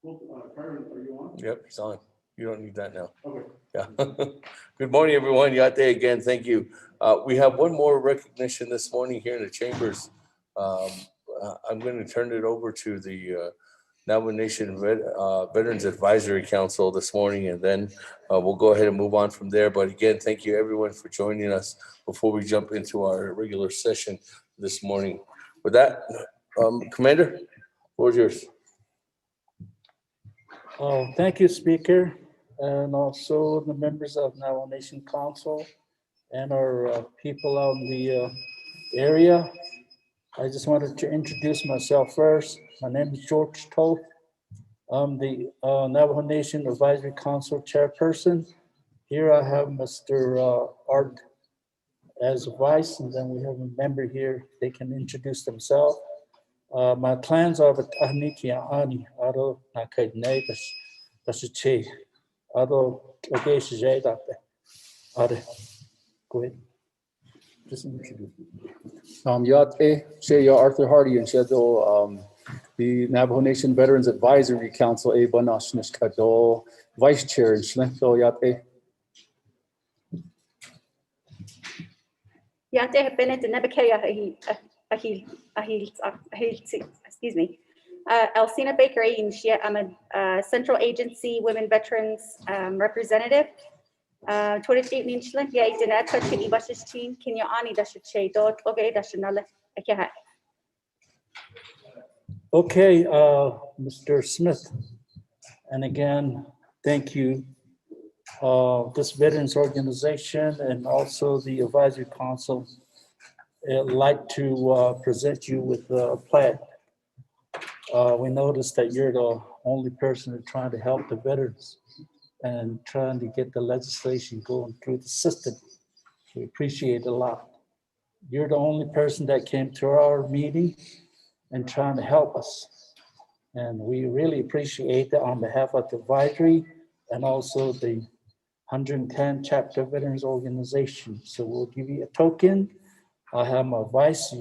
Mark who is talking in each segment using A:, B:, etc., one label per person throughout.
A: Carmen, are you on?
B: Yep, it's on. You don't need that now.
A: Okay.
B: Yeah. Good morning, everyone. Yate again. Thank you. We have one more recognition this morning here in the chambers. I'm going to turn it over to the Navajo Nation Veterans Advisory Council this morning, and then we'll go ahead and move on from there. But again, thank you everyone for joining us before we jump into our regular session this morning. With that, Commander, the floor is yours.
C: Thank you, Speaker, and also the members of Navajo Nation Council and our people out in the area. I just wanted to introduce myself first. My name is George Toth. I'm the Navajo Nation Advisory Council Chairperson. Here I have Mr. Art as vice, and then we have a member here. They can introduce themselves. My clans are with Ahnikia Ani, Ado Nakaidne, that's a chi. Ado Ogesh Jada. Ade. Go ahead. Just introduce.
D: Yate, Shea Arthur Hardy and Shedo, the Navajo Nation Veterans Advisory Council, A Banashnish Kado, Vice Chair and Shlento Yate.
E: Yate Bennett and Nebuchadnezzar excuse me. Elsina Baker I'm a Central Agency Women Veterans representative. 28 Ninchland, yeah, I did not touch any buses team. Can you ani dash a dot? Okay, dash another.
C: Okay, Mr. Smith. And again, thank you. This Veterans Organization and also the Advisory Council. I'd like to present you with a plaque. We noticed that you're the only person trying to help the veterans and trying to get the legislation going through the system. We appreciate it a lot. You're the only person that came to our meeting and trying to help us. And we really appreciate that on behalf of the advisory and also the 110 Chapter Veterans Organization. So we'll give you a token. I have my vice,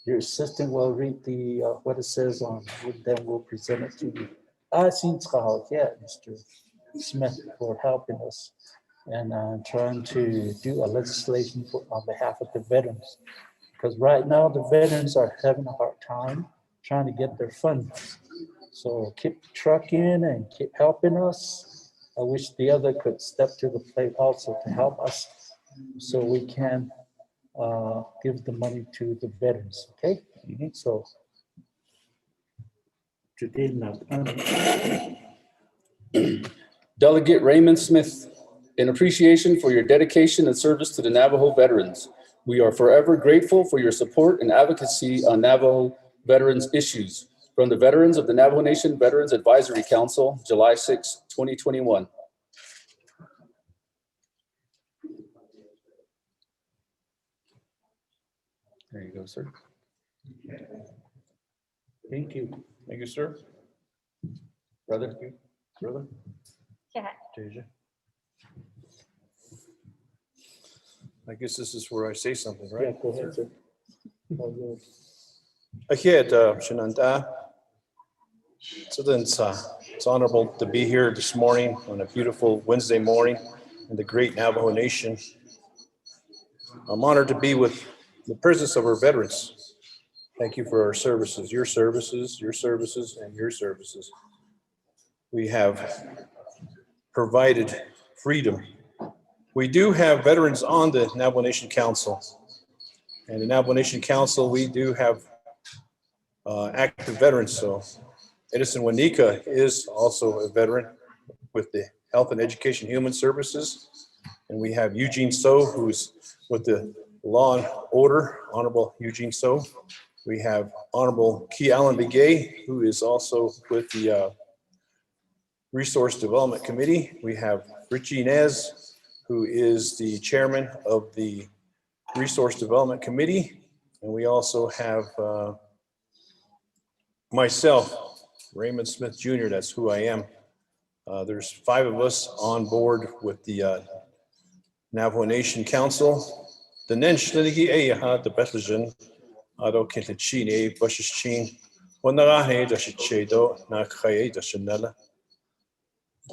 C: your assistant will read the what it says on, then we'll present it to you. Yeah, Mr. Smith, for helping us and trying to do a legislation on behalf of the veterans. Because right now the veterans are having a hard time trying to get their funds. So keep trucking and keep helping us. I wish the other could step to the plate also to help us so we can give the money to the veterans, okay? So today now.
D: Delegate Raymond Smith, in appreciation for your dedication and service to the Navajo veterans, we are forever grateful for your support and advocacy on Navajo veterans issues. From the veterans of the Navajo Nation Veterans Advisory Council, July 6, 2021. There you go, sir.
C: Thank you.
B: Thank you, sir. Brother.
E: Yeah.
A: I guess this is where I say something,
C: Yeah,
A: right?
C: go ahead, sir.
A: Ahead, Shananda. It's honorable to be here this morning on a beautiful Wednesday morning in the great Navajo Nation. I'm honored to be with the presence of our veterans. Thank you for our services, your services, your services, and your services. We have provided freedom. We do have veterans on the Navajo Nation Council. And the Navajo Nation Council, we do have active veterans. So Edison Wanika is also a veteran with the Health and Education Human Services. And we have Eugene So, who's with the Law and Order, Honorable Eugene So. We have Honorable Key Allen Begay, who is also with the Resource Development Committee. We have Richie Nez, who is the chairman of the Resource Development Committee. And we also have myself, Raymond Smith Jr., that's who I am. There's 5 of us on board with the Navajo Nation Council. The Nench Linigi Eyaha, the Bethlehem, Ado Kentachine, Bushishchin, Honagahe Dashichedo, Nakaye Dashanella.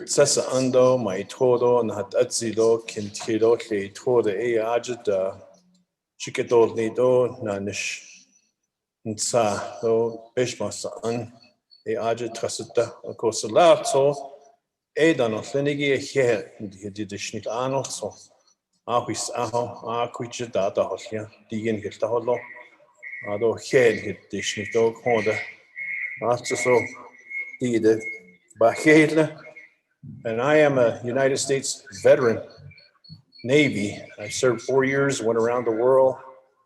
A: Sasa Ando, my todo, Natatsido, Kintido, Ke Toda E Ajita, Chikedo Nido, Nanish, Nsa, Do, Bishmasa An, E Ajit Trasita, Okosalato, Edan of Lenigi, here, did the Schnit Ano, so Aquis Aho, Aquicita, Hosia, Digan Hitaholo, Ado Head hit the Schnito, Honda, after so, did it, Bahedla. And I am a United States veteran, Navy. I served 4 years, went around the world,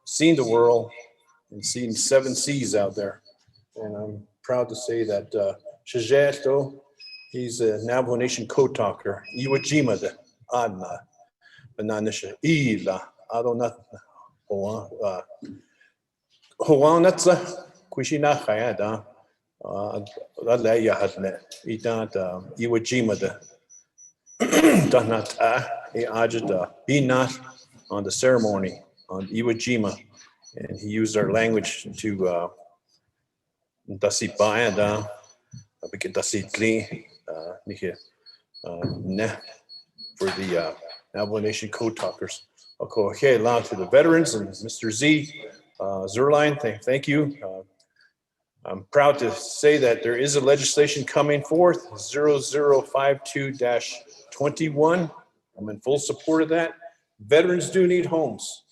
A: seen the world, and seen 7 seas out there. And I'm proud to say that Shajeto, he's a Navajo Nation code talker. Iwo Jima de Adna, Bananisha, Ila, Adonat, Hoanatza, Kushina Hayada, Lalaya Hadne, Ita, Iwo Jima de. He ajita be not on the ceremony on Iwo Jima, and he used our language to dasi baada because dasi kli ne for the Navajo Nation code talkers. Okay, allow to the veterans and Mr. Z Zerline. Thank you. I'm proud to say that there is a legislation coming forth, 0052-21. I'm in full support of that. Veterans do need homes.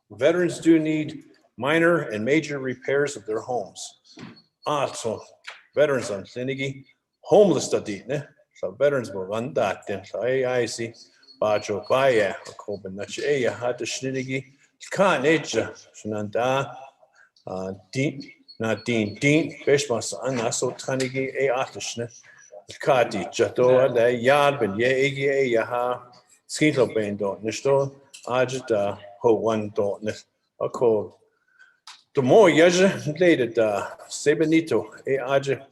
A: Veterans do need minor and major repairs of their homes. So veterans on Sinigi, homeless study, ne? So veterans will run that then. So I see Bajo Baya, Koban Nacha, had the Sinigi, can't nature, Shananda, not Dean, Fishmas, and so Tanigi, Atishne, Kati, Jato, the Yard, Ye, Yaha, Skito Bando, Nisto, Ajita, Ho one dot, a call. The more Yaja later, Sebenito, Aja,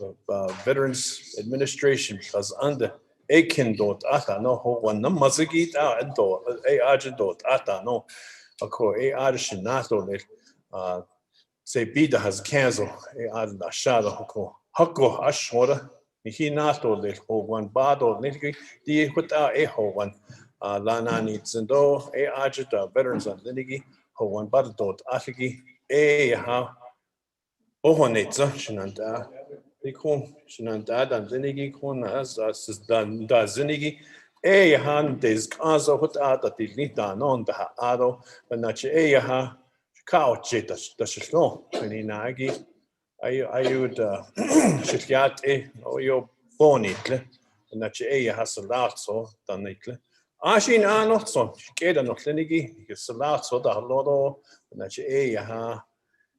A: Veterans Administration, was under Akin dot, Ata, no, Ho one, no Mazagit, and dot, Aja dot, Ata, no, a call, Aja Nato, say Bida has canceled a shadow Hako Ashwada. He not all the whole one bado nitty the without a whole one Lana needs and do a ajita veterans on Linigi, ho one badot Afiki, a ha Ohonetza Shinanda. The con Shinanda and Linigi con as done does Zinigi. A han des Kaza without that the Nita non the Ado, but not a ha. Couch das ist no wenn ich nagi I would shitjat yo bonitle na che hasalat so dann nitle ashin noch so geht noch lenigi salat so da lodo na che ha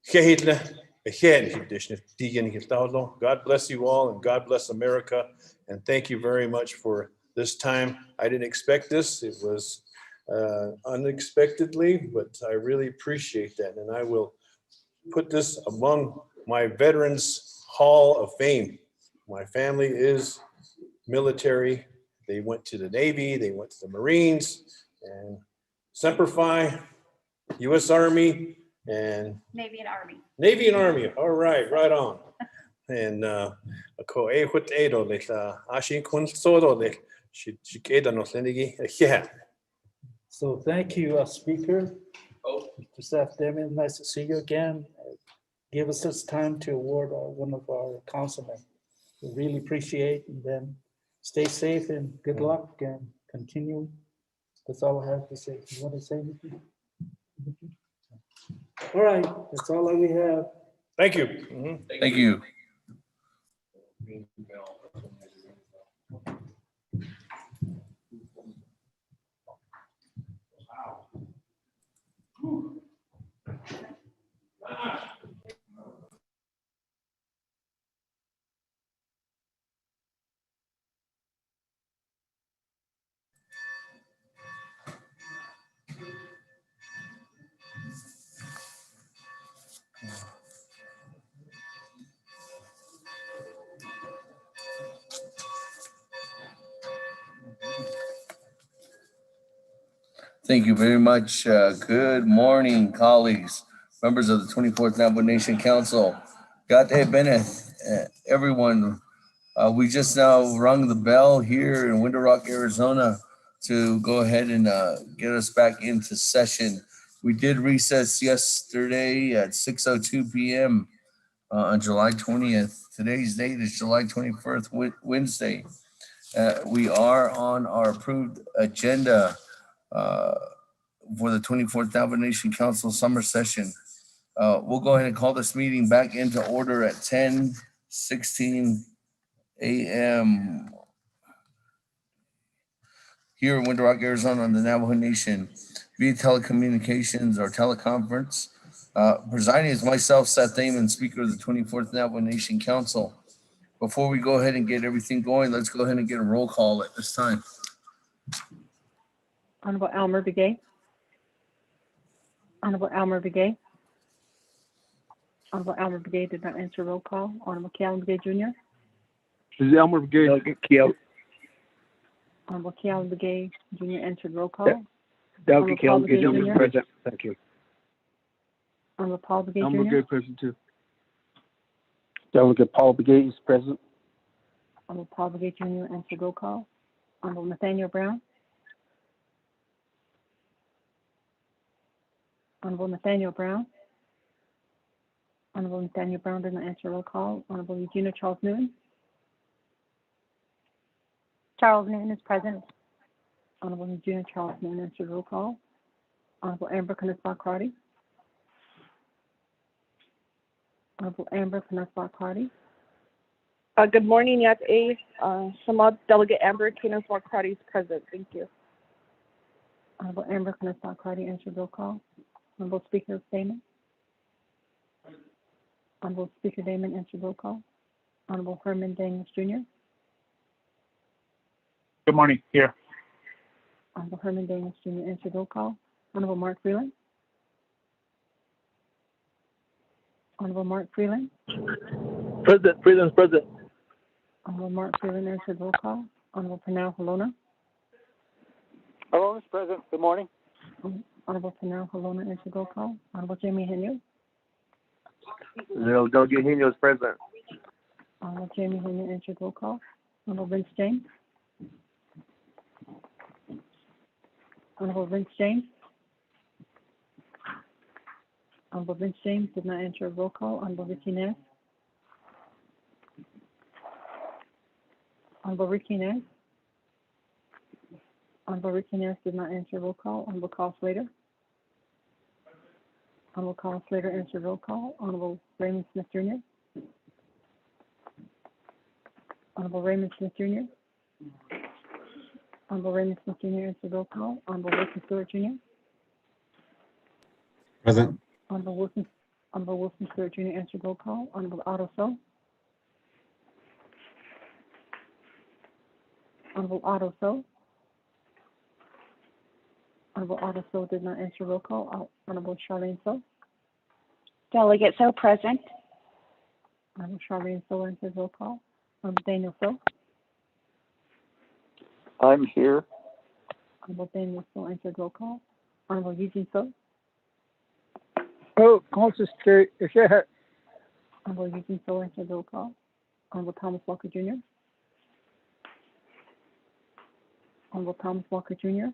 A: gehitle begin condition digen gitalo. God bless you all and God bless America, and thank you very much for this time. I didn't expect this. It was unexpectedly, but I really appreciate that. And I will put this among my Veterans Hall of Fame. My family is military. They went to the Navy, they went to the Marines, and Semper Fi, US Army, and
E: Navy and Army.
A: Navy and Army. All right, right on. And yeah.
C: So thank you, Speaker. Mr. Seth Damon, nice to see you again. Give us this time to award one of our councilmen. We really appreciate, and then stay safe and good luck and continue. That's all I have to say. You want to say anything? All right, that's all that we have.
A: Thank you. Mhm.
B: Thank you. Thank you very much. Good morning, colleagues, members of the 24th Navajo Nation Council. Gate Bennett, everyone. We just now rung the bell here in Window Rock, Arizona, to go ahead and get us back into session. We did recess yesterday at 6:02 p.m. On July 20th. Today's date is July 21st, Wednesday. We are on our approved agenda for the 24th Navajo Nation Council Summer Session. We'll go ahead and call this meeting back into order at 10:16 a.m. here in Window Rock, Arizona on the Navajo Nation via telecommunications or teleconference. Presiding is myself, Seth Damon, Speaker of the 24th Navajo Nation Council. Before we go ahead and get everything going, let's go ahead and get a roll call at this time.
F: Honorable Elmer Begay. Honorable Elmer Begay. Honorable Elmer Begay did not answer roll call. Honorable Kealan Begay Jr.
G: This is Elmer Begay.
F: Honorable Kealan Begay Jr. entered roll call.
G: Delegate
F: Paul
G: Kealan
F: Begay
G: Begay Jr.
F: Jr.
G: present. Thank you.
F: Honorable Paul Begay
G: Elmer
F: Jr.
G: Begay present too. Delegate Paul Begay is present.
F: Honorable Paul Begay Jr. entered roll call. Honorable Nathaniel Brown. Honorable Nathaniel Brown. Honorable Nathaniel Brown did not answer roll call. Honorable Eugenia Charles Newton.
E: Charles Newton is present.
F: Honorable Eugenia Charles Newton answered roll call. Honorable Amber Knaspah Carty. Honorable Amber Knaspah Carty.
H: Good morning, Yat A. Samad Delegate Amber Knaspah Carty is present. Thank you.
F: Honorable Amber Knaspah Carty answered roll call. Honorable Speaker Damon. Honorable Speaker Damon answered roll call. Honorable Herman Daniels Jr.
G: Good morning. Here.
F: Honorable Herman Daniels Jr. answered roll call. Honorable Mark Freeland. Honorable Mark Freeland.
G: President. President's present.
F: Honorable Mark Freeland answered roll call. Honorable Pernell Halona.
G: Hello, Mr. President. Good morning.
F: Honorable Pernell Halona answered roll call. Honorable Jamie Henry.
G: Delegate Henry is present.
F: Honorable Jamie Henry answered roll call. Honorable Vince James. Honorable Vince James. Honorable Vince James did not answer a roll call. Honorable Ricky Ness. Honorable Ricky Ness. Honorable Ricky Ness did not answer roll call. Honorable Carl Slater. Honorable Carl Slater answered roll call. Honorable Raymond Smith Jr. Honorable Raymond Smith Jr. Honorable Raymond Smith Jr. answered roll call. Honorable Wilson Stewart Jr.
I: Present.
F: Honorable Wilson Stewart Jr. answered roll call. Honorable Otto So. Honorable Otto So. Honorable Otto So did not answer roll call. Honorable Charlene So.
E: Delegate So present.
F: Honorable Charlene So answered roll call. Honorable Daniel So.
G: I'm here.
F: Honorable Daniel So answered roll call. Honorable Eugene So.
G: Oh, Constance,
F: Honorable Eugene So answered roll call. Honorable Thomas Walker Jr. Honorable Thomas Walker Jr.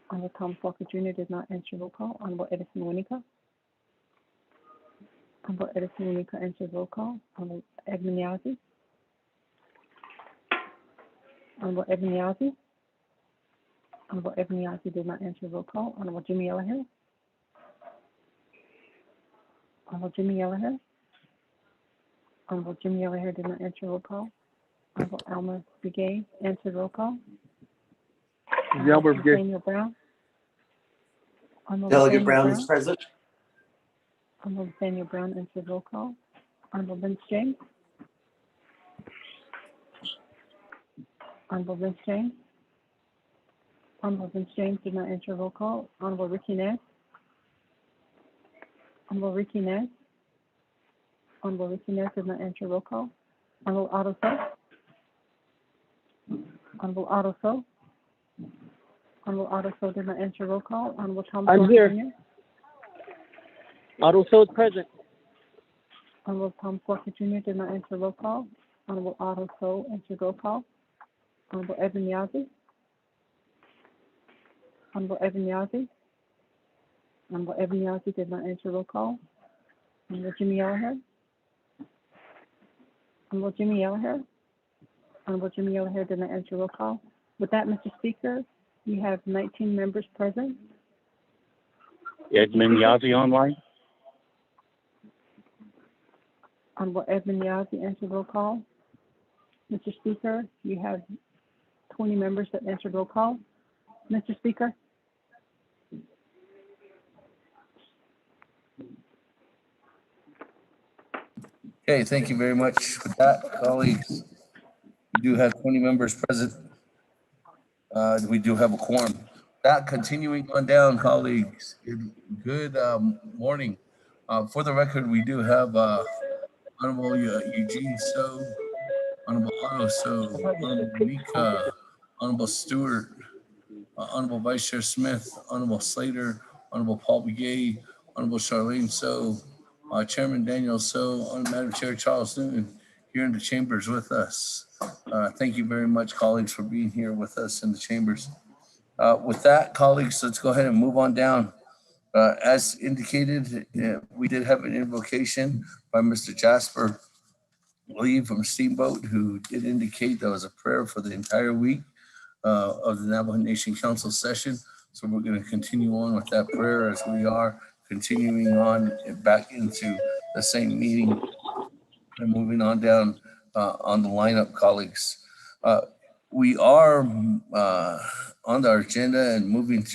F: Honorable Thomas Walker Jr. did not answer roll call. Honorable Edison Winika. Honorable Edison Winika answered roll call. Honorable Edmund Yazzie. Honorable Edmund Yazzie. Honorable Edmund Yazzie did not answer roll call. Honorable Jimmy Yellowhair. Honorable Jimmy Yellowhair. Honorable Jimmy Yellowhair did not answer roll call. Honorable Elmer Begay answered roll call.
G: Elmer Begay.
F: Nathaniel Brown. Honorable
J: Delegate
F: Nathaniel
J: Brown
F: Brown.
J: is present.
F: Honorable Nathaniel Brown answered roll call. Honorable Vince James. Honorable Vince James. Honorable Vince James did not answer roll call. Honorable Ricky Ness. Honorable Ricky Ness. Honorable Ricky Ness did not answer roll call. Honorable Otto So. Honorable Otto So. Honorable Otto So did not answer roll call. Honorable Thomas
G: I'm
F: Walker
G: here.
F: Jr.
G: Otto So is present.
F: Honorable Tom Porter Jr. did not enter roll call. Honorable Otto So entered roll call. Honorable Evan Yazzie. Honorable Evan Yazzie. Honorable Evan Yazzie did not enter roll call. Honorable Jimmy Yellowhair. Honorable Jimmy Yellowhair. Honorable Jimmy Yellowhair did not enter roll call. With that, Mr. Speaker, we have 19 members present.
G: Edmund Yazzie online.
F: Honorable Edmund Yazzie entered roll call. Mr. Speaker, you have 20 members that entered roll call. Mr. Speaker?
B: Okay, thank you very much. With that, colleagues, we do have 20 members present. We do have a quorum. That continuing on down, colleagues. Good morning. For the record, we do have Honorable Eugene So, Honorable Otto So, Honorable Mika, Honorable Stewart, Honorable Vice Chair Smith, Honorable Slater, Honorable Paul Begay, Honorable Charlene So, Chairman Daniel So, Madam Chair Charles Newton here in the chambers with us. Thank you very much, colleagues, for being here with us in the chambers. With that, colleagues, let's go ahead and move on down. As indicated, we did have an invocation by Mr. Jasper Lee from Steamboat, who did indicate there was a prayer for the entire week of the Navajo Nation Council session. So we're going to continue on with that prayer as we are continuing on back into the same meeting and moving on down on the lineup, colleagues. We are on our agenda and moving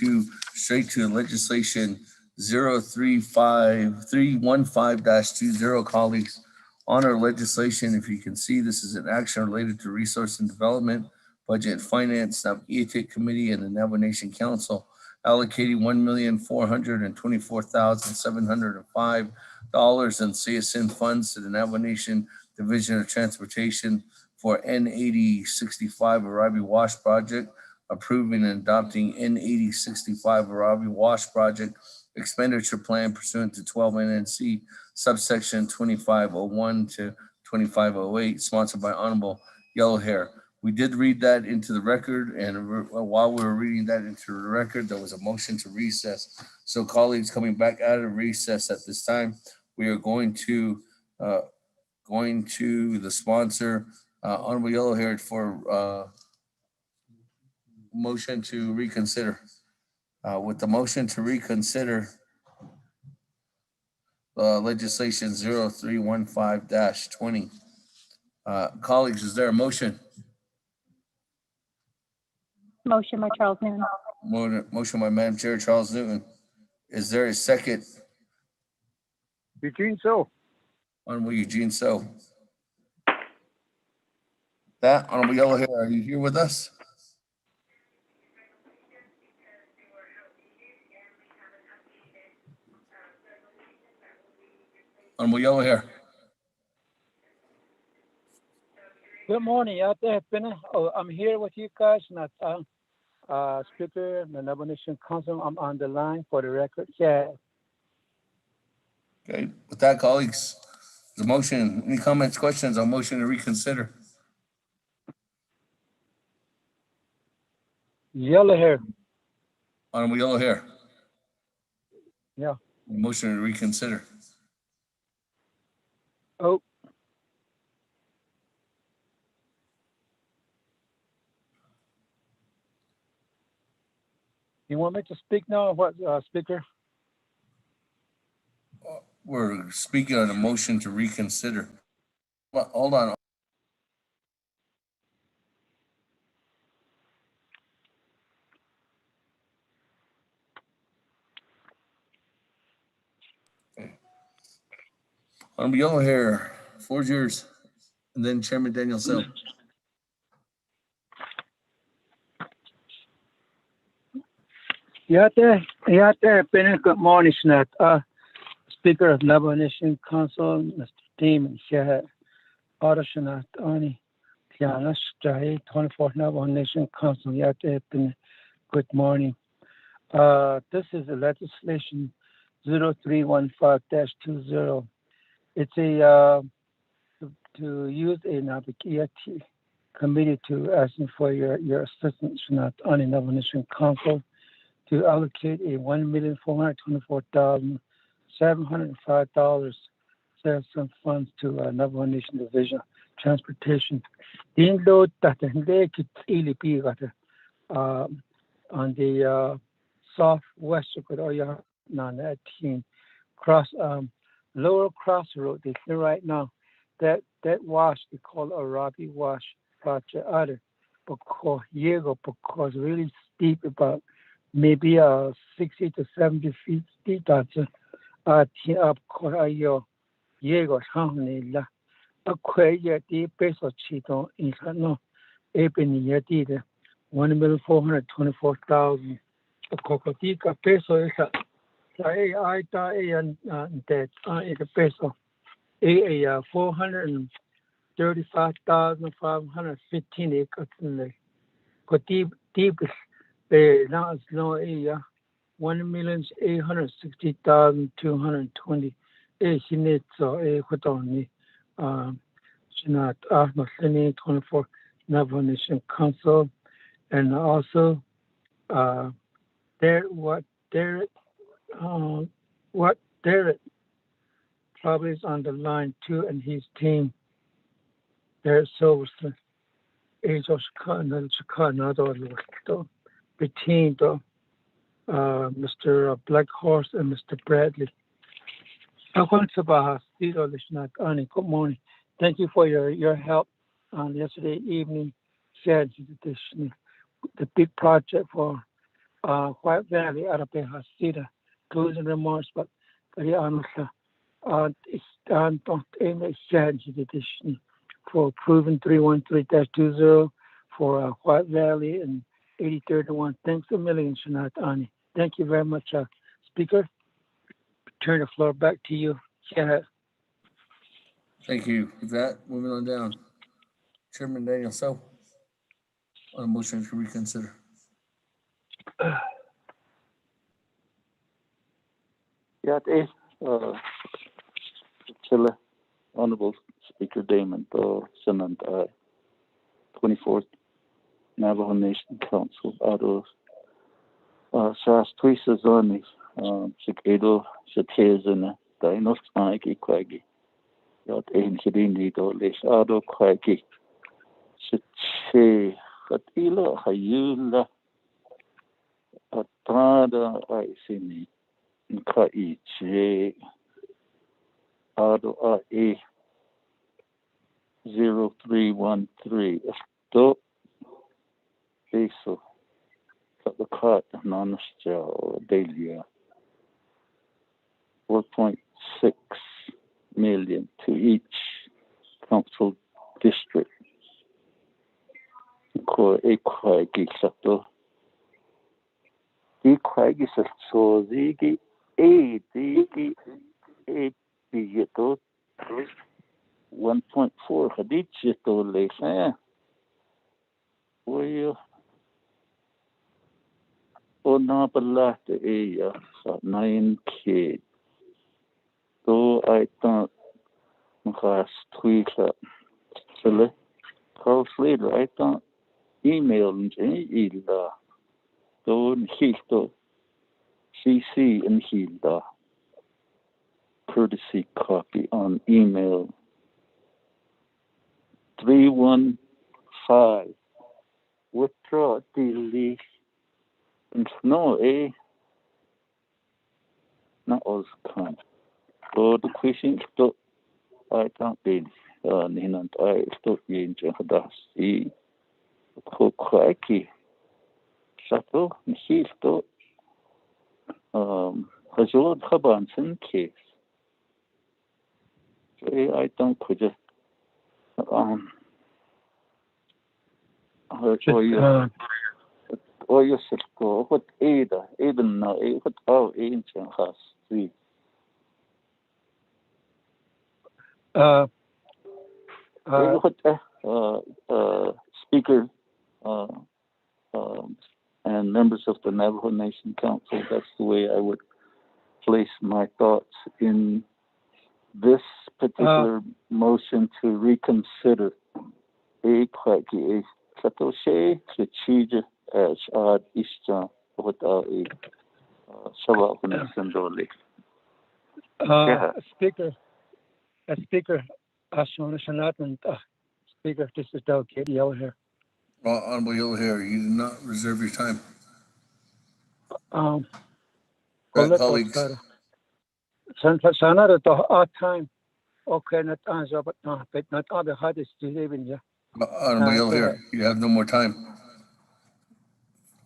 B: straight to legislation 0315-20, colleagues. On our legislation, if you can see, this is an action related to resource and development, budget and finance, EATIC committee, and the Navajo Nation Council allocating $1,424,705 in CSN funds to the Navajo Nation Division of Transportation for N8065 Arabi Wash Project, approving and adopting N8065 Arabi Wash Project expenditure plan pursuant to 12 NNC subsection 2501 to 2508, sponsored by Honorable Yellowhair. We did read that into the record, and while we were reading that into the record, there was a motion to recess. So colleagues, coming back out of recess at this time, we are going to the sponsor, Honorable Yellowhair, for motion to reconsider. With the motion to reconsider legislation 0315-20. Colleagues, is there a motion?
F: Motion by Charles Newton.
B: Motion by Madam Chair Charles Newton. Is there a second?
G: Eugene So.
B: Honorable Eugene So. That, Honorable Yellowhair, are you here with us? Honorable Yellowhair.
I: Good morning, out there. I'm here with you guys, and Speaker, the Navajo Nation Council. I'm on the line for the record. Yeah.
B: Okay, with that, colleagues, the motion, any comments, questions on motion to reconsider?
I: Yellowhair.
B: Honorable Yellowhair.
I: Yeah.
B: Motion to reconsider.
I: Oh. You want me to speak now? What, Speaker?
B: We're speaking on a motion to reconsider. Well, hold on. Okay. Honorable Yellowhair, floor is yours. And then Chairman Daniel So.
I: Yeah, good morning, Snat. Speaker of Navajo Nation Council, Mr. Team, here, Otto Shanat, Ani, Tiana Stray, 24th Navajo Nation Council, good morning. This is a legislation 0315-20. It's to use a Navigator committee to asking for your assistance on the Navajo Nation Council to allocate a $1,424,705 some funds to Navajo Nation Division of Transportation. Din lo tatende kitili pigata on the southwest of Oya team cross lower crossroad they say right now that wash they call Arabi wash project other because really steep about maybe 60 to 70 feet steep that's up Korayo Yego Hamnilla a quay the peso chito in no ebony yeti $1,424,000 a cocotica peso is I thought that the peso a 435,515 acres in the deep now it's no area 1,860,220 units or a Hotoni Shinat Ahmasini 24 Navajo Nation Council and also what Derek probably is on the line too, and his team. Derek Silverson, Angel Chicago, between Mr. Black Horse and Mr. Bradley. I want to good morning. Thank you for your help on yesterday evening strategy edition, the big project for White Valley out of Hasida. Closing remarks, but very honestly, it's done in a strategy edition for approving 313-20 for White Valley and 8031. Thanks a million, Shanat Ani. Thank you very much, Speaker. Turn the floor back to you. Yeah.
B: Thank you. With that, moving on down. Chairman Daniel So, on a motion to reconsider.
G: Chile, Honorable Speaker Damon, Senate 24th Navajo Nation Council, Ado, Sas Twisa Zoni, Chiquedo, Chatezana, Dinos Nike Quaggy, Yot Ain Hidini, Lish Ado Quaggy, Chiche, Hatila, Hayula, Atada, Isini, Nkaiche, Ado A 0313. Esto peso. The cut non-style daily 4.6 million to each council district. Ko equagi sato. Equagi sato zigi digi bigeto 1.4 hadithito le Oyo ona palate sa 9K. So I thought mas tweeta sele Carl Slater I thought email illa don hilto CC and hilda courtesy copy on email 315 withdraw delete no not all kind so the question to I don't be ninant I stop yin hadas I kwaki sato hilto hajod habansen case so I don't could just or you should go what either even now what our ancient has three Speaker and members of the Navajo Nation Council, that's the way I would place my thoughts in this particular motion to reconsider a kwaki a satoshe strategic as odd eastern without a shabbat sindoli.
I: Speaker, Ashwani Shanatan, Speaker, this is Delegate Yellow here.
B: Honorable Yellow Hair, you did not reserve your time. Colleagues.
I: Sanada to our time. Okay, not answer, but not all the hardest to live in here.
B: Honorable Yellow Hair, you have no more time.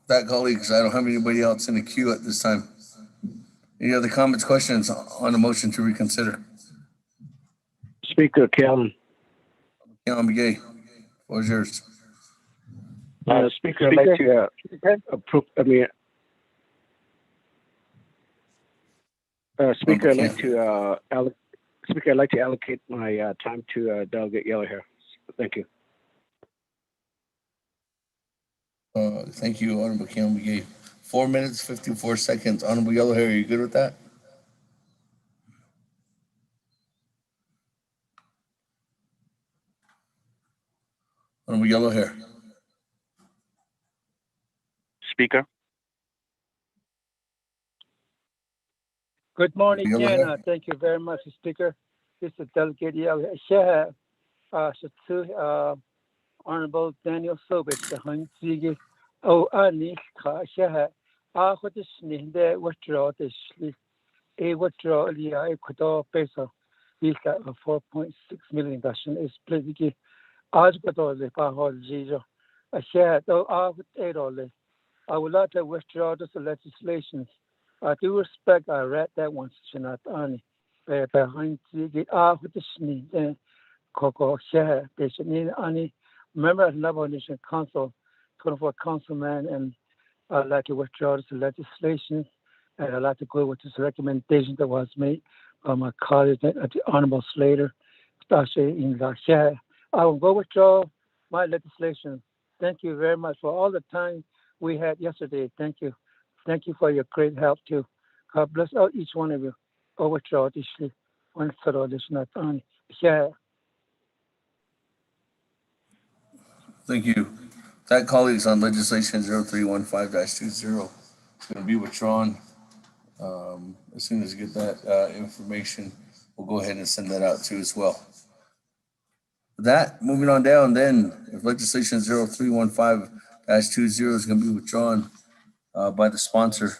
B: Colleagues, I don't have anybody else in the queue at this time. Any other comments, questions on the motion to reconsider?
J: Speaker Callan.
B: Callan Begay, floor is yours.
J: Speaker, I'd like to approve. Speaker, I'd like to Speaker, I'd like to allocate my time to Delegate Yellow Hair. Thank you.
B: Thank you, Honorable Callan Begay. 4 minutes, 54 seconds. Honorable Yellow Hair, are you good with that? Honorable Yellow Hair.
J: Speaker.
I: Good morning again. Thank you very much, Speaker. This is Delegate Yellow Hair. Honorable Daniel Sobich, the Huntsige. Oh, Annie, Shah. What is the withdraw this? A withdraw, the Ecuador peso. We've got a 4.6 million Russian is politically. As but all the power zero. I share though I would aid all this. I would like to withdraw this legislation. I do respect, I read that once, not only behind the with the snee, then Coco share, they should need any member of the Navajo Nation Council, 24 councilman, and I'd like to withdraw this legislation, and I'd like to go with this recommendation that was made by my colleague, the Honorable Slater, especially in the share. I will go withdraw my legislation. Thank you very much for all the time we had yesterday. Thank you. Thank you for your great help too. God bless each one of you. I withdraw this one for this not on share.
B: Thank you. That colleagues on legislation 0315-20 is going to be withdrawn. As soon as you get that information, we'll go ahead and send that out too as well. That, moving on down, then, if legislation 0315-20 is going to be withdrawn by the sponsor,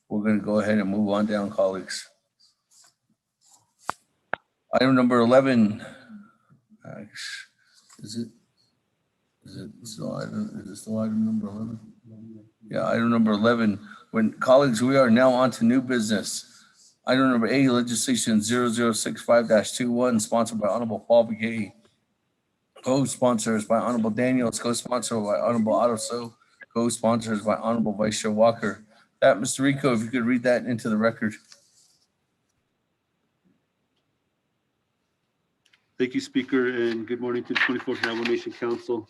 B: we're going to go ahead and move on down, colleagues. Item number 11. Is it still item number 11? Yeah, item number 11. When colleagues, we are now on to new business. Item number 8, legislation 0065-21, sponsored by Honorable Paul Begay. Co-sponsors by Honorable Daniels, co-sponsored by Honorable Otto So, co-sponsors by Honorable Vice Chair Walker. That, Mr. Rico, if you could read that into the record.
K: Thank you, Speaker, and good morning to the 24th Navajo Nation Council.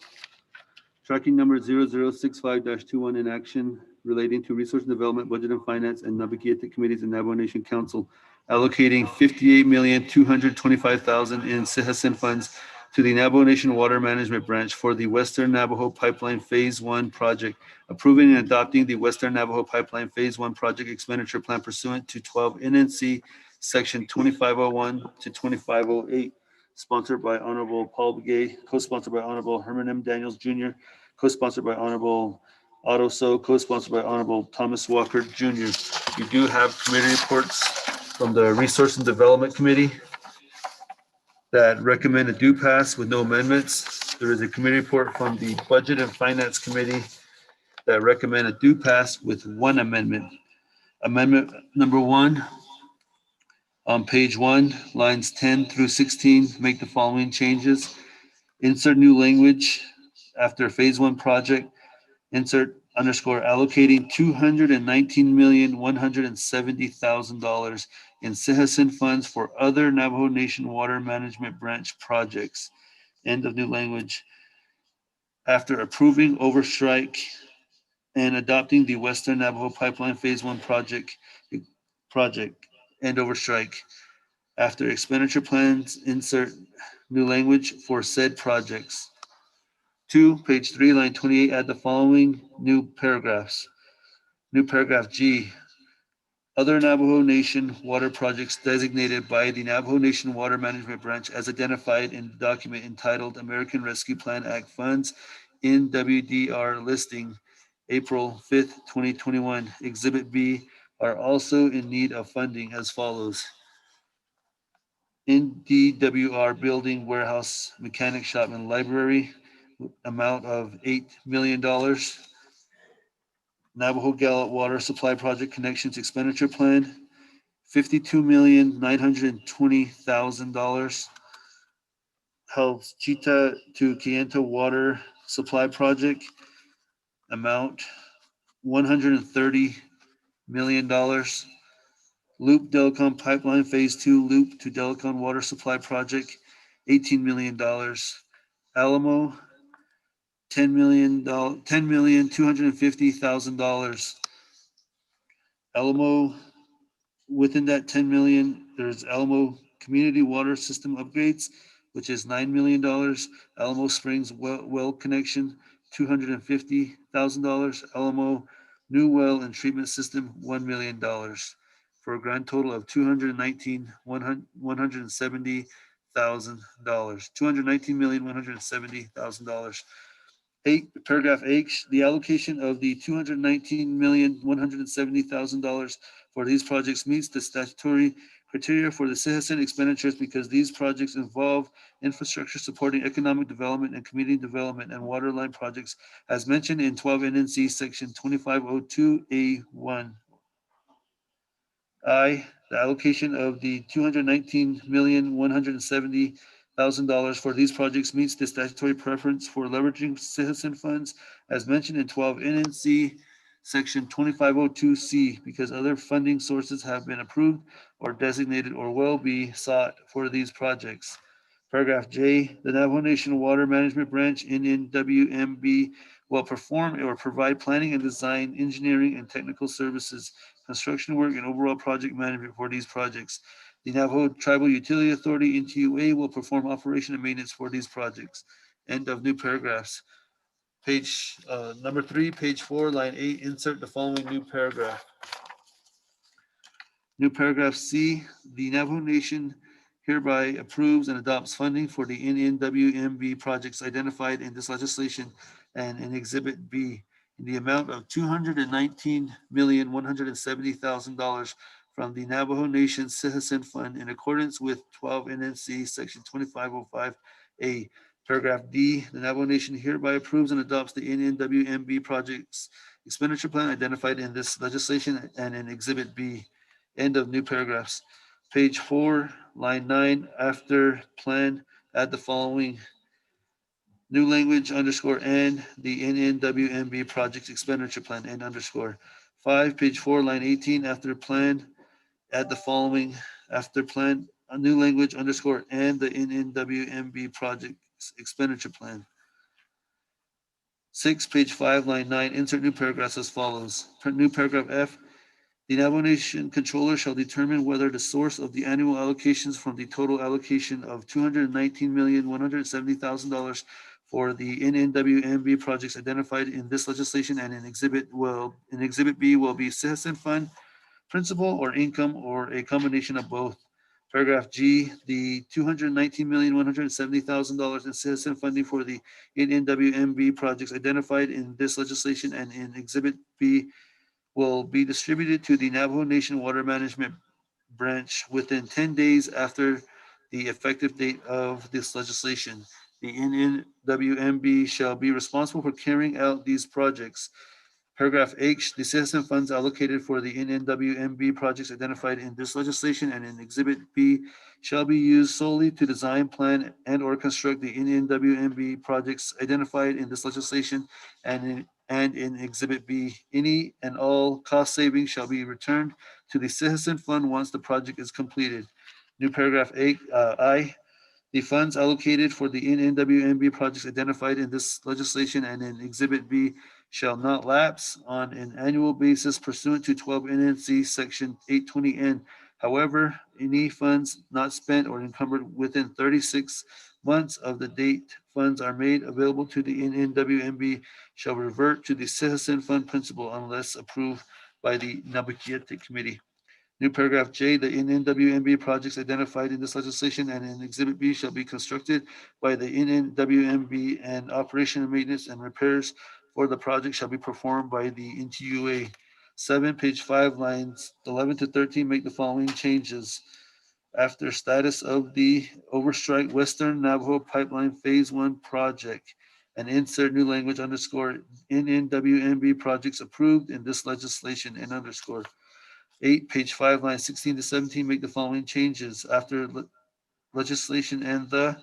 K: Tracking number 0065-21 in action relating to Resource Development, Budget and Finance, and Navigated Committees in Navajo Nation Council, allocating $58,225,000 in CIHACIN funds to the Navajo Nation Water Management Branch for the Western Navajo Pipeline Phase 1 project, approving and adopting the Western Navajo Pipeline Phase 1 project expenditure plan pursuant to 12 NNC Section 2501 to 2508, sponsored by Honorable Paul Begay, co-sponsored by Honorable Herman M. Daniels Jr., co-sponsored by Honorable Otto So, co-sponsored by Honorable Thomas Walker Jr. You do have committee reports from the Resource and Development Committee that recommend a do pass with no amendments. There is a committee report from the Budget and Finance Committee that recommend a do pass with one amendment. Amendment number 1, on page 1, lines 10 through 16, make the following changes. Insert new language after Phase 1 project. Insert underscore allocating $219,170,000 in CIHACIN funds for other Navajo Nation Water Management Branch projects. End of new language. After approving overstrike and adopting the Western Navajo Pipeline Phase 1 project, end overstrike. After expenditure plans, insert new language for said projects. 2, page 3, line 28, add the following new paragraphs. New paragraph G, other Navajo Nation water projects designated by the Navajo Nation Water Management Branch as identified in the document entitled American Rescue Plan Act Funds in WDR listing, April 5th, 2021. Exhibit B are also in need of funding as follows. In DWR Building, Warehouse, Mechanic Shop, and Library, amount of $8 million. Navajo Gallup Water Supply Project Connections Expenditure Plan, $52,920,000. Helps Chita to Kienta Water Supply Project, amount $130 million. Loop Delicon Pipeline Phase 2 Loop to Delicon Water Supply Project, $18 million. Alamo, $10,250,000. Alamo, within that 10 million, there's Alamo Community Water System Upgrades, which is $9 million. Alamo Springs well connection, $250,000. Alamo New Well and Treatment System, $1 million, for a grand total of $170,000. $219,170,000. Paragraph H, the allocation of the $219,170,000 for these projects meets the statutory criteria for the citizen expenditures because these projects involve infrastructure supporting economic development and community development and water line projects as mentioned in 12 NNC section 2502A1. I, the allocation of the $219,170,000 for these projects meets the statutory preference for leveraging citizen funds as mentioned in 12 NNC section 2502C because other funding sources have been approved or designated or will be sought for these projects. Paragraph J, the Navajo Nation Water Management Branch NNWMB will perform or provide planning and design, engineering and technical services, construction work, and overall project management for these projects. The Navajo Tribal Utility Authority, NTUA, will perform operation and maintenance for these projects. End of new paragraphs. Page number 3, page 4, line 8, insert the following new paragraph. New paragraph C, the Navajo Nation hereby approves and adopts funding for the NNWMB projects identified in this legislation and in Exhibit B in the amount of $219,170,000 from the Navajo Nation Citizen Fund in accordance with 12 NNC Section 2505A. Paragraph D, the Navajo Nation hereby approves and adopts the NNWMB projects expenditure plan identified in this legislation and in Exhibit B. End of new paragraphs. Page 4, line 9, after plan, add the following new language underscore and the NNWMB project expenditure plan and underscore. 5, page 4, line 18, after plan, add the following after plan, a new language underscore and the NNWMB project expenditure plan. 6, page 5, line 9, insert new paragraphs as follows. New paragraph F, the Navajo Nation Controller shall determine whether the source of the annual allocations from the total allocation of $219,170,000 for the NNWMB projects identified in this legislation and in Exhibit B will be citizen fund, principal, or income, or a combination of both. Paragraph G, the $219,170,000 in citizen funding for the NNWMB projects identified in this legislation and in Exhibit B will be distributed to the Navajo Nation Water Management Branch within 10 days after the effective date of this legislation. The NNWMB shall be responsible for carrying out these projects. Paragraph H, the citizen funds allocated for the NNWMB projects identified in this legislation and in Exhibit B shall be used solely to design, plan, and or construct the NNWMB projects identified in this legislation and in Exhibit B. Any and all cost savings shall be returned to the citizen fund once the project is completed. New paragraph I, the funds allocated for the NNWMB projects identified in this legislation and in Exhibit B shall not lapse on an annual basis pursuant to 12 NNC Section 820N. However, any funds not spent or encumbered within 36 months of the date funds are made available to the NNWMB shall revert to the Citizen Fund principal unless approved by the Nabaquiete Committee. New paragraph J, the NNWMB projects identified in this legislation and in Exhibit B shall be constructed by the NNWMB, and operation and maintenance and repairs for the project shall be performed by the NTUA. 7, page 5, lines 11 to 13, make the following changes. After status of the Overstrike Western Navajo Pipeline Phase 1 project, and insert new language underscore NNWMB projects approved in this legislation and underscore. 8, page 5, lines 16 to 17, make the following changes. After legislation and the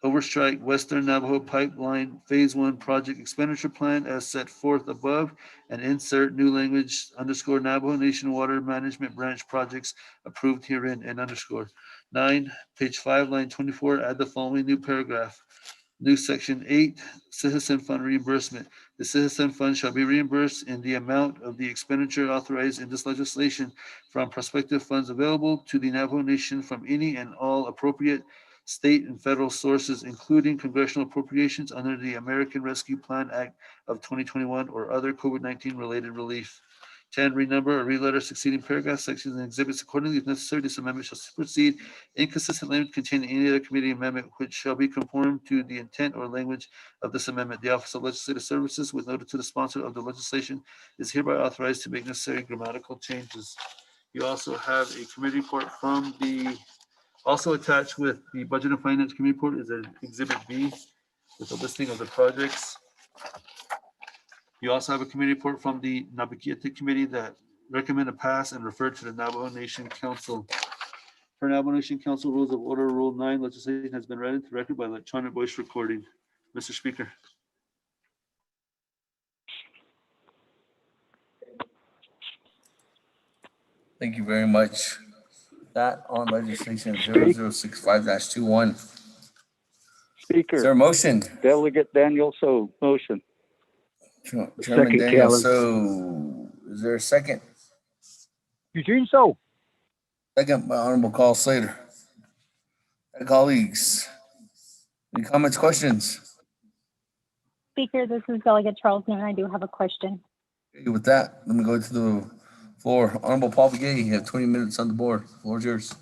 K: Overstrike Western Navajo Pipeline Phase 1 project expenditure plan as set forth above, and insert new language underscore Navajo Nation Water Management Branch projects approved herein and underscore. 9, page 5, line 24, add the following new paragraph. New section 8, Citizen Fund reimbursement. The Citizen Fund shall be reimbursed in the amount of the expenditure authorized in this legislation from prospective funds available to the Navajo Nation from any and all appropriate state and federal sources, including congressional appropriations under the American Rescue Plan Act of 2021 or other COVID-19 related relief. 10, renumber or reletter succeeding paragraphs, sections, and exhibits accordingly. If necessary, this amendment shall supersede inconsistent language contained in any other committee amendment which shall be conformed to the intent or language of this amendment. The Office of Legislative Services, with notice to the sponsor of the legislation, is hereby authorized to make necessary grammatical changes. You also have a committee report from the, also attached with the Budget and Finance Committee report is an Exhibit B with a listing of the projects. You also have a committee report from the Nabaquiete Committee that recommend a pass and refer to the Navajo Nation Council. Per Navajo Nation Council Rules of Order, Rule 9, legislation has been read into record by electronic voice recording. Mr. Speaker.
B: Thank you very much. That on legislation 0065-21. Is
G: Speaker,
B: there a motion?
G: Delegate Daniel So, motion.
B: Chairman
J: Second,
B: Daniel,
J: Callan.
B: so is there a second?
I: Eugene So.
B: Second by Honorable Carl Slater. Colleagues, any comments, questions?
L: Speaker, this is Delegate Charlton, and I do have a question.
B: Okay, with that, let me go to the floor. Honorable Paul Begay, you have 20 minutes on the board. The floor is yours.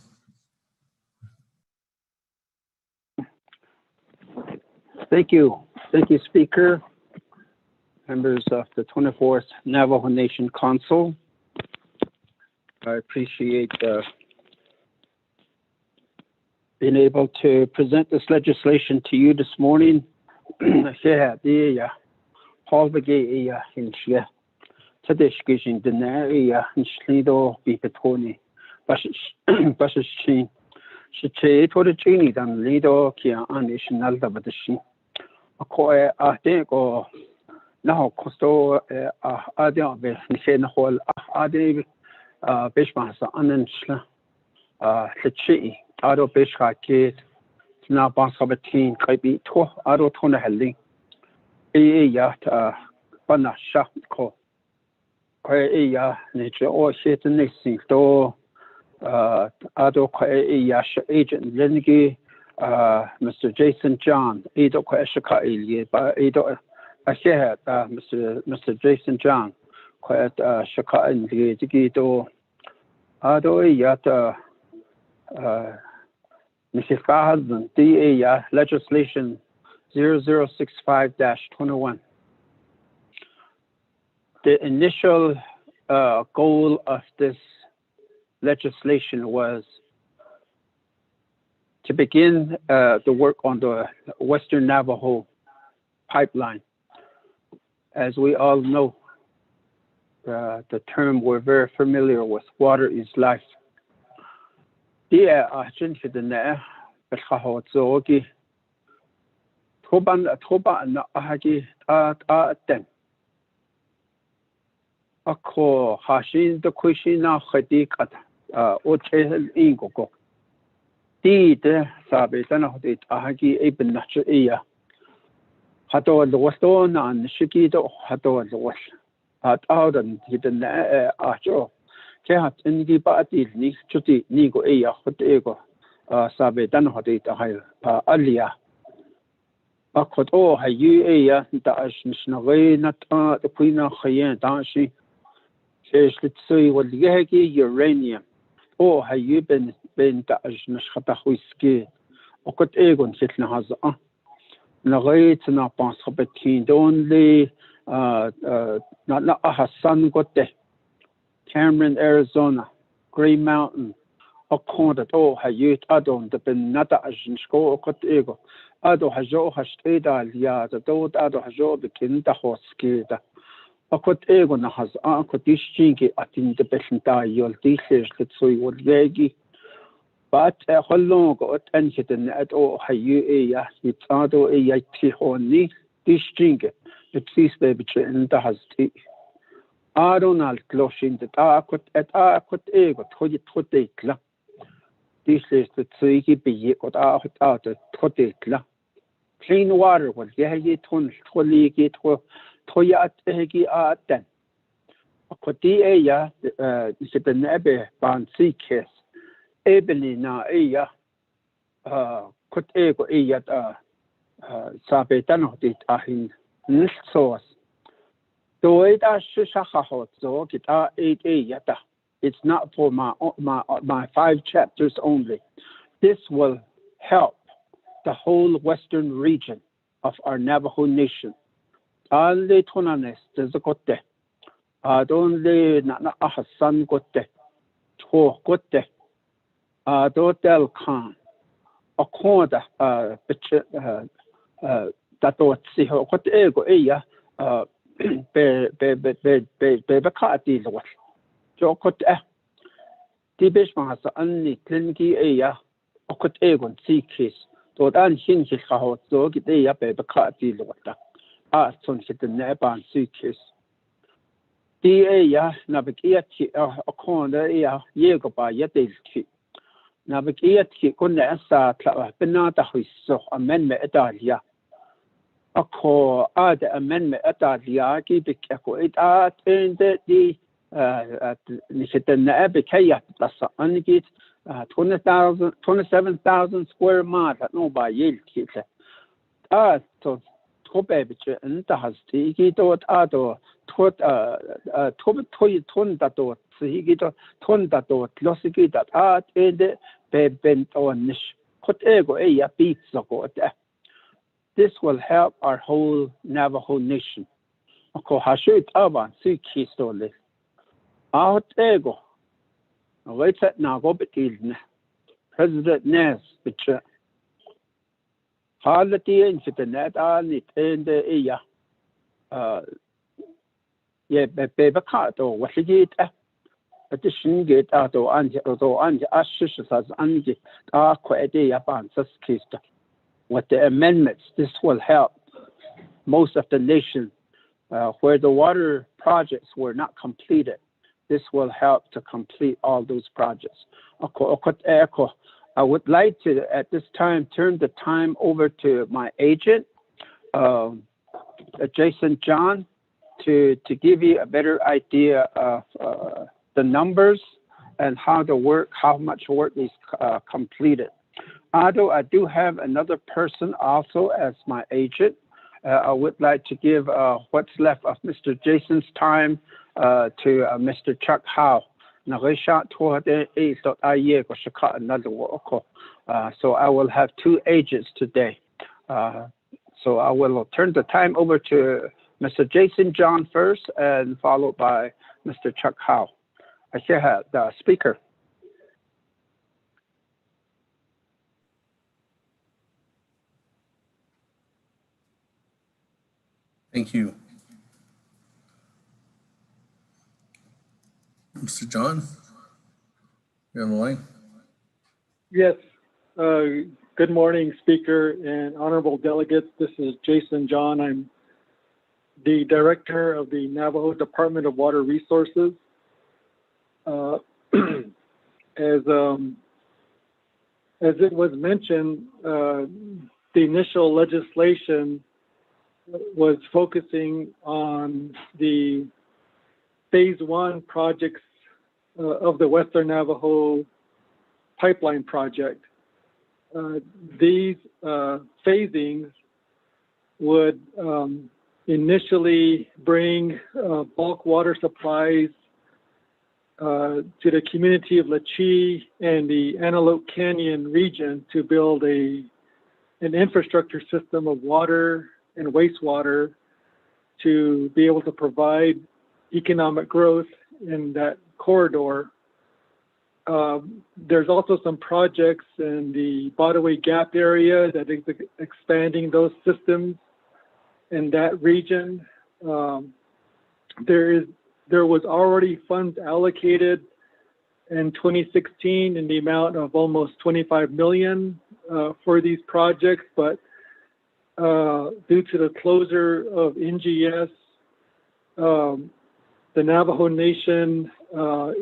I: Thank you. Thank you, Speaker. Members of the 24th Navajo Nation Council. I appreciate being able to present this legislation to you this morning. Paul Begay in Shia. Tadishkishin Denaria and Schlido Bipetoni. Bashin. She told the Chini than Lido Kia Anishinal Dabadashi. A coy, I think, or now Costo Adion Nichen Hall Adi Bishmas Anenschla Lichi Ado Bishka Kate now Bansabatin Kaibi to Ado Tona Helling Yat Bana Shah Ko Koya Nature or Shit Nixing to Ado Koya agent Lengi Mr. Jason John Edo Koeshaka Ili by Edo I said Mr. Jason John quite Shaka in the Gido Ado Yat Mrs. Husband DA legislation 0065-21. The initial goal of this legislation was to begin the work on the Western Navajo pipeline. As we all know, the term we're very familiar with, water is life. Ako hashin the kushina khadikat ochel ingoko. Dide sabitana hodit ahagi ibn nachiya. Hato lwaston an shikido hato lwas. Hat out and hidden acho. Kehat ingi baati ni chuti ni go eya hot ego sabe dan hot ita hay alia akot o hayu eya ta ash mishnagay nat the queen khayen ta shi sheslitsui wal yahki uranium o hayu ben ta ash nashkhata khuiski okot egon sitna haza nagayt na pas khabetin donly na Hassan gote Cameron, Arizona, Green Mountain, Okonda, Hayut, Adon, the Benata Ajinsko, Okot Ego, Ado Hajo Hasteda, Liada, Dod Ado Hajo, the Kinda Hoskeda, Okot Ego, Nahaz Uncle Dishingi, Atin the Bessenta, Yol Dishes, that so you would yagi. But a long got anything at all, Hayu, it's Ado, a Yati Honi, Dishingi, the Tis Baby, and the Hasti. Donald Closhin that akut ego toyitla. This is the three be got out totitla. Clean water was yahi ton toligi toyat egi aten. Akoti eya is the nebe ban seekers. Ebony na eya kut ego eya sabetan it ahin nilsos. It's not for my 5 chapters only. This will help the whole western region of our Navajo nation. Alle tonanes dezakote. Adonle na Hassan gote. To gote. Adotel Khan. Akonda datot siho kot ego eya be lord. Jokot Tibish Mahasa Anni Klinki Eya Okot Egon Seekis. Dod an Hinchis Hahot Zog Eya Bebakati Lorda. Son hit the Neban Seekis. The Eya Navigiati Okonda Eya Yegoba Yadelki. Navigiati Gunesa Benata Huiso Amendment Edalia. Ako ad amendment Edalia Gibik Echo it in the Nishitten Abikaya Plasa Angit 27,000 square miles at no by Yale Kittle. So Tobebich and the Hasti dot Ado Tot Toy Tondadot, Sigito Tondadot, Losiki that art in the bent on Nish. Hot ego a beats of God. This will help our whole Navajo nation. Ako Hashut Avan, Siki Stole. Out ego. Wait at now, go betilne. President Nez, which Harlety and Fitanet on it in the Eya. Baby cart or what he get. Addition get out or Andy Ashes as Andy Aquadia Bansas Kista. With the amendments, this will help most of the nation where the water projects were not completed. This will help to complete all those projects. I would like to, at this time, turn the time over to my agent, Jason John, to give you a better idea of the numbers and how much work is completed. Although I do have another person also as my agent, I would like to give what's left of Mr. Jason's time to Mr. Chuck Howe. So I will have 2 agents today. So I will turn the time over to Mr. Jason John first and followed by Mr. Chuck Howe. I here have the speaker.
B: Thank you. Mr. John, you're on the line.
M: Yes. Good morning, Speaker and honorable delegates. This is Jason John. I'm the director of the Navajo Department of Water Resources. As it was mentioned, the initial legislation was focusing on the phase 1 projects of the Western Navajo pipeline project. These phasings would initially bring bulk water supplies to the community of Lachee and the Antelope Canyon region to build an infrastructure system of water and wastewater to be able to provide economic growth in that corridor. There's also some projects in the Botaway Gap area that is expanding those systems in that region. There was already funds allocated in 2016 in the amount of almost 25 million for these projects, but due to the closure of NGS, the Navajo Nation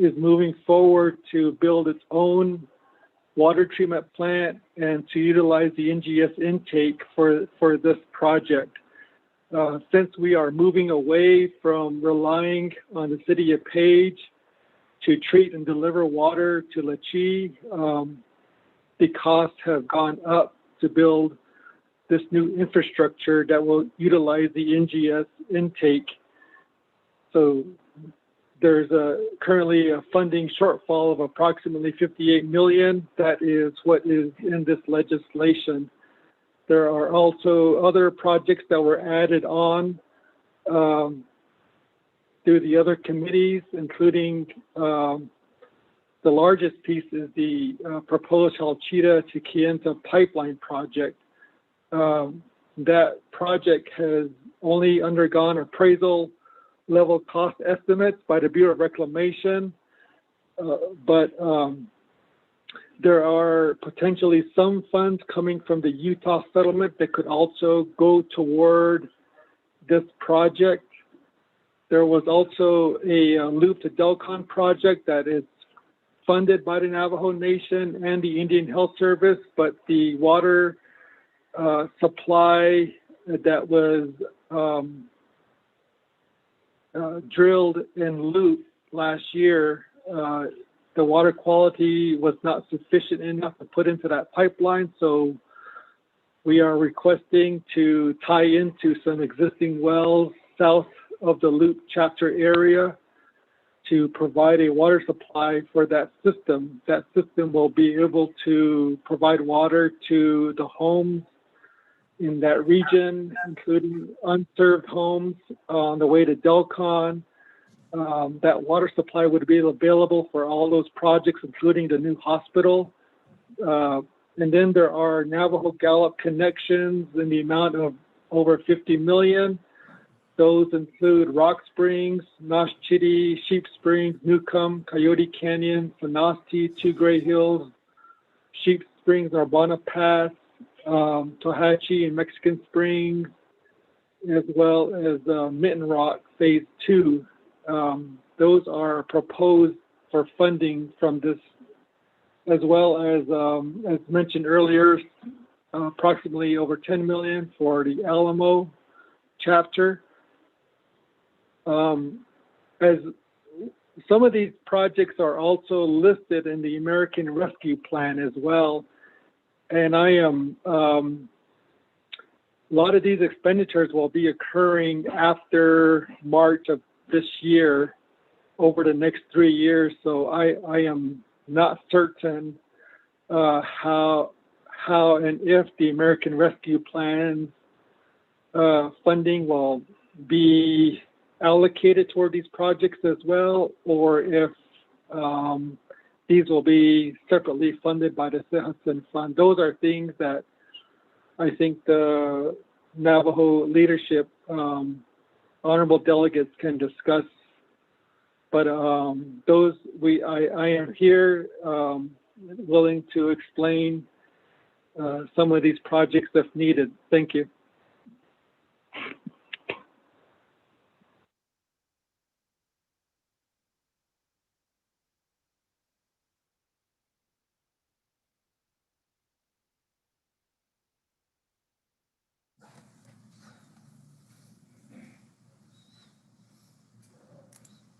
M: is moving forward to build its own water treatment plant and to utilize the NGS intake for this project. Since we are moving away from relying on the city of Page to treat and deliver water to Lachee, the costs have gone up to build this new infrastructure that will utilize the NGS intake. So there's currently a funding shortfall of approximately 58 million. That is what is in this legislation. There are also other projects that were added on through the other committees, including the largest piece is the proposed Halchita to Kayenta pipeline project. That project has only undergone appraisal level cost estimates by the Bureau of Reclamation, but there are potentially some funds coming from the Utah settlement that could also go toward this project. There was also a loop to Delcon project that is funded by the Navajo Nation and the Indian Health Service, but the water supply that was drilled in loop last year, the water quality was not sufficient enough to put into that pipeline. So we are requesting to tie into some existing wells south of the loop chapter area to provide a water supply for that system. That system will be able to provide water to the homes in that region, including unserved homes on the way to Delcon. That water supply would be available for all those projects, including the new hospital. And then there are Navajo Gallup connections in the amount of over 50 million. Those include Rock Springs, Nosh Chitty, Sheep Springs, Newcomb, Coyote Canyon, Sanasti, Two Gray Hills, Sheep Springs, Narbonne Pass, Tohatchee and Mexican Springs, as well as Mitten Rock Phase 2. Those are proposed for funding from this, as well as mentioned earlier, approximately over 10 million for the Alamo chapter. As some of these projects are also listed in the American Rescue Plan as well. And a lot of these expenditures will be occurring after March of this year over the next 3 years. So I am not certain how and if the American Rescue Plan funding will be allocated toward these projects as well, or if these will be separately funded by the Citizen Fund. Those are things that I think the Navajo leadership, honorable delegates can discuss. But I am here willing to explain some of these projects if needed. Thank you.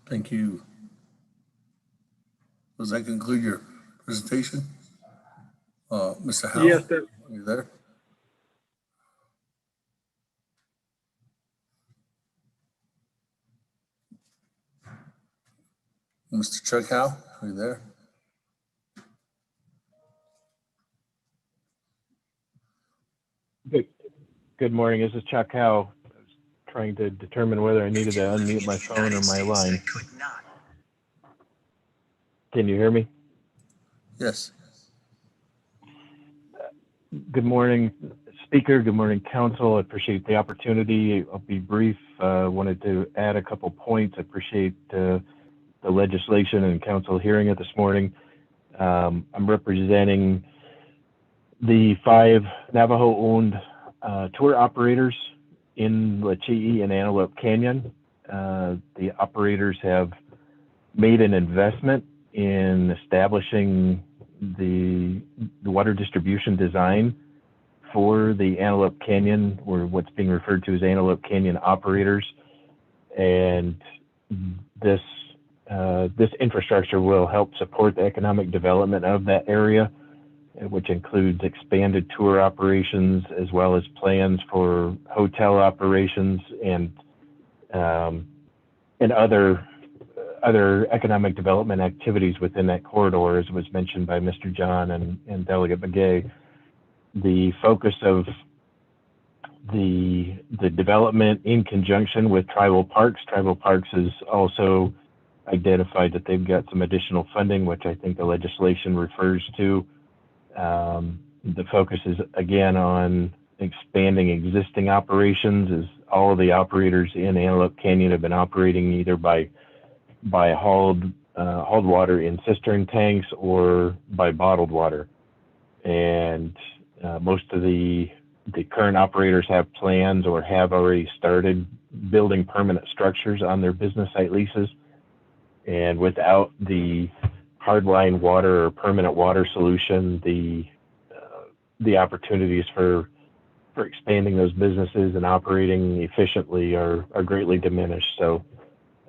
B: Thank you.
K: Does that conclude your presentation? Mr. Howe,
M: Yes, sir.
K: are you there? Mr. Chuck Howe, are you there?
N: Good morning. This is Chuck Howe. I was trying to determine whether I needed to unmute my phone or my line. Can you hear me?
K: Yes.
N: Good morning, Speaker. Good morning, Council. I appreciate the opportunity. I'll be brief. Wanted to add a couple points. I appreciate the legislation and Council hearing it this morning. I'm representing the 5 Navajo-owned tour operators in Lachee and Antelope Canyon. The operators have made an investment in establishing the water distribution design for the Antelope Canyon, or what's being referred to as Antelope Canyon operators. And this infrastructure will help support the economic development of that area, which includes expanded tour operations as well as plans for hotel operations and other economic development activities within that corridor, as was mentioned by Mr. John and Delegate Begay. The focus of the development in conjunction with Tribal Parks. Tribal Parks has also identified that they've got some additional funding, which I think the legislation refers to. The focus is again on expanding existing operations, as all of the operators in Antelope Canyon have been operating either by hauled water in cistern tanks or by bottled water. And most of the current operators have plans or have already started building permanent structures on their business site leases. And without the hardline water or permanent water solution, the opportunities for expanding those businesses and operating efficiently are greatly diminished. So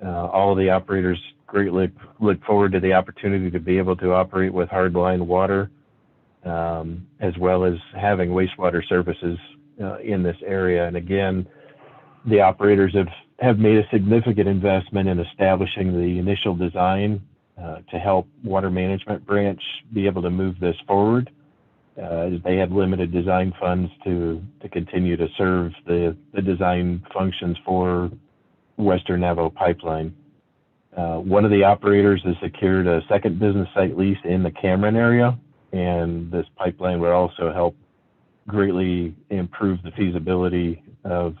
N: all of the operators greatly look forward to the opportunity to be able to operate with hardline water, as well as having wastewater services in this area. And again, the operators have made a significant investment in establishing the initial design to help Water Management Branch be able to move this forward, as they had limited design funds to continue to serve the design functions for Western Navajo Pipeline. One of the operators has secured a second business site lease in the Cameron area, and this pipeline would also help greatly improve the feasibility of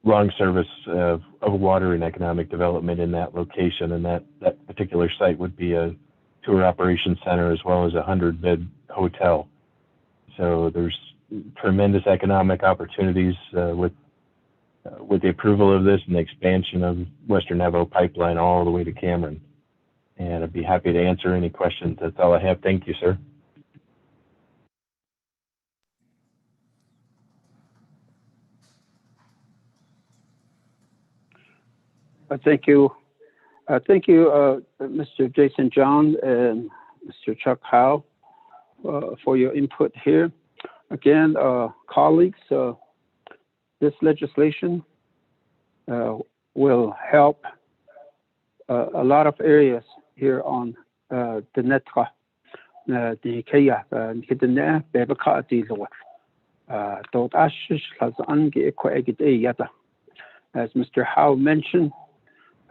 N: long service of water and economic development in that location. And that particular site would be a tour operation center as well as a 100-bed hotel. So there's tremendous economic opportunities with the approval of this and the expansion of Western Navajo Pipeline all the way to Cameron. And I'd be happy to answer any questions. That's all I have. Thank you, sir.
I: Thank you. Thank you, Mr. Jason John and Mr. Chuck Howe, for your input here. Again, colleagues, this legislation will help a lot of areas here on the Netra, the Kaya, and Hidden Bebeka Dilo. Dot Ashish has Angi Equagid. As Mr. Howe mentioned,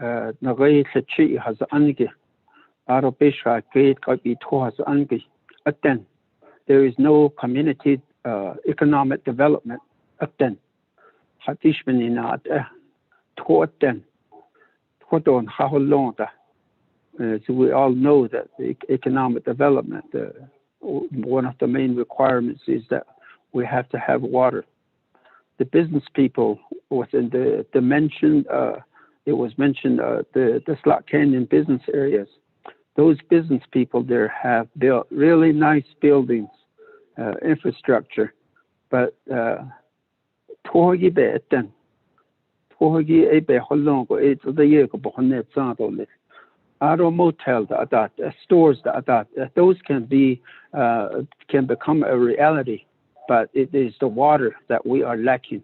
I: Nagay Sachi has Angi, Arabisha Gate Kabi To has Angi. Then there is no community economic development. Then Hatishmaninat taught then. So we all know that the economic development, one of the main requirements is that we have to have water. The business people within the dimension, it was mentioned, the Slot Canyon business areas, those business people there have built really nice buildings, infrastructure, but auto motel stores those can become a reality, but it is the water that we are lacking.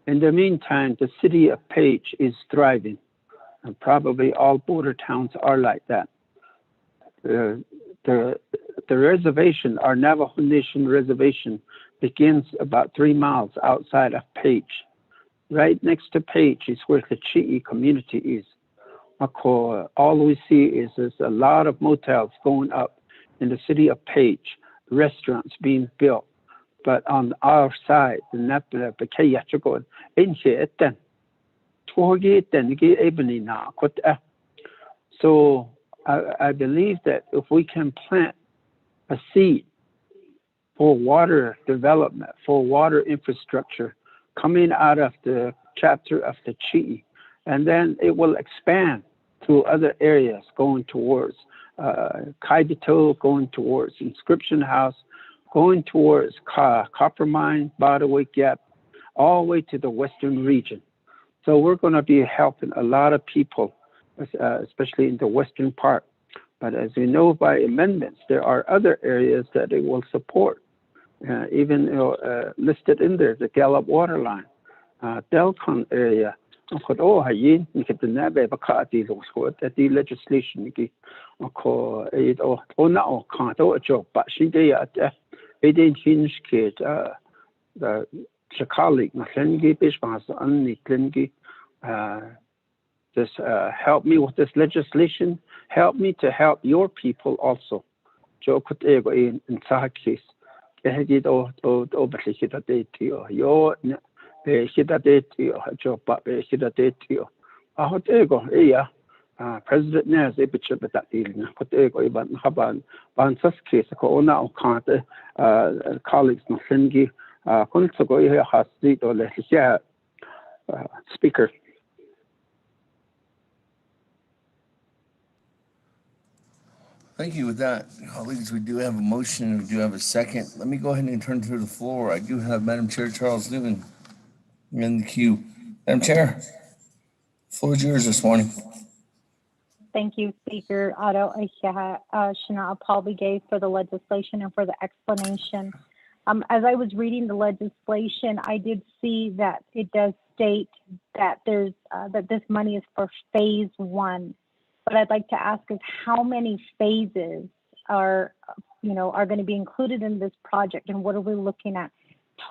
I: In the meantime, the city of Page is thriving, and probably all border towns are like that. The reservation, our Navajo Nation reservation, begins about 3 miles outside of Page. Right next to Page is where the Chi'i community is. All we see is there's a lot of motels going up in the city of Page, restaurants being built. But on our side, the Napa Bakayachagon, in here, then, so I believe that if we can plant a seed for water development, for water infrastructure coming out of the chapter of the Chi'i, and then it will expand to other areas going towards Kaibito, going towards Inscription House, going towards Copper Mine, Badaway Gap, all the way to the western region. So we're going to be helping a lot of people, especially in the western part. But as you know by amendments, there are other areas that it will support, even listed in there, the Gallup Waterline, Delcon area. The legislation just help me with this legislation, help me to help your people also. President Naz colleagues Speaker.
B: Thank you. With that, colleagues, we do have a motion and we do have a second. Let me go ahead and turn to the floor. I do have Madam Chair Charles Newton in the queue. Madam Chair, the floor is yours this morning.
L: Thank you, Speaker Otto Shana Apolbigay, for the legislation and for the explanation. As I was reading the legislation, I did see that it does state that there's that this money is for phase 1. What I'd like to ask is how many phases are going to be included in this project, and what are we looking at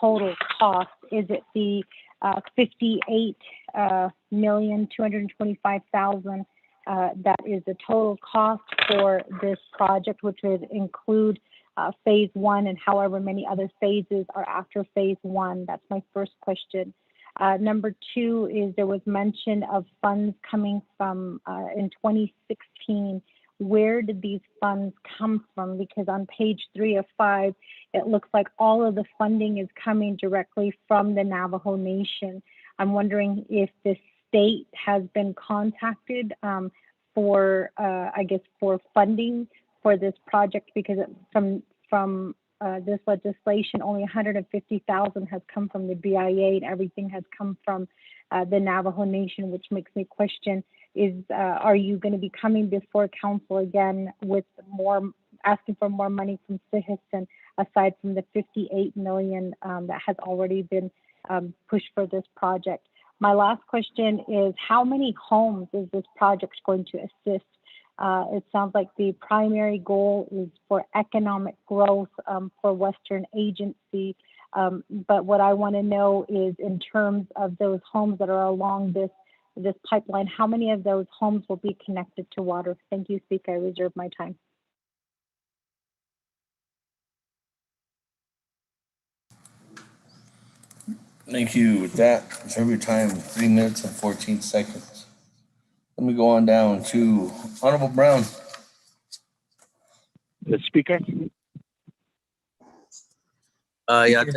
L: total cost? Is it the $58,225,000? That is the total cost for this project, which would include phase 1 and however many other phases are after phase 1. That's my first question. Number 2 is there was mention of funds coming from in 2016. Where did these funds come from? Because on page 3 of 5, it looks like all of the funding is coming directly from the Navajo Nation. I'm wondering if the state has been contacted for, for funding for this project, because from this legislation, only $150,000 has come from the BIA, and everything has come from the Navajo Nation, which makes me question: are you going to be coming before council again with asking for more money from Sihiston, aside from the $58 million that has already been pushed for this project? My last question is, how many homes is this project going to assist? It sounds like the primary goal is for economic growth for Western Agency. But what I want to know is, in terms of those homes that are along this pipeline, how many of those homes will be connected to water? Thank you, Speaker. I reserve my time.
B: Thank you. With that, reserve your time, 3 minutes and 14 seconds. Let me go on down to Honorable Brown.
J: The Speaker.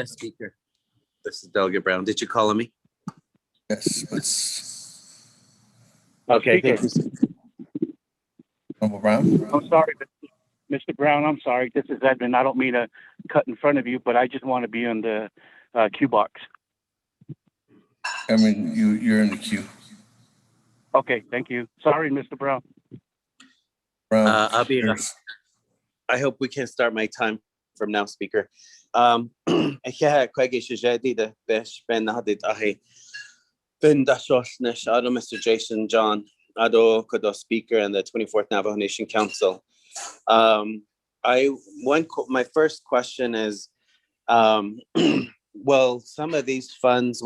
O: Speaker. This is Delegate Brown. Did you call on me?
B: Yes.
J: Okay,
O: Thank you.
B: Honorable Brown.
J: I'm sorry, Mr. Brown. I'm sorry. This is Edmund. I don't mean to cut in front of you, but I just want to be in the queue box.
B: You're in the queue.
J: Okay, thank you. Sorry, Mr. Brown.
O: I'll be. I hope we can start my time from now, Speaker. Mr. Jason John, Ado Kodo Speaker, and the 24th Navajo Nation Council. My first question is, will some of these funds,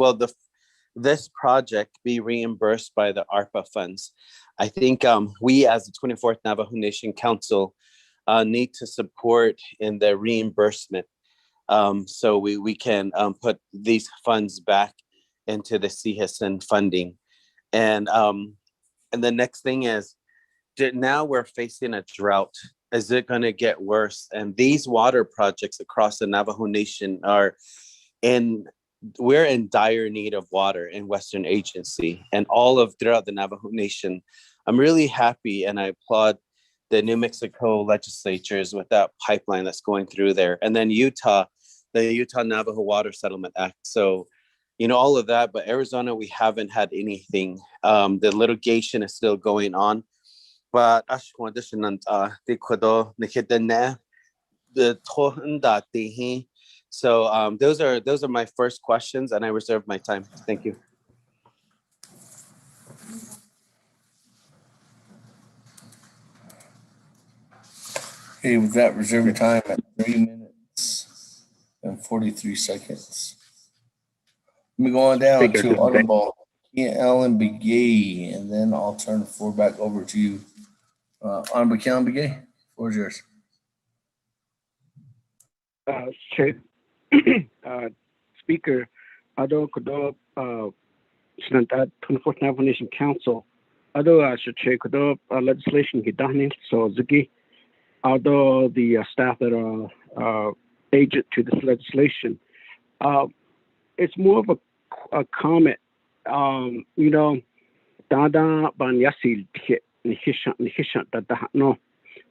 O: this project be reimbursed by the ARPA funds? I think we as the 24th Navajo Nation Council need to support in the reimbursement, so we can put these funds back into the CHSN funding. And the next thing is, now we're facing a drought. Is it going to get worse? And these water projects across the Navajo Nation we're in dire need of water in Western Agency and throughout the Navajo Nation. I'm really happy and I applaud the New Mexico legislatures with that pipeline that's going through there. And then the Utah Navajo Water Settlement Act. So, all of that, but Arizona, we haven't had anything. The litigation is still going on. But so those are my first questions, and I reserve my time. Thank you.
B: Okay, with that, reserve your time at 3 minutes and 43 seconds. Let me go on down to Honorable Ellen Begay, and then I'll turn the floor back over to you. Honorable Ellen Begay, the floor is yours.
J: Speaker, Ado Kodo, 24th Navajo Nation Council, Ado Kodo legislation Gidani, so Ziggy, Ado the staff that are agent to this legislation. It's more of a comment. Dada ban yasil no.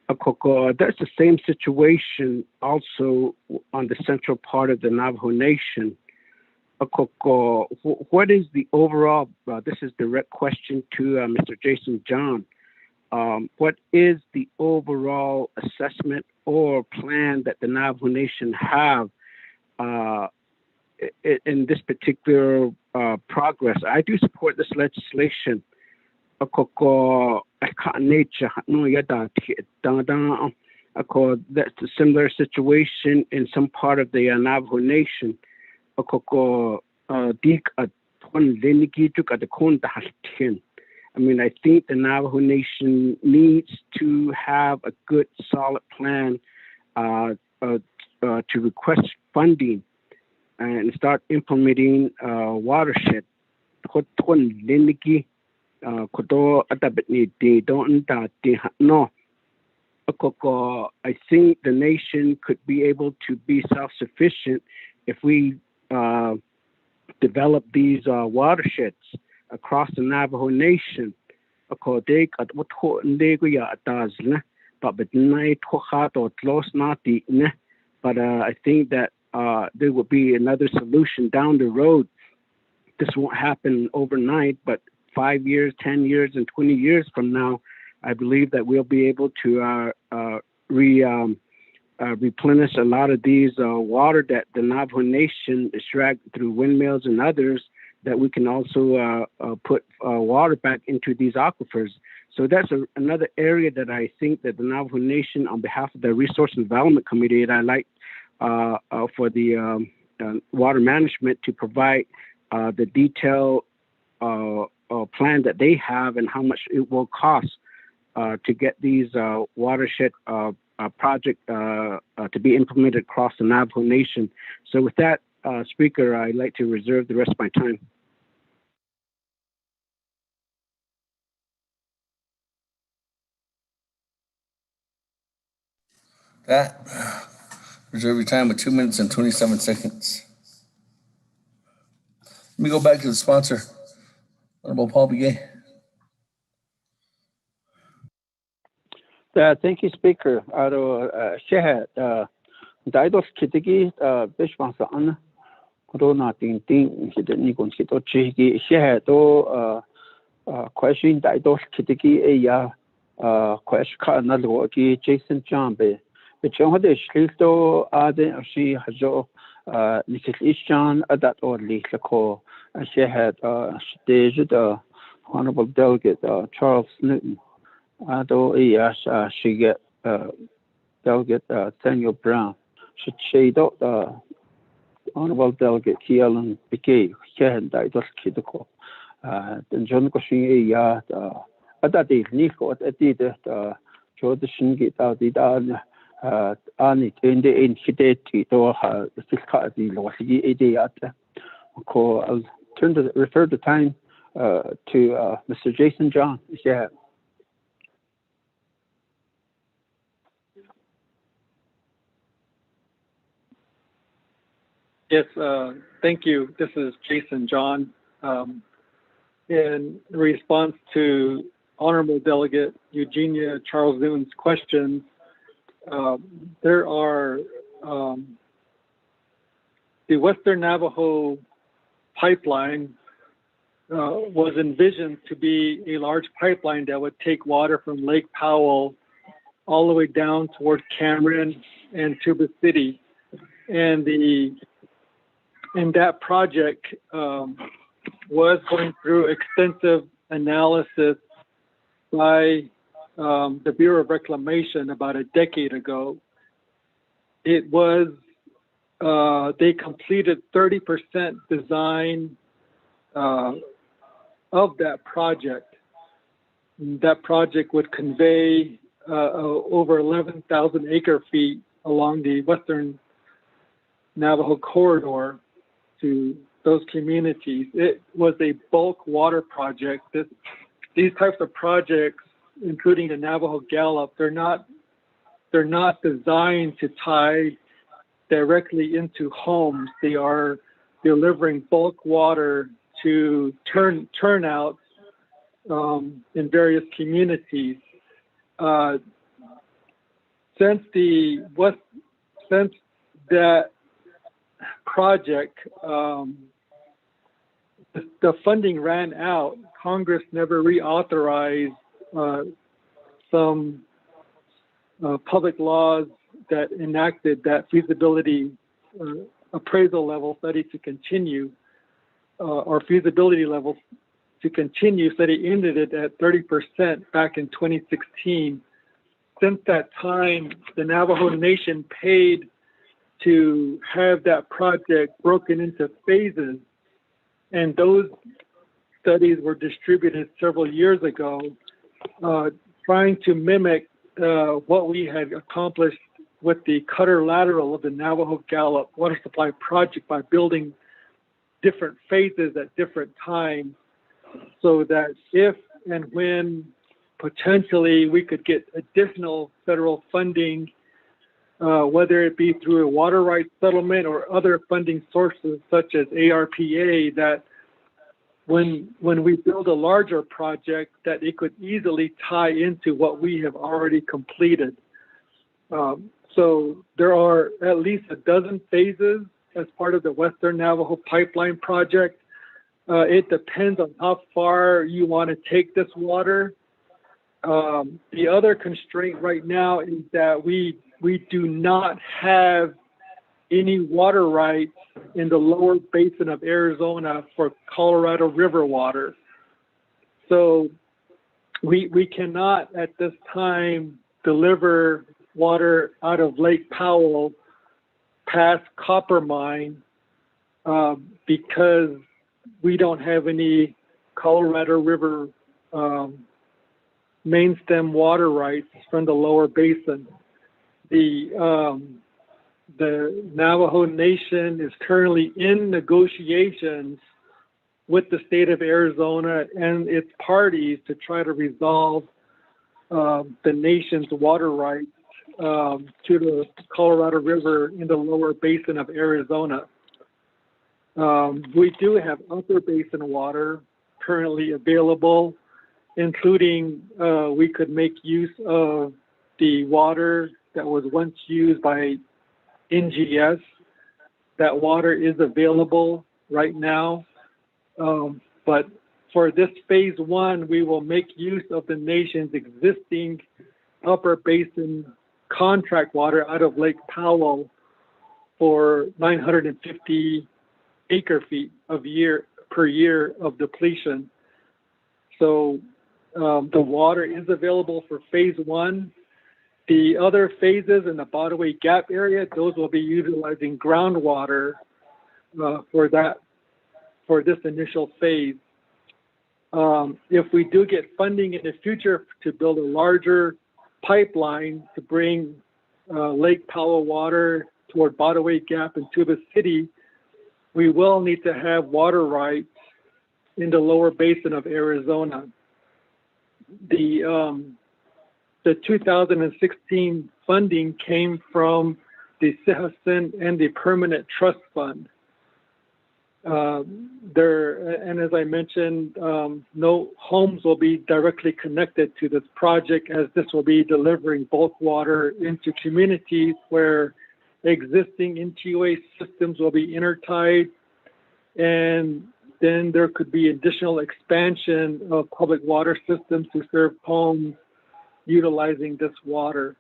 J: That's the same situation also on the central part of the Navajo Nation. What is the overall, this is direct question to Mr. Jason John. What is the overall assessment or plan that the Navajo Nation have in this particular progress? I do support this legislation. That's a similar situation in some part of the Navajo Nation. I mean, I think the Navajo Nation needs to have a good, solid plan to request funding and start implementing watershed. I think the nation could be able to be self-sufficient if we develop these watersheds across the Navajo Nation. But I think that there will be another solution down the road. This won't happen overnight, but 5 years, 10 years, and 20 years from now, I believe that we'll be able to replenish a lot of these water that the Navajo Nation extract through windmills and others, that we can also put water back into these aquifers. So that's another area that I think that the Navajo Nation, on behalf of the Resource and Development Committee, that I like for the water management to provide the detailed plan that they have and how much it will cost to get these watershed project to be implemented across the Navajo Nation. So with that, Speaker, I'd like to reserve the rest of my time.
B: That, reserve your time with 2 minutes and 27 seconds. Let me go back to the sponsor, Honorable Paul Begay.
P: Thank you, Speaker. Shehad, Daidos Kitigi, Bishwansa Anna, Corona Ting Ting, Nikon Kito Chigi, Shehad, question Daidos Kitigi, Quashka Nalwaki, Jason John Bay. But you had a Schlito Ade or she has Mrs. Ishjan that or Lako. She had staged the Honorable Delegate Charles Newton. Ado yes, she get Delegate Daniel Brown. She shade out the Honorable Delegate Keelan Piquet. She had died of Kidako. Then John Koshi ya that is Nico at the Jordan get out the done. And it in the incident or the fiscal idiot. I'll refer the time to Mr. Jason John. Yeah.
M: Yes, thank you. This is Jason John. In response to Honorable Delegate Eugenia Charles Newton's questions, there are the Western Navajo pipeline was envisioned to be a large pipeline that would take water from Lake Powell all the way down towards Cameron and Tuba City. And that project was going through extensive analysis by the Bureau of Reclamation about a decade ago. It was, they completed 30% design of that project. That project would convey over 11,000 acre feet along the Western Navajo corridor to those communities. It was a bulk water project. These types of projects, including the Navajo Gallup, they're not designed to tie directly into homes. They are delivering bulk water to turnouts in various communities. Since that project, the funding ran out. Congress never reauthorized some public laws that enacted that feasibility appraisal level study to continue, or feasibility level to continue study ended it at 30% back in 2016. Since that time, the Navajo Nation paid to have that project broken into phases, and those studies were distributed several years ago, trying to mimic what we had accomplished with the cutter lateral of the Navajo Gallup water supply project by building different phases at different times, so that if and when potentially we could get additional federal funding, whether it be through a water rights settlement or other funding sources such as ARPA, that when we build a larger project, that it could easily tie into what we have already completed. So there are at least a dozen phases as part of the Western Navajo Pipeline project. It depends on how far you want to take this water. The other constraint right now is that we do not have any water rights in the lower basin of Arizona for Colorado River water. So we cannot at this time deliver water out of Lake Powell past Copper Mine because we don't have any Colorado River main stem water rights from the lower basin. The Navajo Nation is currently in negotiations with the state of Arizona and its parties to try to resolve the nation's water rights to the Colorado River in the lower basin of Arizona. We do have upper basin water currently available, including we could make use of the water that was once used by NGS. That water is available right now, but for this phase one, we will make use of the nation's existing upper basin contract water out of Lake Powell for 950 acre feet per year of depletion. So the water is available for phase one. The other phases in the Botaway Gap area, those will be utilizing groundwater for this initial phase. If we do get funding in the future to build a larger pipeline to bring Lake Powell water toward Botaway Gap and Tuba City, we will need to have water rights in the lower basin of Arizona. The 2016 funding came from the Sihasin and the Permanent Trust Fund. And as I mentioned, no homes will be directly connected to this project, as this will be delivering bulk water into communities where existing NTUA systems will be intertied, and then there could be additional expansion of public water systems to serve homes utilizing this water.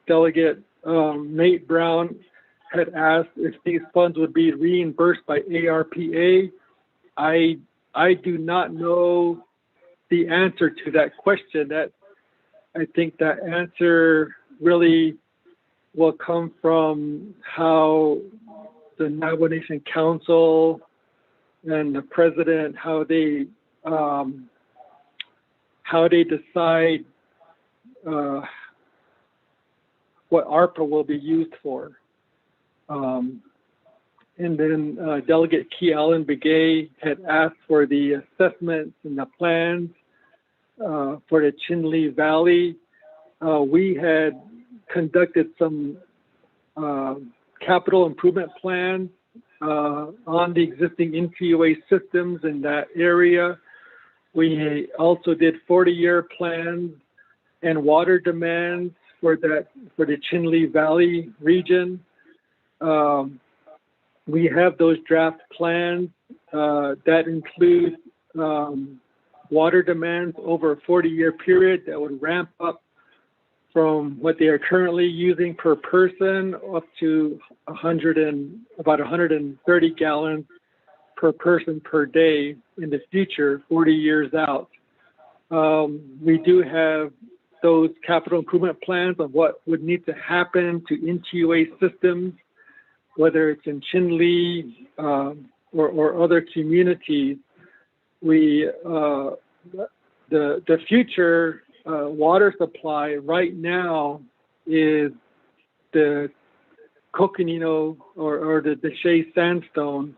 M: Delegate Nate Brown had asked if these funds would be reimbursed by ARPA. I do not know the answer to that question. I think that answer really will come from how the Navajo Nation Council and the president, how they decide what ARPA will be used for. And then Delegate Key Allen Begay had asked for the assessments and the plans for the Chinle Valley. We had conducted some capital improvement plans on the existing NTUA systems in that area. We also did 40-year plans and water demands for the Chinle Valley region. We have those draft plans that include water demands over a 40-year period that would ramp up from what they are currently using per person up to about 130 gallons per person per day in the future, 40 years out. We do have those capital improvement plans of what would need to happen to NTUA systems, whether it's in Chinle or other communities. The future water supply right now is the Coconino or the Deshay Sandstone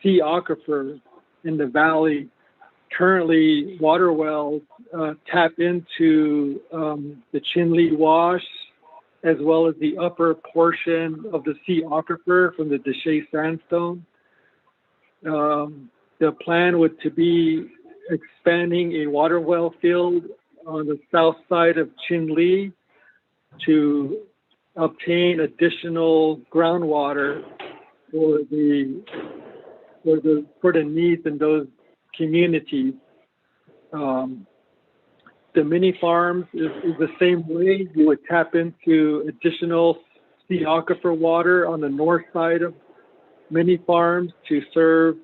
M: sea aquifer in the valley. Currently, water wells tap into the Chinle Wash, as well as the upper portion of the sea aquifer from the Deshay Sandstone. The plan would to be expanding a water well field on the south side of Chinle to obtain additional groundwater for the needs in those communities. The mini farms is the same way. You would tap into additional sea aquifer water on the north side of mini farms to serve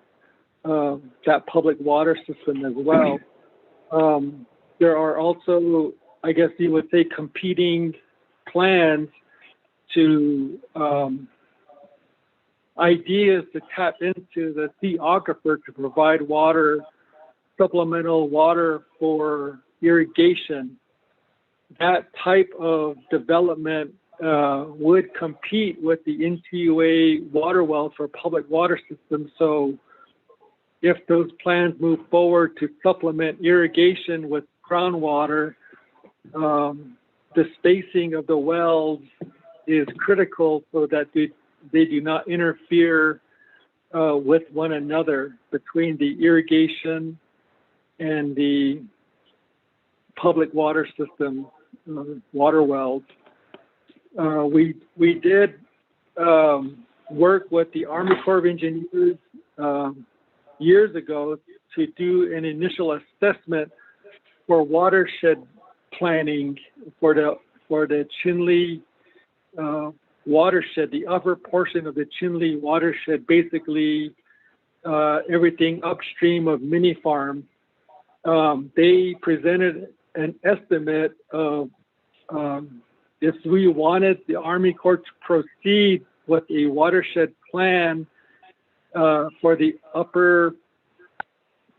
M: that public water system as well. There are also, I guess you would say, competing plans to ideas to tap into the sea aquifer to provide water, supplemental water for irrigation. That type of development would compete with the NTUA water wells for public water systems. So if those plans move forward to supplement irrigation with groundwater, the spacing of the wells is critical so that they do not interfere with one another between the irrigation and the public water system, water wells. We did work with the Army Corps of Engineers years ago to do an initial assessment for watershed planning for the Chinle watershed, the upper portion of the Chinle watershed, basically everything upstream of Mini Farm. They presented an estimate of if we wanted the Army Corps to proceed with a watershed plan for the upper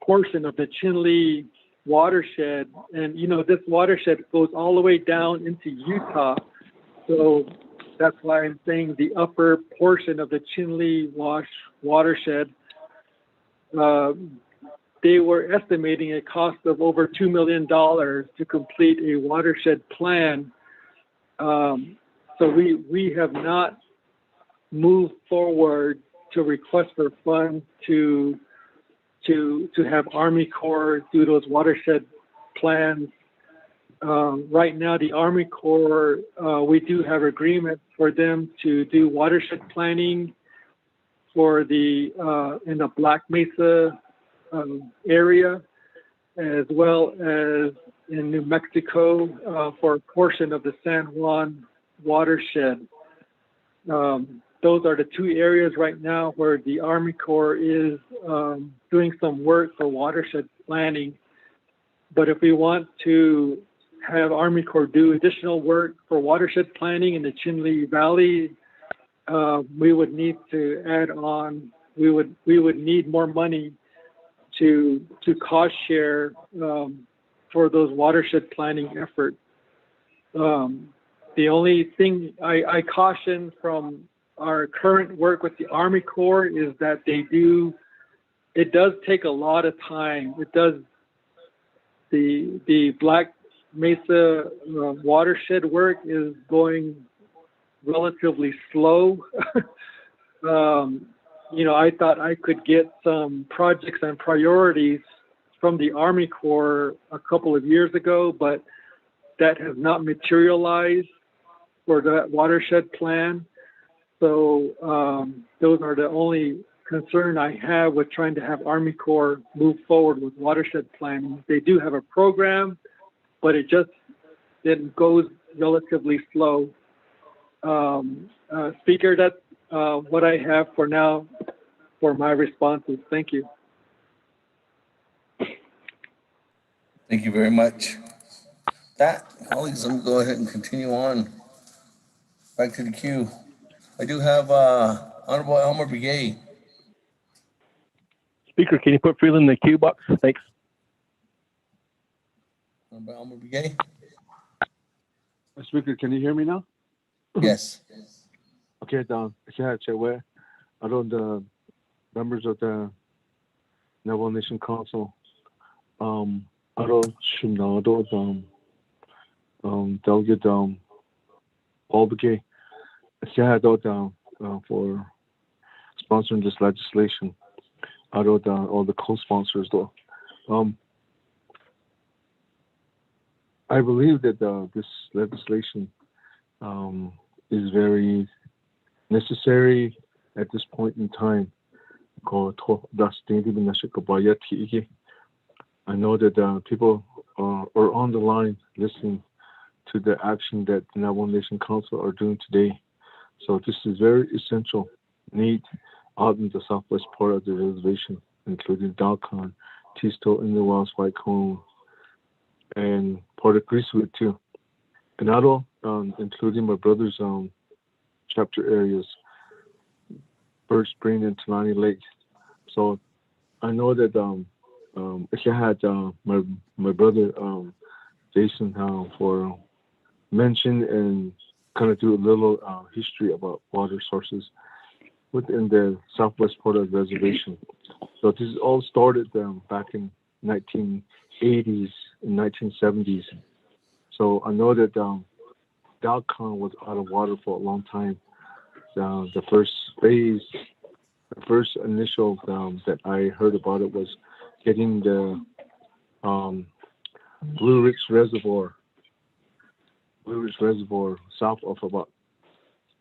M: portion of the Chinle watershed, and this watershed goes all the way down into Utah, so that's why I'm saying the upper portion of the Chinle watershed. They were estimating a cost of over $2 million to complete a watershed plan. So we have not moved forward to request for funds to have Army Corps do those watershed plans. Right now, the Army Corps, we do have agreement for them to do watershed planning for the in the Black Mesa area, as well as in New Mexico for a portion of the San Juan watershed. Those are the two areas right now where the Army Corps is doing some work for watershed planning. But if we want to have Army Corps do additional work for watershed planning in the Chinle Valley, we would need to add on. We would need more money to cost share for those watershed planning efforts. The only thing I caution from our current work with the Army Corps is that it does take a lot of time. It does. The Black Mesa watershed work is going relatively slow. I thought I could get some projects and priorities from the Army Corps a couple of years ago, but that has not materialized for that watershed plan. So those are the only concern I have with trying to have Army Corps move forward with watershed planning. They do have a program, but it goes relatively slow. Speaker, that's what I have for now for my responses. Thank you.
B: Thank you very much. Colleagues, I'm going to go ahead and continue on. Back to the queue. I do have Honorable Elmer Begay.
Q: Speaker, can you put Freeland in the queue box? Thanks.
B: Honorable Elmer Begay.
R: Speaker, can you hear me now?
B: Yes.
R: Okay, Chair, I don't the members of the Navajo Nation Council. I don't know Delegate Paul Begay. For sponsoring this legislation. I wrote all the co-sponsors though. I believe that this legislation is very necessary at this point in time. I know that people are on the line listening to the action that the Navajo Nation Council are doing today. So this is very essential need out in the southwest part of the reservation, including Dalcon, Tisto, Indian White Cone, and part of Greasewood too. And not including my brother's chapter areas, Birch Spring and Talani Lake. So I know that if I had my brother Jason for mention and kind of do a little history about water sources within the southwest part of the reservation. So this all started back in 1980s and 1970s. So I know that Dalcon was out of water for a long time. The first phase, the first initial that I heard about it was getting the Blue Ridge Reservoir south of about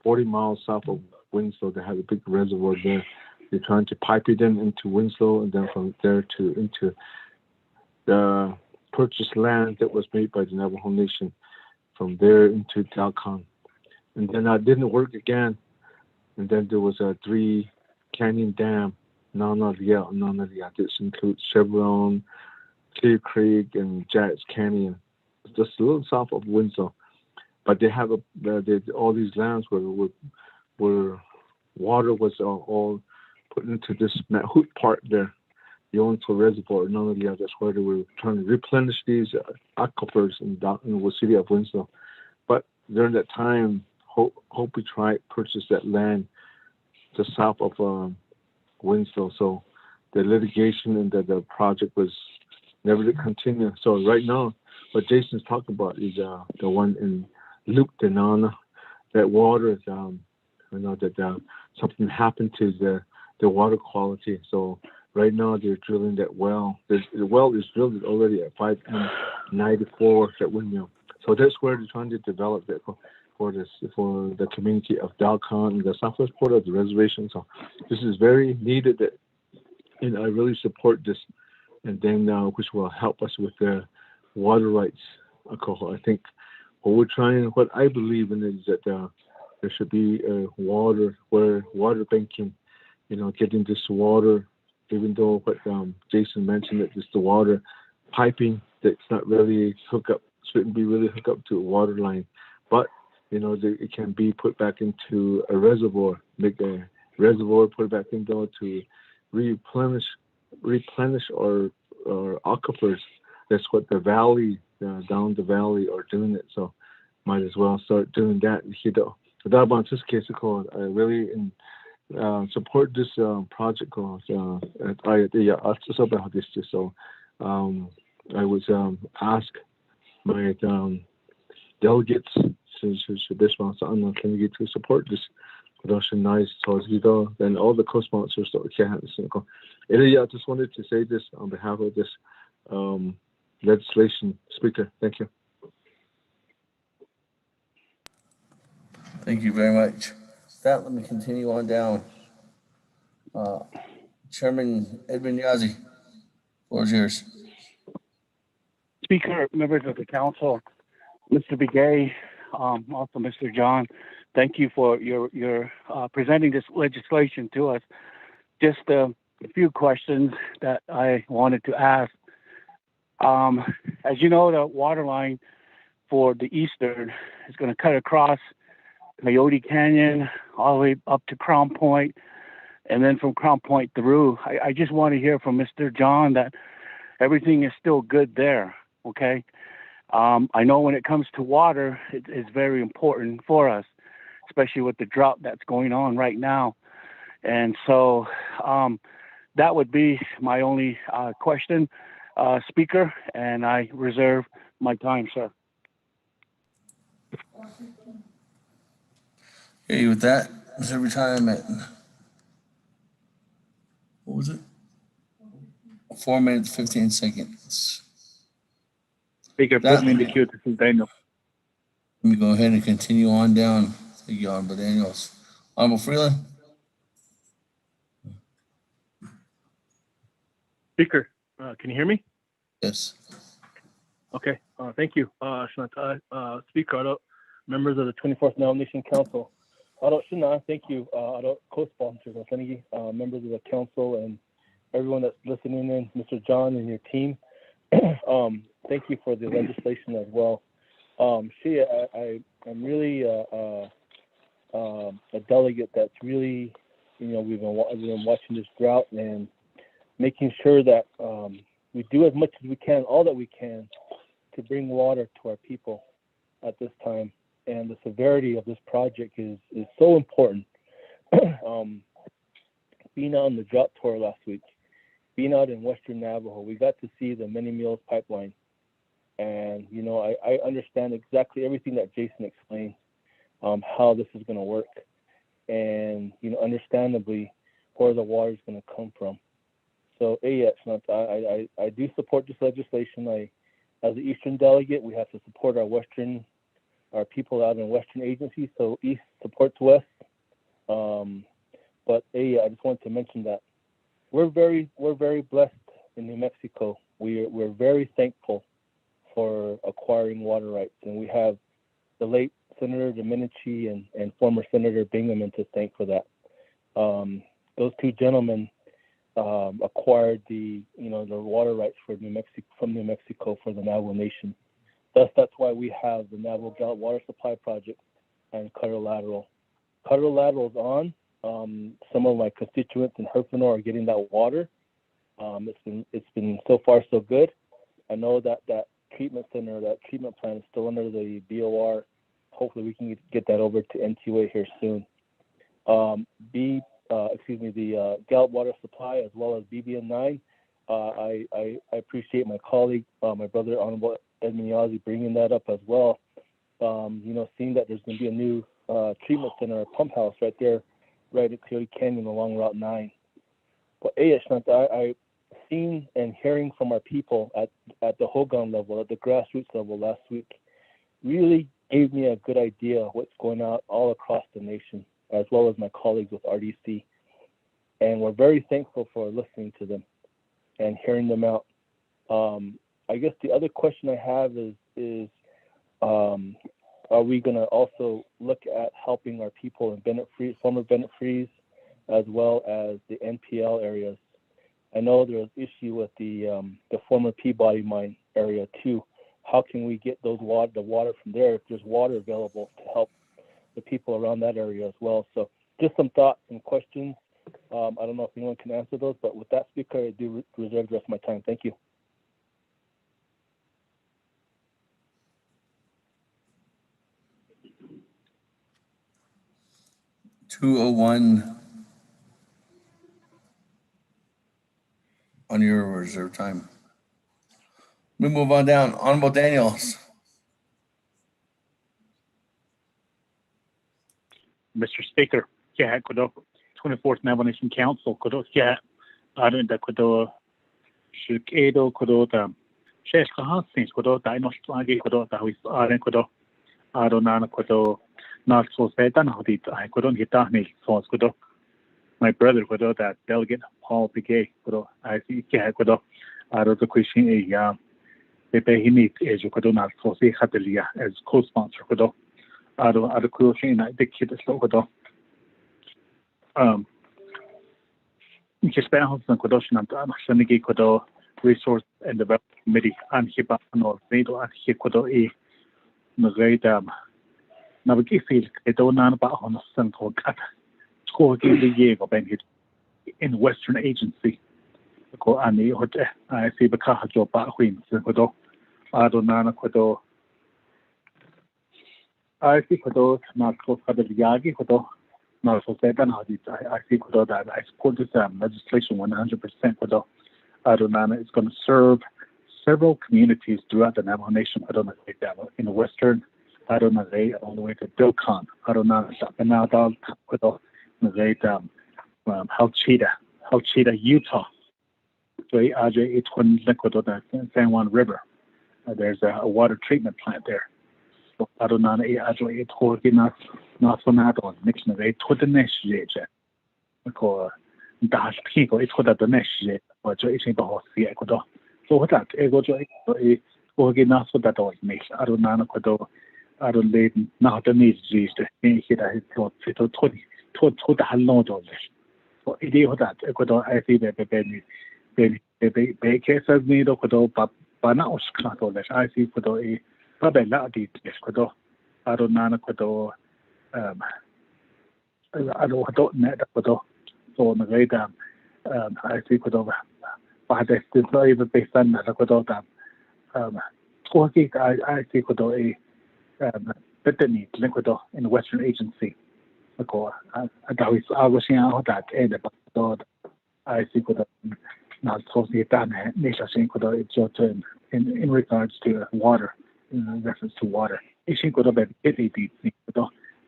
R: 40 miles south of Winslow. They had a big reservoir there They're trying to pipe it in into Winslow, and then from there to into the purchased land that was made by the Navajo Nation, from there into Dalcon. And then that didn't work again. And then there was a 3 canyon dam, Nanalia. This includes Chevron, Clear Creek, and Jacks Canyon, just a little south of Winslow. But they have all these lands where water was all put into this Mahout Park there, the Onto Reservoir, Nanalia. That's where they were trying to replenish these aquifers in the city of Winslow. But during that time, Hopi tribe purchased that land just south of Winslow. So the litigation and the project was never to continue. So right now, what Jason's talking about is the one in Luke Denana. That water is, that something happened to the water quality. So right now they're drilling that well. The well is drilled already at 5M94 that windmill. So that's where they're trying to develop that for the community of Dalcon and the southwest part of the reservation. So this is very needed, and I really support this. And then which will help us with the water rights. I think what I believe in is that there should be water banking, getting this water, even though what Jason mentioned, that just the water piping that's not really shouldn't be really hooked up to a water line, but it can be put back into a reservoir, make a reservoir, put it back in there to replenish our aquifers. That's what the valley, down the valley, are doing it. So might as well start doing that. I really support this project. So I was ask my delegates to support this production nice and all the co-sponsors. I just wanted to say this on behalf of this legislation. Speaker, thank you.
B: Thank you very much. With that, let me continue on down. Chairman Edwin Yazzie, floor is yours.
S: Speaker, members of the council, Mr. Begay, also Mr. John, thank you for your presenting this legislation to us. Just a few questions that I wanted to ask. As you know, the water line for the eastern is going to cut across Coyote Canyon all the way up to Crown Point, and then from Crown Point through. I just want to hear from Mr. John that everything is still good there, okay? I know when it comes to water, it's very important for us, especially with the drought that's going on right now. And so that would be my only question, Speaker, and I reserve my time, sir.
B: Okay, with that, is every time at, what was it? 4 minutes, 15 seconds.
Q: Speaker,
B: That-
Q: put me in the queue. This is Daniel.
B: Let me go ahead and continue on down. Thank you, Honorable Daniels. Honorable Freeland?
Q: Speaker, can you hear me?
B: Yes.
Q: Okay. Thank you. Speaker, members of the 24th Navajo Nation Council. Thank you. Co-sponsors, members of the council, and everyone that's listening in, Mr. John and your team. Thank you for the legislation as well. I'm really a delegate that's really, we've been watching this drought and making sure that we do as much as we can, all that we can, to bring water to our people at this time. And the severity of this project is so important. Being out on the drought tour last week, being out in Western Navajo, we got to see the Many Meals pipeline. And, I understand exactly everything that Jason explained, how this is going to work. And, understandably, where the water is going to come from. So, I do support this legislation. As the Eastern delegate, we have to support our people out in Western agencies. So, East support to us. But I just wanted to mention that we're very blessed in New Mexico. We're very thankful for acquiring water rights, and we have the late Senator Domenici and former Senator Bingaman to thank for that. Those two gentlemen acquired the water rights for New Mexico for the Navajo Nation. Thus, that's why we have the Navajo Gallup Water Supply Project and Cutter Lateral. Cutter Lateral's on. Some of my constituents in Herfinor are getting that water. It's been so far so good. I know that treatment center, that treatment plant is still under the BOR. Hopefully we can get that over to NTUA here soon. The Gallup Water Supply as well as BBN9. I appreciate my colleague, my brother, Honorable Edmund Yazzie, bringing that up as well. Seeing that there's going to be a new treatment center, a pump house right there, right at Coyote Canyon along Route 9. But I've seen and hearing from our people at the Hogan level, at the grassroots level last week, really gave me a good idea of what's going on all across the nation, as well as my colleagues with RDC. And we're very thankful for listening to them and hearing them out. I guess the other question I have is are we going to also look at helping our people in former Bennett Freeze, as well as the NPL areas? I know there's an issue with the former Peabody mine area too. How can we get the water from there if there's water available to help the people around that area as well? So just some thoughts and questions. I don't know if anyone can answer those, but with that, Speaker, I do reserve the rest of my time. Thank you.
B: .201 on your reserve time. We move on down. Honorable Daniels.
S: Mr. Speaker, yeah, kudo 24th Navajo Nation Council, kudo yeah, da kudo shikedo kudo da shesh kahasins kudo da inoslagi kudo da wis kudo nana kudo not so setan hodit I couldn't hit me so kudo. My brother kudo that delegate Paul Piquet kudo I see yeah kudo the question a pepe himit is kudo not so se hatelia as co-sponsor kudo the question I think it is so kudo just balance and kudo shanigi kudo resource and development committee and hiba no vedo and hikudo e no great navigi feel it don't know about on some talk at school give the year of benefit in Western Agency ko ani hote I see baka jo ba huin kudo adonana kudo I see kudo not so for the yagi kudo not so seven I see kudo that I support this legislation 100% kudo adonana is going to serve several communities throughout the Navajo Nation. I don't know in the Western I don't know all the way to Bilcon. I don't know and now kudo Halchita, Utah. So it's when San Juan River. There's a water treatment plant there. So I don't know it's Horginas, not so not on mixing of it to the next year. Because Dash people, it's what the next year, but it's in the whole sea. So what that? It was Horginas what that always makes. I don't know what I don't leave now the needs to hit a hit to 20 to the halon of this. So it is that I see that the cases need to go Banaus Clatoles. I see for the Babella did this. I don't know. I don't net. So on the way down, I see for the but it's not even based on the I see for the better need in the Western Agency. I was seeing how that ended, but I see that not so that nation could it's your turn in regards to water, in reference to water. It should go to bed,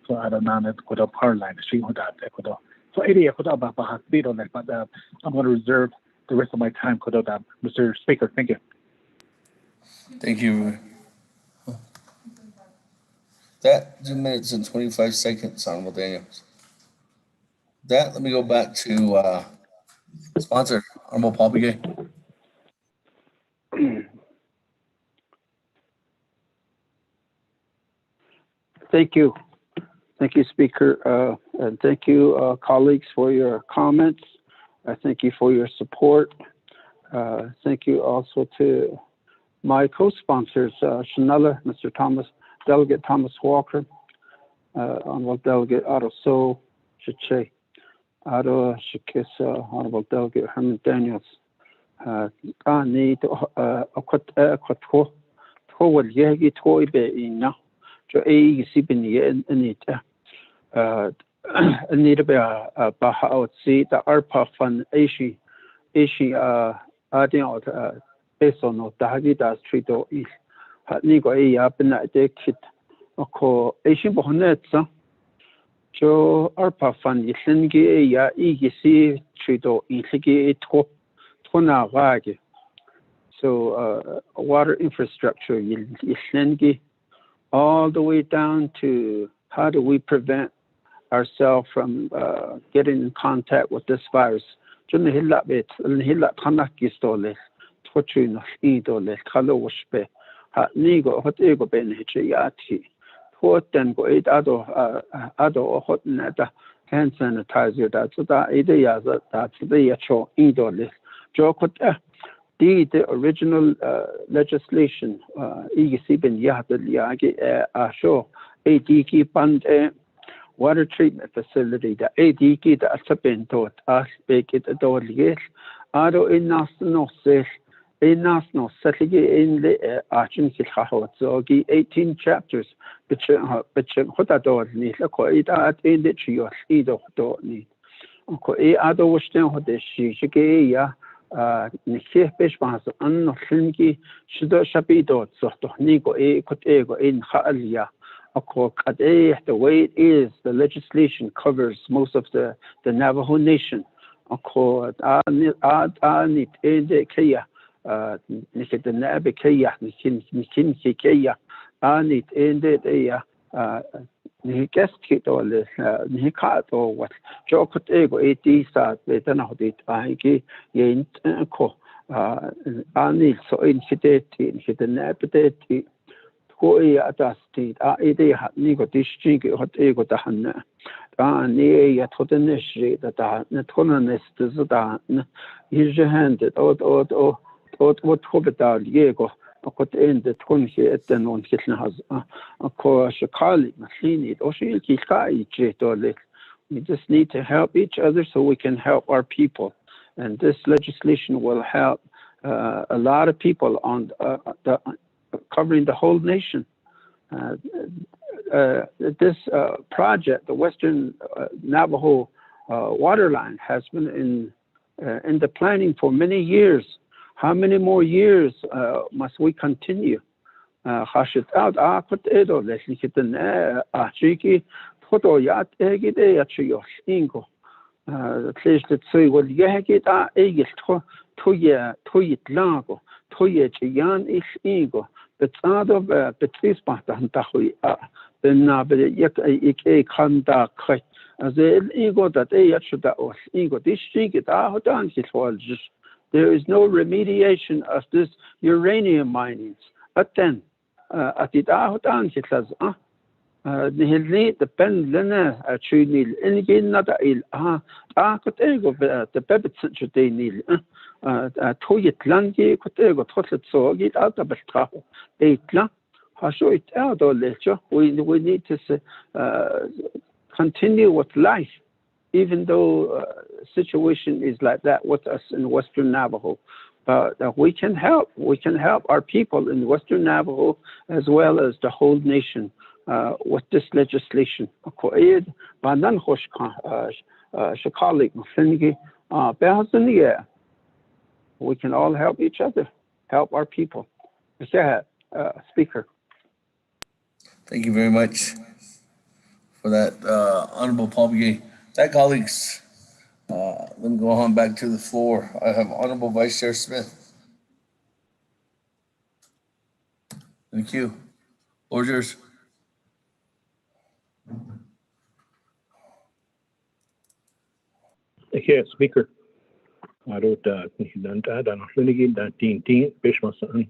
S: so I don't know that could have power line, stream with that. So, it could have a bit on that, but I'm going to reserve the rest of my time. Could have Mr. Speaker, thank you.
B: Thank you. That 2 minutes and 25 seconds, Honorable Daniels. that, let me go back to sponsor, Honorable Paul Begay.
P: Thank you. Thank you, Speaker. And thank you, colleagues, for your comments. Thank you for your support. Thank you also to my co-sponsors, Shanella, Mr. Thomas, Delegate Thomas Walker, Honorable Delegate Otto So, Chiche, Otto Shikisa, Honorable Delegate Herman Daniels. Need jo ei sibin ye nit need be ba out see the arpa fun ashi adin out peso no dagi das trito is ni go ei up na de kit ko ashi bonet sa jo arpa fun yisngi ya i si trito inligi to na wage so water infrastructure yisngi all the way down to how do we prevent ourselves from getting in contact with this virus. So we need to hand sanitizer the original legislation, water treatment facility, the ADK, the Asabento, Aspect, the Dorlies, Ado in National Says, in National Settlegi in the Archim Silhahozogi, 18 chapters, which Hotador need, a coida at in the Chios, Edo Dorni. Ado was then what the Shigea. Niche Peshmas and Slinky Shido Shapido, Soto Nigo E Cotego in Halia. The way it is, the legislation covers most of the Navajo Nation. Anit Ede Kaya, Nikit the Nabe Kaya, Nikin Kaya, Anit Ede guest kit or Nikat or what Jokot Ego 80 start with an audit Igi Yen Co Anil so incidenti hit an epideti Koi adusted Ide hat Nigo Dishing hot Ego Dahana near yet hot initially that Natonanis is that is handed what Hobital Diego. Got in the 28 and on Kitchen has of course a colleague machine it or she we just need to help each other so we can help our people, and this legislation will help a lot of people on covering the whole nation. This project, the Western Navajo water line, has been in the planning for many years. How many more years must we continue? Hashit out, put it or let's look at the chiki, put all yat egg at your ingo. Please let's say, well, yagit egg to it lago, to it yan is ingo, but out of the trees patan tahui, then nabe yak a kanda kite. As the ego that a yatsuda or ingo, this chiki, out on his wall just. There is no remediation of this uranium mining. But then, at the Dahotan, it says, the pen lena, actually, in not could ego the Bebet they need. Toyet Langi could ego toilet so get out of the trap. 8 lang. I show it out or later. We need to continue with life. Even though situation is like that with us in Western Navajo, but we can help. We can help our people in Western Navajo as well as the whole nation with this legislation. We can all help each other, help our people. Speaker.
B: Thank you very much for that, Honorable Paul Begay. That, colleagues, let me go on back to the floor. I have Honorable Vice Chair Smith. Thank you. Floor is yours.
I: here, Speaker. I wrote that on Flanagan that teen Bishmasan.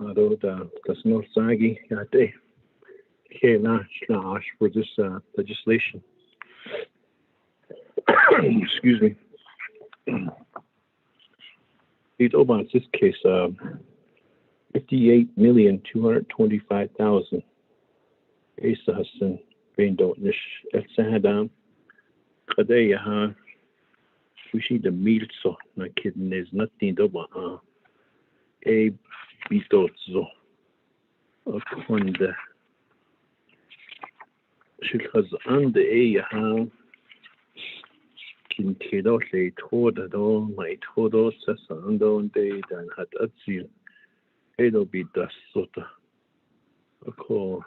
I: I wrote that's North Sagi that day. Here, Nash for this legislation. Excuse me. These Obama's this case, 58,225,000. Asa Hassan, Bendo, Nish, El Sahadam, Kadeya, we see the meal, so not kidding, there's nothing about a bitozo of Honda. She has under a Kintido, they told it all, my todo, Sassando, and they then had a seal. It'll be the sota. A call.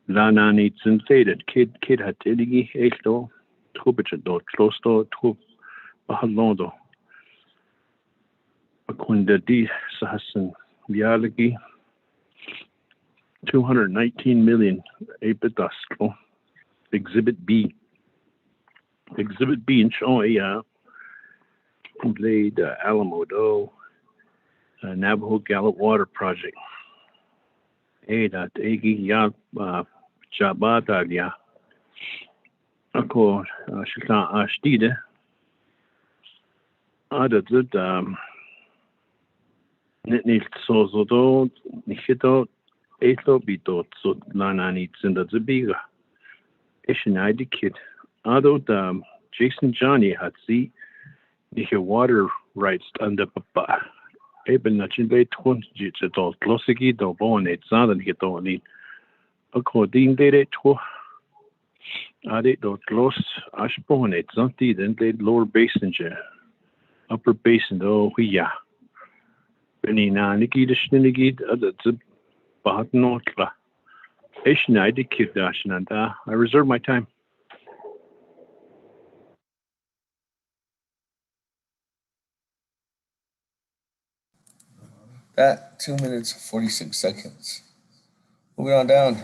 I: Lana needs and faded. Kid had Tilly, Esto, Tubich, close door, Tub, Bahalondo. Akunda D. Sahassan, Biology, 219 million, Apidasco. Exhibit B. Exhibit B in Shoya, played Alamo Do, Navajo Gallup Water Project. That Egi Ya Jabatalia. Ako Shika Ashtide. Ada Zut Nitnil Sozodo, Nishito, Eto Bito, Zut Lana Nits in the Zabiga. Ishinide kid. Ado Jason Johnny had see the water rights under Papa. Eben Nachin Bay Twin Jits at all Closiki, the bone, it's not an hit only. According to it, Ade dot close Ashbone, it's not the then they lower basin, upper basin, though, ya. Benina Niki the Shinigid, other Bahat Notla. Ishinide kid Dashin, and I reserve my time.
B: That 2 minutes, 46 seconds. Moving on down.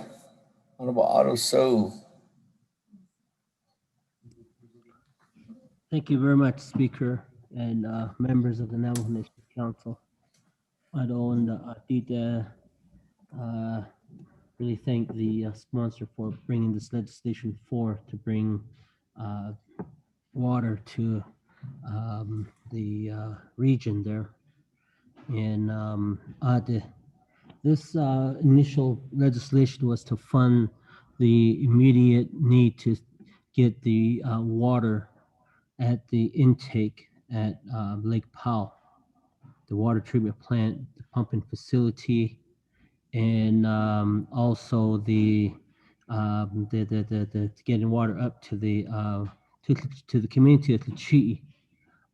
B: Honorable Otto So.
T: Thank you very much, Speaker and members of the Navajo Nation Council. I don't really thank the sponsor for bringing this legislation forth to bring water to the region there. And this initial legislation was to fund the immediate need to get the water at the intake at Lake Powell, the water treatment plant, the pumping facility, and also the getting water up to the community of Lichi'i.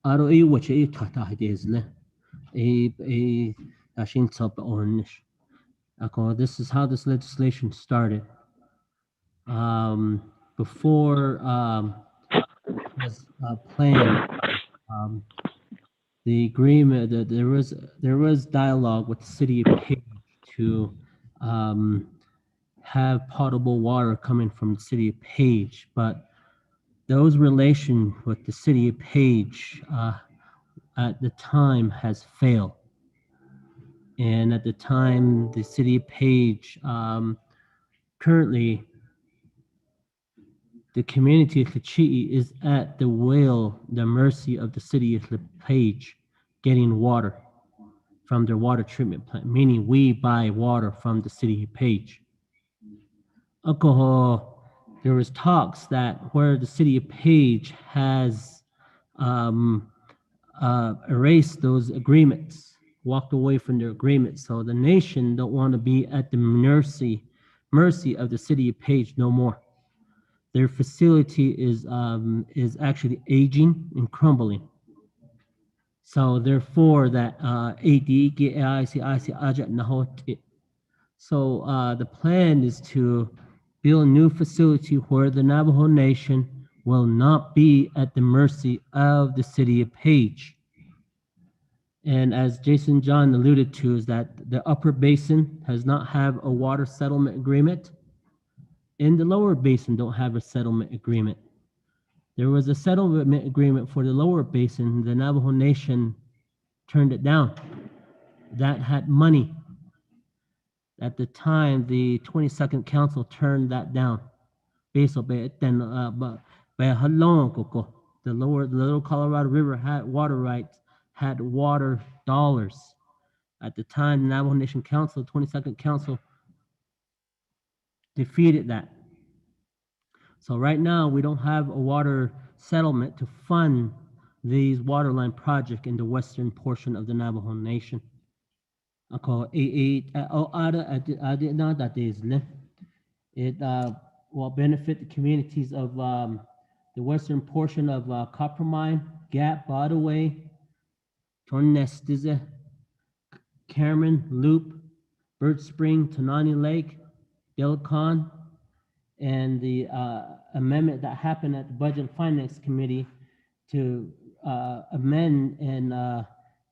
T: Aro e wacha e tata idesle e ashin top onish. This is how this legislation started. Before was planned, the agreement that there was dialogue with the city of Page to have potable water coming from the city of Page, but those relations with the city of Page at the time has failed. And at the time, the city of Page currently, the community of Lichi'i is at the will, the mercy of the city of Page getting water from their water treatment plant, meaning we buy water from the city of Page. Alcohol, there was talks that where the city of Page has erased those agreements, walked away from their agreements. So the nation don't want to be at the mercy of the city of Page no more. Their facility is actually aging and crumbling. So therefore, that so the plan is to build a new facility where the Navajo Nation will not be at the mercy of the city of Page. And as Jason John alluded to, is that the upper basin does not have a water settlement agreement. in the lower basin don't have a settlement agreement. There was a settlement agreement for the lower basin. The Navajo Nation turned it down. That had money. At the time, the 22nd Council turned that down. The Little Colorado River had water rights, had water dollars. At the time, the Navajo Nation Council, 22nd Council, defeated that. So right now, we don't have a water settlement to fund these water line project in the western portion of the Navajo Nation. It will benefit the communities of the western portion of Copper Mine, Gap, Botaway, Tornestize, Cameron, Loop, Bird Spring, Tanani Lake, Delcon, and the amendment that happened at the Budget and Finance Committee to amend and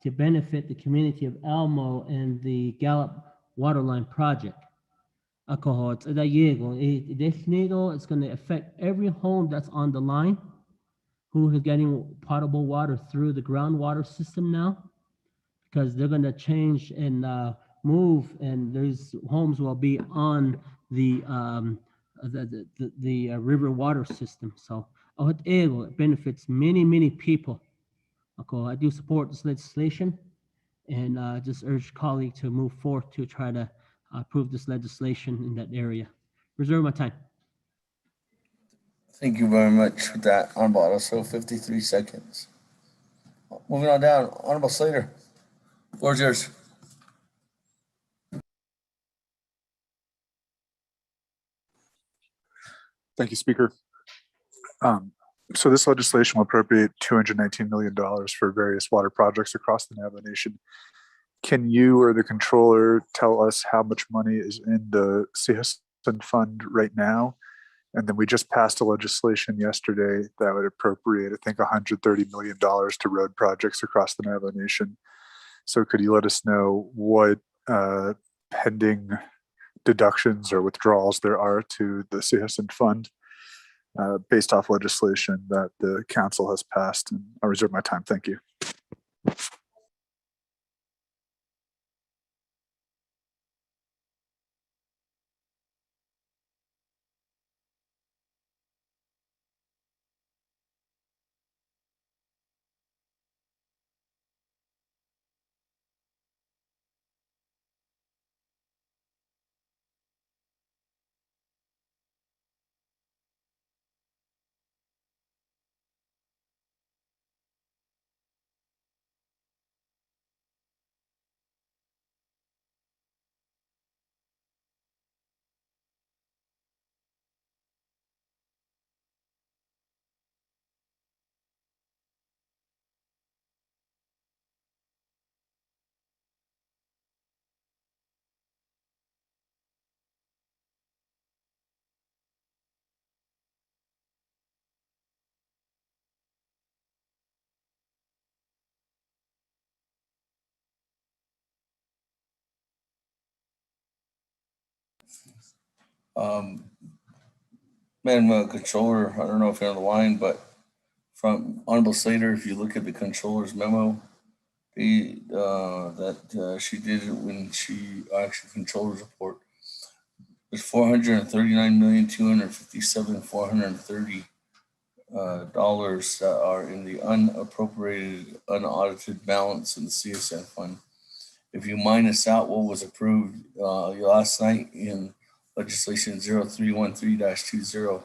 T: to benefit the community of Elmo and the Gallup Waterline Project. It's going to affect every home that's on the line who is getting potable water through the groundwater system now, because they're going to change and move, and those homes will be on the river water system. So it benefits many people. I do support this legislation, and just urge colleagues to move forth to try to approve this legislation in that area. Reserve my time.
B: Thank you very much for that, Honorable Otto. So 53 seconds. Moving on down, Honorable Slater. Floor is yours.
U: Thank you, Speaker. So this legislation will appropriate $219 million for various water projects across the Navajo Nation. Can you or the controller tell us how much money is in the CSN fund right now? And then we just passed a legislation yesterday that would appropriate, I think, $130 million to road projects across the Navajo Nation. So could you let us know what pending deductions or withdrawals there are to the CSN fund based off legislation that the council has passed? And I reserve my time. Thank you.
B: Madam Controller, I don't know if you're on the line, but from Honorable Slater, if you look at the controller's memo, that she did it when she actually controller's report, there's $439,257,430 dollars that are in the unappropriated, unaudited balance in the CSN fund. If you minus out what was approved last night in legislation 0313-20,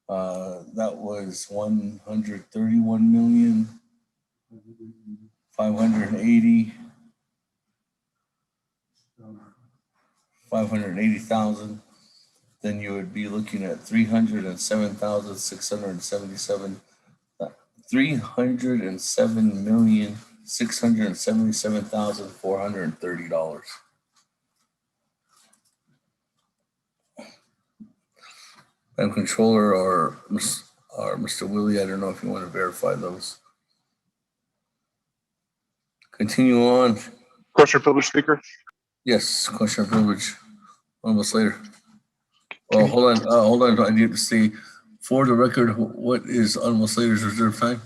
B: that was 131,580,000. Then you would be looking at 307,677. $307,677,430. Madam Controller or Mr. Willie, I don't know if you want to verify those. Continue on.
U: Question privilege, Speaker.
B: Yes, question privilege. Almost later. Well, hold on. I need to see, for the record, what is Honorable Slater's reserve time?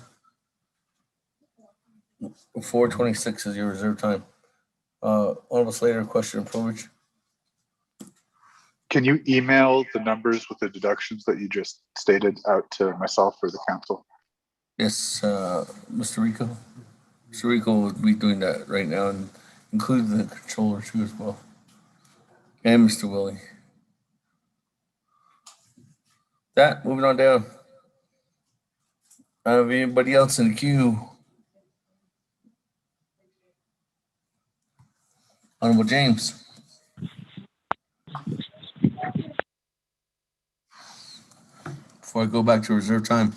B: 4:26 is your reserve time. Honorable Slater, question and privilege.
U: Can you email the numbers with the deductions that you just stated out to myself or the council?
B: Yes, Mr. Rico. Mr. Rico will be doing that right now, and include the controller too as well, and Mr. Willie. That, moving on down. Anybody else in the queue? Honorable James. Before I go back to reserve time.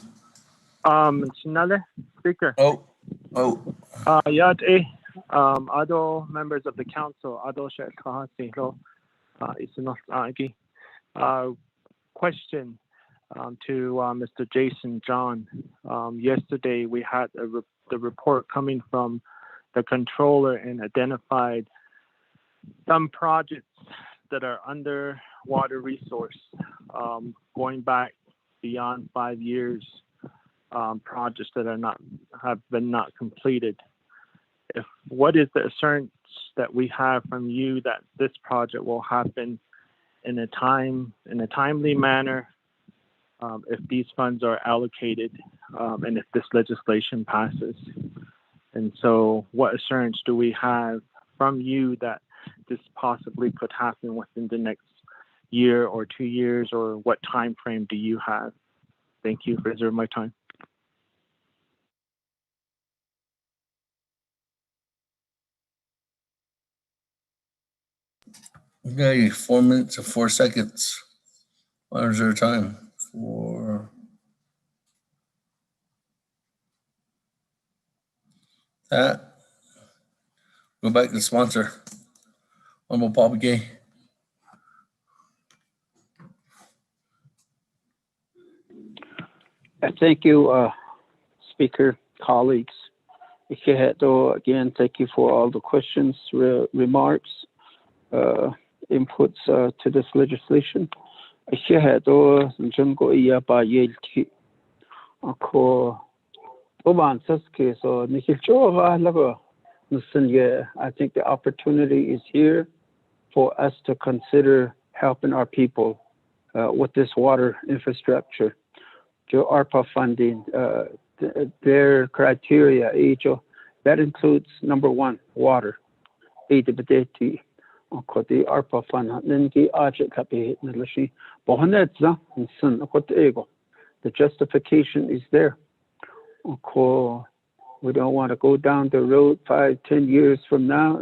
D: Sinale, Speaker. Yad other members of the council, question to Mr. Jason John. Yesterday we had the report coming from the controller and identified some projects that are under water resource, going back beyond 5 years, projects that have been not completed. What is the assurance that we have from you that this project will happen in a timely manner, if these funds are allocated, and if this legislation passes? And so what assurance do we have from you that this possibly could happen within the next year or 2 years, or what time frame do you have? Thank you for reserving my time.
B: Okay, 4 minutes and 4 seconds. What is your time for that? Go back to the sponsor. Honorable Paul Begay.
P: Thank you, Speaker, colleagues. Again, thank you for all the questions, remarks, inputs to this legislation. I think the opportunity is here for us to consider helping our people with this water infrastructure. ARPA funding, their criteria, that includes number one, water. The ARPA fund, the justification is there. We don't want to go down the road 5-10 years from now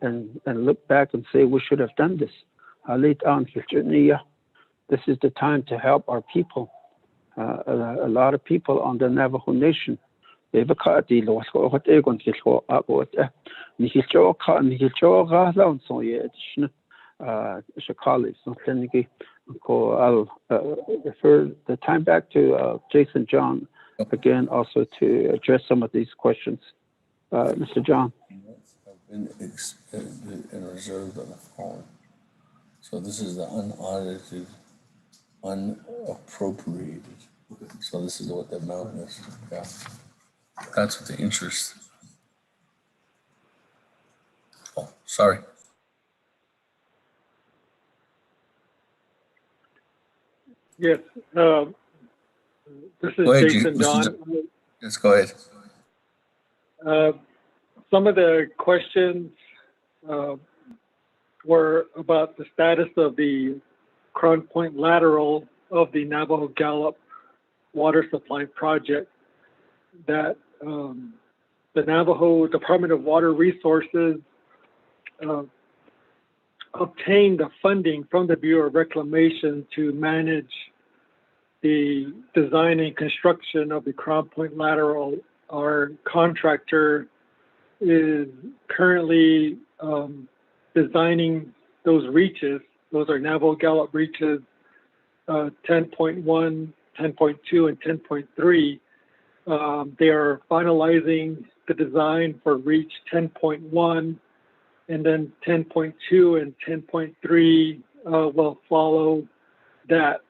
P: and look back and say we should have done this. This is the time to help our people. A lot of people on the Navajo Nation, they I'll refer the time back to Jason John again, also to address some of these questions. Mr. John.
B: Have been expended and reserved on the following. So this is the unaudited, unappropriated. So this is what the amount is. Yeah. That's what the interest. Oh, sorry.
M: Yes. This is
B: ahead,
M: Jason John.
B: Yes, go ahead.
M: Some of the questions were about the status of the Crown Point lateral of the Navajo Gallup water supply project that the Navajo Department of Water Resources obtained the funding from the Bureau of Reclamation to manage the design and construction of the Crown Point lateral. Our contractor is currently designing those reaches. Those are Navajo Gallup reaches 10.1, 10.2, and 10.3. They are finalizing the design for reach 10.1, and then 10.2 and 10.3 will follow that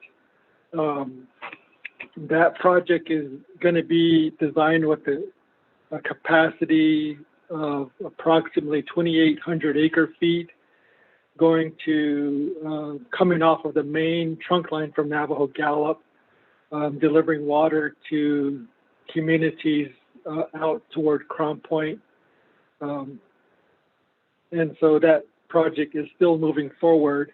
M: that project is going to be designed with a capacity of approximately 2,800 acre feet, going to coming off of the main trunk line from Navajo Gallup, delivering water to communities out toward Crown Point. And so that project is still moving forward.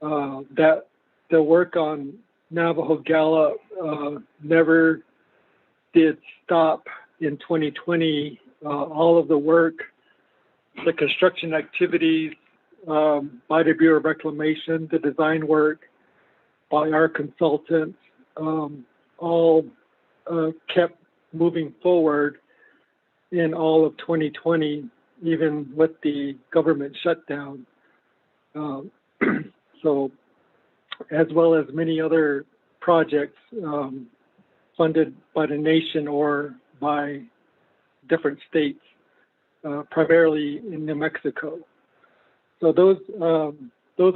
M: That the work on Navajo Gallup never did stop in 2020. All of the work, the construction activities by the Bureau of Reclamation, the design work by our consultants, all kept moving forward in all of 2020, even with the government shutdown. So, as well as many other projects funded by the nation or by different states, primarily in New Mexico. So those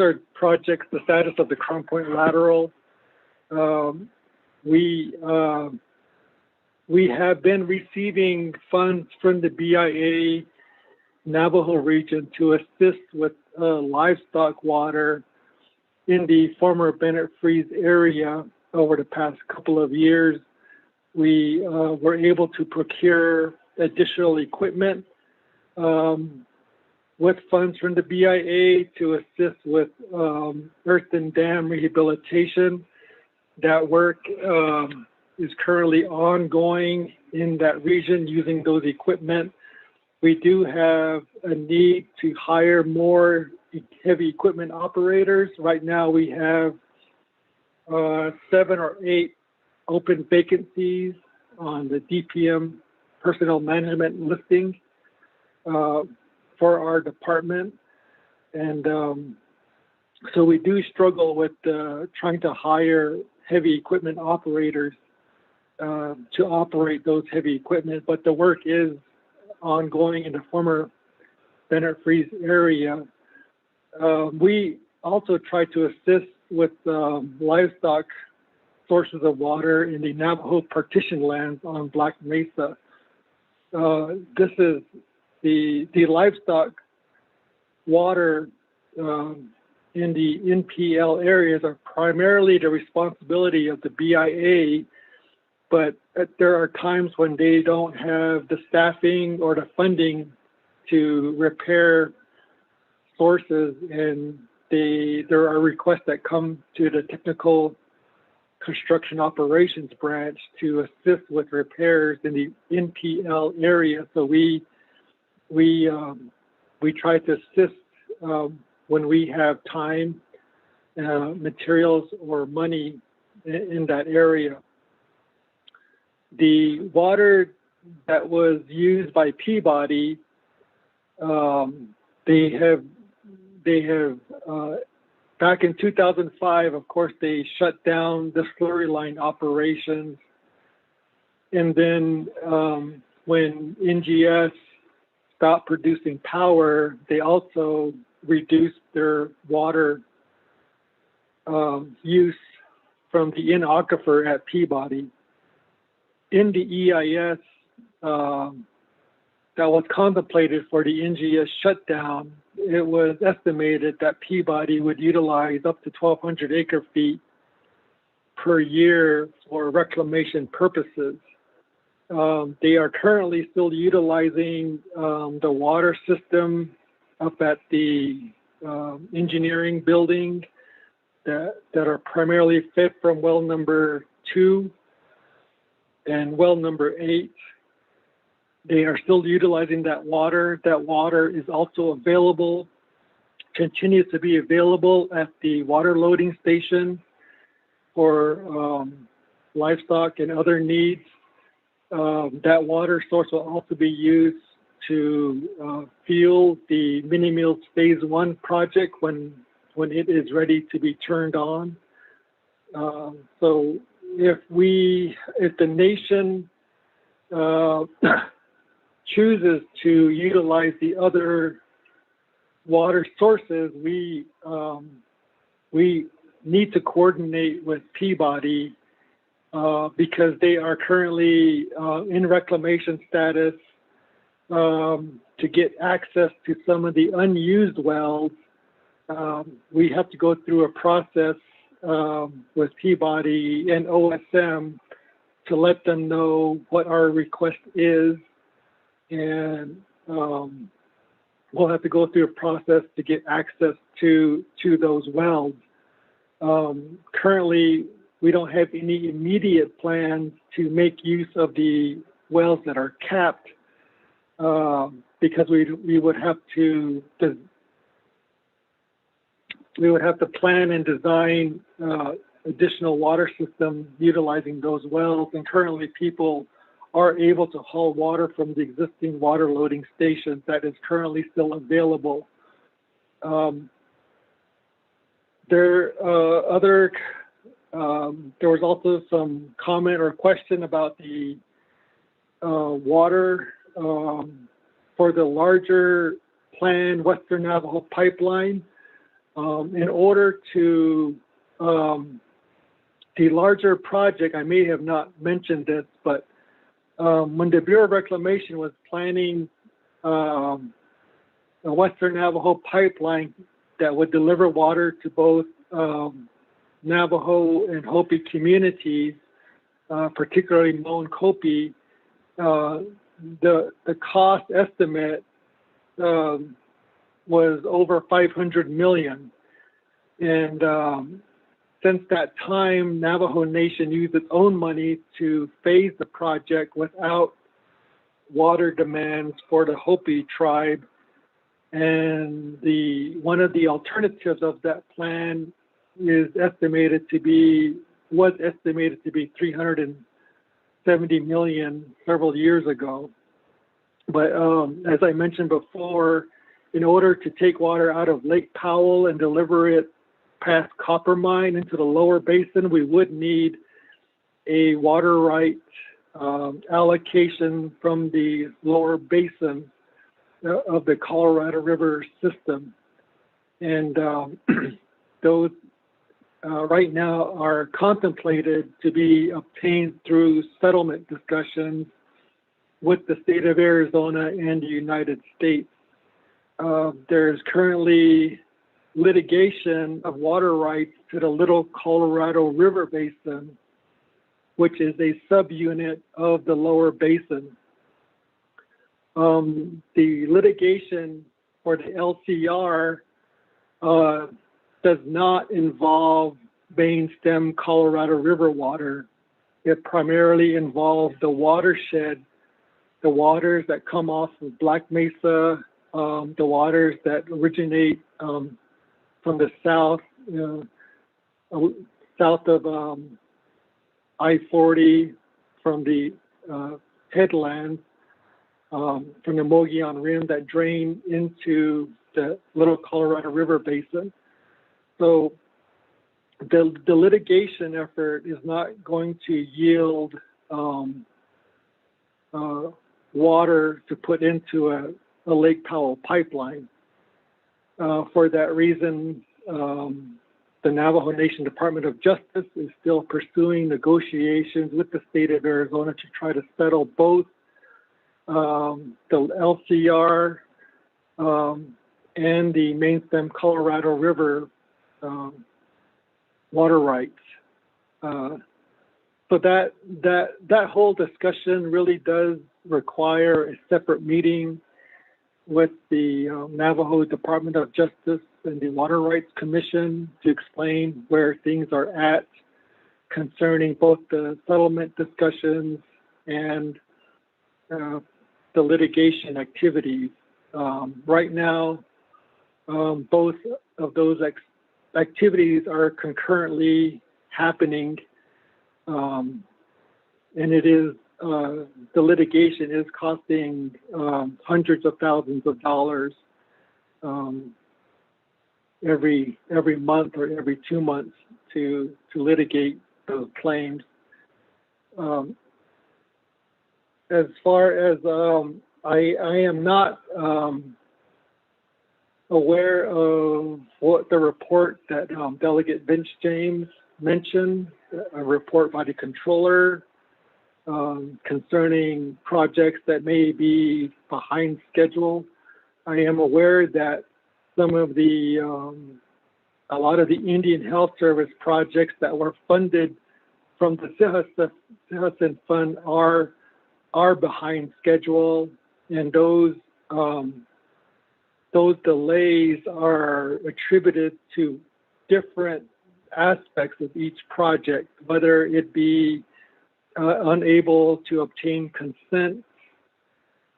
M: are projects. The status of the Crown Point lateral. We have been receiving funds from the BIA Navajo region to assist with livestock water in the former Bennett Freeze area over the past couple of years. We were able to procure additional equipment with funds from the BIA to assist with earthen dam rehabilitation. That work is currently ongoing in that region using those equipment. We do have a need to hire more heavy equipment operators. Right now we have 7 or 8 open vacancies on the DPM personnel management listing for our department. And so we do struggle with trying to hire heavy equipment operators to operate those heavy equipment, but the work is ongoing in the former Bennett Freeze area. We also try to assist with livestock sources of water in the Navajo partition lands on Black Mesa. This is the livestock water in the NPL areas are primarily the responsibility of the BIA, but there are times when they don't have the staffing or the funding to repair sources, and there are requests that come to the technical construction operations branch to assist with repairs in the NPL area. So we try to assist when we have time, materials, or money in that area. The water that was used by Peabody, they have back in 2005, of course, they shut down the slurry line operations. And then when NGS stopped producing power, they also reduced their water use from the in-aquifer at Peabody. In the EIS that was contemplated for the NGS shutdown, it was estimated that Peabody would utilize up to 1,200 acre feet per year for reclamation purposes. They are currently still utilizing the water system up at the engineering building that are primarily fed from well number 2 and well number 8. They are still utilizing that water. That water is also available, continues to be available at the water loading station for livestock and other needs. That water source will also be used to fuel the Mini Meals Phase 1 project when it is ready to be turned on. So if the nation chooses to utilize the other water sources, we need to coordinate with Peabody because they are currently in reclamation status to get access to some of the unused wells. We have to go through a process with Peabody and OSM to let them know what our request is, and we'll have to go through a process to get access to those wells. Currently, we don't have any immediate plans to make use of the wells that are capped because we would have to plan and design additional water systems utilizing those wells. And currently, people are able to haul water from the existing water loading stations that is currently still available. There was also some comment or question about the water for the larger planned Western Navajo pipeline. In order to the larger project, I may have not mentioned this, but when the Bureau of Reclamation was planning a Western Navajo pipeline that would deliver water to both Navajo and Hopi communities, particularly Moan Kopi, the cost estimate was over $500 million. And since that time, Navajo Nation used its own money to phase the project without water demands for the Hopi tribe. And one of the alternatives of that plan was estimated to be $370 million several years ago. But as I mentioned before, in order to take water out of Lake Powell and deliver it past Copper Mine into the lower basin, we would need a water right allocation from the lower basin of the Colorado River system. And those right now are contemplated to be obtained through settlement discussions with the state of Arizona and the United States. There's currently litigation of water rights to the Little Colorado River Basin, which is a subunit of the lower basin. The litigation for the LCR does not involve main stem Colorado River water. It primarily involves the watershed, the waters that come off of Black Mesa, the waters that originate from the south, south of I-40, from the headlands, from the Mogollon Rim that drain into the Little Colorado River Basin. So the litigation effort is not going to yield water to put into a Lake Powell pipeline. For that reason, the Navajo Nation Department of Justice is still pursuing negotiations with the state of Arizona to try to settle both the LCR and the main stem Colorado River water rights. So that whole discussion really does require a separate meeting with the Navajo Department of Justice and the Water Rights Commission to explain where things are at concerning both the settlement discussions and the litigation activities. Right now, both of those activities are concurrently happening, and it is the litigation is costing hundreds of thousands of dollars every month or every 2 months to litigate those claims. As far as I am not aware of what the report that Delegate Vince James mentioned, a report by the controller concerning projects that may be behind schedule. I am aware that some of the, a lot of the Indian Health Service projects that were funded from the Sihasan Fund are behind schedule, and those delays are attributed to different aspects of each project, whether it be unable to obtain consent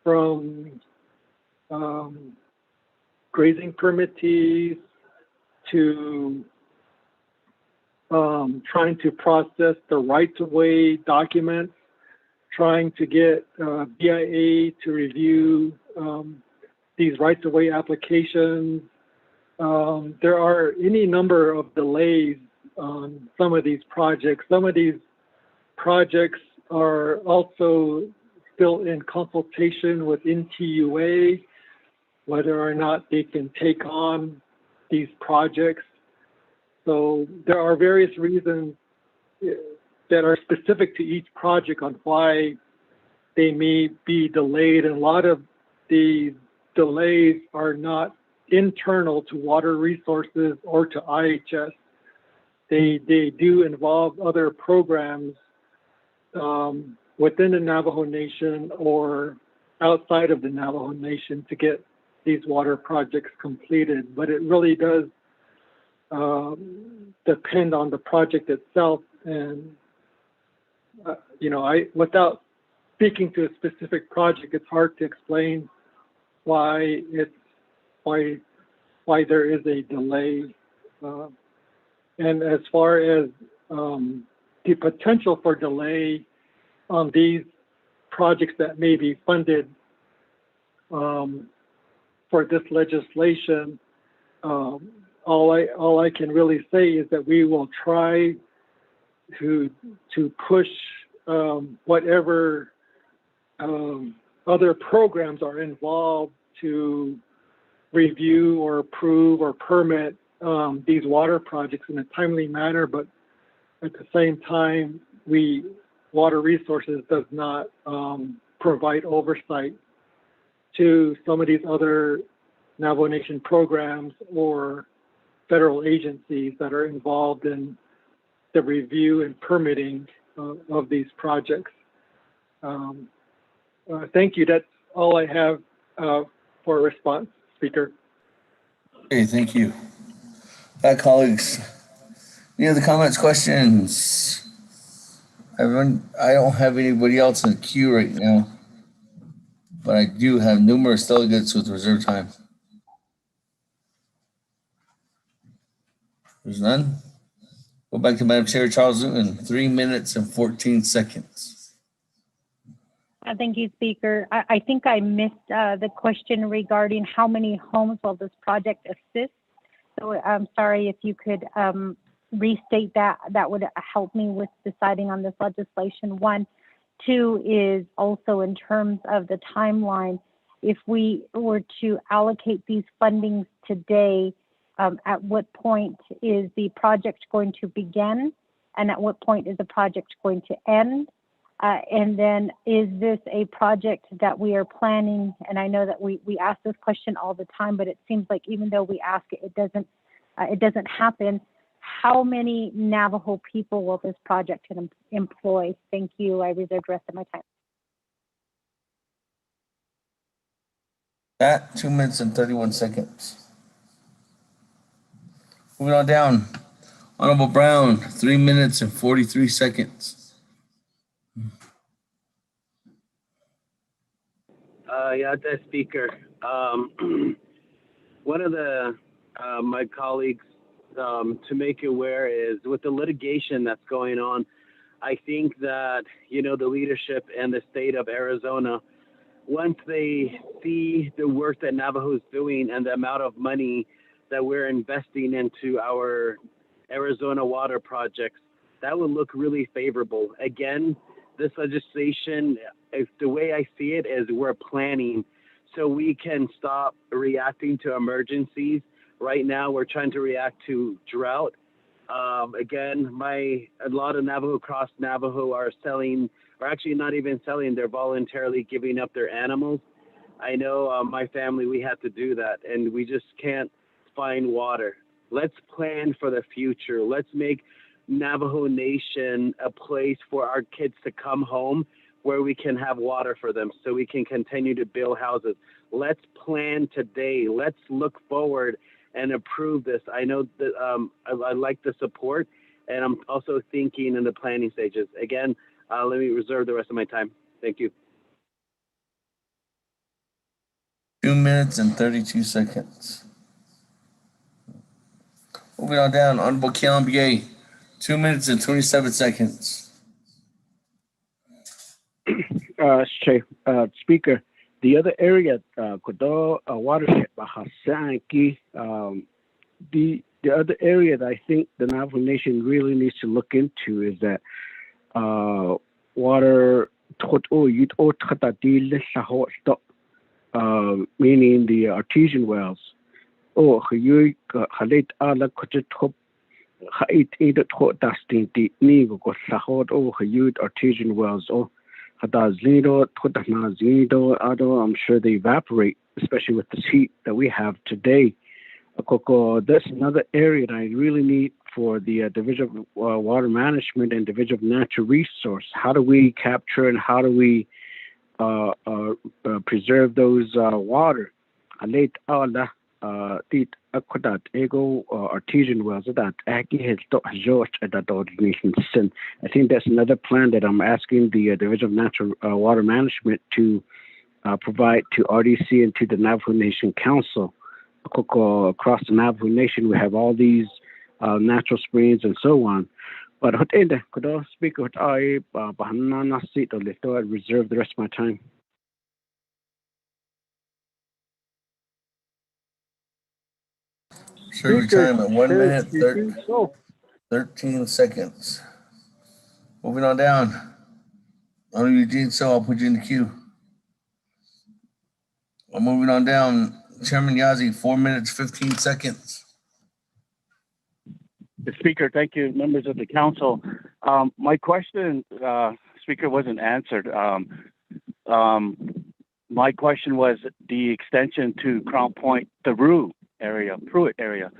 M: from grazing permittees to trying to process the right-of-way documents, trying to get BIA to review these rights-of-way applications. There are any number of delays on some of these projects. Some of these projects are also still in consultation with NTUA, whether or not they can take on these projects. So there are various reasons that are specific to each project on why they may be delayed. And a lot of the delays are not internal to water resources or to IHS. They do involve other programs within the Navajo Nation or outside of the Navajo Nation to get these water projects completed. But it really does depend on the project itself. And, you know, without speaking to a specific project, it's hard to explain why there is a delay. And as far as the potential for delay on these projects that may be funded for this legislation, all I can really say is that we will try to push whatever other programs are involved to review or approve or permit these water projects in a timely manner, but at the same time, Water Resources does not provide oversight to some of these other Navajo Nation programs or federal agencies that are involved in the review and permitting of these projects. Thank you. That's all I have for a response, Speaker.
B: Okay, thank you. Colleagues, any other comments, questions? Everyone, I don't have anybody else in the queue right now, but I do have numerous delegates with reserve time. There's none. Go back to Madam Chair Charles Newton, 3 minutes and 14 seconds.
L: Thank you, Speaker. I think I missed the question regarding how many homes will this project assist. So I'm sorry if you could restate that. That would help me with deciding on this legislation. 1. 2 is also in terms of the timeline. If we were to allocate these fundings today, at what point is the project going to begin? And at what point is the project going to end? And then is this a project that we are planning? And I know that we ask this question all the time, but it seems like even though we ask it, it doesn't happen. How many Navajo people will this project employ? Thank you. I reserve the rest of my time.
B: That 2 minutes and 31 seconds. Moving on down. Honorable Brown, 3 minutes and 43 seconds.
O: The Speaker. One of my colleagues to make you aware is with the litigation that's going on, I think that, the leadership and the state of Arizona, once they see the work that Navajo is doing and the amount of money that we're investing into our Arizona water projects, that would look really favorable. Again, this legislation, the way I see it is we're planning. so we can stop reacting to emergencies. Right now, we're trying to react to drought. Again, a lot of Navajo Cross Navajo are selling, or actually not even selling, they're voluntarily giving up their animals. I know my family, we had to do that, and we just can't find water. Let's plan for the future. Let's make Navajo Nation a place for our kids to come home where we can have water for them so we can continue to build houses. Let's plan today. Let's look forward and approve this. I know that I like the support, and I'm also thinking in the planning stages. Again, let me reserve the rest of my time. Thank you.
B: 2 minutes and 32 seconds. Moving on down, Honorable Kiambier, 2 minutes and 27 seconds.
J: Speaker, the other area, Kodo watershed, Bahasanki, the other area that I think the Navajo Nation really needs to look into is that water, meaning the artesian wells. Oh, you halit ala kotop hait either tot dusting the nigo got sahod oh hayud artesian wells oh hadazlido totanazido ado. I'm sure they evaporate, especially with this heat that we have today. That's another area that I really need for the Division of Water Management and Division of Natural Resource. How do we capture and how do we preserve those water? Alate ala tit akudat ego artesian wells that aki has to George at that ordination. I think that's another plan that I'm asking the Division of Natural Water Management to provide to RDC and to the Navajo Nation Council. Across the Navajo Nation, we have all these natural springs and so on. But could I speak with I reserve the rest of my time?
B: Sure, your time at 1 minute, 13 seconds. Moving on down. Honorable Eugene, so I'll put you in the queue. I'm moving on down. Chairman Yazzie, 4 minutes, 15 seconds.
S: Speaker, thank you, members of the council. My question, Speaker, wasn't answered. My question was the extension to Crown Point, the Pruitt area.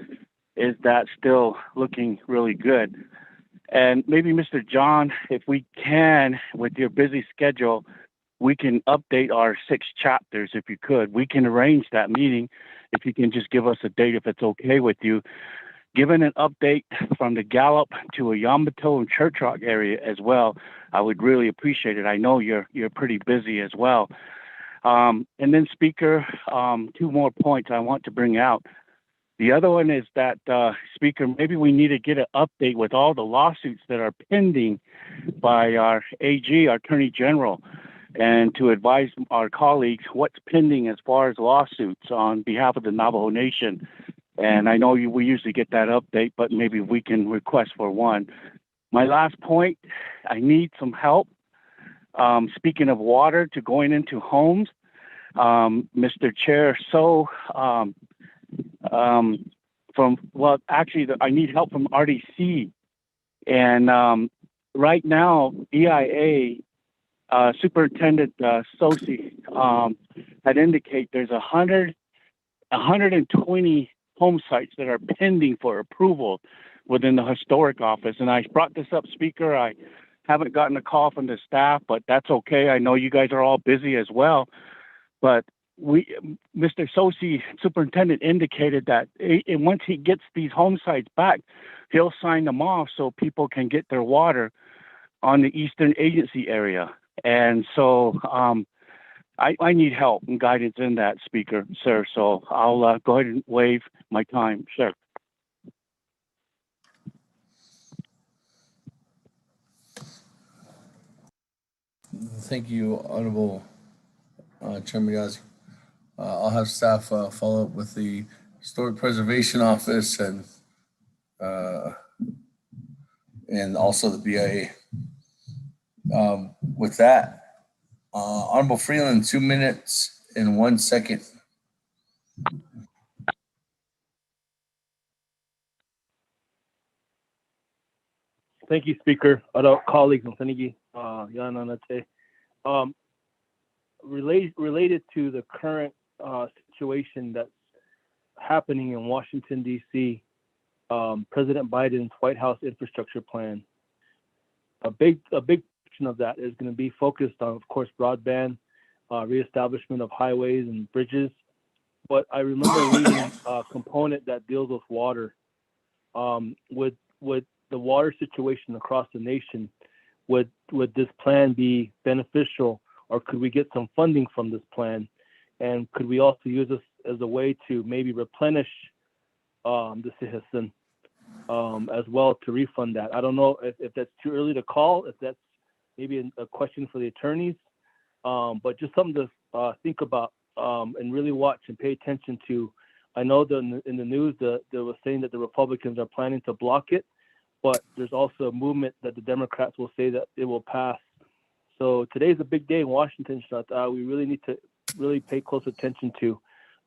S: Is that still looking really good? And maybe Mr. John, if we can, with your busy schedule, we can update our 6 chapters if you could. We can arrange that meeting if you can just give us a date if it's okay with you. Given an update from the Gallup to a Yambato and Church Rock area as well, I would really appreciate it. I know you're pretty busy as well. And then, Speaker, 2 more points I want to bring out. The other one is that, Speaker, maybe we need to get an update with all the lawsuits that are pending by our AG, our Attorney General, and to advise our colleagues what's pending as far as lawsuits on behalf of the Navajo Nation. And I know we usually get that update, but maybe we can request for one. My last point, I need some help. Speaking of water, to going into homes, Mr. Chair, I need help from RDC. And right now, EIA, Superintendent Sosi had indicated there's 120 home sites that are pending for approval within the historic office. And I brought this up, Speaker. I haven't gotten a call from the staff, but that's okay. I know you guys are all busy as well. But Mr. Sosi, Superintendent, indicated that once he gets these home sites back, he'll sign them off so people can get their water on the Eastern Agency area. And so I need help and guidance in that, Speaker, sir. So I'll go ahead and waive my time, sir.
B: Thank you, Honorable Chairman Yazzie. I'll have staff follow up with the Historic Preservation Office and also the BIA. With that, Honorable Freeland, 2 minutes in 1 second.
Q: Thank you, Speaker. Other colleagues, Senigi, Yananate. Related to the current situation that's happening in Washington, D.C., President Biden's White House infrastructure plan. A big portion of that is going to be focused on, of course, broadband, reestablishment of highways and bridges. But I remember reading a component that deals with water. With the water situation across the nation, would this plan be beneficial, or could we get some funding from this plan? And could we also use this as a way to maybe replenish the citizen as well to refund that? I don't know if that's too early to call, if that's maybe a question for the attorneys, but just something to think about and really watch and pay attention to. I know that in the news they were saying that the Republicans are planning to block it, but there's also a movement that the Democrats will say that it will pass. So today's a big day in Washington. We really need to really pay close attention to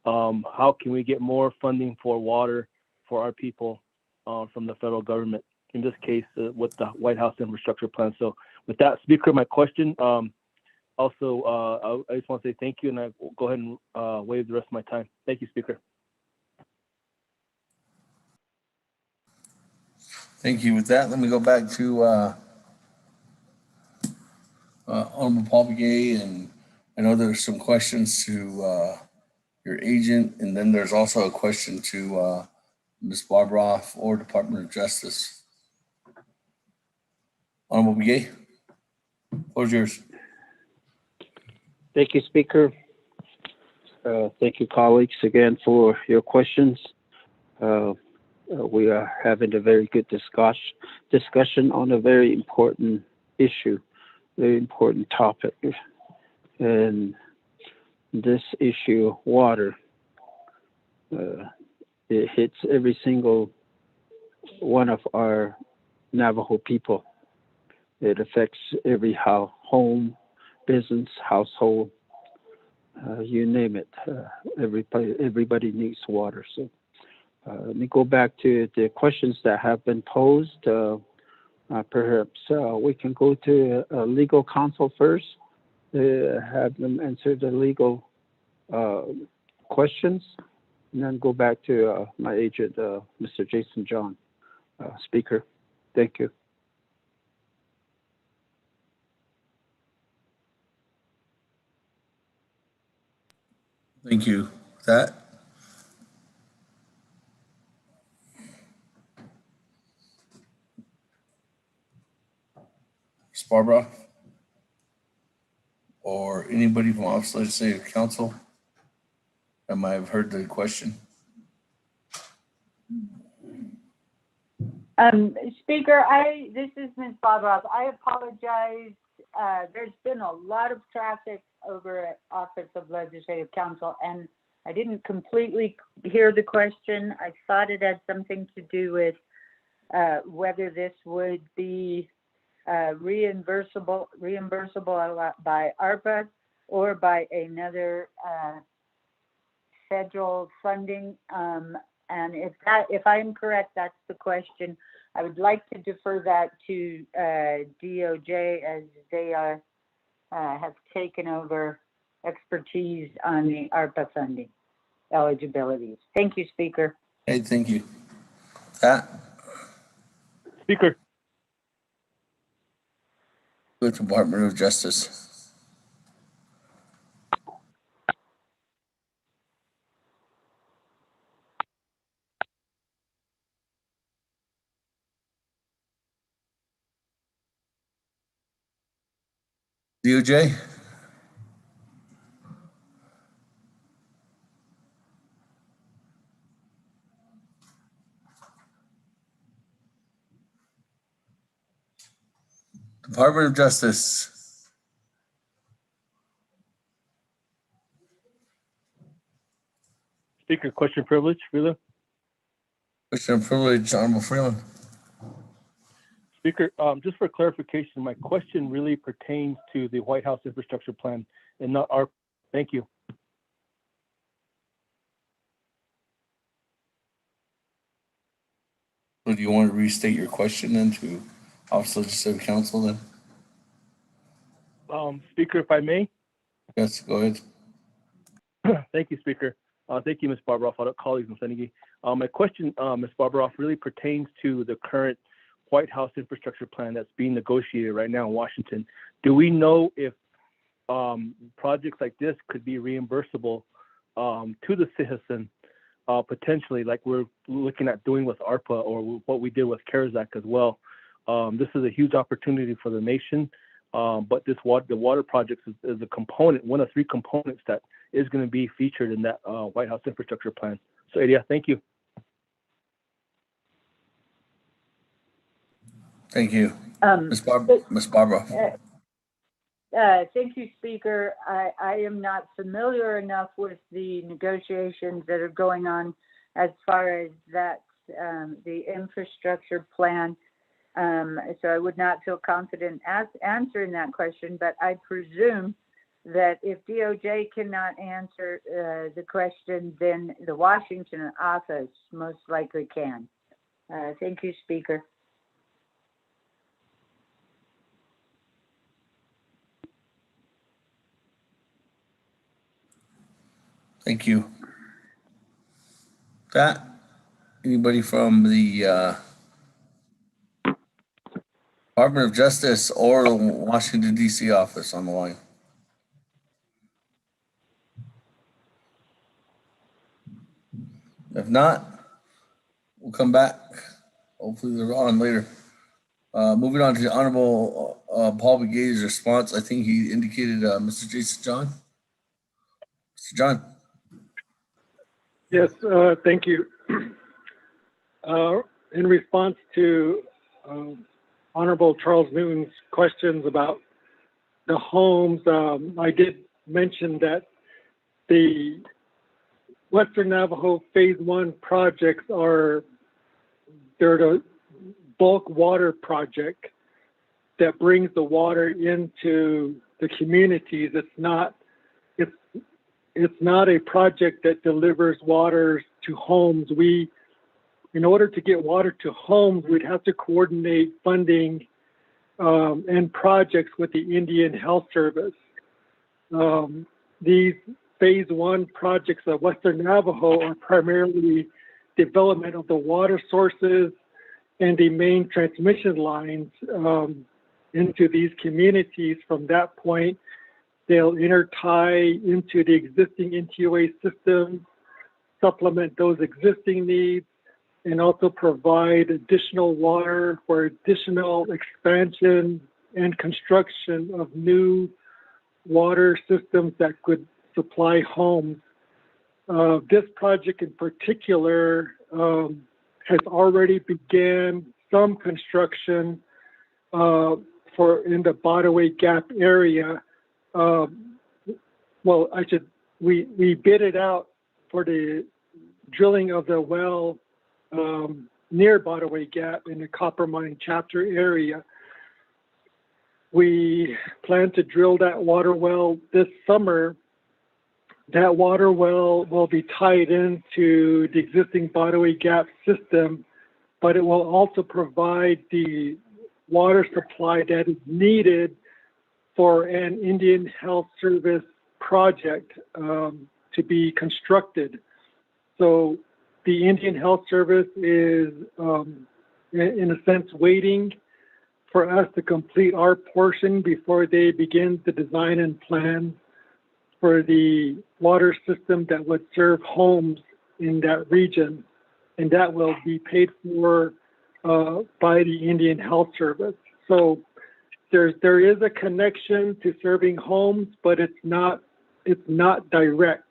Q: how can we get more funding for water for our people from the federal government, in this case with the White House infrastructure plan. So with that, Speaker, my question, also, I just want to say thank you, and I will go ahead and waive the rest of my time. Thank you, Speaker.
B: Thank you. With that, let me go back to Honorable Paul Begay, and I know there's some questions to your agent, and then there's also a question to Ms. Barbara or Department of Justice. Honorable Begay, floor is yours.
P: Thank you, Speaker. Thank you, colleagues, again for your questions. We are having a very good discussion on a very important issue, very important topic. And this issue, water, it hits every single one of our Navajo people. It affects every home, business, household, you name it. Everybody needs water. So let me go back to the questions that have been posed. Perhaps we can go to legal counsel first, have them answer the legal questions, and then go back to my agent, Mr. Jason John. Speaker, thank you.
B: Thank you. That. Ms. Barbara or anybody from Office of Legislative Counsel that might have heard the question.
C: Speaker, this is Ms. Barbara. I apologize. There's been a lot of traffic over at Office of Legislative Counsel, and I didn't completely hear the question. I thought it had something to do with whether this would be reimbursable by ARPA or by another federal funding. And if I'm correct, that's the question. I would like to defer that to DOJ, as they have taken over expertise on the ARPA funding eligibilities. Thank you, Speaker.
B: Hey, thank you. Pat?
Q: Speaker.
B: Good Department of Justice. DOJ? Department of Justice.
Q: Speaker, question privilege, Freeland.
B: Question privilege, Honorable Freeland.
Q: Speaker, just for clarification, my question really pertains to the White House infrastructure plan and not our. Thank you.
B: So do you want to restate your question then to Office of Legislative Counsel then?
Q: Speaker, if I may.
B: Yes, go ahead.
Q: Thank you, Speaker. Thank you, Ms. Barbara, other colleagues in Senegi. My question, Ms. Barbara, really pertains to the current White House infrastructure plan that's being negotiated right now in Washington. Do we know if projects like this could be reimbursable to the citizen, potentially, like we're looking at doing with ARPA or what we did with CARES Act as well? This is a huge opportunity for the nation, but the water projects is a component, one of three components that is going to be featured in that White House infrastructure plan. So, Adia, thank you.
B: Thank you. Ms. Barbara.
C: Thank you, Speaker. I am not familiar enough with the negotiations that are going on as far as that, the infrastructure plan. So I would not feel confident answering that question, but I presume that if DOJ cannot answer the question, then the Washington office most likely can. Thank you, Speaker.
B: Thank you. That, anybody from the Department of Justice or the Washington, D.C. office on the line? If not, we'll come back. Hopefully they're on later. Moving on to the Honorable Paul Begate's response. I think he indicated Mr. Jason John. Mr. John.
M: Yes, thank you. In response to Honorable Charles Newton's questions about the homes, I did mention that the Western Navajo Phase 1 projects they're the bulk water project that brings the water into the communities. It's not a project that delivers water to homes. In order to get water to homes, we'd have to coordinate funding and projects with the Indian Health Service. These Phase 1 projects of Western Navajo are primarily development of the water sources and the main transmission lines into these communities. From that point, they'll intertie into the existing NTOA system, supplement those existing needs, and also provide additional water for additional expansion and construction of new water systems that could supply homes. This project in particular has already began some construction in the Botaway Gap area. We bid it out for the drilling of the well near Botaway Gap in the Copper Mine chapter area. We plan to drill that water well this summer. That water well will be tied into the existing Botaway Gap system, but it will also provide the water supply that is needed for an Indian Health Service project to be constructed. So the Indian Health Service is, in a sense, waiting for us to complete our portion before they begin the design and plan for the water system that would serve homes in that region. And that will be paid for by the Indian Health Service. So there is a connection to serving homes, but it's not direct.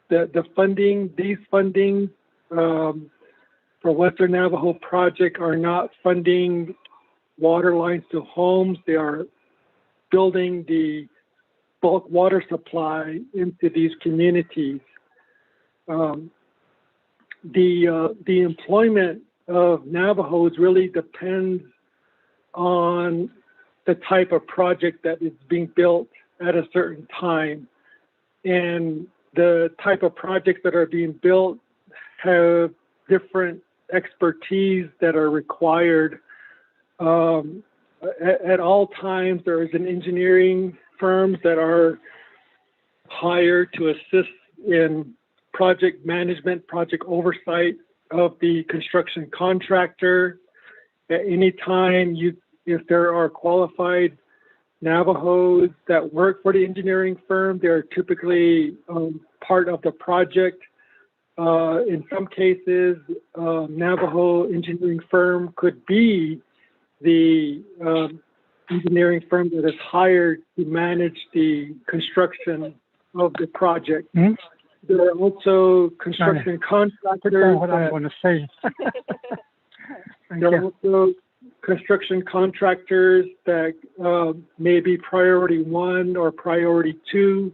M: The funding, these fundings for Western Navajo project are not funding water lines to homes. They are building the bulk water supply into these communities. The employment of Navajos really depends on the type of project that is being built at a certain time. And the type of projects that are being built have different expertise that are required. At all times, there is an engineering firms that are hired to assist in project management, project oversight of the construction contractor. At any time, if there are qualified Navajos that work for the engineering firm, they're typically part of the project. In some cases, Navajo engineering firm could be the engineering firm that is hired to manage the construction of the project.
I: Hmm?
M: There are also construction contractors.
I: What I'm going to say.
M: There are also construction contractors that may be priority 1 or priority 2,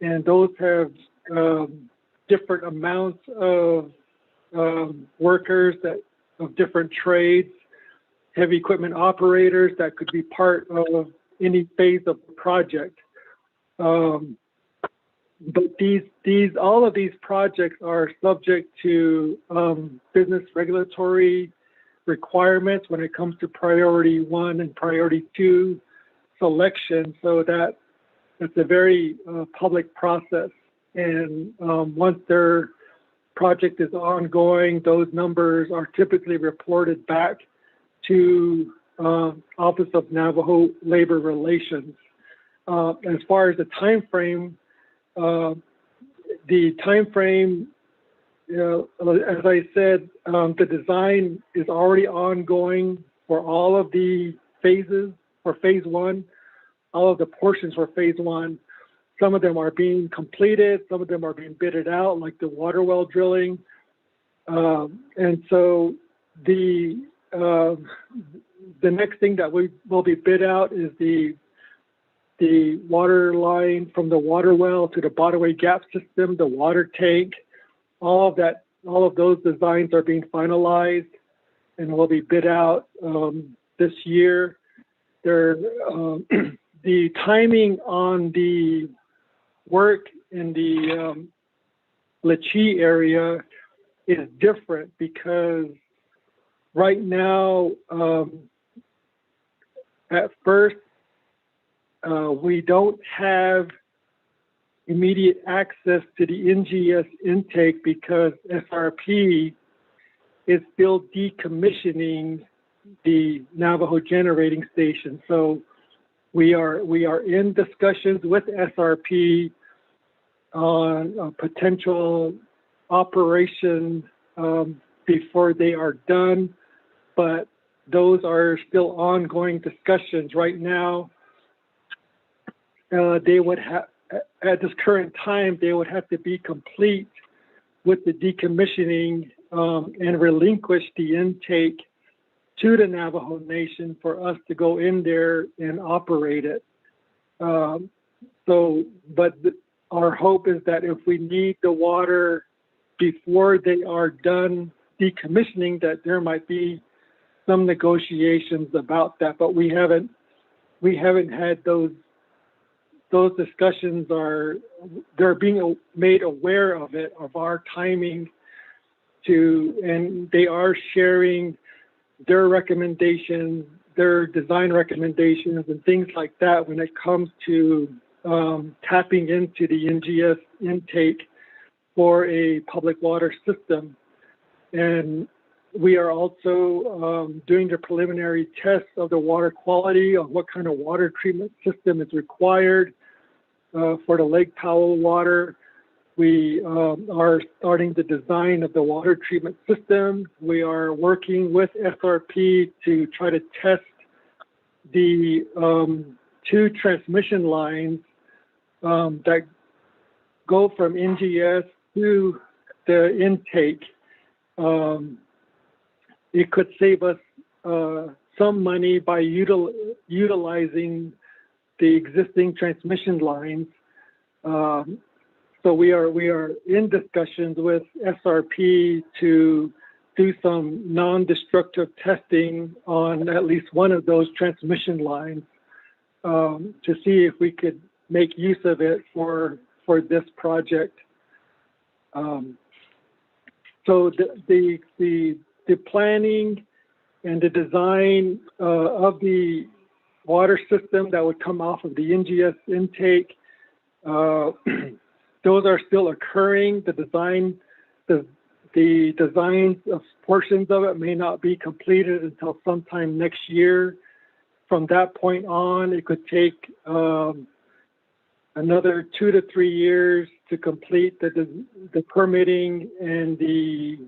M: and those have different amounts of workers of different trades. Heavy equipment operators that could be part of any phase of the project. But all of these projects are subject to business regulatory requirements when it comes to priority 1 and priority 2 selection. So it's a very public process. And once their project is ongoing, those numbers are typically reported back to Office of Navajo Labor Relations. As far as the time frame, as I said, the design is already ongoing for all of the phases for phase 1, all of the portions for phase 1. Some of them are being completed, some of them are being bidded out, like the water well drilling. And so the next thing that will be bid out is the water line from the water well to the waterway gap system, the water tank. All of those designs are being finalized and will be bid out this year. The timing on the work in the Lachee area is different because right now, at first, we don't have immediate access to the NGS intake because SRP is still decommissioning the Navajo generating station. So we are in discussions with SRP on a potential operation before they are done, but those are still ongoing discussions right now. They would have, at this current time, they would have to be complete with the decommissioning and relinquish the intake to the Navajo Nation for us to go in there and operate it. Our hope is that if we need the water before they are done decommissioning, that there might be some negotiations about that, but we haven't had those discussions. They're being made aware of it, of our timing and they are sharing their recommendations, their design recommendations and things like that when it comes to tapping into the NGS intake for a public water system. And we are also doing the preliminary tests of the water quality, of what kind of water treatment system is required for the Lake Powell water. We are starting the design of the water treatment system. We are working with SRP to try to test the 2 transmission lines that go from NGS to the intake. It could save us some money by utilizing the existing transmission lines. So we are in discussions with SRP to do some non-destructive testing on at least one of those transmission lines to see if we could make use of it for this project. So the the planning and the design of the water system that would come off of the NGS intake. Those are still occurring. The designs of portions of it may not be completed until sometime next year. From that point on, it could take another 2 to 3 years to complete the permitting and the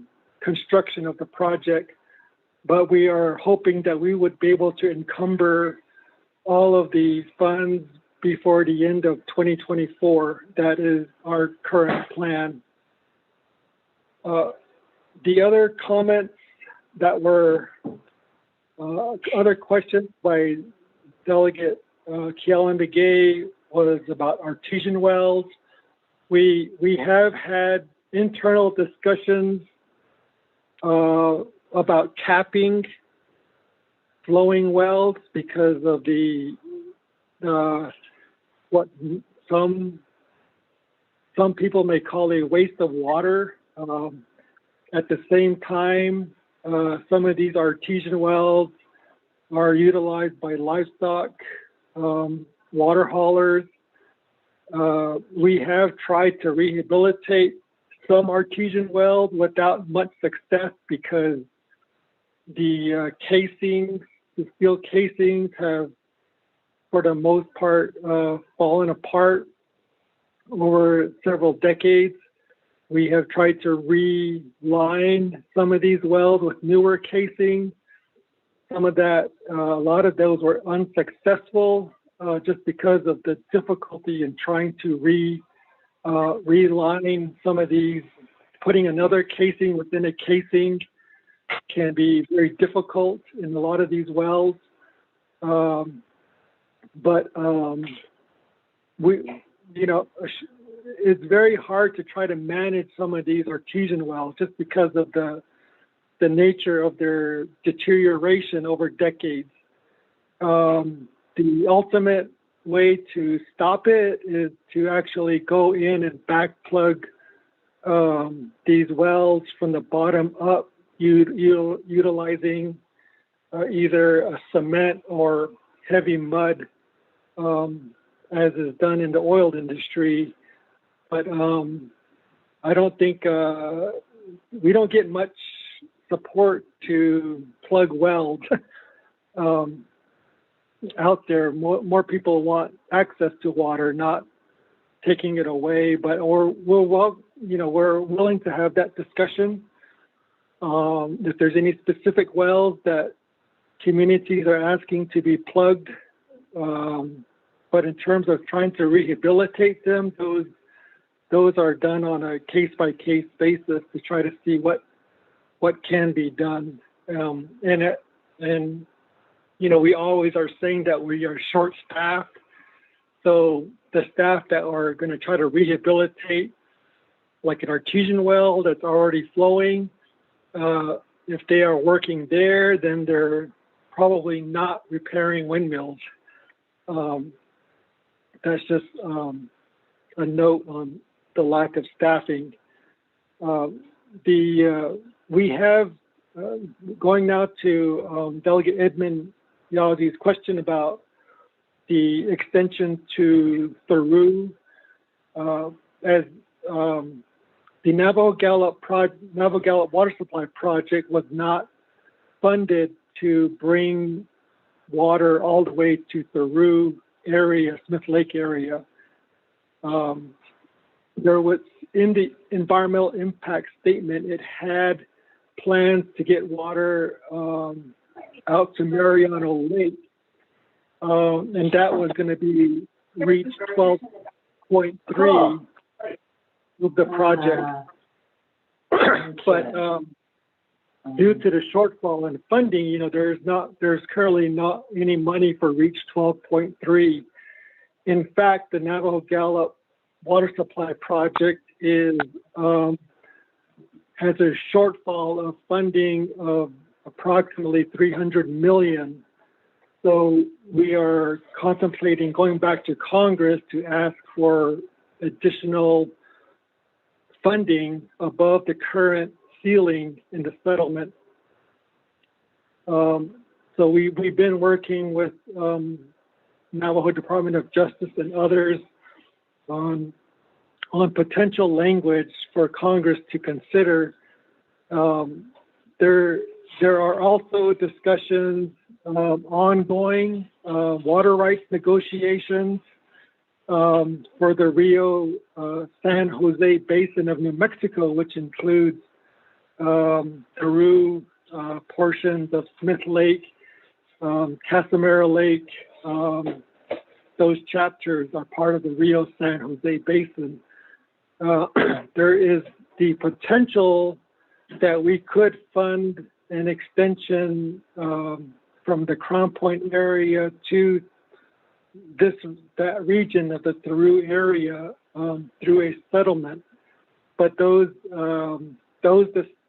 M: construction of the project. But we are hoping that we would be able to encumber all of the funds before the end of 2024. That is our current plan. The other comments that were other questions by Delegate Kialan Begay was about artesian wells. We have had internal discussions about capping flowing wells because of what some people may call a waste of water. At the same time, some of these artesian wells are utilized by livestock, water haulers. We have tried to rehabilitate some artesian wells without much success because the casings, the steel casings have, for the most part, fallen apart over several decades. We have tried to reline some of these wells with newer casing. A lot of those were unsuccessful just because of the difficulty in trying to reline some of these. Putting another casing within a casing can be very difficult in a lot of these wells. It's very hard to try to manage some of these artesian wells just because of the nature of their deterioration over decades. The ultimate way to stop it is to actually go in and back plug these wells from the bottom up, utilizing either a cement or heavy mud, as is done in the oil industry. But I don't think we don't get much support to plug wells out there. More people want access to water, not taking it away. But we're willing to have that discussion. If there's any specific wells that communities are asking to be plugged, but in terms of trying to rehabilitate them, those are done on a case-by-case basis to try to see what can be done. We always are saying that we are short-staffed. So the staff that are going to try to rehabilitate, like an artesian well that's already flowing, if they are working there, then they're probably not repairing windmills. That's just a note on the lack of staffing. We have, going now to Delegate Edmund Yazi's question about the extension to Theru, as the Navajo Gallup water supply project was not funded to bring water all the way to Theru area, Smith Lake area. There was, in the environmental impact statement, it had plans to get water out to Mariano Lake, and that was going to be reached 12.3 of the project. But due to the shortfall in funding, there's currently not any money for Reach 12.3. In fact, the Navajo Gallup water supply project has a shortfall of funding of approximately $300 million. So we are contemplating going back to Congress to ask for additional funding above the current ceiling in the settlement So we've been working with Navajo Department of Justice and others on potential language for Congress to consider. There are also discussions ongoing water rights negotiations for the Rio San Jose Basin of New Mexico, which includes Peru, portions of Smith Lake, Casimira Lake. Those chapters are part of the Rio San Jose Basin. There is the potential that we could fund an extension from the Crown Point area to that region of the Peru area through a settlement, but those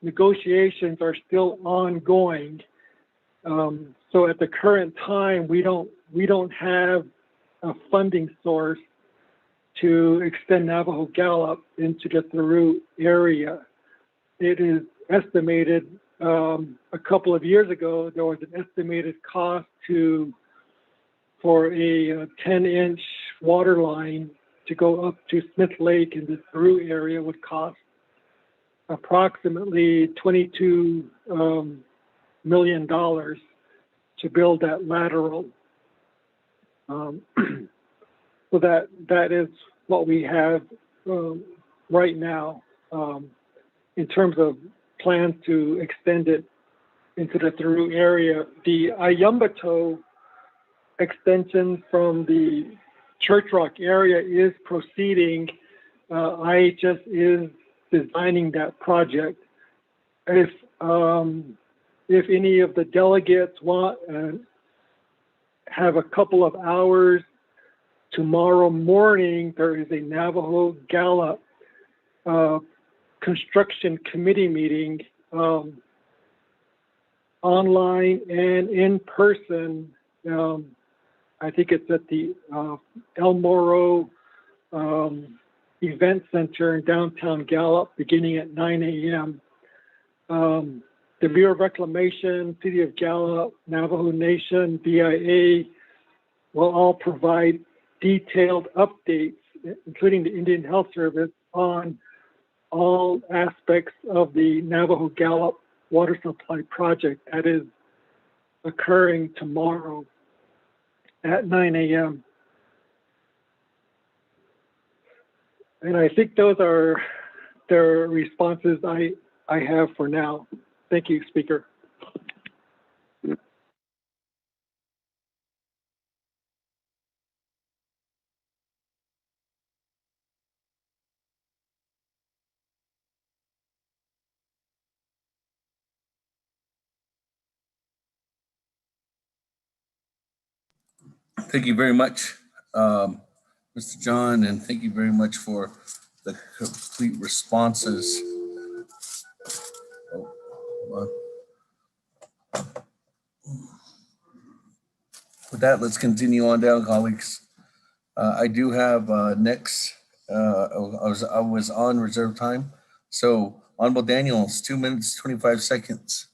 M: negotiations are still ongoing. So at the current time, we don't have a funding source to extend Navajo Gallup into the Peru area. It is estimated a couple of years ago, there was an estimated cost for a 10-inch water line to go up to Smith Lake in the Peru area would cost approximately $22 million to build that lateral. So that is what we have right now in terms of plans to extend it into the Peru area. The Ayambato extension from the Church Rock area is proceeding. IHS is designing that project. If any of the delegates want have a couple of hours tomorrow morning, there is a Navajo Gallup construction committee meeting online and in person. I think it's at the El Moro Event Center in downtown Gallup, beginning at 9 a.m. The Bureau of Reclamation, City of Gallup, Navajo Nation, BIA will all provide detailed updates, including the Indian Health Service, on all aspects of the Navajo Gallup water supply project that is occurring tomorrow at 9 a.m. And I think those are the responses I have for now. Thank you, Speaker.
B: Thank you very much, Mr. John, and thank you very much for the complete responses. Oh, hold on. With that, let's continue on down, colleagues. I do have next, I was on reserve time. So Honorable Daniels, 2 minutes, 25 seconds.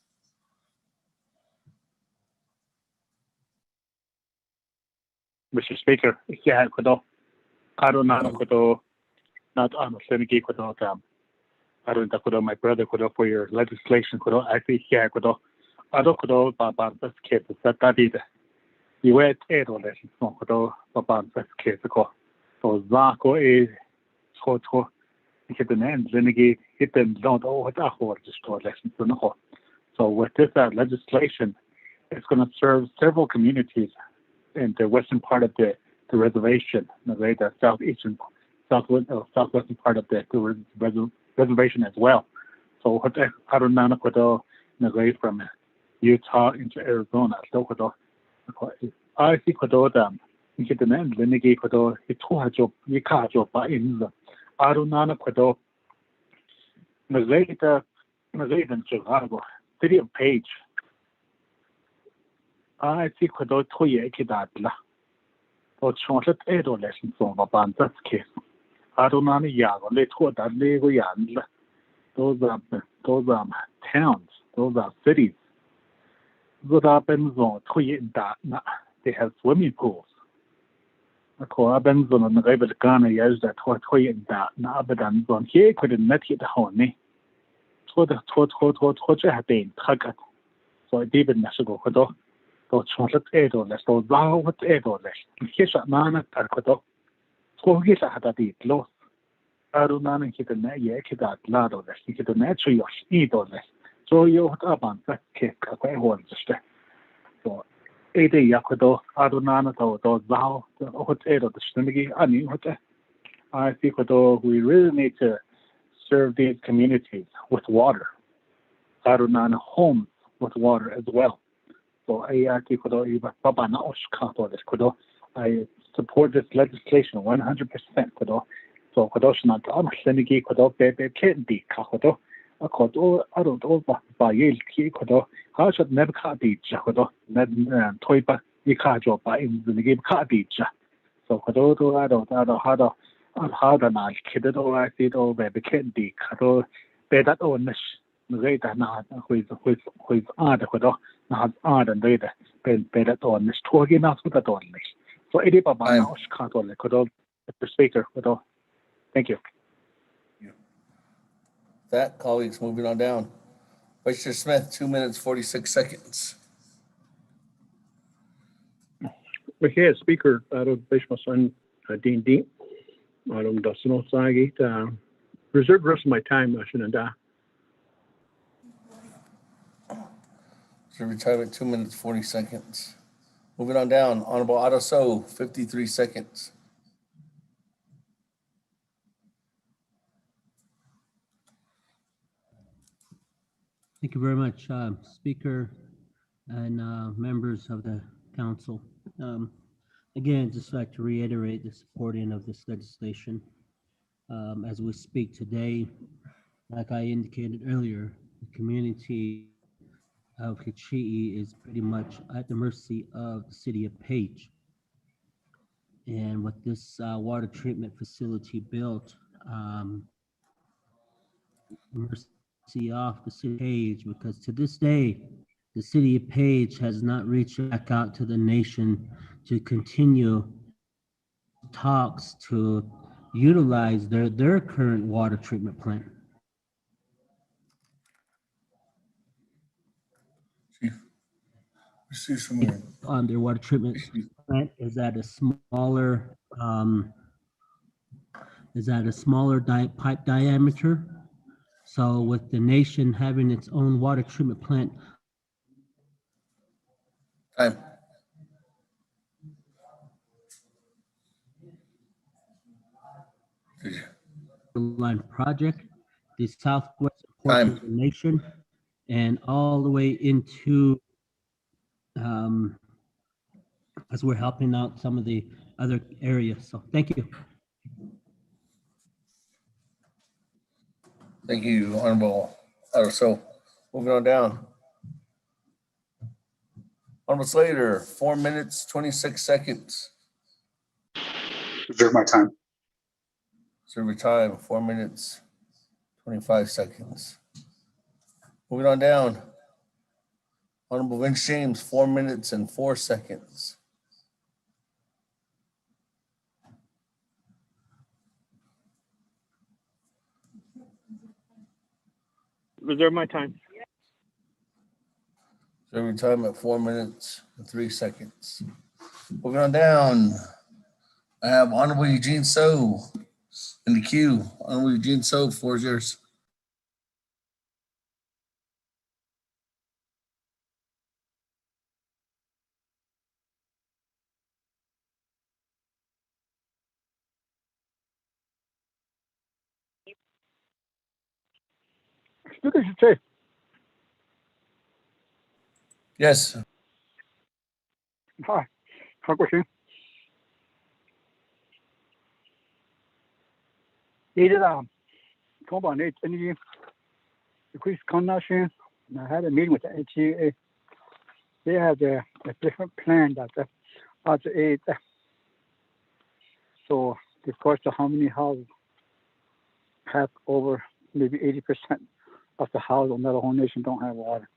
S: Mr. Speaker, yeah, I don't know, not on the I don't know, my brother for your legislation, I think, yeah, I don't know about this case, that did. You wait 8 or less, no, about this case, so Zako is so hit an end, renegade, hit them don't know what I hold the store lessons to know. So with this legislation, it's going to serve several communities in the western part of the reservation, the southwestern part of the reservation as well. So what I don't know from Utah into Arizona, so I think them you get the end renegade it job you can't job by in the I don't know in Chicago, city of Page. I think two years that or chocolate adolescents on a band that's case. I don't know let what that Lego yan. Those are towns, those are cities. Zuda Benzo, Tui that they have swimming pools. A Koa Benzo and the Rebel Ghana years that Tui in that Nabadan on here couldn't met it honey. So the tot had been Tagat. So I did Nashego Hodo. So chocolate edoless, so thou what edoless. Kiss at Mana Tarkodo. So he had a deed loss. Arunan and Kitten Yakidat Ladoless. He could naturally edoless. So you have about that cake, a one sister. So, 80 Yakudo, Adonana, those thou, the hotel of the Stingy, I mean, what I think we really need to serve these communities with water. Adonana homes with water as well. So, I think Papa Naosh I support this legislation 100%. So, Kodoshnat, I'm Stingy, Kodo, Baby, Candy, Kakodo. I don't know by Yale Key Kodo. How should never cut each Kodo? Ned Toipa, Yikajo by in the game cut each. So Kodo, I don't know how the night kid or I see it all baby candy, Kodo, bear that own nish. Later, not with other Kodo, not odd and later, bear that own nish, talking out with the own nish. So Edipa Banosh Kato, Kodo, the speaker, Kodo. Thank you.
B: That, colleagues, moving on down. Vice Chair Smith, 2 minutes, 46 seconds.
S: Okay, Speaker, I don't wish my son, Dean Dean. I don't know, Sagi. Reserve the rest of my time, I shouldn't die.
B: So retirement, 2 minutes, 40 seconds. Moving on down, Honorable Otto So, 53 seconds.
T: Thank you very much, Speaker and members of the council. Again, just like to reiterate the supporting of this legislation. As we speak today, like I indicated earlier, the community of Hichii is pretty much at the mercy of the city of Page. And with this water treatment facility built, mercy off the city of Page, because to this day, the city of Page has not reached back out to the nation to continue talks to utilize their current water treatment plant. On their water treatment plant is at a smaller pipe diameter. So with the nation having its own water treatment plant,
B: Time.
T: line project, the southwest portion of the nation, and all the way into as we're helping out some of the other areas. So thank you.
B: Thank you, Honorable Otto So. Moving on down. Honorable Slater, 4 minutes, 26 seconds.
A: Reserve my time.
B: Reserve your time, 4 minutes, 25 seconds. Moving on down. Honorable Vince James, 4 minutes and 4 seconds.
S: Reserve my time.
B: Reserve your time at 4 minutes and 3 seconds. Moving on down. I have Honorable Eugene So in the queue. Honorable Eugene So, floor is yours. Yes.
S: Hi. How question? Needed talk about energy increased consumption. I had a meeting with the HEA. They have a different plan that so the cost of how many houses have over maybe 80% of the houses on the whole nation don't have water.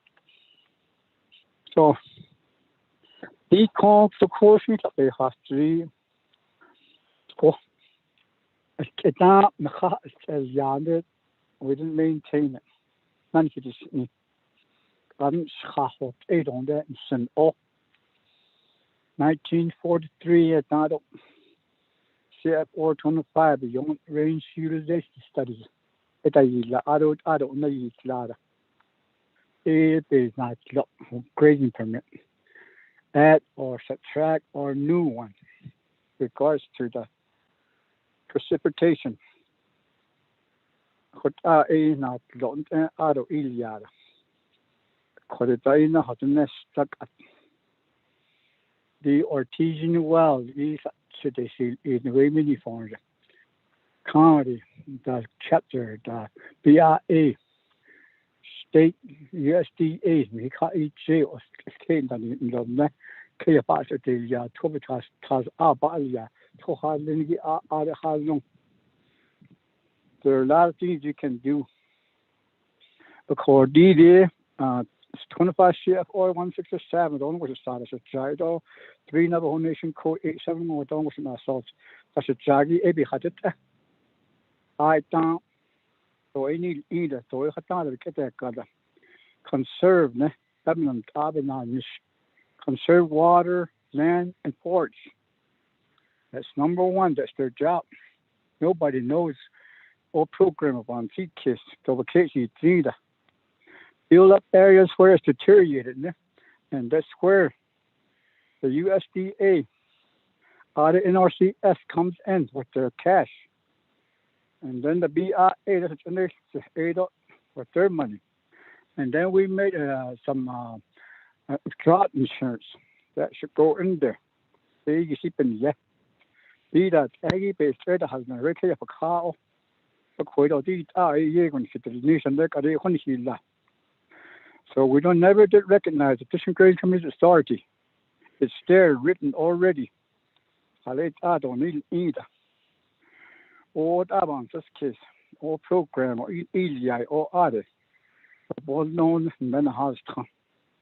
I: So, the constitution that they have to it's not we didn't maintain it. None of this. I'm schachot. I don't know. It's an 1943 at not CF 25 Young Range Utilization Studies. It I don't know it's lara. It is not grading permit. Add or subtract or new one regards to the precipitation. What is not don't auto iliada. Coritaina has a nest stuck at the artesian well is should they see in remedy form. County, the chapter, the BIA, state USDA, we call it jail, state that in the clear part of the Tobitas has Abalia, Tohalingi are Halong. There are a lot of things you can do. According to 25 CFR 167, don't was a status of Jaido, 3 Navajo Nation Code 871, don't was an assault. That's a Jagi Ebi Hadet. I don't so any either so I thought get that got conserve conserve water, land, and forage. That's number one, that's their job. Nobody knows all program of on feed kids, so occasionally either. Build up areas where it's deteriorated, and that's where the USDA out of NRCS comes in with their cash. And then the BIA, that's aid with their money. And then we made some drought insurance that should go in there. You see, be that Aggie based trade has been really a cow. So we don't never did recognize the Fishing Grade Commission authority. It's there written already. I don't need either. All that this case, all program, or ELI, or other. Well known in many houses.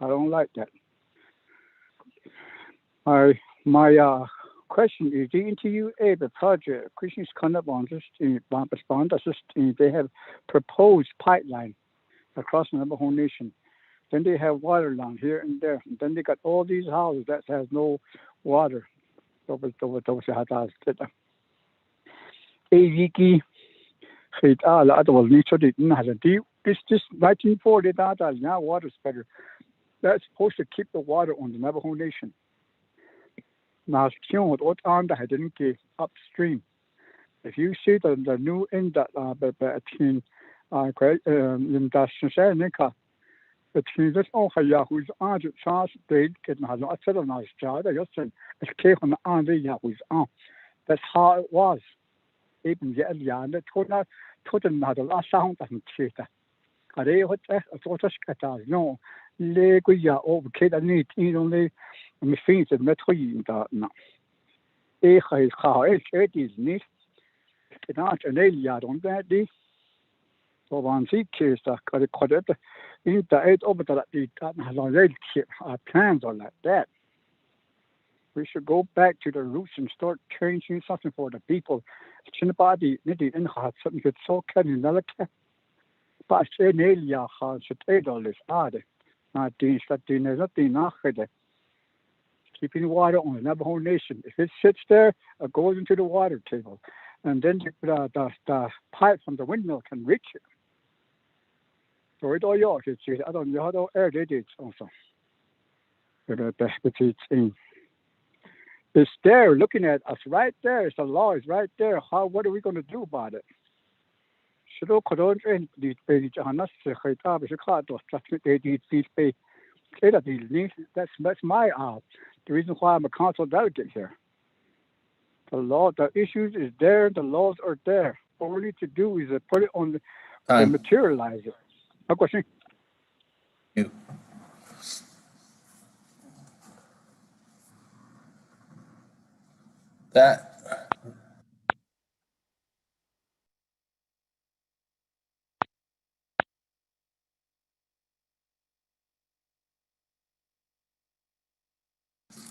I: I don't like that. My question is the NTUA, the project, Christians conduct on this respond they have proposed pipeline across the Navajo Nation. Then they have water line here and there. And then they got all these houses that has no water. This 1940 data now water's better. That's supposed to keep the water on the Navajo Nation. Now I didn't get upstream. If you see the new in that between between this who's on the charge they get a set of nice job. It's came on the who's on. That's how it was. Even the told another last sound doesn't cheat. Are they what I thought no Leguia over kid I need only machines and metal in that now. How it is neat. It's not an alien on that day. So one see case that got it in the 8 over that has already plans on that. We should go back to the roots and start changing something for the people. Somebody needed in heart something that's so can another cat. But say Nelia has $8 added. Not these that there's nothing not keeping water on the Navajo Nation. If it sits there, it goes into the water table. And then the pipe from the windmill can reach it. So it all yours. I don't know how air they did also. It's there looking at us right there. It's the law is right there. What are we going to do about it? That's my the reason why I'm a council delegate here. The law, the issues is there. The laws are there. All we need to do is put it on and materialize it. A question.
B: That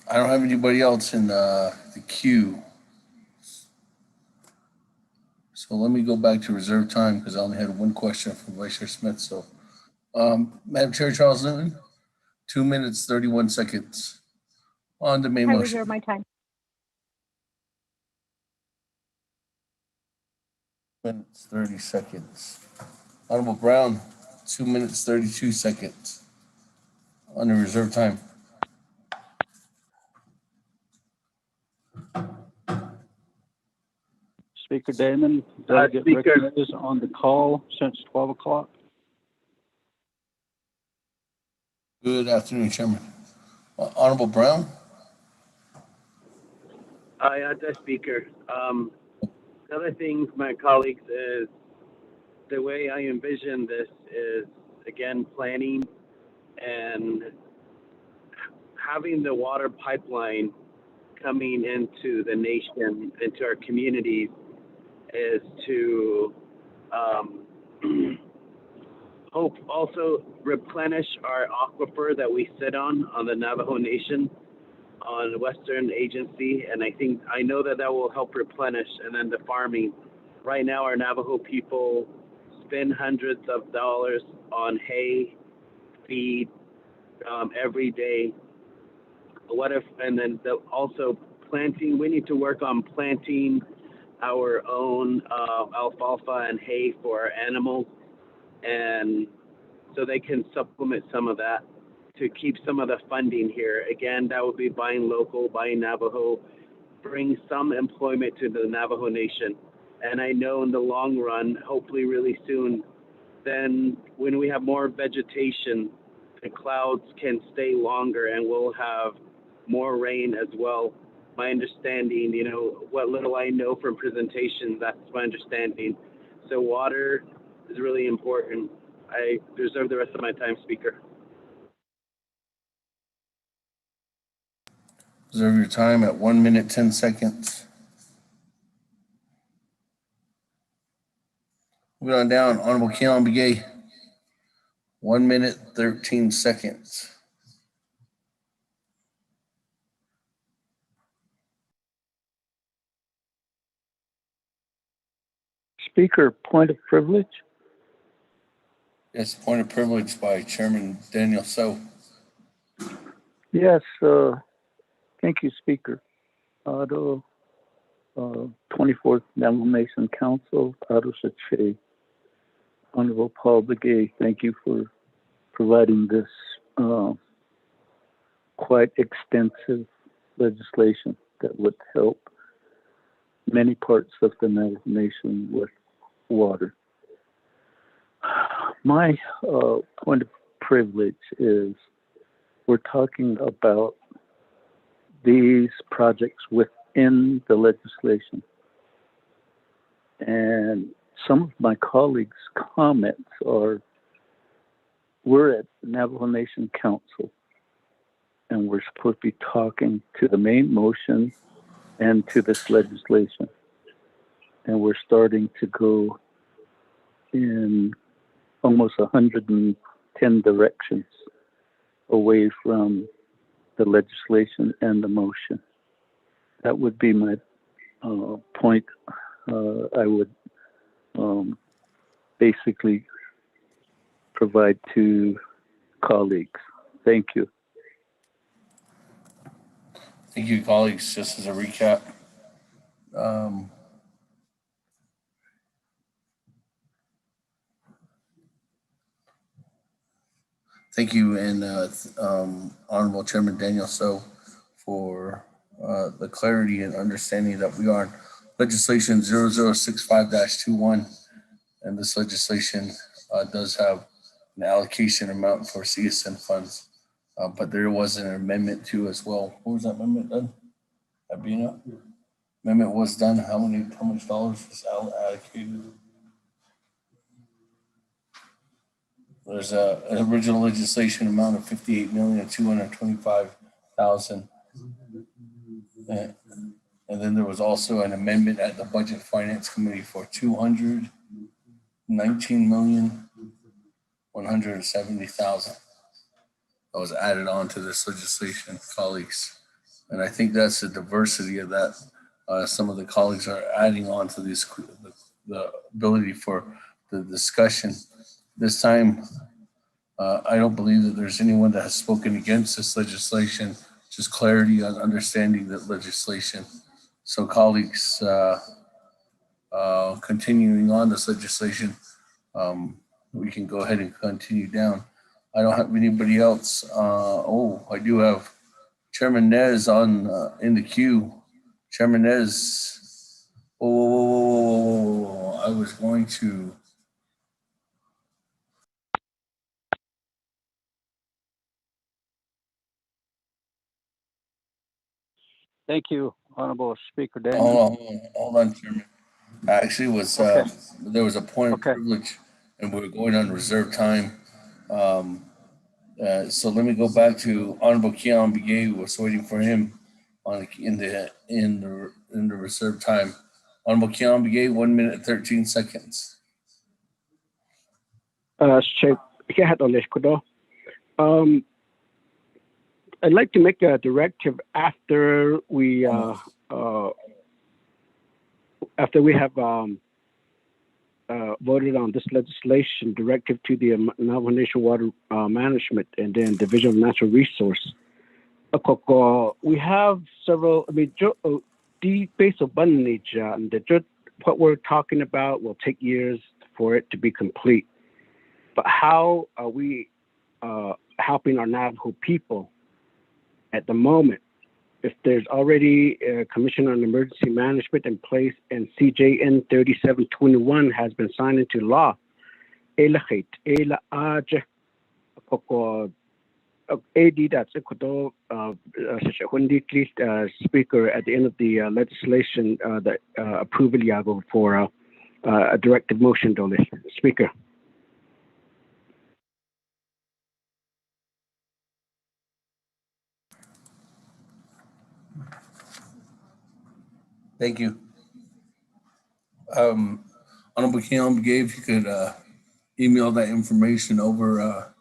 B: I don't have anybody else in the queue. So let me go back to reserve time because I only had one question from Vice Chair Smith. So, Madam Chair Charles Newton, 2 minutes, 31 seconds on the main
L: I
B: motion.
L: reserve my time.
B: Minutes, 30 seconds. Honorable Brown, 2 minutes, 32 seconds on the reserve time.
P: Speaker Damon, delegate
I: Speaker.
P: Rickman is on the call since 12 o'clock.
B: Good afternoon, Chairman. Honorable Brown?
O: The Speaker. The other thing, my colleagues, is the way I envision this is, again, planning and having the water pipeline coming into the nation, into our communities, is to hope also replenish our aquifer that we sit on the Navajo Nation, on Western Agency, and I know that will help replenish. And then the farming. Right now, our Navajo people spend hundreds of dollars on hay, feed, every day. And then also planting. We need to work on planting our own alfalfa and hay for our animals, and so they can supplement some of that to keep some of the funding here. Again, that would be buying local, buying Navajo, bring some employment to the Navajo Nation. And I know in the long run, hopefully really soon, then when we have more vegetation, the clouds can stay longer and we'll have more rain as well. My understanding, what little I know from presentations, that's my understanding. So water is really important. I reserve the rest of my time, Speaker.
B: Reserve your time at 1 minute, 10 seconds. Moving on down, Honorable Keon Begay, 1 minute, 13 seconds.
P: Speaker, point of privilege.
B: Yes, point of privilege by Chairman Daniel So.
P: Yes, thank you, Speaker. The 24th Navajo Nation Council, Adosache, Honorable Paul Begay, thank you for providing this quite extensive legislation that would help many parts of the Navajo Nation with water. My point of privilege is we're talking about these projects within the legislation. And some of my colleagues' comments are, we're at Navajo Nation Council, and we're supposed to be talking to the main motion and to this legislation. And we're starting to go in almost 110 directions away from the legislation and the motion. That would be my point. I would basically provide to colleagues. Thank you.
B: Thank you, colleagues. Just as a recap, thank you, and Honorable Chairman Daniel So for the clarity and understanding that we are in legislation 0065-21, and this legislation does have an allocation amount for CSN funds, but there was an amendment too as well. What was that amendment done? Abina? Amendment was done. How much dollars was allocated? There's an original legislation amount of $58,225,000. And then there was also an amendment at the Budget Finance Committee for $219,170,000. That was added on to this legislation, colleagues. And I think that's the diversity of that. Some of the colleagues are adding on to this, the ability for the discussion. This time, I don't believe that there's anyone that has spoken against this legislation, just clarity on understanding that legislation. So colleagues, continuing on this legislation, we can go ahead and continue down. I don't have anybody else. I do have Chairman Nez on in the queue. Chairman Nez, I was going to.
P: Thank you, Honorable Speaker Daniel.
B: Hold on, Chairman. Actually, there was a point of privilege, and we were going on reserve time. So let me go back to Honorable Keon Begay. Was waiting for him in the reserve time. Honorable Keon Begay, 1 minute 13 seconds.
J: I'd like to make a directive after we have voted on this legislation, directive to the Navajo Nation Water Management and then Division of Natural Resource. We have several. The base of what we're talking about will take years for it to be complete. But how are we helping our Navajo people at the moment? If there's already a Commission on Emergency Management in place and CJN 3721 has been signed into law, Speaker, at the end of the legislation, the approval yago for a directive motion, Speaker.
B: Thank you. Honorable Keon Begay, if you could email that information over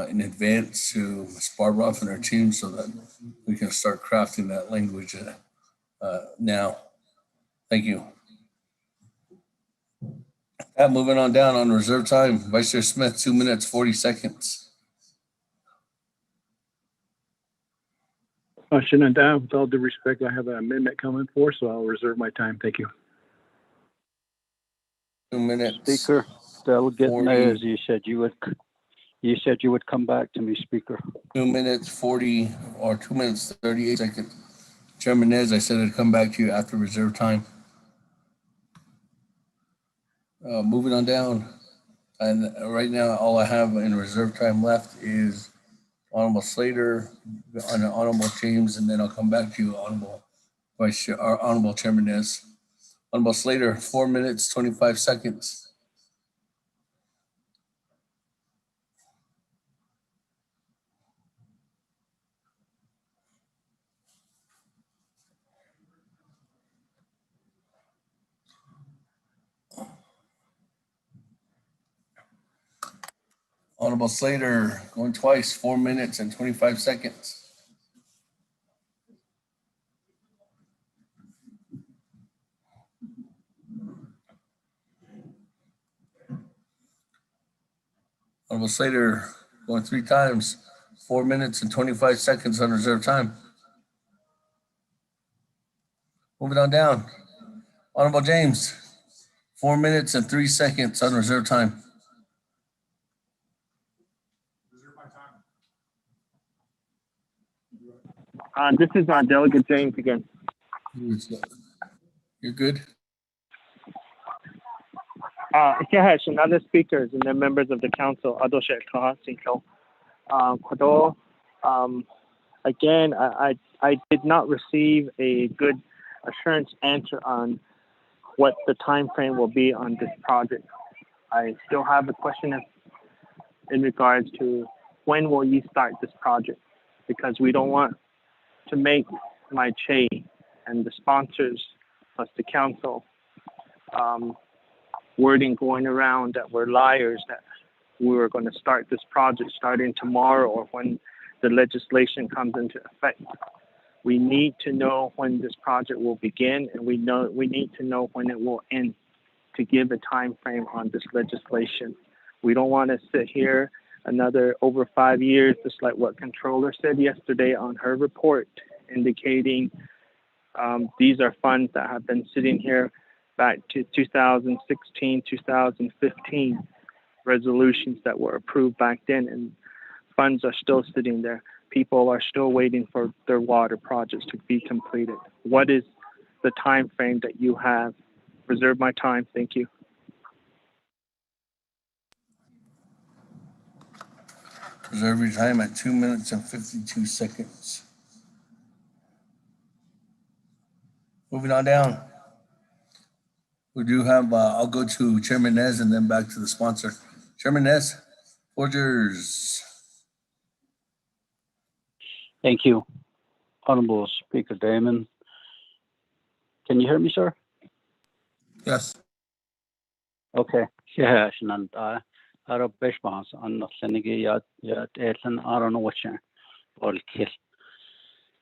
B: in advance to Ms. Barbroff and her team so that we can start crafting that language now. Thank you. Moving on down on reserve time, Vice Chair Smith, 2 minutes, 40 seconds.
Q: Shenandoah, with all due respect, I have an amendment coming for, so I'll reserve my time. Thank you.
B: 2 minutes.
P: Speaker, Delegate Nez, you said you would come back to me, Speaker.
B: 2 minutes 40 or 2 minutes 38 seconds. Chairman Nez, I said I'd come back to you after reserve time. Moving on down, and right now all I have in reserve time left is Honorable Slater, Honorable James, and then I'll come back to you, Honorable Vice Chair, or Honorable Chairman Nez. Honorable Slater, 4 minutes 25 seconds. Honorable Slater, going twice, 4 minutes and 25 seconds. Honorable Slater, going 3 times, 4 minutes and 25 seconds on reserve time. Moving on down. Honorable James, 4 minutes and 3 seconds on reserve time.
D: This is Delegate James again.
B: You're good.
D: And other speakers and the members of the council, again, I did not receive a good assurance answer on what the time frame will be on this project. I still have a question in regards to when will you start this project, because we don't want to make my Che and the sponsors plus the council wording going around that we're liars, that we were going to start this project starting tomorrow or when the legislation comes into effect. We need to know when this project will begin, and we need to know when it will end to give a time frame on this legislation. We don't want to sit here another over 5 years, just like what Controller said yesterday on her report, indicating these are funds that have been sitting here back to 2016, 2015, resolutions that were approved back then, and funds are still sitting there. People are still waiting for their water projects to be completed. What is the time frame that you have? Reserve my time. Thank you.
B: Reserve your time at 2 minutes and 52 seconds. Moving on down. We do have, I'll go to Chairman Nez and then back to the sponsor. Chairman Nez, floor yours.
A: Thank you, Honorable Speaker Damon. Can you hear me, sir?
B: Yes.
A: Okay. Yeah, and I response on the Senegal yet I don't know what or kill.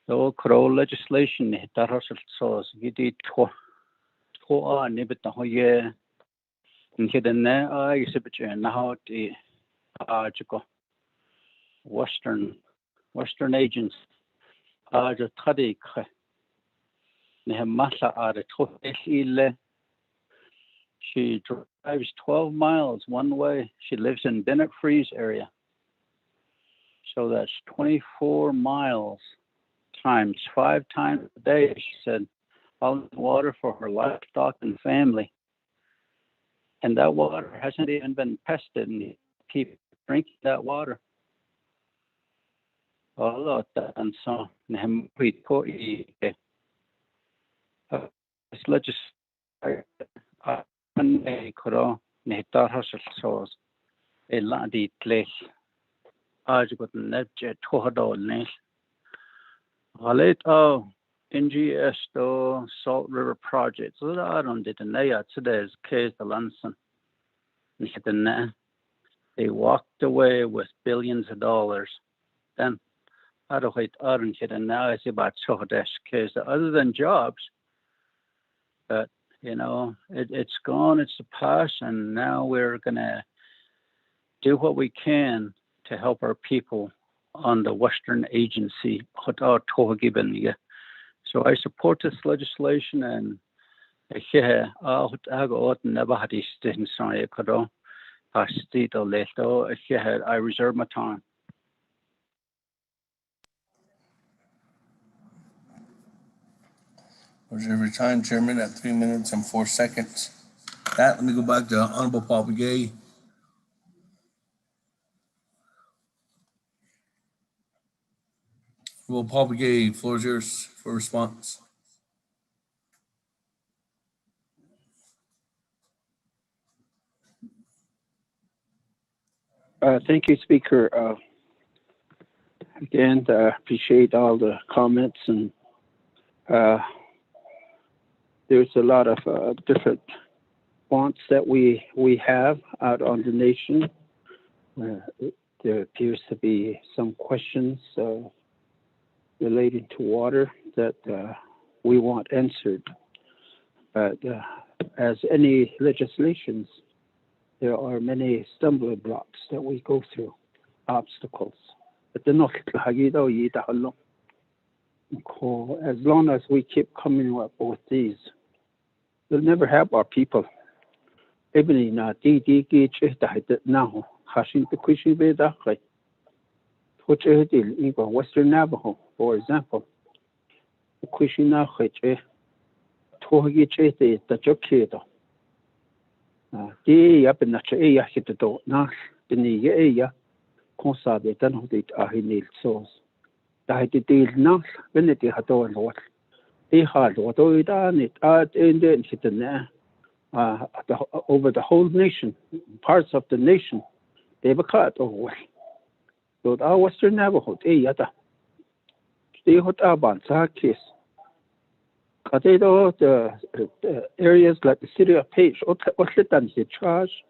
A: So crow legislation that has so gidi to nibit the hoye in hidden I exhibit now the Western agents are the Tadik Nehemasa are the Toile. She drives 12 miles one way. She lives in Bennett Freeze area. So that's 24 miles times 5 times a day, she said, all water for her livestock and family. And that water hasn't even been tested, and keep drinking that water. All that and so this legislation koro nehtar hasal sos eladi tles ajgot nebje tohdol nes halet NGS to Salt River Project so that I don't did naya today's case the Lanson they walked away with billions of dollars. Then I don't hate Aaron hit and now it's about Chodesh case other than jobs, but you know, it's gone, it's the past, and now we're going to do what we can to help our people on the Western Agency. So I support this legislation, and I reserve my time.
B: Reserve your time, Chairman, at 3 minutes and 4 seconds. Let me go back to Honorable Paul Begay. Well, Paul Begay, floor is yours for response.
P: Thank you, Speaker. Again, appreciate all the comments, and there's a lot of different wants that we have out on the nation. There appears to be some questions relating to water that we want answered. But as any legislations, there are many stumbling blocks that we go through, obstacles. But as long as we keep coming up with these, we'll never help our people. Western Navajo, for example. Over the whole nation, parts of the nation, they have a cut over. So our Western Navajo, they hot aban sakis. The areas like the city of Page, charge.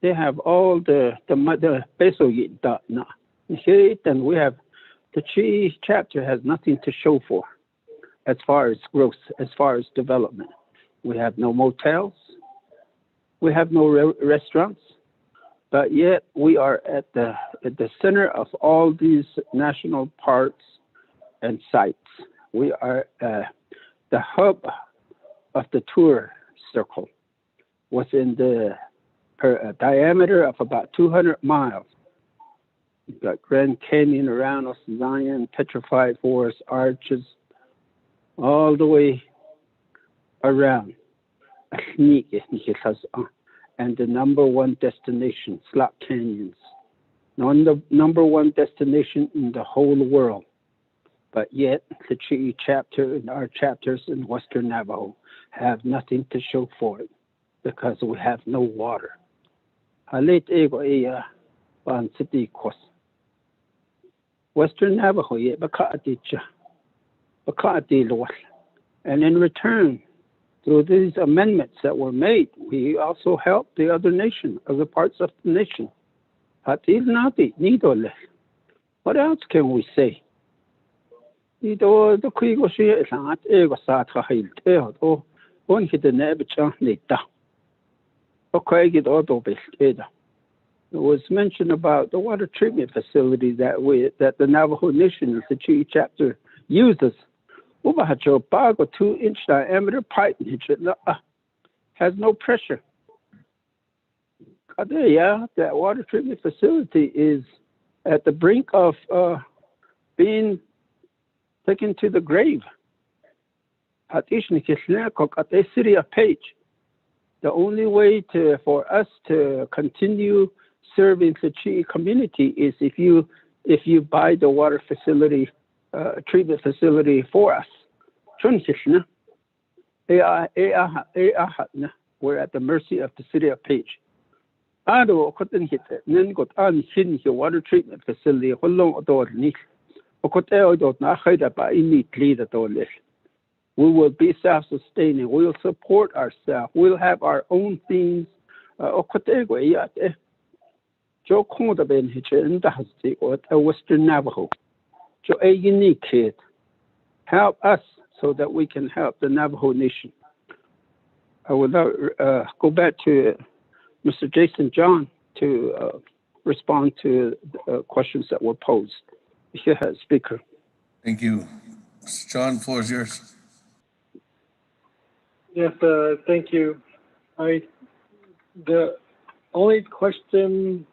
P: They have all the peso na. And we have the Chi chapter has nothing to show for as far as growth, as far as development. We have no motels, we have no restaurants, but yet we are at the center of all these national parks and sites. We are the hub of the tour circle within the diameter of about 200 miles. You've got Grand Canyon around us, Zion, Petrified Forest, Arches, all the way around. And the number one destination, Slot Canyons. The number one destination in the whole world. But yet, the Chi chapter and our chapters in Western Navajo have nothing to show for it because we have no water. Western Navajo, and in return, through these amendments that were made, we also help the other nation, other parts of the nation. What else can we say? It was mentioned about the water treatment facility that the Navajo Nation, the Chi chapter, uses. 2-inch diameter pipe has no pressure. That water treatment facility is at the brink of being taken to the grave. The only way for us to continue serving the Chi community is if you buy the water facility, treatment facility for us. We're at the mercy of the city of Page. Water treatment facility. We will be self-sustaining. We will support ourselves. We'll have our own things. Western Navajo. A unique kid. Help us so that we can help the Navajo Nation. I will now go back to Mr. Jason John to respond to the questions that were posed. Here, Speaker.
B: Thank you. Mr. John, floor is yours.
M: Yes, thank you. The only question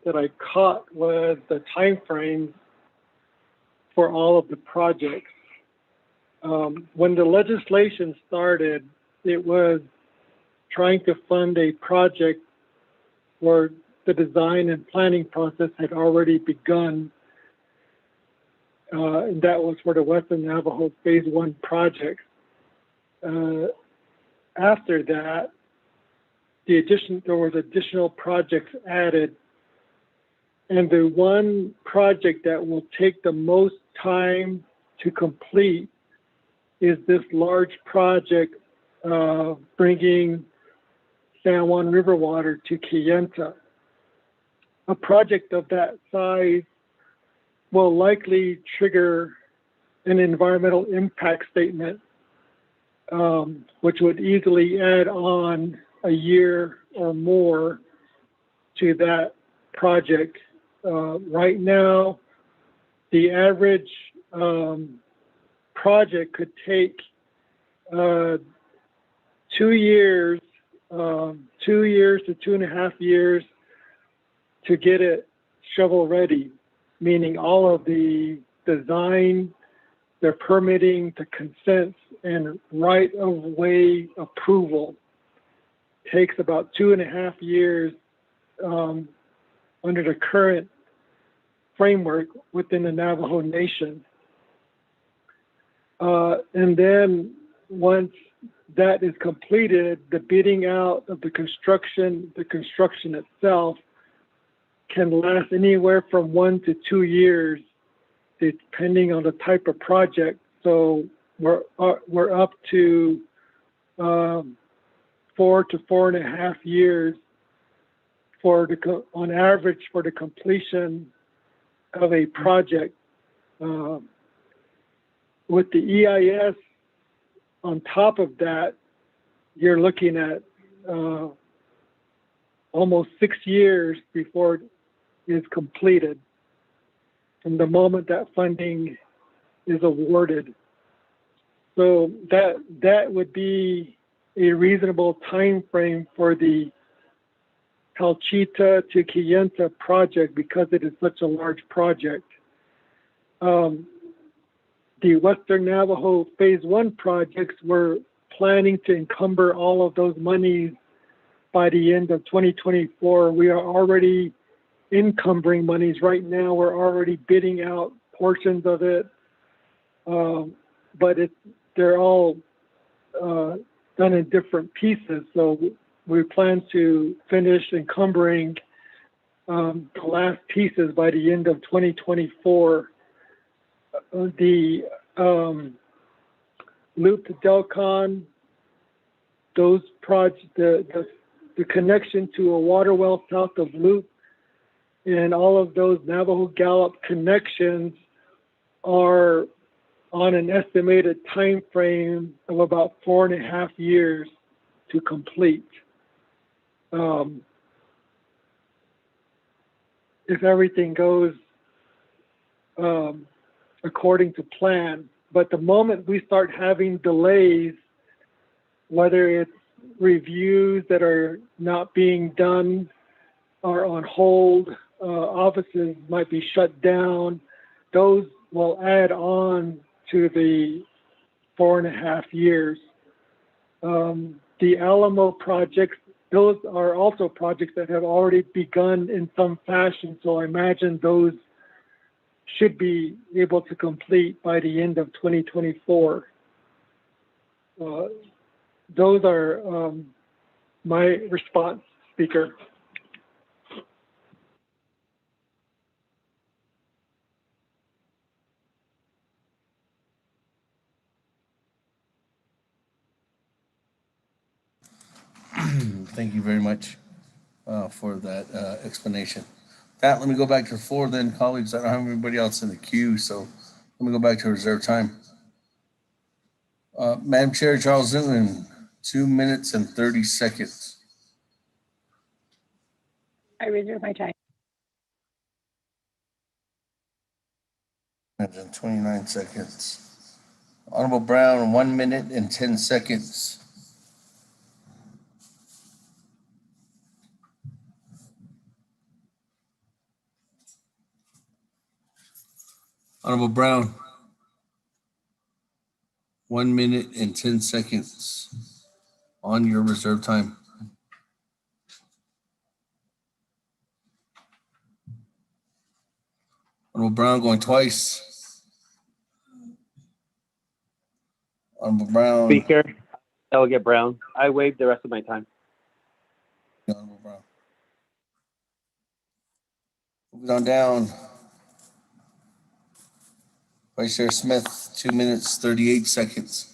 M: that I caught was the time frame for all of the projects. When the legislation started, it was trying to fund a project where the design and planning process had already begun. And that was for the Western Navajo Phase 1 project. After that, there was additional projects added. And the one project that will take the most time to complete is this large project bringing San Juan River water to Kayenta. A project of that size will likely trigger an environmental impact statement, which would easily add on a year or more to that project. Right now, the average project could take 2 years, 2 years to 2.5 years to get it shovel ready, meaning all of the design, the permitting, the consents, and right-of-way approval takes about 2.5 years under the current framework within the Navajo Nation. And then once that is completed, the bidding out of the construction itself can last anywhere from 1 to 2 years, depending on the type of project. So we're up to 4 to 4.5 years on average for the completion of a project With the EIS on top of that, you're looking at almost 6 years before it is completed from the moment that funding is awarded. So that would be a reasonable time frame for the Calchita to Kayenta project because it is such a large project. The Western Navajo Phase 1 projects, we're planning to encumber all of those monies by the end of 2024. We are already encumbering monies right now. We're already bidding out portions of it, but they're all done in different pieces. So we plan to finish encumbering the last pieces by the end of 2024. The loop to Delcon, those projects, the connection to a water well south of Loop, and all of those Navajo Gallup connections are on an estimated time frame of about 4.5 years to complete. If everything goes according to plan. But the moment we start having delays, whether it's reviews that are not being done or on hold, offices might be shut down, those will add on to the 4.5 years. The Alamo projects, those are also projects that have already begun in some fashion, so I imagine those should be able to complete by the end of 2024. Those are my response, Speaker.
B: Thank you very much for that explanation. Pat, let me go back to the floor then, colleagues. I don't have anybody else in the queue, so let me go back to reserve time. Madam Chair, Charles Newman, 2 minutes and 30 seconds.
F: I reserve my time.
B: And 29 seconds. Honorable Brown, 1 minute and 10 seconds. Honorable Brown, 1 minute and 10 seconds on your reserve time. Honorable Brown going twice. Honorable Brown.
O: Speaker, Delegate Brown, I waive the rest of my time.
B: Honorable Brown. Moving on down. Vice Chair Smith, 2 minutes, 38 seconds.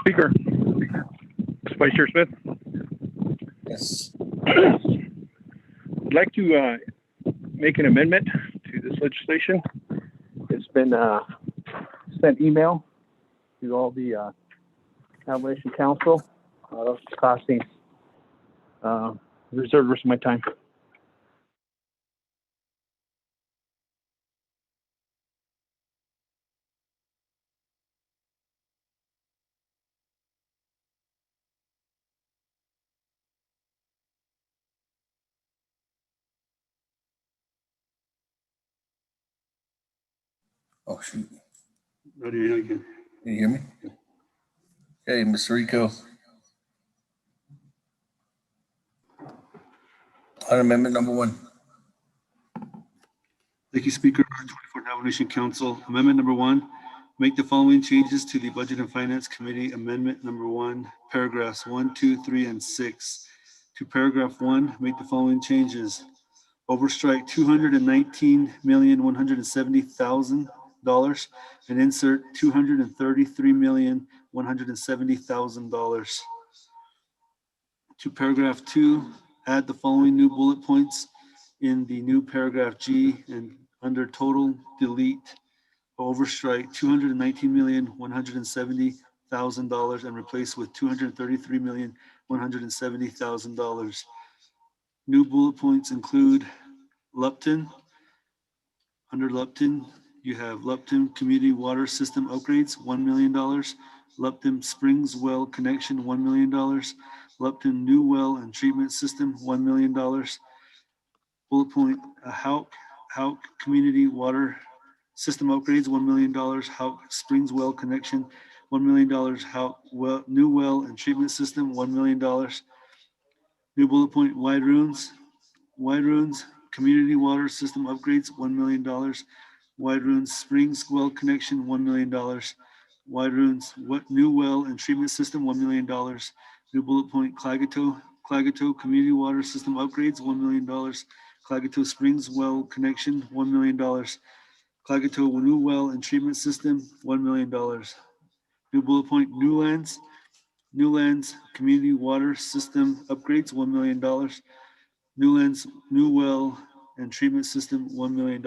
Q: Speaker, Vice Chair Smith.
B: Yes.
Q: I'd like to make an amendment to this legislation. It's been sent email to all the Navigation Council. It's costing reserve the rest of my time.
B: Oh, shoot.
K: Ready again.
B: Can you hear me? Okay, Mr. Rico. On amendment number 1.
K: Thank you, Speaker. 24th Navigation Council. Amendment number 1, make the following changes to the Budget and Finance Committee. Amendment number 1, paragraphs 1, 2, 3, and 6. To paragraph 1, make the following changes. Overstrike $219,170,000 and insert $233,170,000. To paragraph 2, add the following new bullet points in the new paragraph G, and under total, delete overstrike $219,170,000 and replace with $233,170,000. New bullet points include Lupton. Under Lupton, you have Lupton Community Water System Upgrades, $1 million. Lupton Springs Well Connection, $1 million. Lupton New Well and Treatment System, $1 million. Bullet point, Hauk Community Water System Upgrades, $1 million. Hauk Springs Well Connection, $1 million. Hauk New Well and Treatment System, $1 million. New bullet point, Wide Ruins Community Water System Upgrades, $1 million. Wide Ruins Springs Well Connection, $1 million. Wide Ruins New Well and Treatment System, $1 million. New bullet point, Clagato Community Water System Upgrades, $1 million. Clagato Springs Well Connection, $1 million. Clagato New Well and Treatment System, $1 million. New bullet point, Newlands Community Water System Upgrades, $1 million. Newlands New Well and Treatment System, $1 million.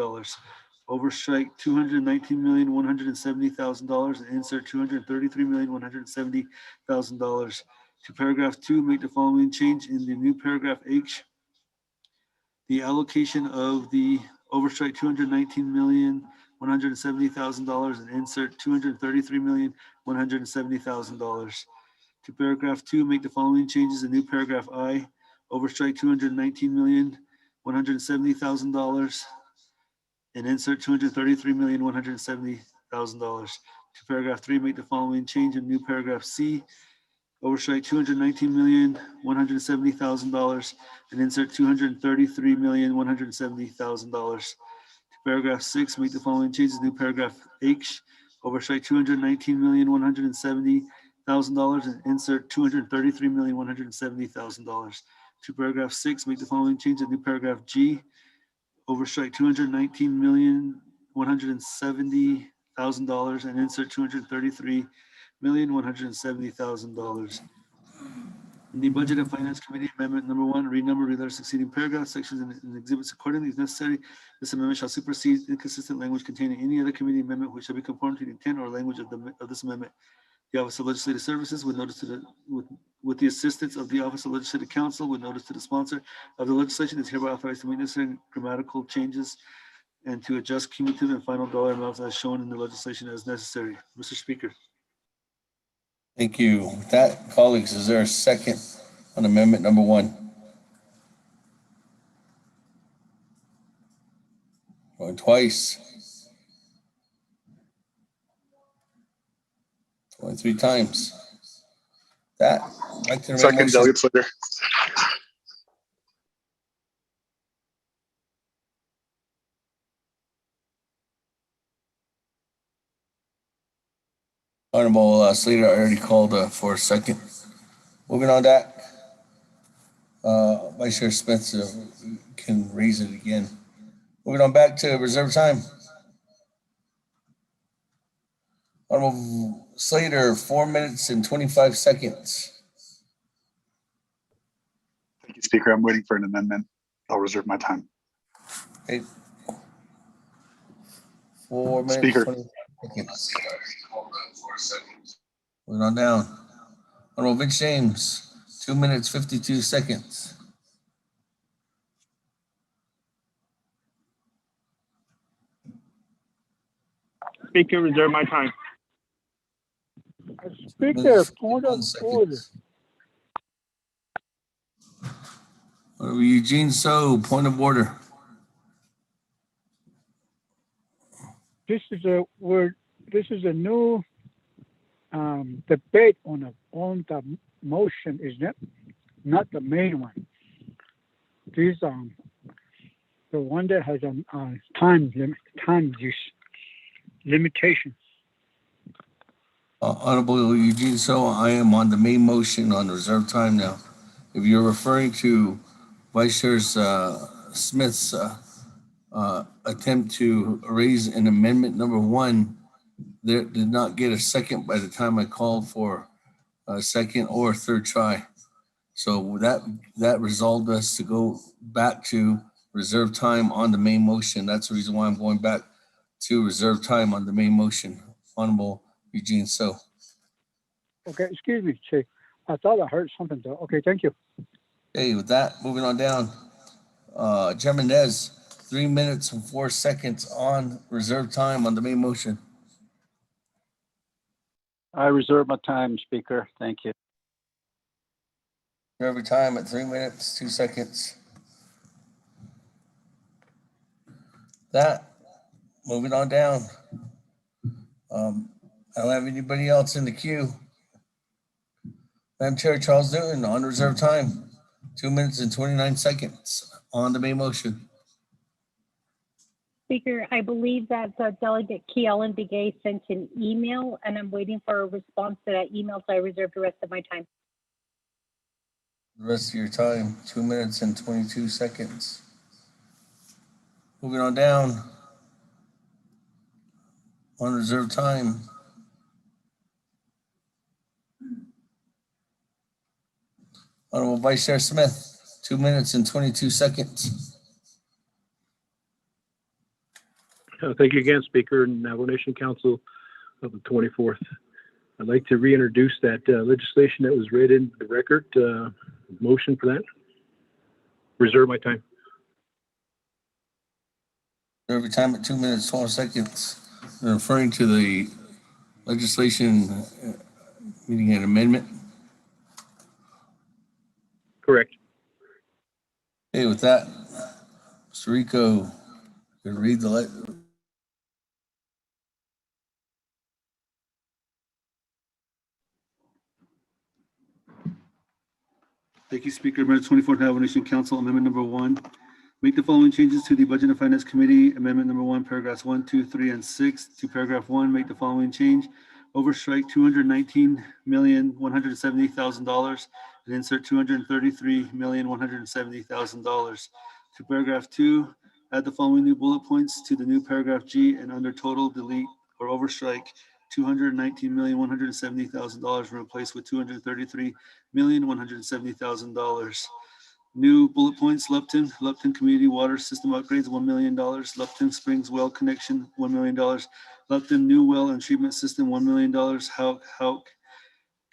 K: Overstrike $219,170,000 and insert $233,170,000. To paragraph 2, make the following change in the new paragraph H. The allocation of the overstrike $219,170,000 and insert $233,170,000. To paragraph 2, make the following changes in new paragraph I. Overstrike $219,170,000 and insert $233,170,000. To paragraph 3, make the following change in new paragraph C. Overstrike $219,170,000 and insert $233,170,000. To paragraph 6, make the following changes in new paragraph H. Overstrike $219,170,000 and insert $233,170,000. To paragraph 6, make the following change in new paragraph G. Overstrike $219,170,000 and insert $233,170,000. In the Budget and Finance Committee Amendment Number 1, renumber, letter succeeding paragraphs, sections, and exhibits accordingly as necessary. This amendment shall supersede inconsistent language contained in any other committee amendment which shall be conformed to the intent or language of this amendment. The Office of Legislative Services, with notice to with the assistance of the Office of Legislative Counsel, with notice to the sponsor of the legislation, is hereby authorized to make necessary grammatical changes and to adjust cumulative and final dollar amounts as shown in the legislation as necessary. Mr. Speaker.
B: Thank you. With that, colleagues, is there a second on amendment number 1? Going twice. Going 3 times. That, I'd like to amend
U: Second, Delegate Slater.
B: Honorable Slater, I already called for a second. Moving on that. Vice Chair Smith can raise it again. Moving on back to reserve time. Honorable Slater, 4 minutes and 25 seconds.
U: Thank you, Speaker. I'm waiting for an amendment. I'll reserve my time.
B: Okay. 4 minutes,
U: Speaker.
B: 25 seconds. Moving on down. Honorable Vic James, 2 minutes, 52 seconds.
I: Speaker, reserve my time.
H: Speaker, point of order.
B: Honorable Eugene So, point of order.
H: This is a new debate on the motion, isn't it? Not the main one. This the one that has a time use limitation.
B: Honorable Eugene So, I am on the main motion on reserve time now. If you're referring to Vice Chair Smith's attempt to raise an amendment number 1, there did not get a second by the time I called for a second or third try. So that resolved us to go back to reserve time on the main motion. That's the reason why I'm going back to reserve time on the main motion. Honorable Eugene So.
H: Okay, excuse me, Chief. I thought I heard something though. Okay, thank you.
B: Okay, with that, moving on down. Chairman Nez, 3 minutes and 4 seconds on reserve time on the main motion.
A: I reserve my time, Speaker. Thank you.
B: Reserve time at 3 minutes, 2 seconds. That, moving on down. I don't have anybody else in the queue. Madam Chair, Charles Newton on reserve time, 2 minutes and 29 seconds on the main motion.
L: Speaker, I believe that Delegate Keelan Begay sent an email, and I'm waiting for a response to that email, so I reserve the rest of my time.
B: The rest of your time, 2 minutes and 22 seconds. Moving on down. On reserve time. Honorable Vice Chair Smith, 2 minutes and 22 seconds.
Q: Thank you again, Speaker and Navajo Nation Council of the 24th. I'd like to reintroduce that legislation that was read into the record. Motion for that. Reserve my time.
B: Reserve your time at 2 minutes, 12 seconds. I'm referring to the legislation meeting an amendment.
Q: Correct.
B: Hey, with that, Mr. Rico, you read the
K: Thank you, Speaker. Amendment 24th Navajo Nation Council, Amendment number 1. Make the following changes to the Budget and Finance Committee. Amendment number 1, paragraphs 1, 2, 3, and 6. To paragraph 1, make the following change. Overstrike $219,170,000 and insert $233,170,000. To paragraph 2, add the following new bullet points to the new paragraph G, and under total, delete or overstrike $219,170,000 and replace with $233,170,000. New bullet points: Lupton Community Water System Upgrades, $1 million. Lupton Springs Well Connection, $1 million. Lupton New Well and Treatment System, $1 million. Hauk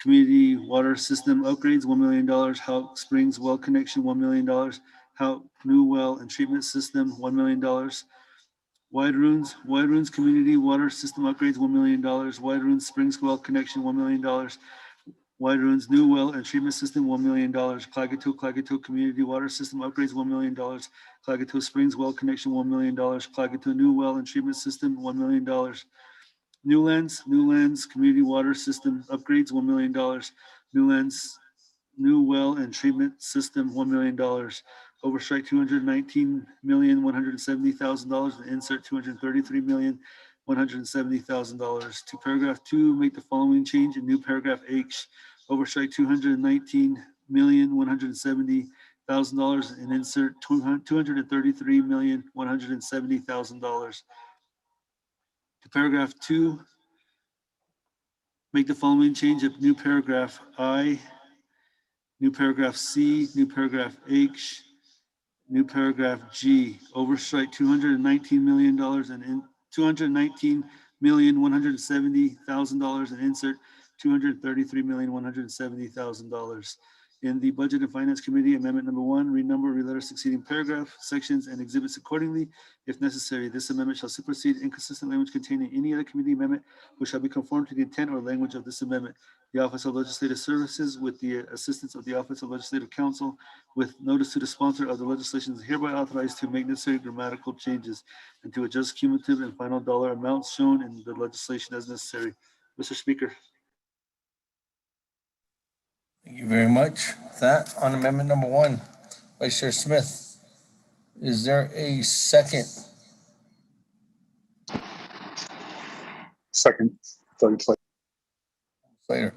K: Community Water System Upgrades, $1 million. Hauk Springs Well Connection, $1 million. Hauk New Well and Treatment System, $1 million. Wide Ruins Community Water System Upgrades, $1 million. Wide Ruins Springs Well Connection, $1 million. Wide Ruins New Well and Treatment System, $1 million. Klagetoh Community Water System Upgrades, $1 million. Klagetoh Springs Well Connection, $1 million. Klagetoh New Well and Treatment System, $1 million. Newlands Community Water System Upgrades, $1 million. Newlands New Well and Treatment System, $1 million. Overstrike $219,170,000 and insert $233,170,000. To paragraph 2, make the following change in new paragraph H. Overstrike $219,170,000 and insert $233,170,000. To paragraph 2, make the following change of new paragraph I, new paragraph C, new paragraph H, new paragraph G. Overstrike $219 million and $219,170,000 and insert $233,170,000. In the Budget and Finance Committee, Amendment number 1, renumber, reletter succeeding paragraph, sections, and exhibits accordingly. If necessary, this amendment shall supersede inconsistent language contained in any other committee amendment, which shall be conformed to the intent or language of this amendment. The Office of Legislative Services, with the assistance of the Office of Legislative Counsel, with notice to the sponsor of the legislation, is hereby authorized to make necessary grammatical changes and to adjust cumulative and final dollar amounts shown in the legislation as necessary. Mr. Speaker.
B: Thank you very much. With that, on amendment number 1, Vice Chair Smith, is there a second?
U: Second.
B: Later.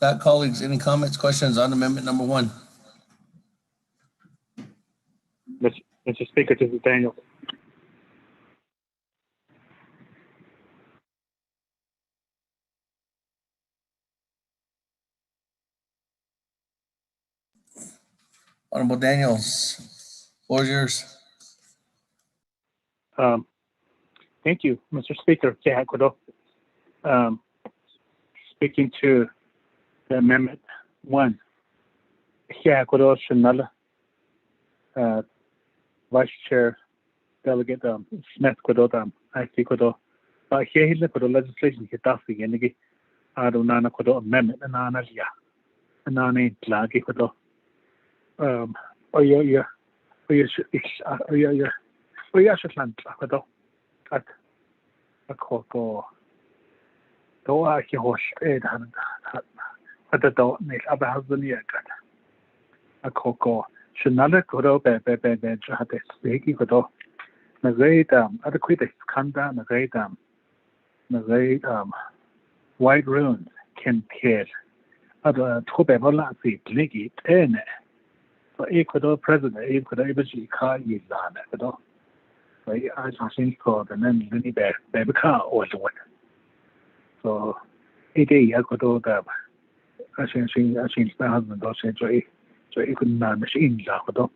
B: That, colleagues, any comments, questions on amendment number 1?
D: Mr. Speaker, this is Daniel.
B: Honorable Daniels, floor is yours.
S: Thank you, Mr. Speaker. Speaking to the Amendment 1, Vice Chair Delegate Smith I see legislation amendment Shinala Kodo Jahate Spiki Kodo Nagay adequate Kanda Nagay White Runes can care other Tobebola Bligi Tene for Ecuador President Ecuador Ibaji Ka Yizan Ecuador. So I think called and then Lini Babika or what. So it is Ecuador Dab. I think my husband does enjoy. So it could not machine Ecuador.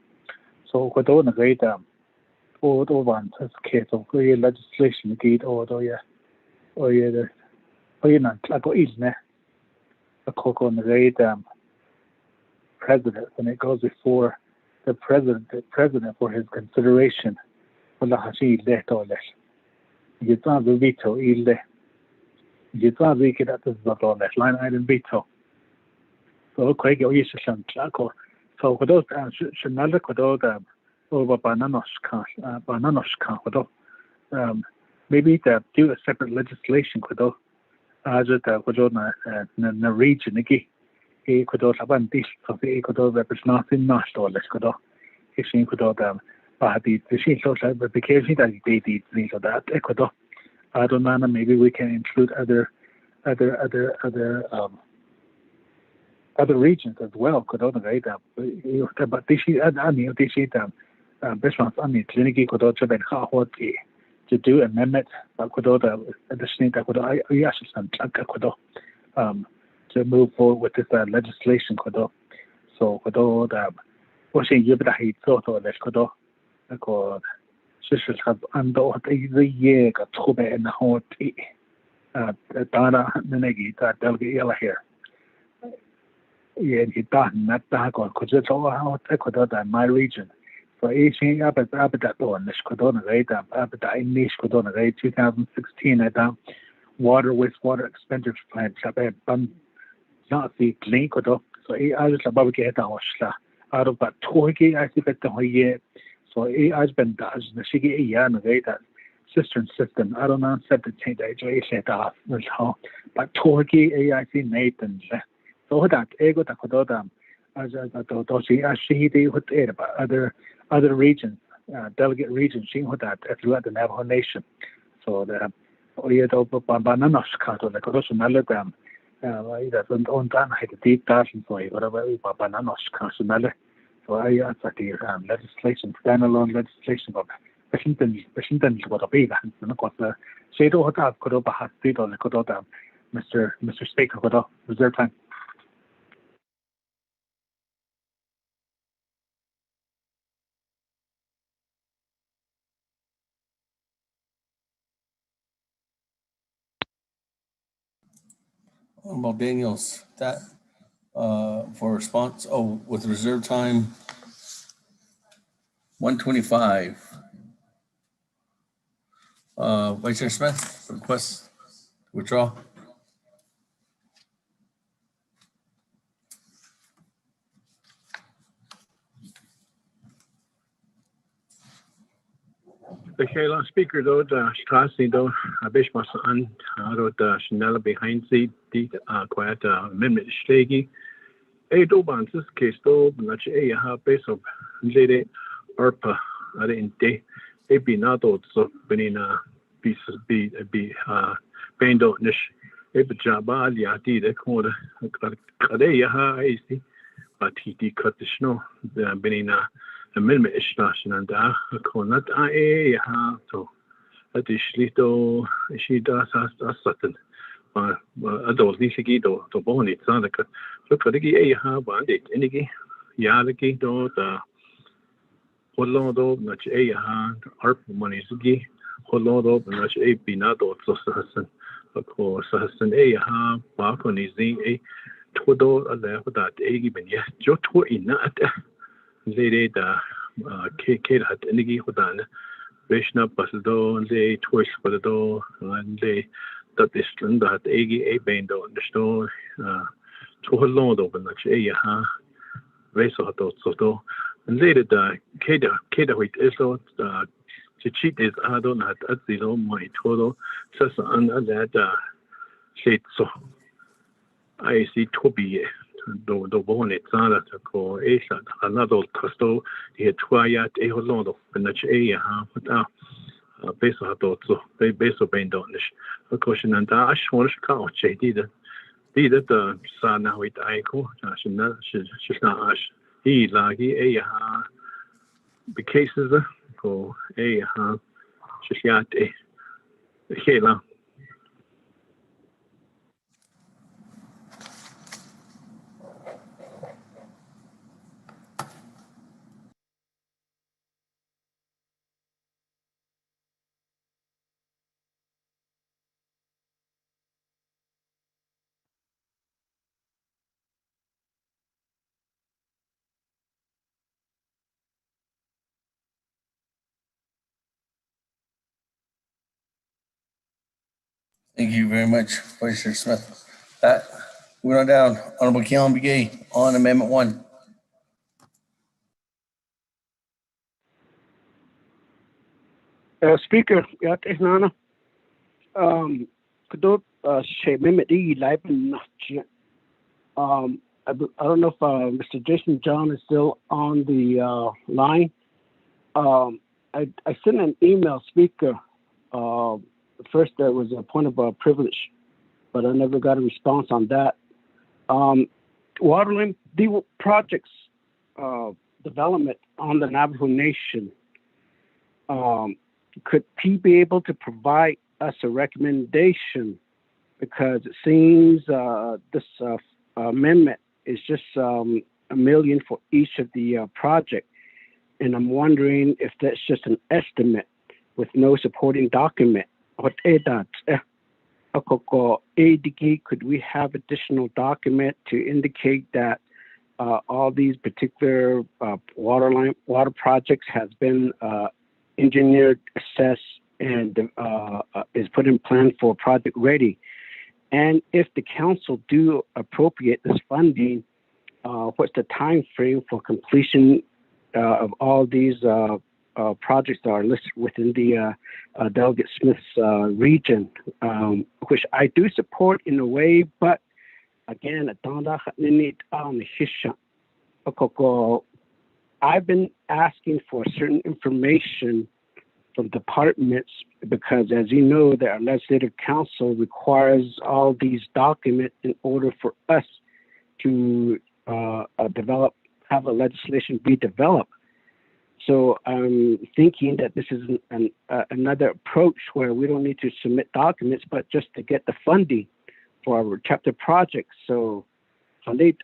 S: So Ecuador Nagay all one as case of legislation gate or not like isn't a cocoa Nagay president when it goes before the president for his consideration. Hashi let or less. You can't do veto ille. You can't make it at the less line item veto. So quite your issue some charcoal. So for those should not look at all the over bananas maybe to do a separate legislation could do as it would on the region again. Ecuador have this of the Ecuador representing national let's go. If you could do but the social verification that they did things of that Ecuador. I don't know, maybe we can include other regions as well. Could on the but this is best ones on the clinic could also be to do amendment but could the snake that could to move forward with this legislation could so could all the washing you but I thought or let's could God, sisters have under the year got to be in the whole Dana Nenegi that delegate yellow here. Yeah, he done that because it's all how Ecuador in my region. So aging up at that one, this Codona rate up at the English Codona rate 2016 at water wastewater expenditure plans up at not the clean Codo. So I was about to get out of that Torquay, I think at the whole year. So I've been does the Shigi Yan that cistern system. I don't know set the change I set off but Torquay AIC Nathan. So that ego that Kododam as I see they would air about other regions, delegate regions seeing what that throughout the Navajo Nation. So the bananas cut on the Kodosan Alagram that's on done had a deep dashing for you, whatever bananas consumer. So I asked that the legislation, standalone legislation of Washington what a big and of course the Shado Hotab Kodoba has did on the Kododam, Mr. Speaker, Kodo, reserve time.
B: Honorable Daniels, that for response. Oh, with reserve time 125. Vice Chair Smith, request withdraw.
E: The Shayla speaker though the Strassi though Bishmas an the Chanel behind the quiet amendment stegi. A doban this case though not a base of lady ARPA at in day a be not so benina pieces be bando nish a jaba yati the corner kade ha easy but he cut the snow the benina amendment station and konat so additionally though she does has certain adult nisiki to bone it sound like look at the have one it any Yaliki do the Holodo, Nach Ayahan, Arp Monizgi, Holodo, Nach A Binado, Sahasan, Ako Sahasan Ayaha, Bakonizi, a Todo, a left that Agi Ben Yes, Joto in that. They the Kate had Enigi Hodan, Vishna Pasado, they twist for the door, and they that is that Agi A Bando, the store, Tuholodo, but Nach Ayaha. Veso soto, and later the Keda with Eso, the cheat is Adon at zero, my total, says on that shade so. I see Toby, the bone it's Zara to call Asa, another Costo, he had Twayat, a lot of Nach Aya, but Veso so, Veso Bandonish, a caution and Ash, one couch, did. He that the son now with Aiko, she's not Ash. He lagi a the cases go a she's got a hela.
B: Thank you very much, Vice Chair Smith. We're on down. Honorable Keelan Begay on Amendment 1.
J: Speaker, yeah, Nana. Could say Mehmet E. Leiben. I don't know if Mr. Jason John is still on the line. I sent an email, Speaker. First, there was a point of privilege, but I never got a response on that. Waterline projects development on the Navajo Nation. Could he be able to provide us a recommendation? Because it seems this amendment is just $1 million for each of the project, and I'm wondering if that's just an estimate with no supporting document. What could we have additional document to indicate that all these particular water projects has been engineered, assessed, and is put in plan for project ready? And if the council do appropriate this funding, what's the time frame for completion of all these projects that are listed within the Delegate Smith's region, which I do support in a way, but again, I've been asking for certain information from departments because, as you know, the legislative council requires all these documents in order for us to have a legislation be developed. So I'm thinking that this is another approach where we don't need to submit documents, but just to get the funding for our chapter projects. So if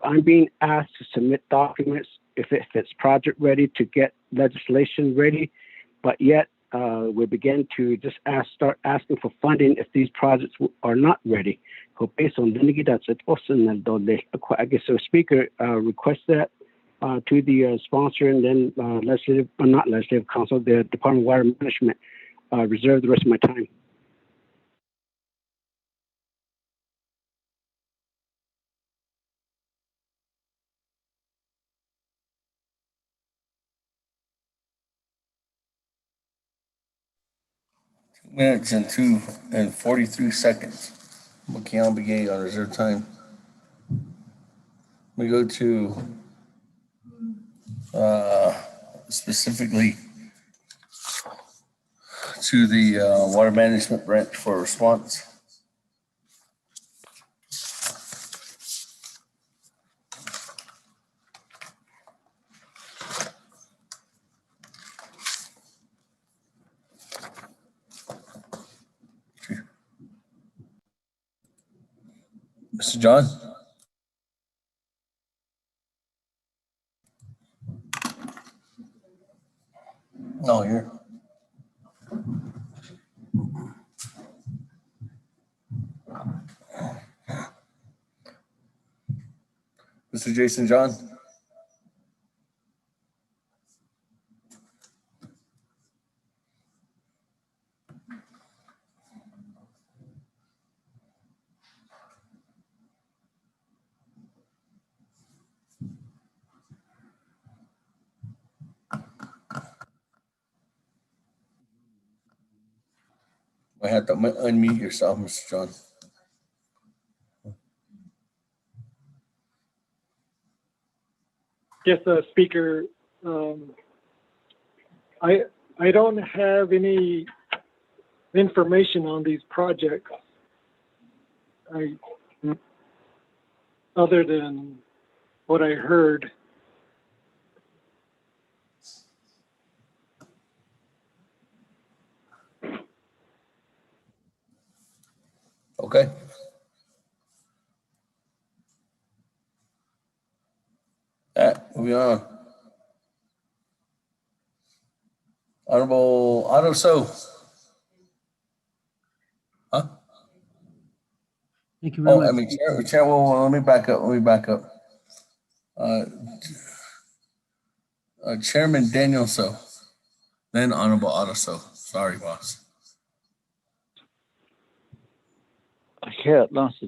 J: I'm being asked to submit documents, if it's project ready, to get legislation ready, but yet we begin to just start asking for funding if these projects are not ready. So based on I guess so Speaker request that to the sponsor, and then not legislative council, the Department of Water Management, reserve the rest of my time.
B: Minutes and 2 and 43 seconds. Keelan Begay on reserve time. We go to specifically to the Water Management Branch for response. Mr. John? No, here. Mr. Jason John? I have to unmute yourself, Mr. John.
M: Yes, Speaker. I don't have any information on these projects. Other than what I heard.
B: Okay. Moving on. Honorable Otto So. Huh?
T: Thank you very much.
B: I mean, Chair, well, let me back up. Chairman Daniel So, then Honorable Otto So. Sorry, boss.
A: Yeah, last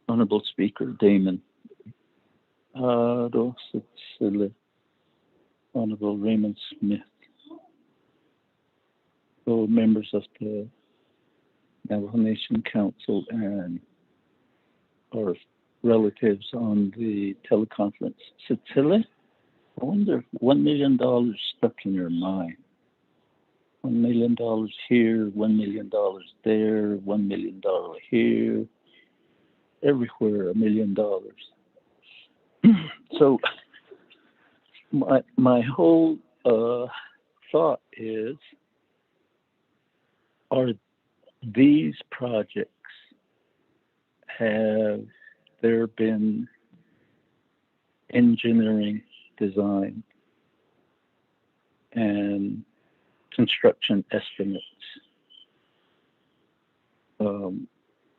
A: Honorable Speaker Damon. Honorable Raymond Smith. So members of the Navajo Nation Council and our relatives on the teleconference. Cecilia, I wonder, $1 million stuck in your mind. $1 million here, $1 million there, $1 million here, everywhere $1 million. So my whole thought is, are these projects, have there been engineering design and construction estimates?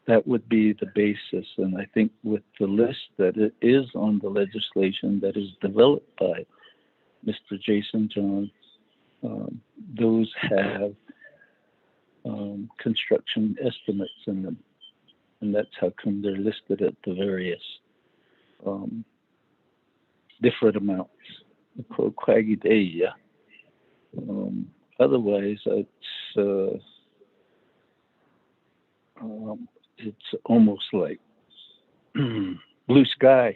A: That would be the basis. And I think with the list that it is on the legislation that is developed by Mr. Jason John, those have construction estimates in them. And that's how come they're listed at the various different amounts. Otherwise, it's almost like blue sky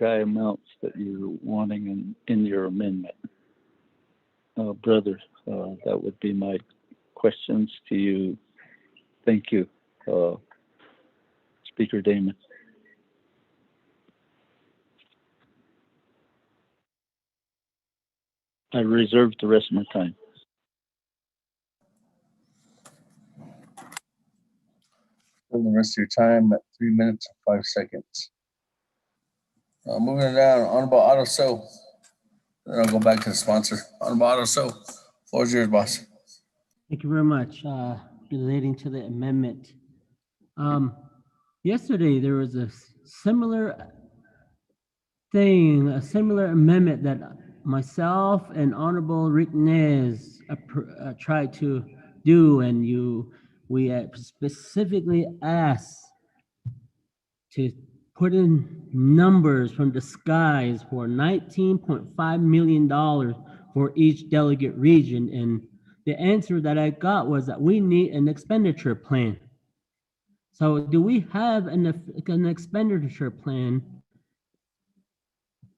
A: amounts that you're wanting in your amendment. Brother, that would be my questions to you. Thank you, Speaker Damon. I reserve the rest of my time.
B: For the rest of your time at 3 minutes and 5 seconds. Moving down, Honorable Otto So. Then I'll go back to the sponsor. Honorable Otto So. Floor is yours, boss.
T: Thank you very much. Relating to the amendment. Yesterday, there was a similar thing, a similar amendment that myself and Honorable Rick Nez tried to do, and we specifically asked to put in numbers from the skies for $19.5 million for each delegate region. And the answer that I got was that we need an expenditure plan. So do we have an expenditure plan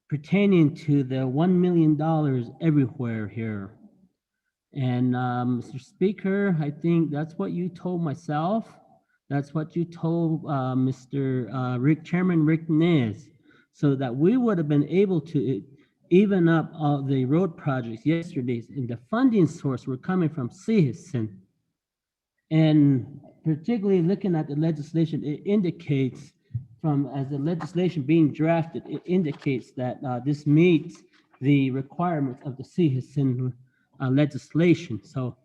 T: pertaining to the $1 million everywhere here? And Mr. Speaker, I think that's what you told myself. That's what you told Chairman Rick Nez, so that we would have been able to even up all the road projects yesterday. And the funding source were coming from CIHSN. And particularly looking at the legislation, it indicates as the legislation being drafted, it indicates that this meets the requirements of the citizen legislation. So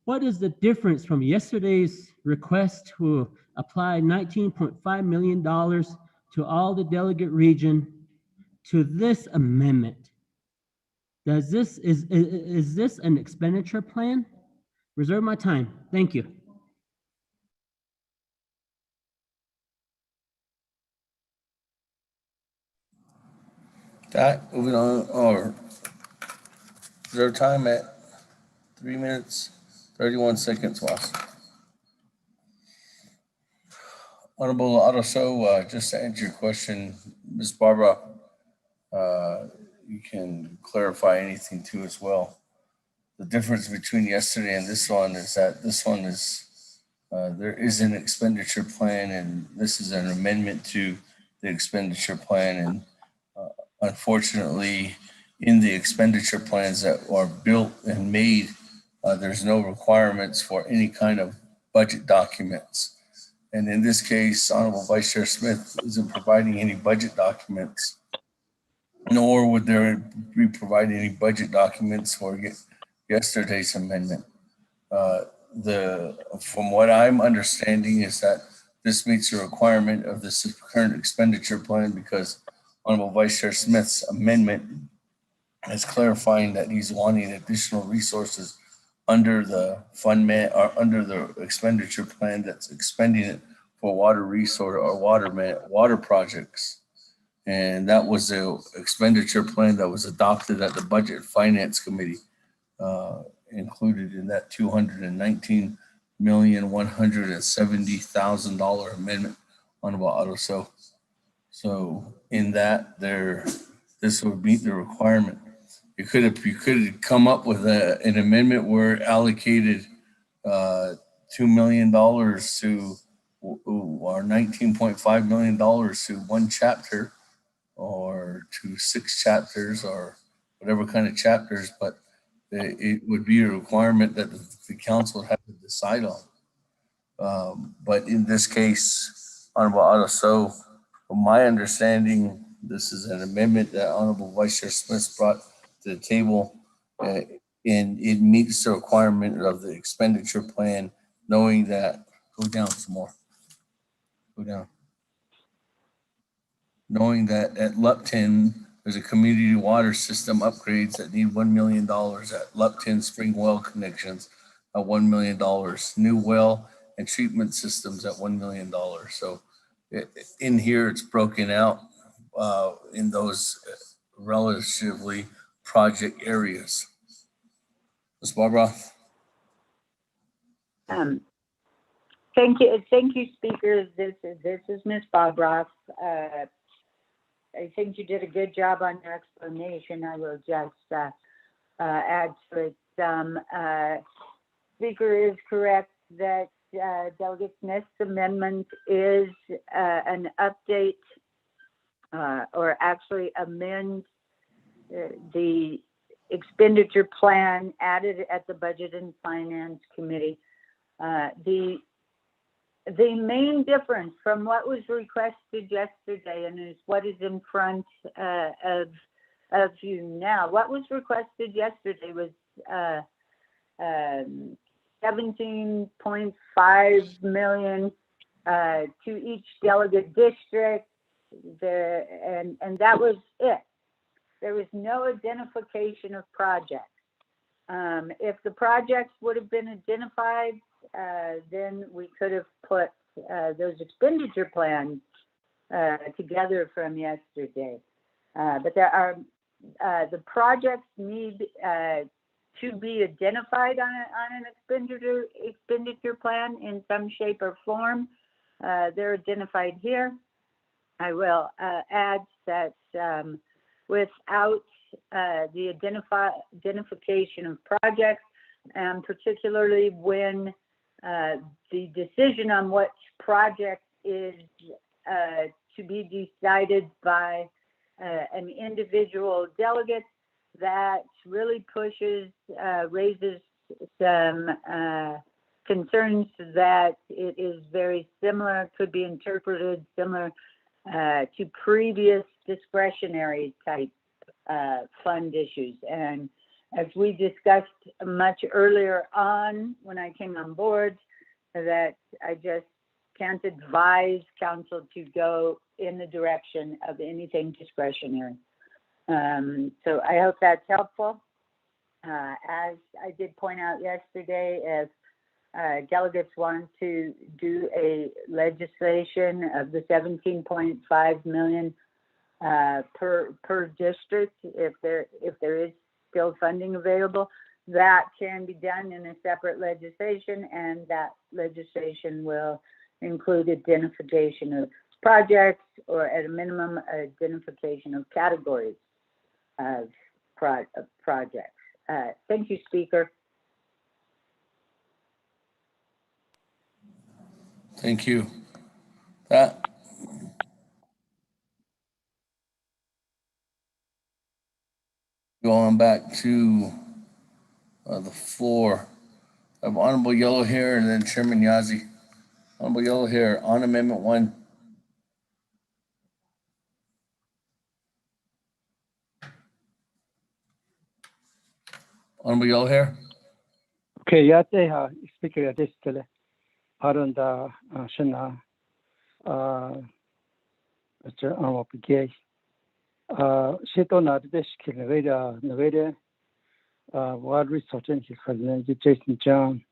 T: what is the difference from yesterday's request to apply $19.5 million to all the delegate region to this amendment? Is this an expenditure plan? Reserve my time. Thank you.
B: That, moving on, or reserve time at 3 minutes, 31 seconds, Watson. Honorable Otto So, just to answer your question, Ms. Barbara, you can clarify anything too as well. The difference between yesterday and this one is that this one is, there is an expenditure plan and this is an amendment to the expenditure plan. And unfortunately, in the expenditure plans that are built and made, there's no requirements for any kind of budget documents. And in this case, Honorable Vice Chair Smith isn't providing any budget documents, nor would there be providing any budget documents for yesterday's amendment. From what I'm understanding is that this meets the requirement of this current expenditure plan because Honorable Vice Chair Smith's amendment is clarifying that he's wanting additional resources under the under the expenditure plan that's expending it for water resource or water projects. And that was the expenditure plan that was adopted at the Budget and Finance Committee, included in that $219,170,000 amendment on Otto. So in that, this would meet the requirement. You could come up with an amendment where it allocated $2 million to or $19.5 million to one chapter or to 6 chapters or whatever kind of chapters, but it would be a requirement that the council would have to decide on. But in this case, Honorable Otto So, from my understanding, this is an amendment that Honorable Vice Chair Smith brought to the table, and it meets the requirement of the expenditure plan, knowing that, go down some more, go down. Knowing that at Lupton, there's a community water system upgrades that need $1 million at Lupton spring well connections at $1 million, new well and treatment systems at $1 million. So in here, it's broken out in those relatively project areas. Ms. Barbara?
C: Thank you, speakers. This is Ms. Bobroff. I think you did a good job on your explanation. I will just add to it some. Speaker is correct that Delegate Smith's amendment is an update or actually amend the expenditure plan added at the Budget and Finance Committee. The main difference from what was requested yesterday and is what is in front of you now. What was requested yesterday was $17.5 million to each delegate district, and that was it. There was no identification of projects. If the projects would have been identified, then we could have put those expenditure plans together from yesterday. But there are the projects need to be identified on an expenditure plan in some shape or form. They're identified here. I will add that without the identification of projects, and particularly when the decision on what project is to be decided by an individual delegate, that really raises some concerns that it is very similar, could be interpreted similar to previous discretionary type fund issues. And as we discussed much earlier on when I came on board, that I just can't advise council to go in the direction of anything discretionary. So I hope that's helpful. As I did point out yesterday, if delegates want to do a legislation of the 17.5 million per district, if there is still funding available, that can be done in a separate legislation, and that legislation will include identification of projects, or at a minimum, identification of categories of projects. Thank you, Speaker.
B: Thank you. That going back to the floor of Honorable Yellow Hair and then Chairman Yazzie. Honorable Yellow Hair on Amendment 1. Honorable Yellow Hair.
I: Okay, yate speaker ya distele arunda shana Mr. Honorable Pigay. Shito na dish Nevada Water Resource and Jason John.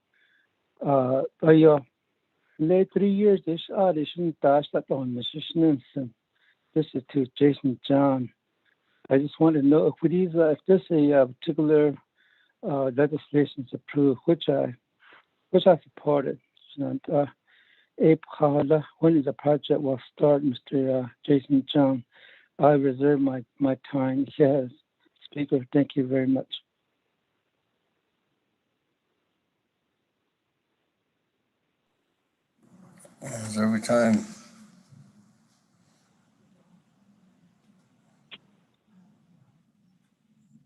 I: Ayo late 3 years this audition dash that on Mrs. Nelson. This is to Jason John. I just want to know if this a particular legislation is approved, which I supported. And April, when the project will start, Mr. Jason John, I reserve my time. Yes, Speaker, thank you very much.
B: Every time.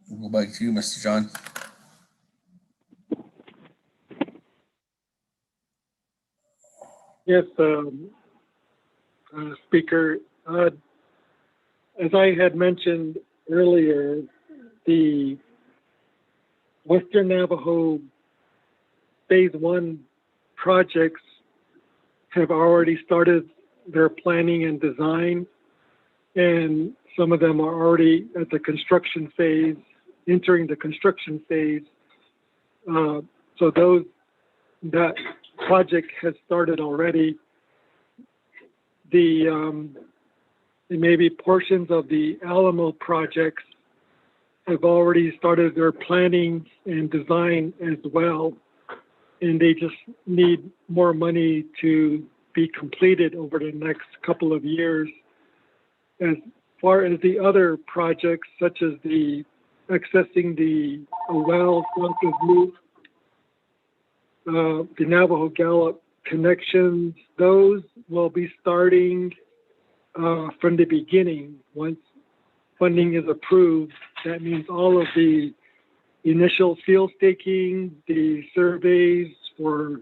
B: We'll go back to you, Mr. John.
M: Yes, Speaker. As I had mentioned earlier, the Western Navajo Phase 1 projects have already started their planning and design, and some of them are already at the construction phase, entering the construction phase. So that project has started already. Maybe portions of the Alamo projects have already started their planning and design as well, and they just need more money to be completed over the next couple of years. As far as the other projects, such as the accessing the well south of Loop, the Navajo Gallup connections, those will be starting from the beginning. Once funding is approved, that means all of the initial field staking, the surveys for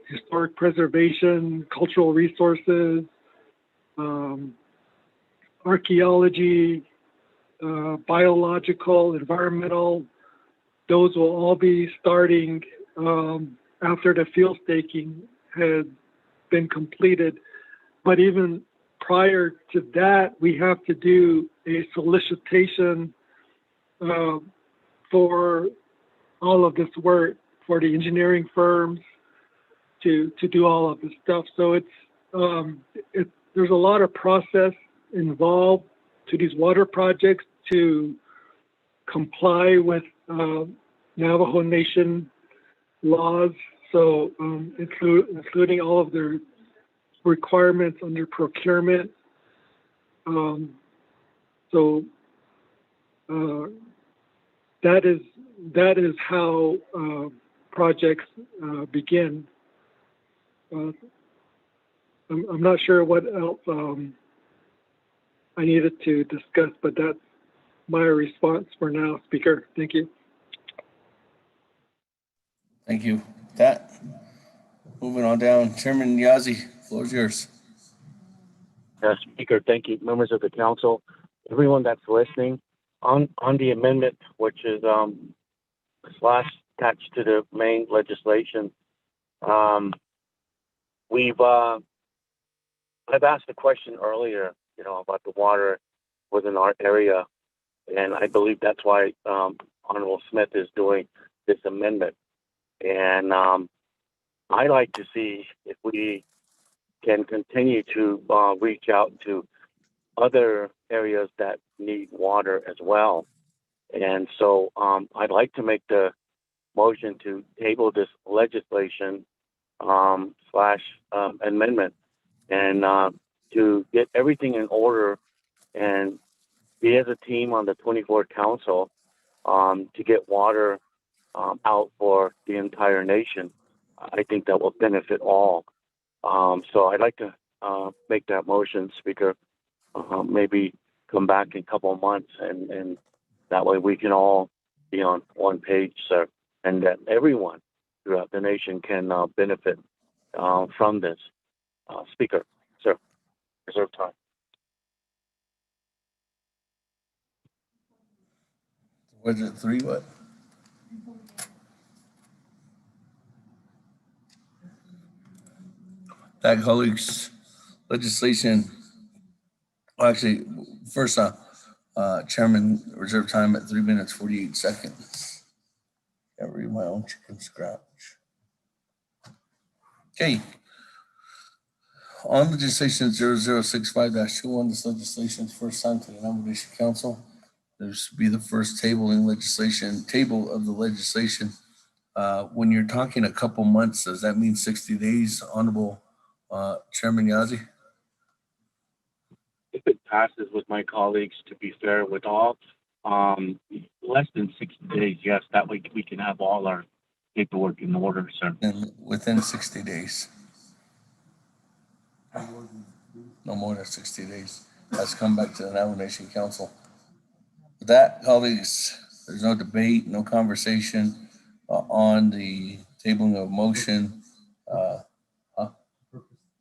M: historic preservation, cultural resources, archaeology, biological, environmental, those will all be starting after the field staking has been completed. But even prior to that, we have to do a solicitation for all of this work, for the engineering firms to do all of this stuff. So there's a lot of process involved to these water projects to comply with Navajo Nation laws. So including all of their requirements under procurement. So that is how projects begin. I'm not sure what else I needed to discuss, but that's my response for now, Speaker. Thank you.
B: Thank you. That. Moving on down, Chairman Yazzie, floor is yours.
G: Speaker, thank you. Members of the council,
S: everyone that's listening on the amendment, which is slash attached to the main legislation. I've asked a question earlier, about the water within our area, and I believe that's why Honorable Smith is doing this amendment. And I like to see if we can continue to reach out to other areas that need water as well. And so I'd like to make the motion to table this legislation slash amendment and to get everything in order and be as a team on the 24th Council to get water out for the entire nation. I think that will benefit all. So I'd like to make that motion, Speaker. Maybe come back in a couple of months, and that way we can all be on one page, sir, and that everyone throughout the nation can benefit from this. Speaker, sir, reserve time.
B: Was it 3 what? That colleagues legislation. Well, actually, first off, Chairman, reserve time at 3 minutes, 48 seconds. Can't read my own chicken scratch. Okay. On legislation 0065-21, this legislation is first time to the Nomination Council. This would be the first table of the legislation. When you're talking a couple months, does that mean 60 days, Honorable Chairman Yazzie?
S: If it passes with my colleagues, to be fair with all, less than 60 days, yes, that way we can have all our paperwork in order, sir.
B: And within 60 days. No more than 60 days. Let's come back to the Nomination Council. With that, colleagues, there's no debate, no conversation on the tabling of motion.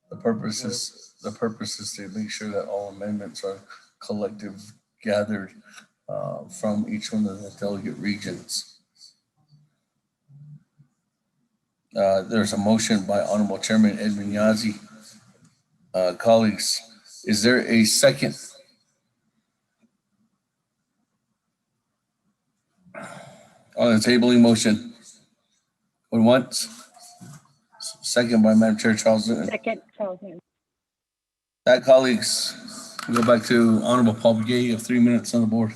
B: The purpose is to make sure that all amendments are collective gathered from each one of the delegate regions. There's a motion by Honorable Chairman Edmund Yazzie. Colleagues, is there a second? On the tabling motion. Going once? Second by Madam Chair Charles Newton.
L: Second, Charles Newton.
B: That, colleagues, we go back to Honorable Paul Begay of 3 minutes on the board.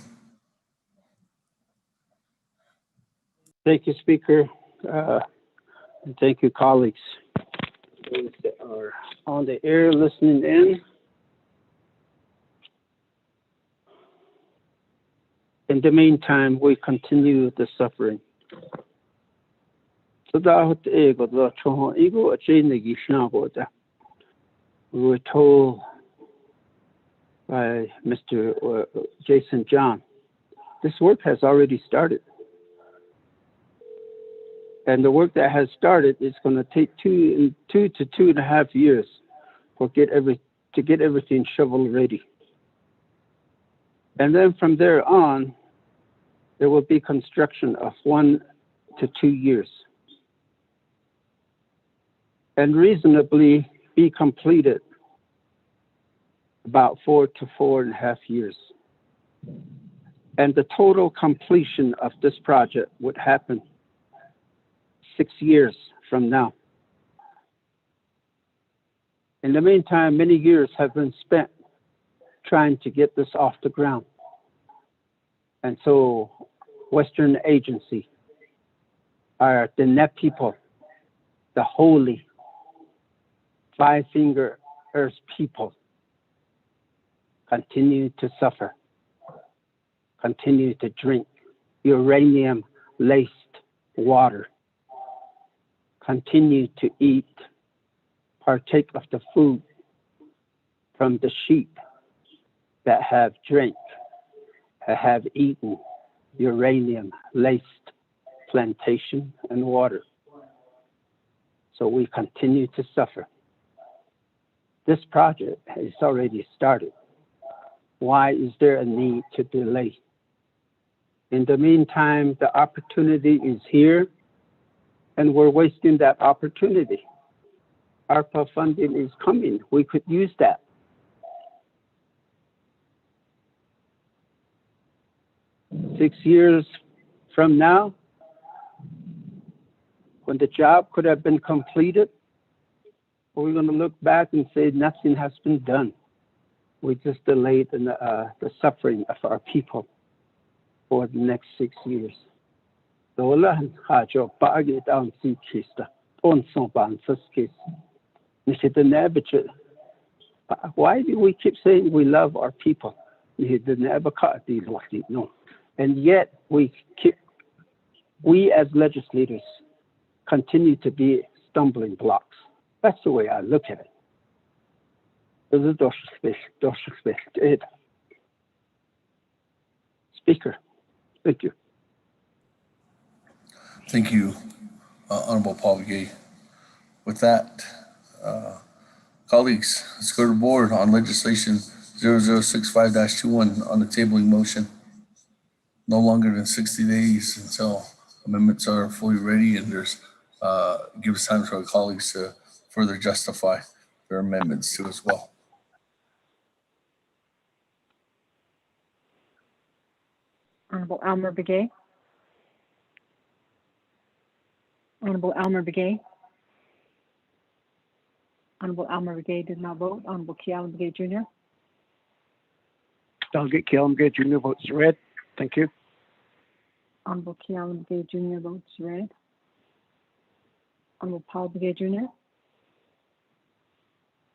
P: Thank you, Speaker. And thank you, colleagues, those that are on the air listening in. In the meantime, we continue the suffering. We were told by Mr. Jason John, this work has already started. And the work that has started is going to take 2 to 2.5 years to get everything shovel ready. And then from there on, there will be construction of 1 to 2 years. And reasonably be completed about 4 to 4.5 years. And the total completion of this project would happen 6 years from now. In the meantime, many years have been spent trying to get this off the ground. And so Western Agency, the Net people, the holy Five-Finger Earth people continue to suffer, continue to drink uranium-laced water, continue to eat, partake of the food from the sheep that have drank, that have eaten uranium-laced plantation and water. So we continue to suffer. This project has already started. Why is there a need to delay? In the meantime, the opportunity is here, and we're wasting that opportunity. ARPA funding is coming. We could use that. Six years from now, when the job could have been completed, we're going to look back and say nothing has been done. We just delayed the suffering of our people for the next 6 years. Why do we keep saying we love our people? And yet we as legislators continue to be stumbling blocks. That's the way I look at it. Speaker, thank you.
B: Thank you, Honorable Paul Begay. With that, colleagues, let's go to the board on legislation 0065-21 on the tabling motion. No longer than 60 days until amendments are fully ready, and there's gives time for our colleagues to further justify their amendments too as well.
F: Honorable Elmer Begay. Honorable Elmer Begay. Honorable Elmer Begay did not vote. Honorable Kealan Begay Jr.
P: Delegate Kealan Begay Jr. votes red. Thank you.
F: Honorable Kealan Begay Jr. votes red. Honorable Paul Begay Jr.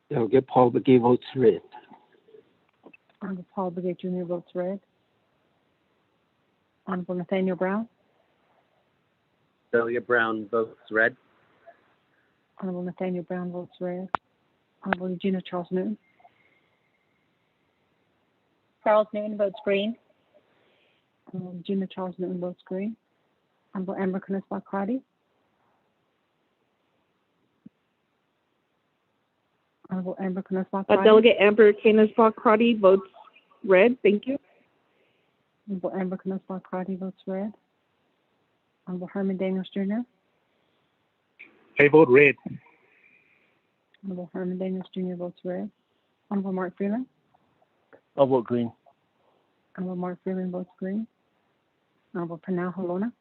P: Delegate Paul Begay votes red.
F: Honorable Paul Begay Jr. votes red. Honorable Nathaniel Brown.
O: Delegate Brown votes red.
F: Honorable Nathaniel Brown votes red. Honorable Eugenia Charles Newton.
L: Charles Newton votes green.
F: Honorable Eugenia Charles Newton votes green. Honorable Amber Knisbach Crotty. Honorable Amber Knisbach Crotty.
G: Delegate Amber Knisbach Crotty votes red. Thank you.
F: Honorable Amber Knisbach Crotty votes red. Honorable Herman Daniels Jr.
S: I vote red.
F: Honorable Herman Daniels Jr. votes red. Honorable Mark Freeland.
S: I'll vote green.
F: Honorable Mark Freeland votes green. Honorable Pernell Halona.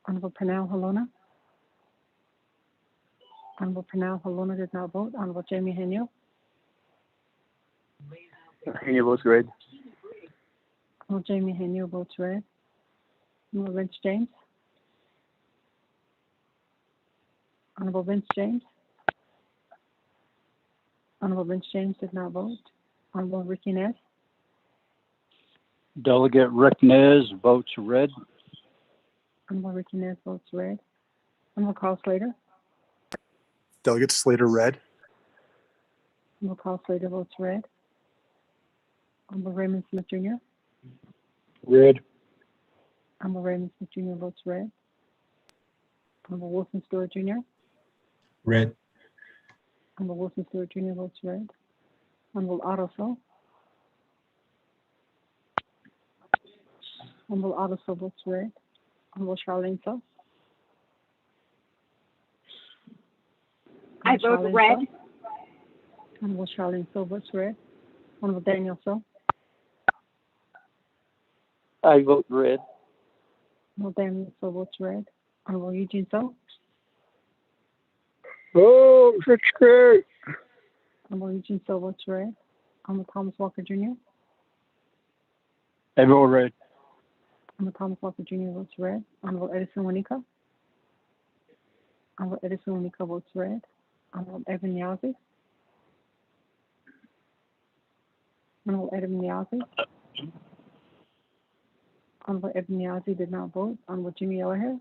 F: Honorable Pernell Halona. Honorable Pernell Halona did not vote. Honorable Jamie Henyo.
S: Henyo votes red.
F: Honorable Jamie Henyo votes red. Honorable Vince James. Honorable Vince James. Honorable Vince James did not vote. Honorable Ricky Nez.
A: Delegate Rick Nez votes red.
F: Honorable Ricky Nez votes red. Honorable Carl Slater.
U: Delegate Slater red.
F: Honorable Carl Slater votes red. Honorable Raymond Smith Jr.
U: Red.
F: Honorable Raymond Smith Jr. votes red. Honorable Wilson Stewart Jr.
U: Red.
F: Honorable Wilson Stewart Jr. votes red. Honorable Otto So. Honorable Otto So votes red. Honorable Charlene So.
G: I vote
F: Charlene
G: red.
F: So. Honorable Charlene So votes red. Honorable Daniel So.
P: I vote red.
F: Honorable Daniel So votes red. Honorable Eugene So.
P: Oh, that's great.
F: Honorable Eugene So votes red. Honorable Thomas Walker Jr.
A: I vote red.
F: Honorable Thomas Walker Jr. votes red. Honorable Edison Wanika. Honorable Edison Wanika votes red. Honorable Evan Yazzie. Honorable Evan Yazzie. Honorable Evan Yazzie did not vote. Honorable Jimmy Yellowhair.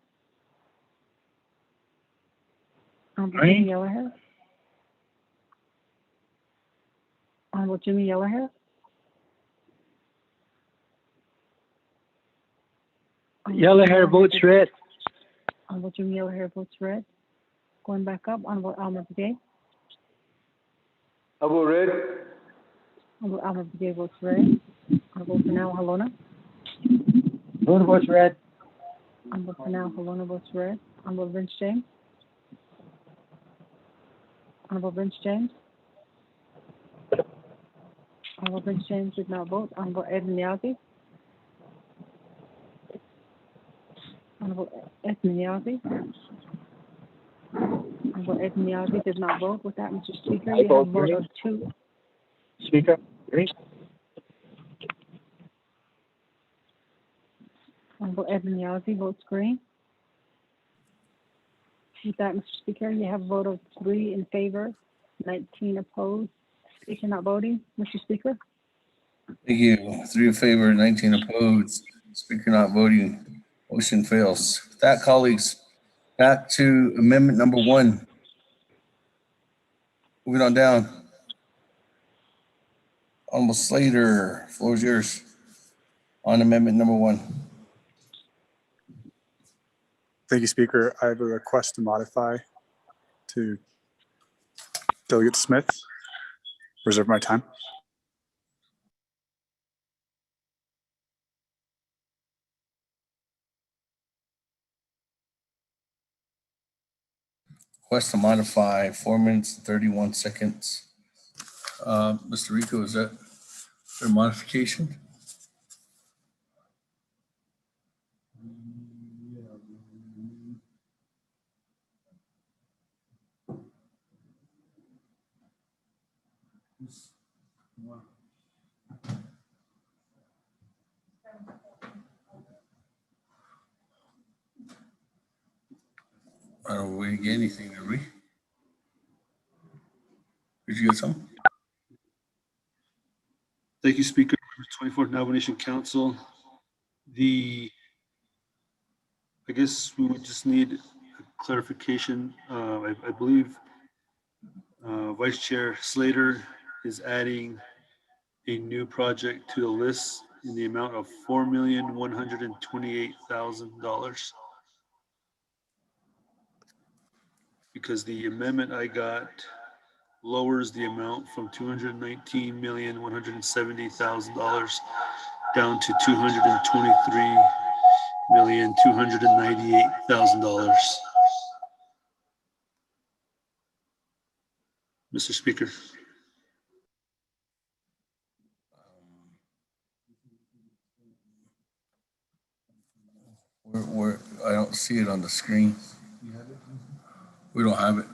F: Honorable Jimmy Yellowhair. Honorable Jimmy Yellowhair.
P: Yellowhair votes red.
F: Honorable Jimmy Yellowhair votes red. Going back up, Honorable Elmer Begay.
N: I vote red.
F: Honorable Brigade votes red. Honorable Panel Halona.
I: Vote votes red.
F: Honorable Panel Halona votes red. Honorable Vince James. Honorable Vince James. Honorable Vince James did not vote. Honorable Edmund Yazzie. Honorable Edmund Yazzie. Honorable Edmund Yazzie did not vote. With that, Mr. Speaker, you have a vote of 2.
I: Speaker, green.
F: Honorable Edmund Yazzie votes green. With that, Mr. Speaker, you have a vote of 3 in favor, 19 opposed, speaker not voting. Mr. Speaker?
B: Thank you. 3 in favor, 19 opposed. Speaker not voting. Motion fails. With that, colleagues, back to amendment number 1. Moving on down. Honorable Slater, floor is yours on amendment number 1.
U: Thank you, Speaker. I have a request to modify to Delegate Smith. Reserve my time.
B: Request to modify 4 minutes and 31 seconds. Mr. Rico, is that a modification? I don't know, we didn't get anything, did we? Did you get something?
K: Thank you, Speaker. 24th Navajo Nation Council. I guess we would just need a clarification. I believe Vice Chair Slater is adding a new project to the list in the amount of $4,128,000. Because the amendment I got lowers the amount from $219,170,000 down to $223,298,000. Mr. Speaker.
B: I don't see it on the screen. We don't have it.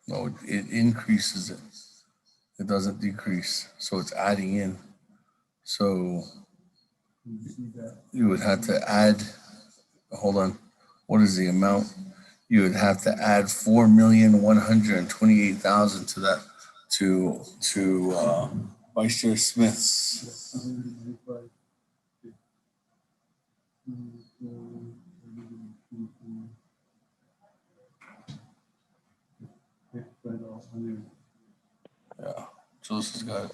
B: No, it increases it. It doesn't decrease. So it's adding in. So you would have to add, hold on. What is the amount? You would have to add 4,128,000 to that, to Vice Chair Smith's. Yeah, Joseph's got it.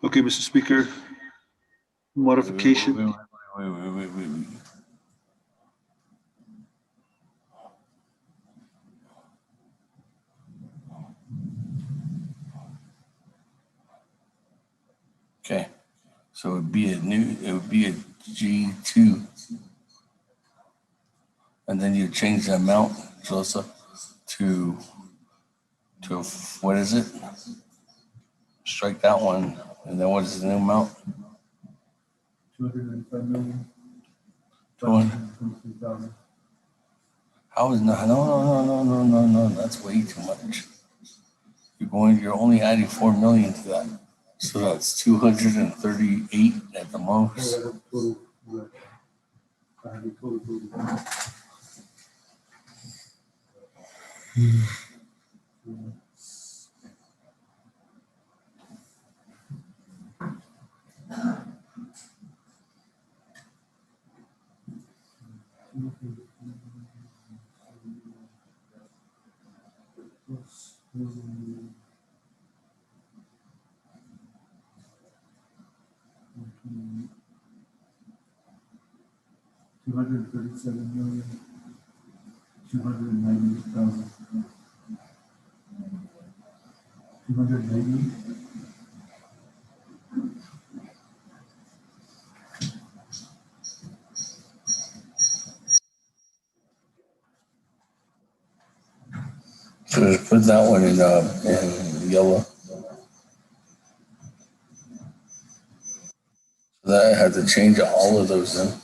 K: Okay, Mr. Speaker. Modification.
B: Wait. Okay, so it would be a G2. And then you change the amount, Joseph, to what is it? Strike that one, and then what is the new amount?
K: 295,223,000.
B: How is no, that's way too much. You're only adding 4 million to that. So that's 238 at the most. So just put that one in yellow. So that I had to change all of those then.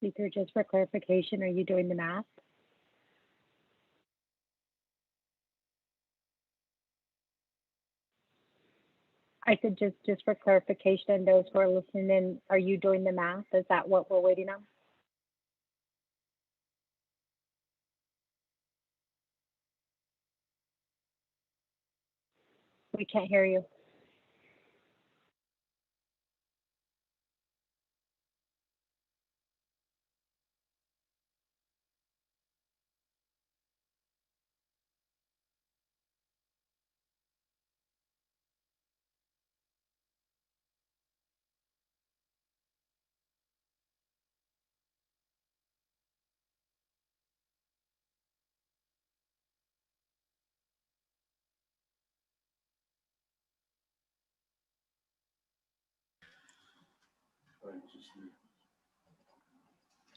L: Speaker, just for clarification, are you doing the math? I said just for clarification, those who are listening in, are you doing the math? Is that what we're waiting on? We can't hear you.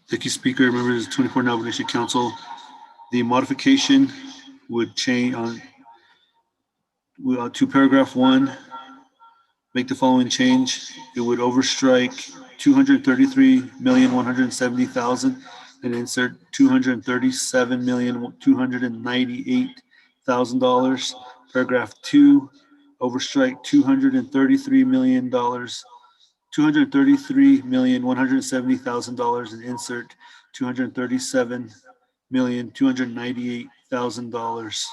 K: Thank you, Speaker. Members of the 24 Navajo Nation Council. The modification would change on to paragraph 1. Make the following change. It would overstrike 233,170,000 and insert $237,298,000. Paragraph 2, overstrike $233 million, $233,170,000 and insert $237,298,000.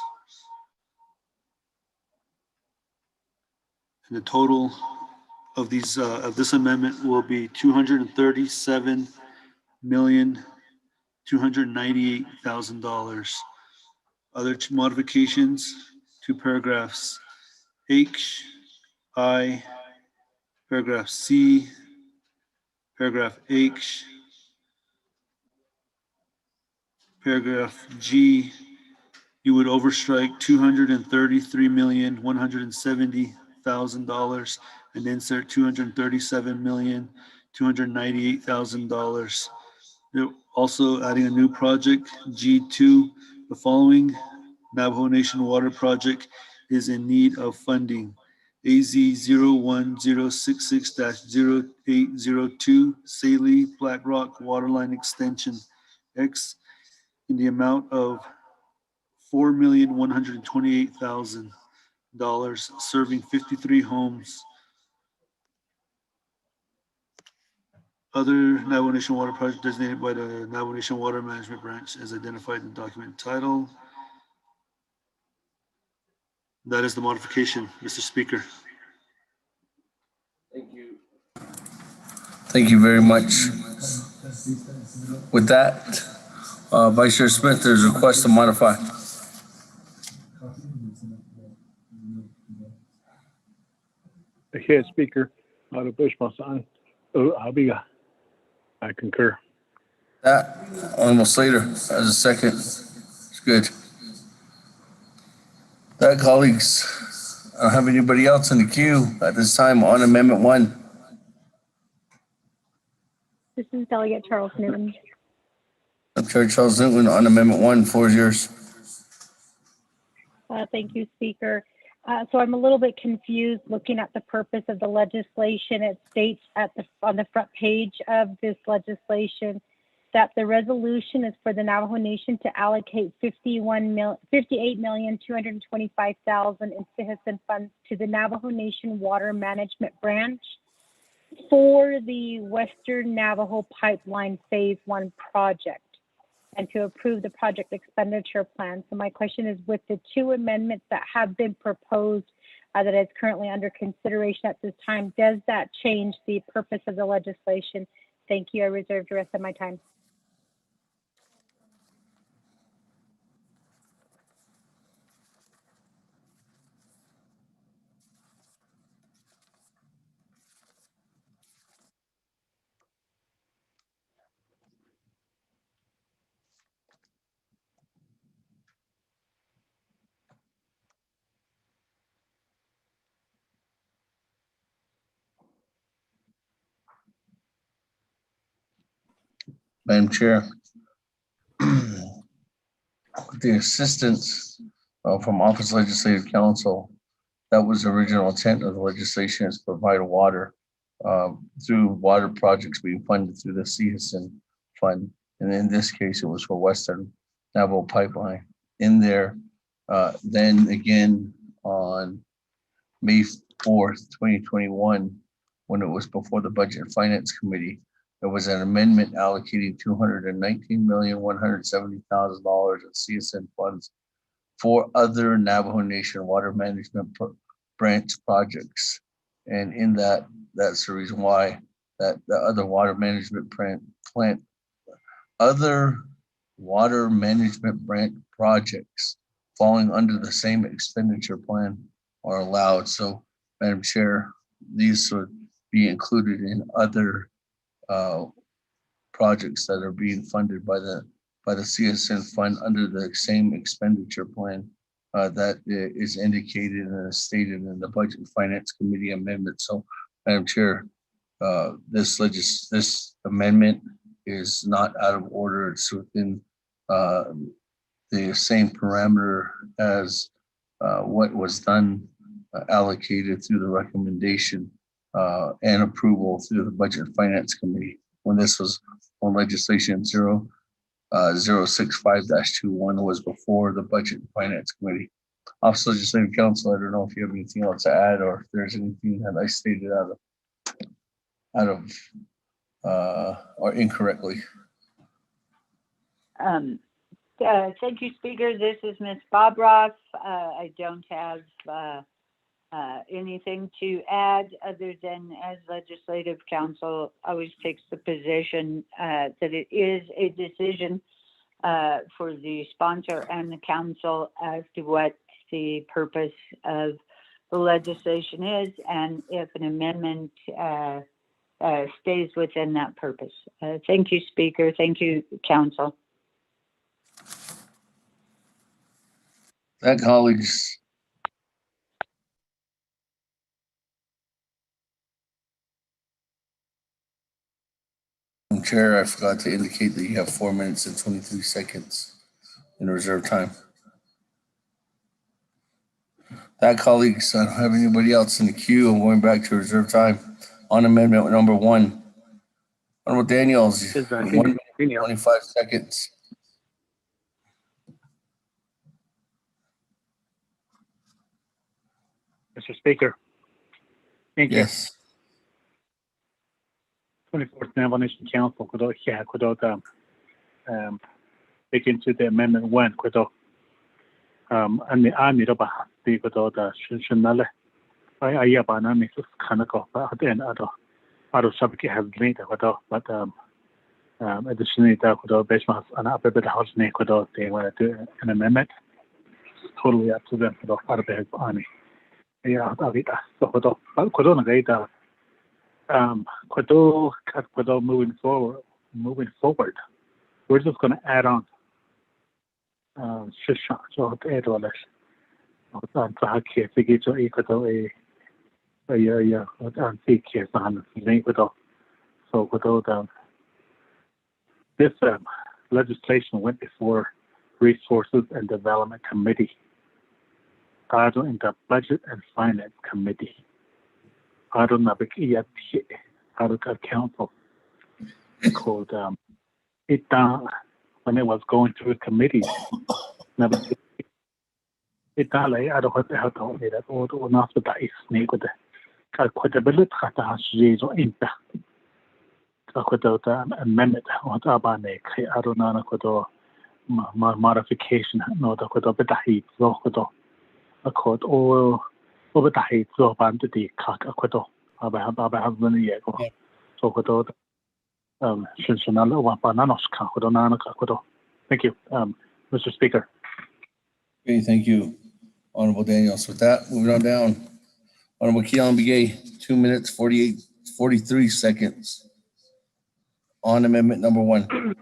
K: And the total of these of this amendment will be $237,298,000. Other modifications to paragraphs H, I, paragraph C, paragraph H, paragraph G. You would overstrike $233,170,000 $238,000 and insert $237,298,000. They're also adding a new project, G2. The following Navajo Nation Water Project is in need of funding. AZ 01066-0802, Saley Black Rock Waterline Extension X in the amount of $4,128,000, serving 53 homes. Other Navajo Nation Water Project designated by the Navajo Nation Water Management Branch as identified in the document title. That is the modification, Mr. Speaker.
B: Thank you. Thank you very much. With that, Vice Chair Smith, there's a request to modify.
E: Here, Speaker, I concur.
B: That, Honorable Slater, as a second. It's good. That, colleagues, I don't have anybody else in the queue at this time on Amendment 1.
L: This is Delegate Charles Newton.
B: I'm Chair Charles Newton on Amendment 1. Floor is yours.
L: Thank you, Speaker. So I'm a little bit confused looking at the purpose of the legislation. It states on the front page of this legislation that the resolution is for the Navajo Nation to allocate $58,225,000 in citizen funds to the Navajo Nation Water Management Branch for the Western Navajo Pipeline Phase 1 project, and to approve the project expenditure plan. So my question is, with the two amendments that have been proposed that is currently under consideration at this time, does that change the purpose of the legislation? Thank you. I reserve the rest of my time.
B: Madam Chair, with the assistance from Office of Legislative Counsel, that was the original intent of the legislation, is to provide water through water projects being funded through the CHISN fund. And in this case, it was for Western Navajo Pipeline. In there, then again on May 4th, 2021, when it was before the Budget and Finance Committee, there was an amendment allocating $219,170,000 in CSN funds for other Navajo Nation water management branch projects. And in that, that's the reason why that the other water management other water management branch projects falling under the same expenditure plan are allowed. So, Madam Chair, these would be included in other projects that are being funded by the CSN fund under the same expenditure plan that is indicated and stated in the Budget and Finance Committee amendment. So, Madam Chair, this amendment is not out of order. It's within the same parameter as what was done, allocated through the recommendation and approval through the Budget and Finance Committee when this was on legislation 065-21 was before the Budget and Finance Committee. Office of Legislative Counsel, I don't know if you have anything else to add or if there's anything that I stated out of or incorrectly.
C: Thank you, Speaker. This is Ms. Bob Ross. I don't have anything to add other than, as Legislative Counsel always takes the position that it is a decision for the sponsor and the council as to what the purpose of the legislation is, and if an amendment stays within that purpose. Thank you, Speaker. Thank you, Council.
B: That, colleagues, Chair, I forgot to indicate that you have 4 minutes and 23 seconds in reserve time. That, colleagues, I don't have anybody else in the queue. I'm going back to reserve time on amendment number 1. Honorable Daniels,
D: Is
B: 1 minute, 25 seconds.
S: Mr. Speaker. Thank you.
B: Yes.
S: 24th Navajo Nation Council, take into the amendment 1, and the army of the Shinale. I have an army of Kanako, and other subject has made but additionally, that benchmarks and up a bit house name they want to do an amendment. Totally up to them for the other army. Yeah, so moving forward, we're just going to add on. So add all this. So this legislation went before Resources and Development Committee, in the Budget and Finance Committee, Council, called it down when it was going through committees. It like I don't have to say that or not the dice snake with the quite a bit of or impact. Amendment or Abane, I don't know, modification, no, the quite a bit of heat, so a court or over the height of the Kakakoto, about a year ago. So, Shinsanala, Bananos, Kakodonana Kakoto. Thank you, Mr. Speaker.
B: Okay, thank you, Honorable Daniels. With that, moving on down. Honorable Keelan Begay, 2 minutes, 43 seconds on amendment number 1.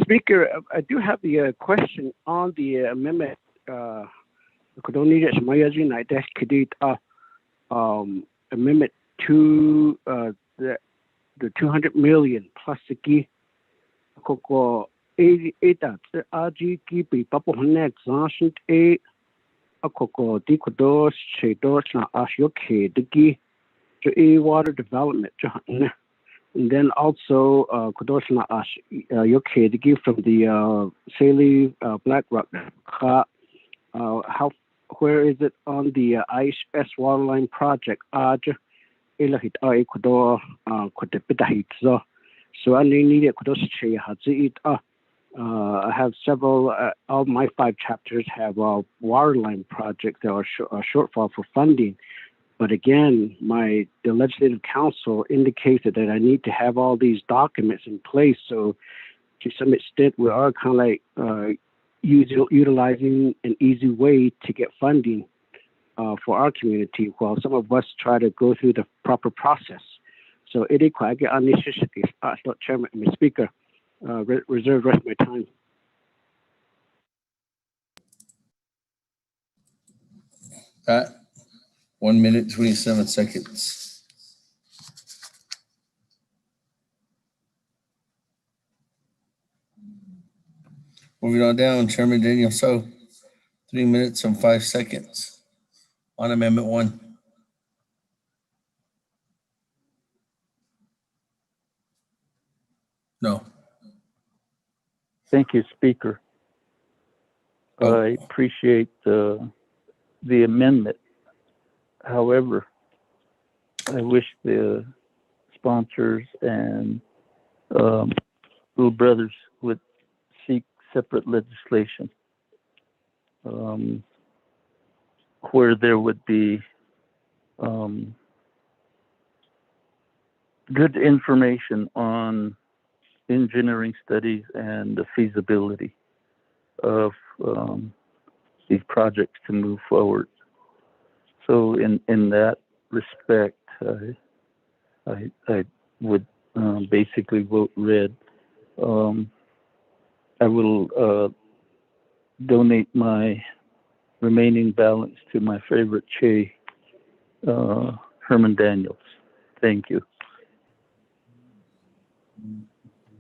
J: Speaker, I do have the question on the amendment. Amendment to the 200 million plus the key. Coco 88 RG be Papa Honet Zanshint A. Coco Dicodos, Chedos, Ashioke, the key to A water development. And then also Kodosna Ash Yoke, the gift from the Saley Black Rock. Where is it on the IS waterline project? Ilahit Ecuador Kodepitahit. So I need it I have several all my 5 chapters have waterline projects that are a shortfall for funding. But again, the Legislative Council indicated that I need to have all these documents in place. So to some extent, we are kind of like utilizing an easy way to get funding for our community, while some of us try to go through the proper process. So it is quite an initiative. Chairman, Mr. Speaker, reserve the rest of my time.
B: Pat, 1 minute, 27 seconds. Moving on down, Chairman Daniel So, 3 minutes and 5 seconds on amendment 1. No.
A: Thank you, Speaker. I appreciate the amendment. However, I wish the sponsors and little brothers would seek separate legislation where there would be good information on engineering studies and the feasibility of these projects to move forward. So in that respect, I would basically vote red. I will donate my remaining balance to my favorite Che, Herman Daniels. Thank you.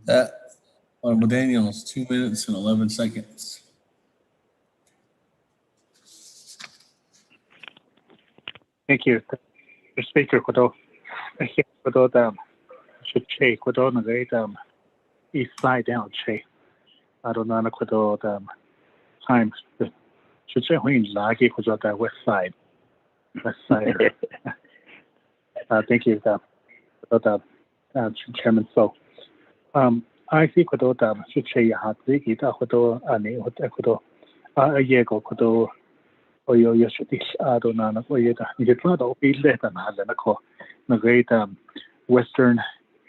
B: That, Honorable Daniels, 2 minutes and 11 seconds.
N: Thank you. The speaker could should check could east side down check. I don't know could time should check when lucky could the west side. Thank you, Chairman. So, I think could should check had the guitar could could a year ago could or you should I don't know what you get not all be less than the great Western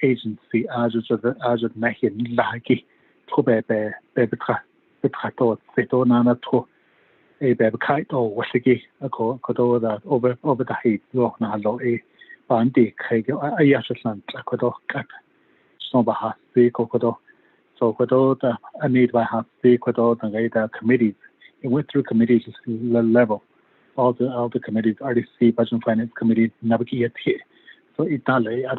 N: agency as a making lucky to be to nana to a baby kite or was again a could over the height low na low a bandy cake a yashan a could cut so by the cocodo so could a need by half the could the great committees. It went through committees level. All the committees, RDC, Budget and Finance Committee, navigate here. So it does I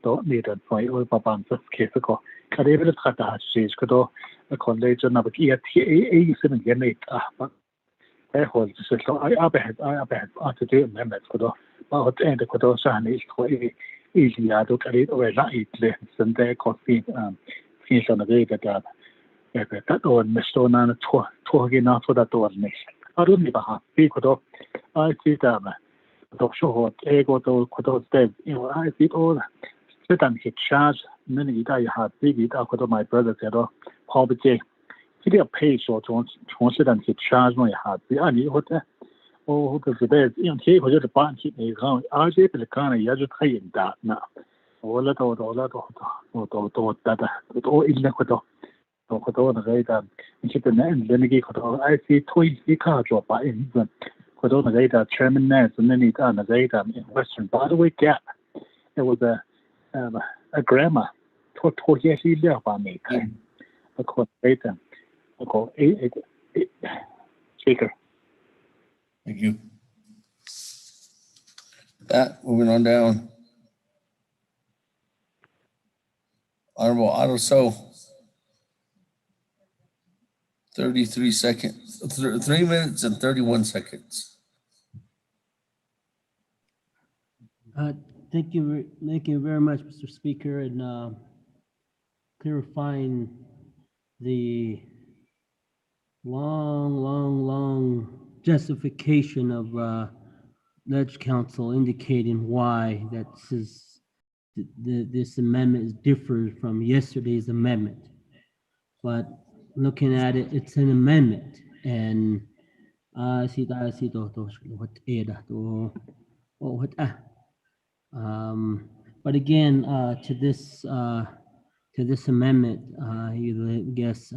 N: don't need a point or Baban's case. Could even cut the hatches, could all a college navigate here, a generate. But I hold so I bet to do amendments could all, but and the could also is quite easy. I don't carry it away, not eat less than their coffee, things on the way that. That or Mr. Nana talking out for that door next. I don't need a half people though. I see them. Don't show what ego to Kodo dead. I see all sit and hit charge. Many guys had big it out of my brother said, Paul J. He did pay so to sit and hit charge when you had the only what the bed in take was the band hit me around. I did the kind of yellow train that now. All that all in the could all the great keep the name, then again could all I see toys the car drop by in the could all the great Chairman Nance and then he done the great in Western by the way gap. There was a grammar to yes he left by me. I call later. I call speaker.
B: Thank you. That moving on down. Honorable Otto So. 33 seconds, 3 minutes and 31 seconds.
T: Thank you very much, Mr. Speaker, and clarifying the long justification of Ledge Council indicating why this amendment differs from yesterday's amendment. But looking at it, it's an amendment, and but again, to this amendment, you guess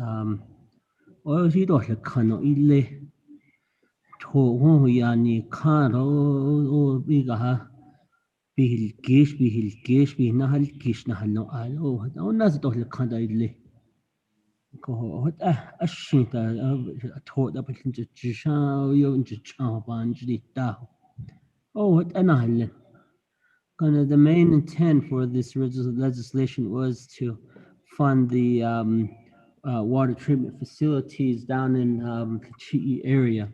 T: what ashing taught up into Chishayo into Chabanji Dao. Oh, what an kind of the main intent for this legislation was to fund the water treatment facilities down in the Chi'i area.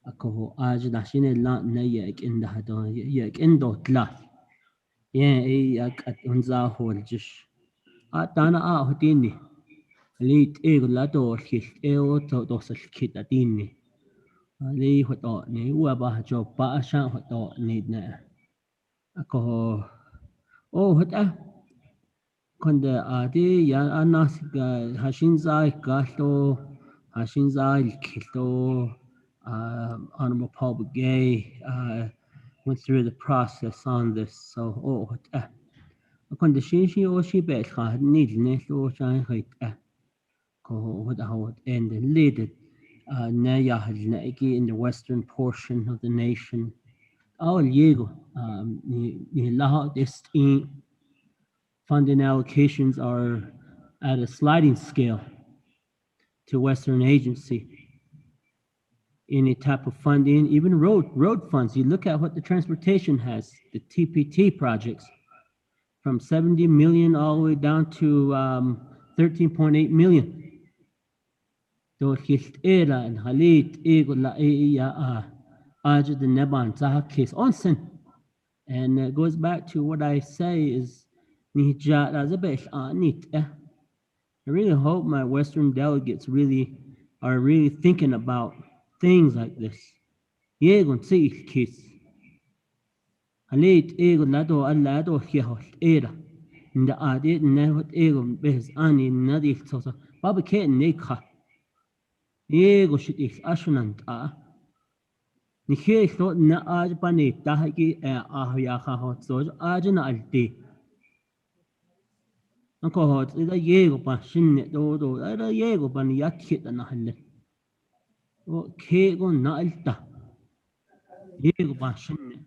T: Ako ajda shine la na yak in the hadon yak in dot la. Yeah, yak at unza hol jish. At dana hotini. Late egg to kit at inni. Lee what ought ne, whoever job ba a shan't what ought need na. Ako, oh, what Konda adi ya anas hashinzai gato, hashinzai kito, Honorable Paul Begay went through the process on this. So, oh, what Konda she or she bet need ne, or shine hate. And lead in the western portion of the nation. All Diego, funding allocations are at a sliding scale to Western agency. Any type of funding, even road funds. You look at what the transportation has, the TPT projects. from 70 million all the way down to 13.8 million. So his era and Halit ego la aja the neban zaha case onsen. And it goes back to what I say is nihja razabes nit. I really hope my Western delegates are really thinking about things like this. Yegon see case. Halit ego lado alado hiahol era. In the adit never ego bes ani nadi sosa. Baba can't nekha. Ego shit is ashunant ni he so na aaj pani tahki ya hot so aaj na alti anko hot ida yego pa shinne do ida yego pan yakhit na halle o ke go na alta yego pa shinne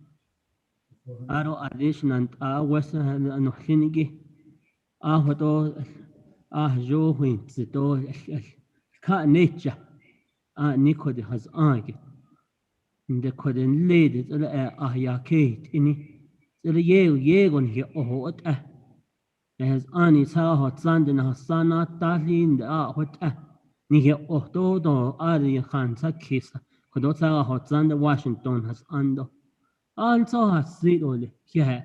T: aro addition west no hinigi hoto jo hin to ka nature niko de has age the couldn't lead it ya kate ini the yegon he hot has ani sa hot sand na hasana talin da hot ni he do ari khan sa kisa kodo sa hot sand Washington has ando also has sit ole here.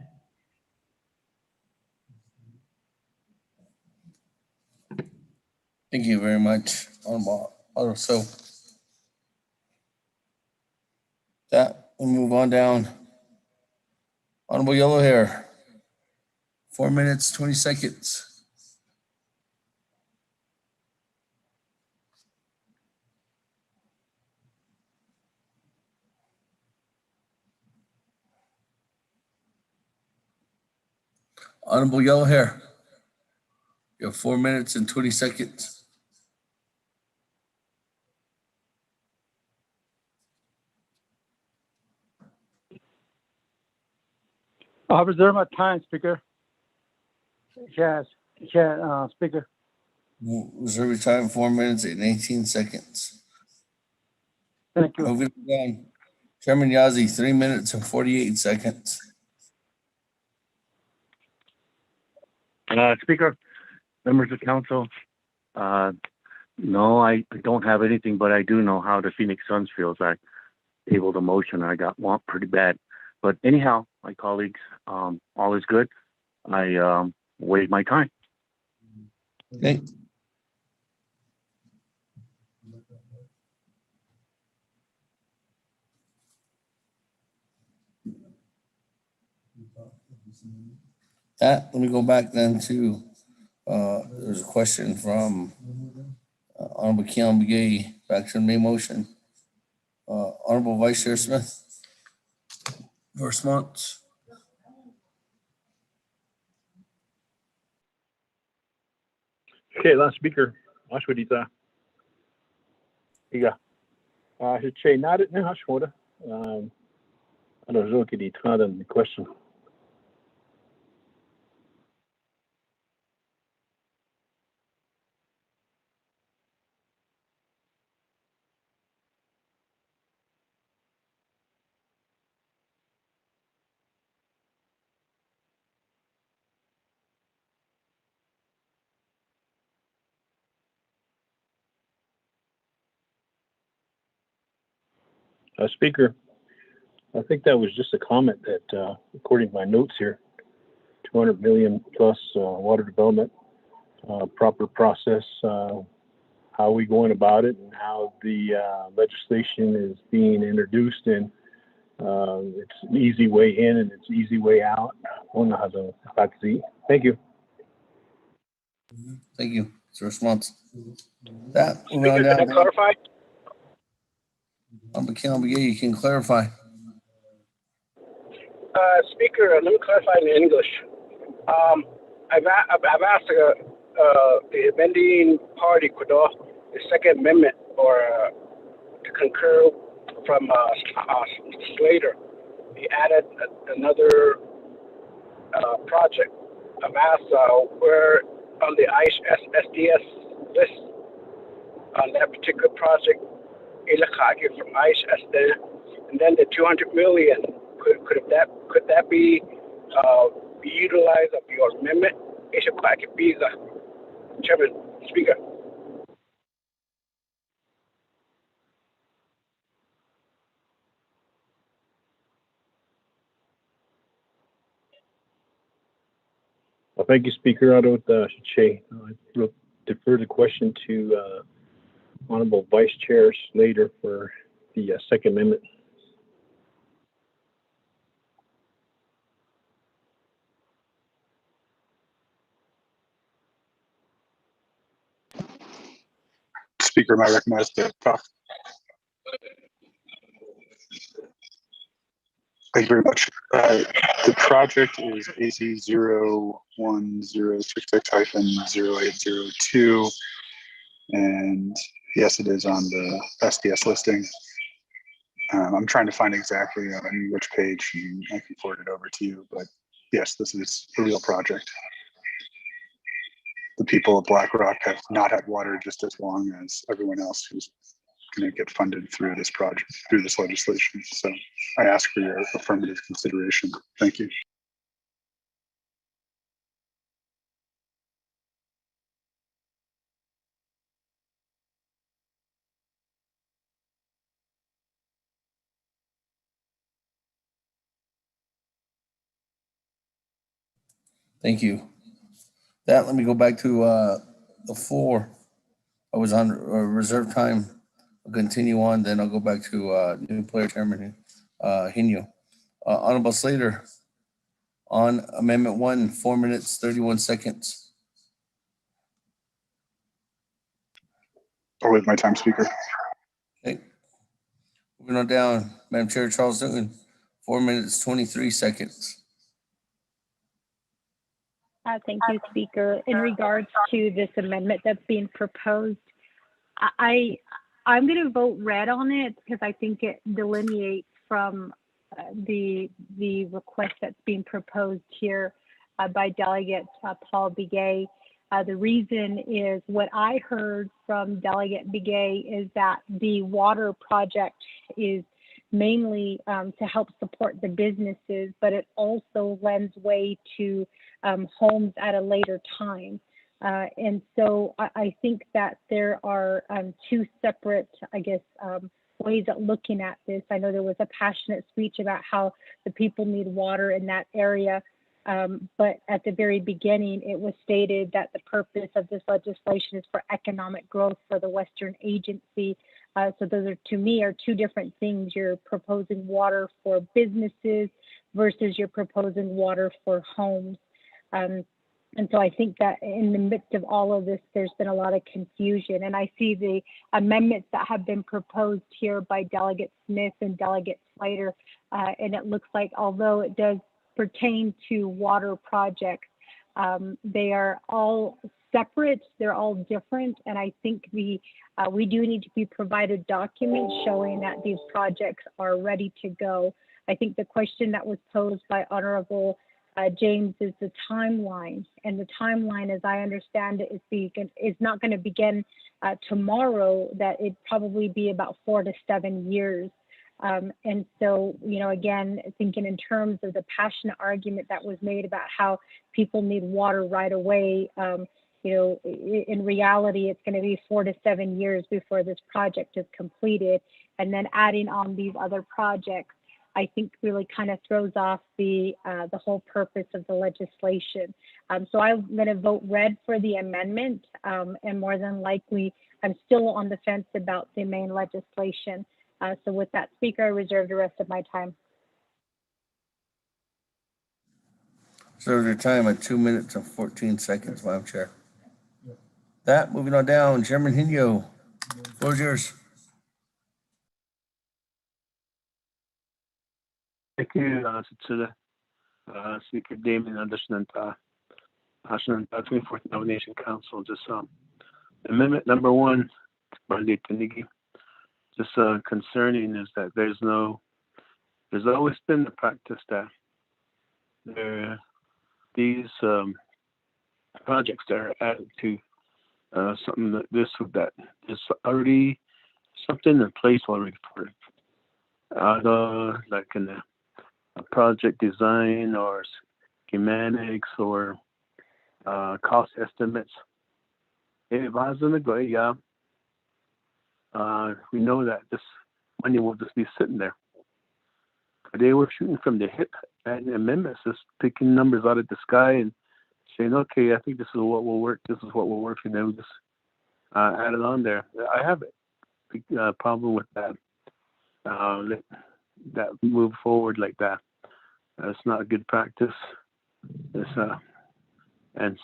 B: Thank you very much, Honorable. So that we'll move on down. Honorable Yellow Hair, 4 minutes, 20 seconds. Honorable Yellow Hair, you have 4 minutes and 20 seconds.
I: I'll reserve my time, Speaker. Yes, Speaker.
B: Reserve your time, 4 minutes and 18 seconds.
I: Thank you.
B: Moving down. Chairman Yazzie, 3 minutes and 48 seconds.
S: Speaker, members of council, no, I don't have anything, but I do know how the Phoenix Suns feels. I tabled a motion. I got whomped pretty bad. But anyhow, my colleagues, all is good. I wait my time.
B: Okay. Let me go back then to there's a question from Honorable Keon McGee, back to the main motion. Honorable Vice Chair Smith, for response.
E: Okay, last speaker. Ashwadita. Iga. Should not it now, Ashwada. I don't know, could he turn on the question? Speaker, I think that was just a comment that, according to my notes here, 200 million plus water development, proper process, how we going about it, and how the legislation is being introduced, and it's an easy way in and it's an easy way out. Thank you.
B: Thank you. It's a response. That
J: Speaker, can I clarify?
B: You can clarify.
J: Speaker, let me clarify in English. I've asked the amending party, the Second Amendment, or to concur from Slater. He added another project. I've asked where on the SDS list on that particular project, from and then the 200 million. Could that be be utilized of your amendment. It should quite be the Chairman, Speaker.
M: Well, thank you, Speaker. I would I will defer the question to Honorable Vice Chair Slater for the Second Amendment.
U: Speaker, may I recognize the talk? Thank you very much. The project is AC 01066-0802, and yes, it is on the SDS listing. I'm trying to find exactly on which page, and I can forward it over to you, but yes, this is a real project. The people of Black Rock have not had water just as long as everyone else who's going to get funded through this project, through this legislation. So I ask for your affirmative consideration. Thank you.
B: Thank you. Let me go back to the floor. I was on reserve time. I'll continue on, then I'll go back to new player chairman Hino. Honorable Slater, on Amendment 1, 4 minutes, 31 seconds.
U: I'll wait my time, Speaker.
B: Okay. Moving on down, Madam Chair Charles Newton, 4 minutes, 23 seconds.
L: Thank you, Speaker. In regards to this amendment that's being proposed, I'm going to vote red on it because I think it delineates from the request that's being proposed here by Delegate Paul Begay. The reason is what I heard from Delegate Begay is that the water project is mainly to help support the businesses, but it also lends way to homes at a later time. And so I think that there are two separate, ways of looking at this. I know there was a passionate speech about how the people need water in that area. But at the very beginning, it was stated that the purpose of this legislation is for economic growth for the Western Agency. So those are, to me, are two different things. You're proposing water for businesses versus you're proposing water for homes. And so I think that in the midst of all of this, there's been a lot of confusion. And I see the amendments that have been proposed here by Delegate Smith and Delegate Slater. And it looks like, although it does pertain to water projects, they are all separate, they're all different. And I think we do need to be provided documents showing that these projects are ready to go. I think the question that was posed by Honorable James is the timeline, and the timeline, as I understand it, is not going to begin tomorrow. That it'd probably be about 4 to 7 years. And so, again, thinking in terms of the passionate argument that was made about how people need water right away, in reality, it's going to be 4 to 7 years before this project is completed, and then adding on these other projects, I think really kind of throws off the whole purpose of the legislation. So I'm going to vote red for the amendment, and more than likely, I'm still on the fence about the main legislation. So with that, Speaker, I reserve the rest of my time.
B: Reserve your time at 2 minutes and 14 seconds, Madam Chair. Moving on down, Chairman Hino, floor is yours.
D: Thank you, Speaker Damon Anderson, 24th Nomination Council. Just amendment number 1, just concerning is that there's always been the practice that these projects that are added to something that that is already something in place already for like in a project design or schematics or cost estimates. If I was in the go, yeah, we know that this money will just be sitting there. They were shooting from the hip and amendments, just picking numbers out of the sky and saying, okay, I think this is what will work, this is what will work, and then we just add it on there. I have a big problem with that. That move forward like that. It's not a good practice. It's, and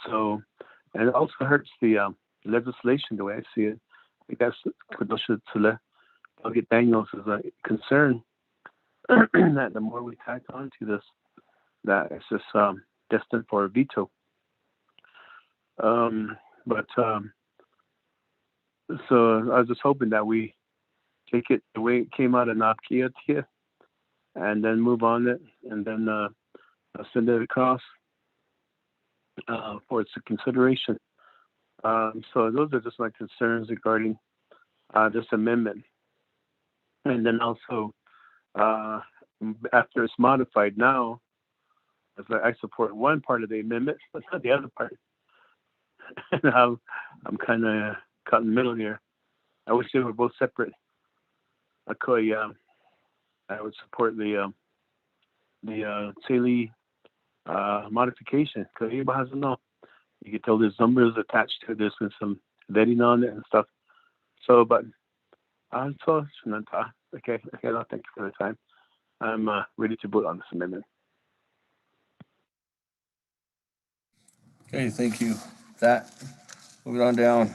D: it also hurts the legislation the way I see it. I think that's Kadosha Tsule, Delegate Daniels is a concern that the more we tack on to this, that it's just destined for a veto. So I was just hoping that we take it the way it came out of Napkia and then move on it and then send it across for its consideration. So those are just my concerns regarding this amendment. And then also, after it's modified now, I support one part of the amendment, but not the other part. And I'm kind of caught in the middle here. I wish they were both separate. I would support the Tele modification because everybody has to know. You can tell there's numbers attached to this and some vetting on it and stuff. So, but okay, no, thank you for the time. I'm ready to vote on this amendment.
B: Okay, thank you. That, moving on down.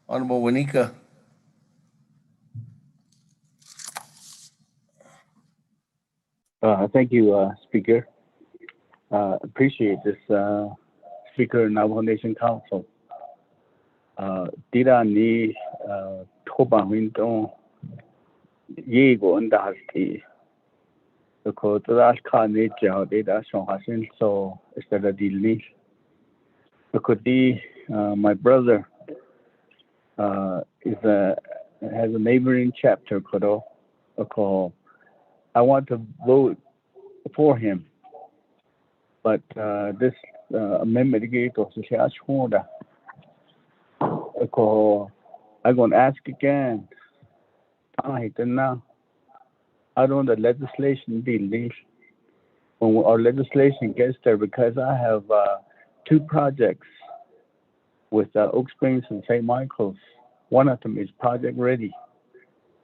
B: Honorable Wanika.
R: Thank you, Speaker. Appreciate this, Speaker, Navajo Nation Council. Dira ni toba winton yego ndasti. The quote that can need to data so hasin so instead of the could be my brother has a neighboring chapter called I want to vote for him, but this amendment to I'm going to ask again. I don't know the legislation deal when our legislation gets there, because I have 2 projects with Oak Springs and St. Michael's. One of them is project ready.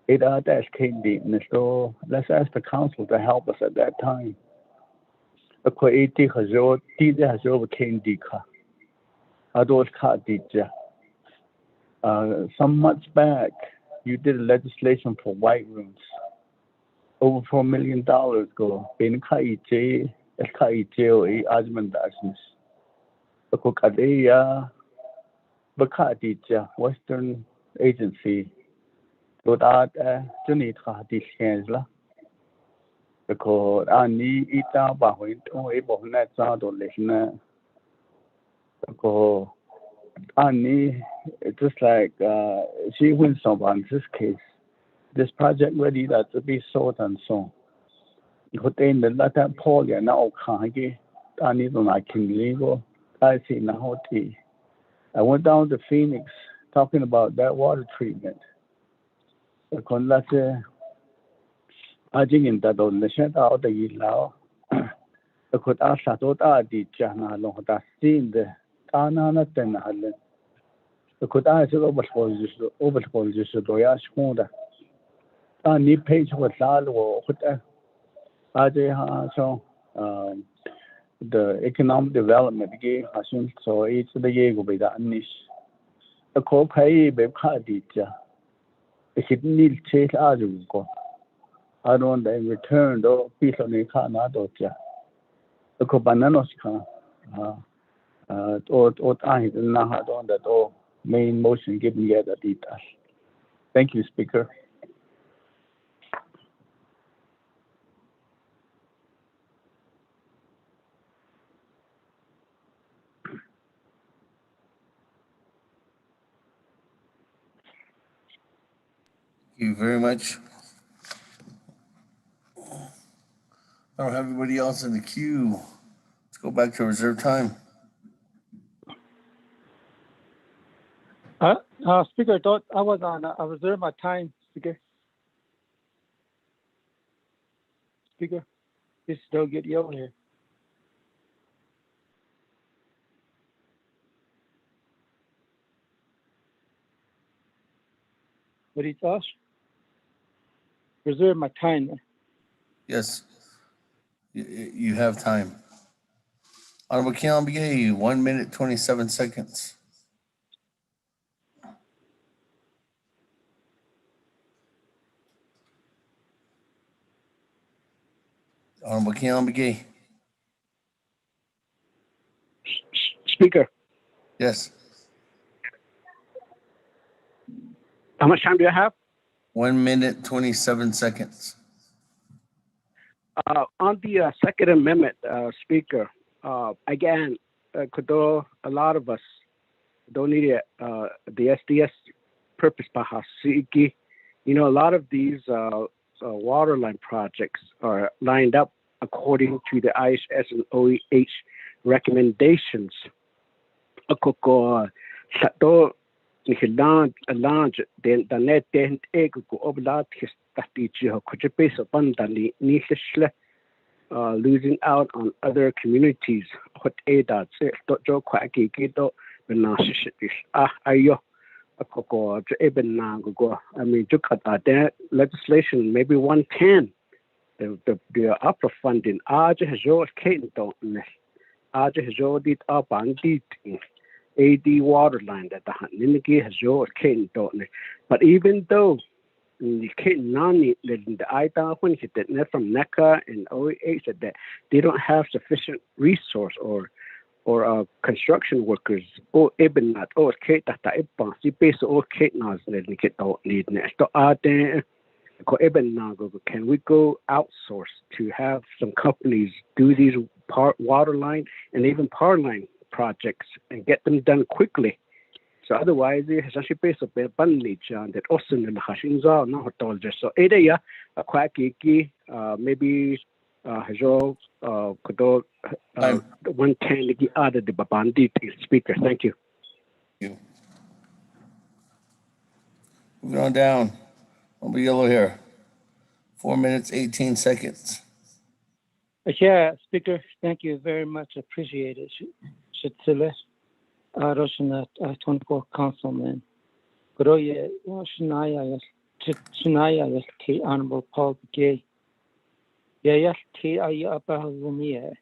R: Let's ask the council to help us at that time. Some months back, you did a legislation for white rooms. Over $4 million go. Western Agency. Because I need it down by when able net sound or listen. Because I need just like she wins someone in this case. This project ready that to be sold and so. But then the latter Paul and now Kagi, I need on I can legal. I see now. I went down to Phoenix talking about that water treatment. Because I think in that on the shed out the yellow. I could ask that the Jana long that seen the Tana then Helen. I could ask overflows just Doya Schmoda. I need page with Lalo with so the economic development gave Hasun, so it's the Yego by that niche. A co pay by Kadija. If it needs chase Azuko. I don't then return though piece of the Canada. The Cobananosca or I now had on that all main motion given yet at detail. Thank you, Speaker.
B: Thank you very much. I don't have anybody else in the queue. Let's go back to reserve time.
I: Speaker, I thought I was on, I reserved my time, Speaker. Speaker, this don't get you over here. What do you thought? Reserve my time.
B: Yes, you have time. Honorable Keon Begay, 1 minute, 27 seconds. Honorable Keon Begay.
J: Speaker,
B: Yes,
J: how much time do I have?
B: 1 minute, 27 seconds.
J: On the Second Amendment, Speaker, again, a lot of us don't need it. The SDS purpose bahasiki. You know, a lot of these water line projects are lined up according to the IHS and OEH recommendations. Akoko sato nihilanj den danet den ego oblat histatichi hokujipeso bandani nishle losing out on other communities. What edat se dojo kwaki kido benashish ayo akoko ebenango. I mean, look at that legislation, maybe 110. The upper funding, Aja has your Kate don't Aja has your did up and did AD water line that the Ninigi has your Kate don't. But even though you can't none the IDA when hit that from NECA and OEH that they don't have sufficient resource or construction workers or even not or Kate that I base or Kate nas don't need next. Can we go outsource to have some companies do these water line and even power line projects and get them done quickly? So otherwise, it has actually based on a bunny that also in the hashings are not all just so. Area a quacky maybe Hajo could 110 added the Babandi speaker. Thank you.
B: Moving on down. I'll be yellow here. 4 minutes, 18 seconds.
I: Yeah, Speaker, thank you very much. Appreciate it. Shitsile, Roshanat, 24 Councilman. Groye, Shanaya, T. Honorable Paul Gay. Yeah, T. Ayabahumia.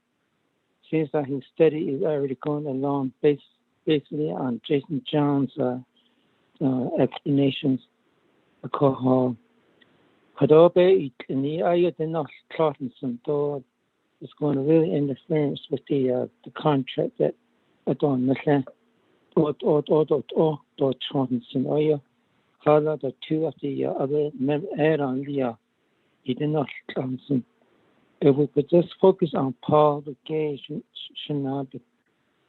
I: Seems that his study is already going along basically on Jason John's explanations. Kadobe ni ayodinok Clarkson though is going to really interfere with the contract that I don't understand. Or Clarkson or Kala the two of the other add on the Edinok Clarkson. If we could just focus on Paul the Gay Shanabi,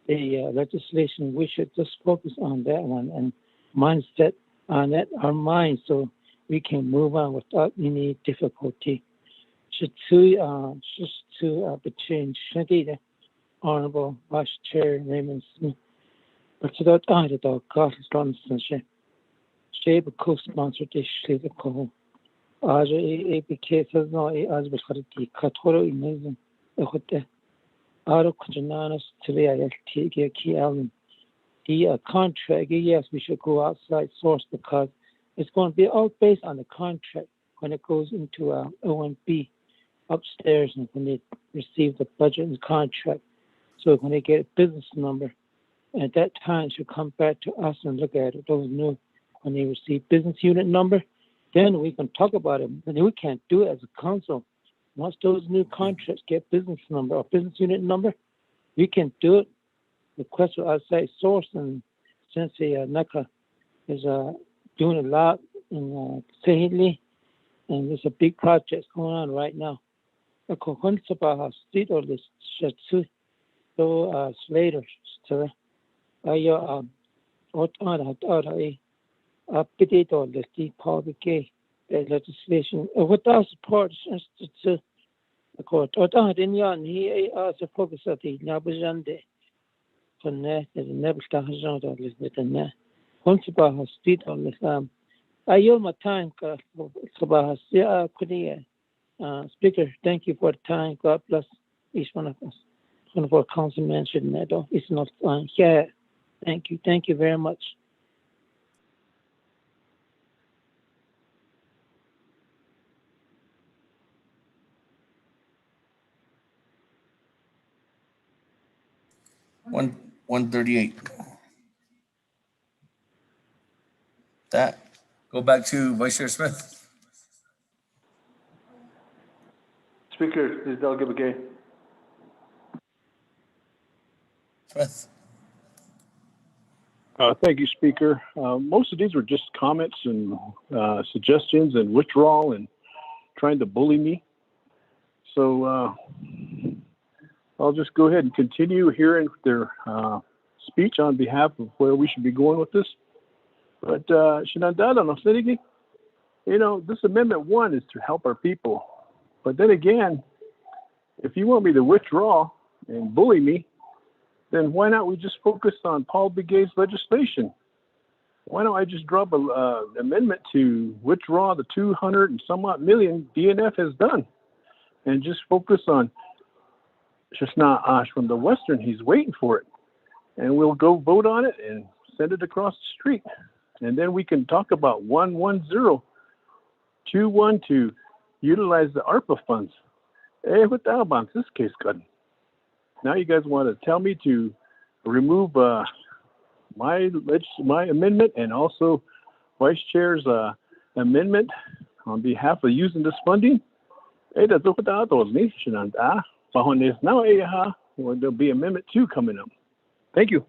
I: the legislation, we should just focus on that one and mindset on that our mind so we can move on without any difficulty. Just to between Shadi, Honorable Vice Chair Raymond Smith, but to that other dog, Carlos Johnson, she co-sponsored this the call. As a case of no as was the Katoro amazing. The Aro Kujananas to the key element. The contract, yes, we should go outside source because it's going to be all based on the contract when it goes into OMB upstairs and when they receive the budget and contract. So when they get a business number, at that time it should come back to us and look at it. Those new, when they receive business unit number, then we can talk about it. But we can't do it as a council. Once those new contracts get business number or business unit number, we can do it. Request for outside source, and since the NECA is doing a lot in Sahili, and there's a big project going on right now. The Kohunsaba Street or the Shatsu, so Slater, so I update all the state public legislation without support. Ako tota din yan hi sa focus ati nabujande konne the never sta hajan to lis netana konsipa hospital on the ayo ma time ka sabah ya kudiya speaker thank you for the time. God bless each one of us. One of our councilmen should know it's not here. Thank you very much.
B: One 138. That. Go back to Vice Chair Smith.
K: Speaker, this is Delegate McGay.
B: Smith.
E: Thank you, Speaker. Most of these were just comments and suggestions and withdrawal and trying to bully me. So I'll just go ahead and continue hearing their speech on behalf of where we should be going with this. But you know, this Amendment 1 is to help our people. But then again, if you want me to withdraw and bully me, then why not we just focus on Paul Begay's legislation? Why don't I just drop an amendment to withdraw the 200 and some odd million DNF has done and just focus on Shasna Ash from the Western. He's waiting for it. And we'll go vote on it and send it across the street. And then we can talk about 11021 to utilize the ARPA funds. What the hell about this case, God? Now you guys want to tell me to remove my amendment and also Vice Chair's amendment on behalf of using this funding? There'll be Amendment 2 coming up. Thank you.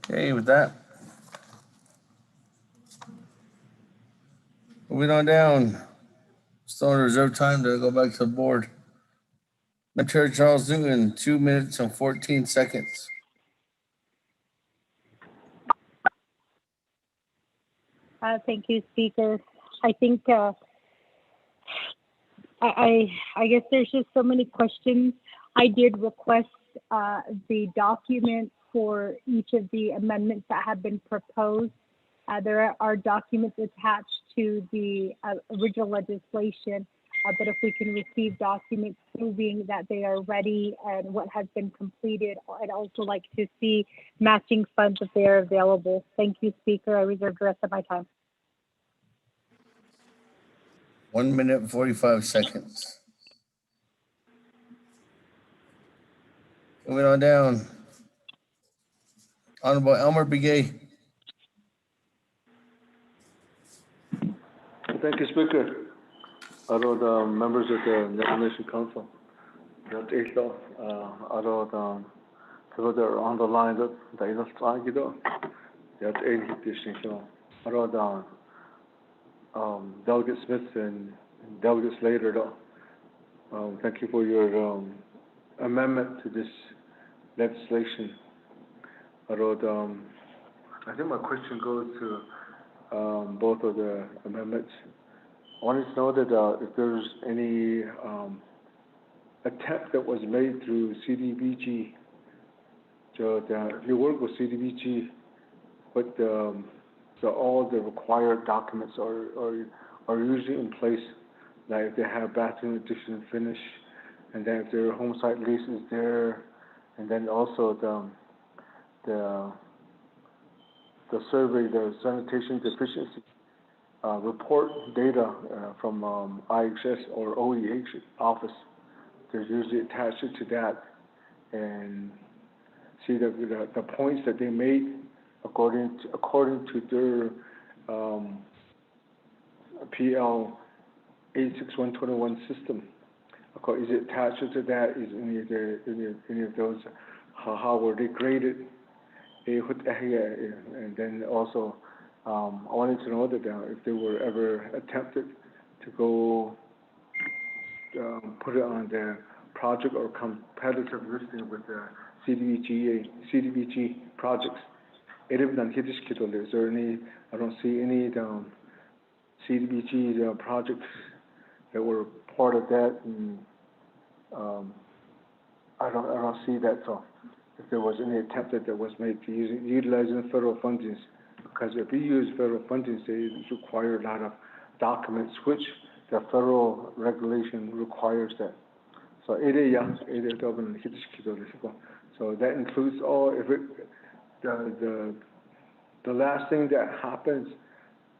B: Okay, with that. Moving on down. Still on reserve time to go back to the board. Madam Chair Charles Newton, 2 minutes and 14 seconds.
L: Thank you, Speaker. I think I guess there's just so many questions. I did request the document for each of the amendments that have been proposed. There are documents attached to the original legislation, but if we can receive documents proving that they are ready and what has been completed, I'd also like to see matching funds if they are available. Thank you, Speaker. I reserve the rest of my time.
B: 1 minute and 45 seconds. Moving on down. Honorable Elmer Begay.
K: Thank you, Speaker. Other the members of the Nation Council, that is other the on the line that they don't like it. That is distinction. Other Delegate Smith and Delegate Slater. Thank you for your amendment to this legislation. Other I think my question goes to both of the amendments. I wanted to know that if there's any attempt that was made through CDBG, so that if you work with CDBG, but all the required documents are usually in place, like if they have bathroom addition finish, and then if their home site lease is there, and then also the survey, the sanitation deficiency report data from IHS or OEH office. There's usually attached to that, and see the points that they made according to their PL 86121 system. Is it attached to that? Is any of those? How were they graded? And then also, I wanted to know that if they were ever attempted to go put it on the project or competitive listing with the CDBG projects. Is there any? I don't see any
H: CDBG projects that were part of that, and I don't see that. So if there was any attempt that was made to utilizing federal fundings, because if we use federal fundings, they require a lot of documents, which the federal regulation requires that. So so that includes all. If it, the last thing that happens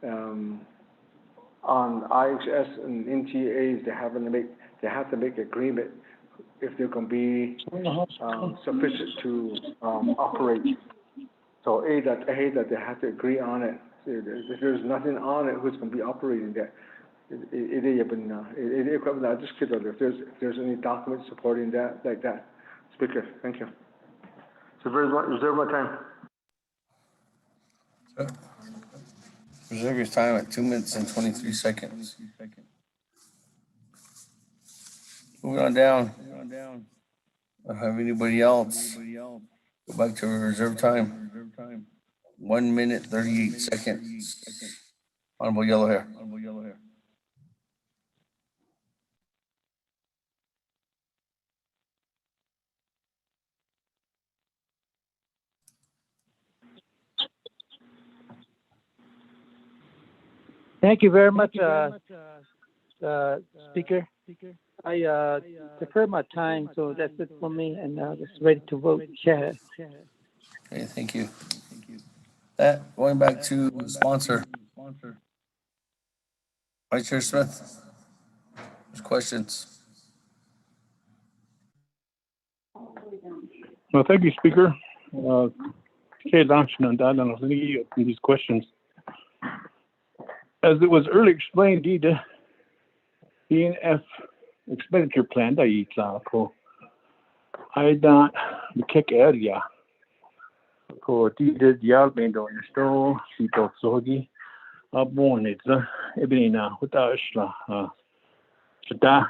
H: on IHS and NTAs, they have to make agreement if they're going to be sufficient to operate. So that they have to agree on it. If there's nothing on it, who's going to be operating that? If there's any documents supporting that, like that. Speaker, thank you. So reserve my time.
B: Reserve your time at 2 minutes and 23 seconds. Moving on down. I don't have anybody else. Go back to reserve time. 1 minute, 38 seconds. Honorable yellow hair.
I: Thank you very much, Speaker. I defer my time, so that's it for me, and just ready to vote. Share.
B: Okay, thank you. Going back to the sponsor. Vice Chair Smith, there's questions.
E: Well, thank you, Speaker. These questions. As it was earlier explained, the BNF expenditure plan that you saw, I don't kick area. For the Yalband on your store, she told Sogi, born it's Ebina, without Shla, Shada,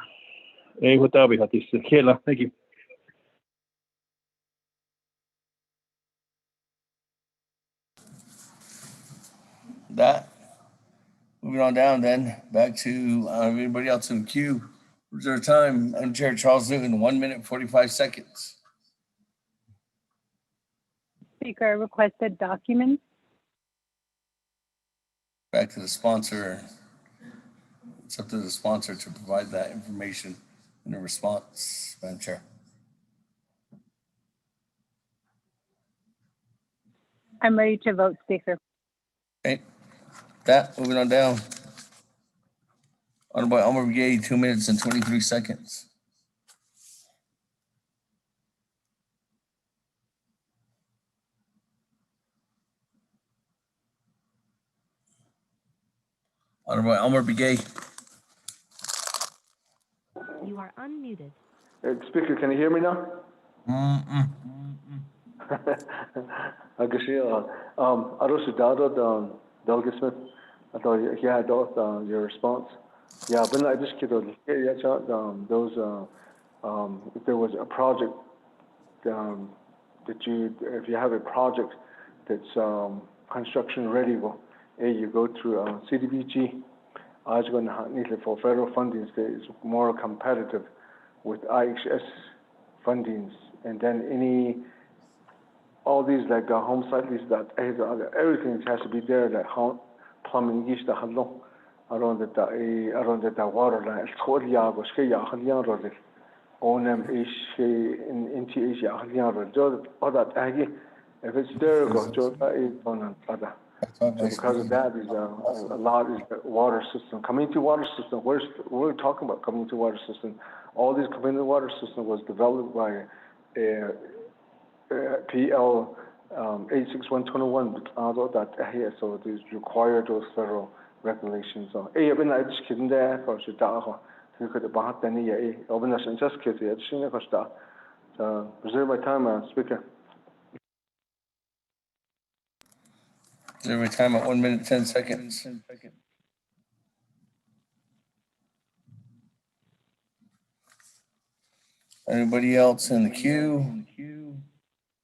E: without we had this Kela. Thank you.
B: Moving on down then, back to everybody else in the queue. Reserve time, Madam Chair Charles Newton, 1 minute, 45 seconds.
L: Speaker, requested documents.
B: Back to the sponsor. It's up to the sponsor to provide that information in a response, Madam Chair.
L: I'm ready to vote, Speaker.
B: Okay. Moving on down. Honorable Elmer Brigade, 2 minutes and 23 seconds. Honorable Elmer Brigade.
V: You are unmuted.
H: Speaker, can you hear me now? Delegate Smith, I thought he had your response. Yeah, but I just those if there was a project if you have a project that's construction ready, well, you go through CDBG. I was going to need for federal fundings that is more competitive with IHS fundings, and then all these like home site lease that everything has to be there, like plumbing is the halong around the water line. If it's there, so because of that, is a lot is the water system, community water system. We're talking about community water system. All these community water system was developed by PL 86121. So it is required those federal regulations. So I just kidding there for reserve my time, Speaker.
B: Every time at 1 minute, 10 seconds. Anybody else in the queue?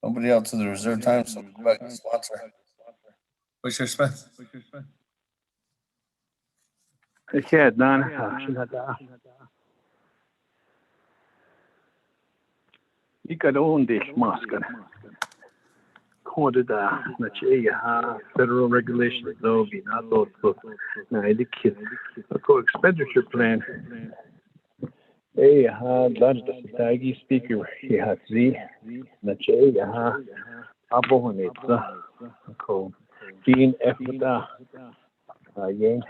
B: Nobody else in the reserve time, so we'll go back to the sponsor. Commissioner Smith.
E: Kaya dan shinada. Ikadon dish maskan. Kodida na chiya federal regulations though be not those na indicate a co-expenditure plan. Lunch the tagi speaker he has z na chiya abohonitsa ko being efta yen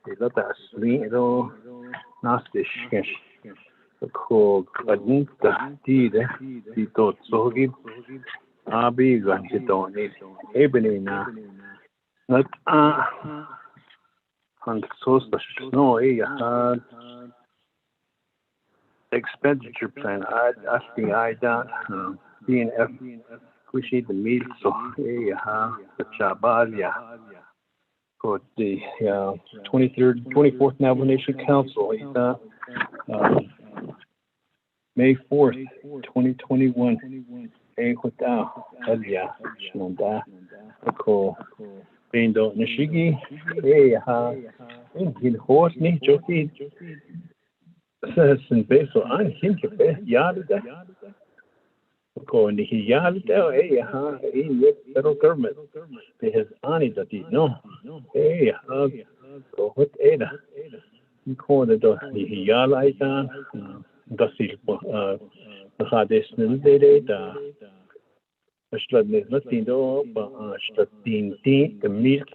E: ilata slino nastish ko kadinta tide dito sogi abi ganchitoni ebnina not and sosta no expenditure plan asking I done being kushy the meal so the chabalia for the 24th Navajo Nation Council May 4th 2021 huta alia shnanda ko bendo nishigi in horse ni joti sen beso an hinke be yada ko ni yada in the federal government has ani dati no ko hot eda ko the do ni yala itan dasi hadesnen da Ashladne Latindo, Ashladin the milk.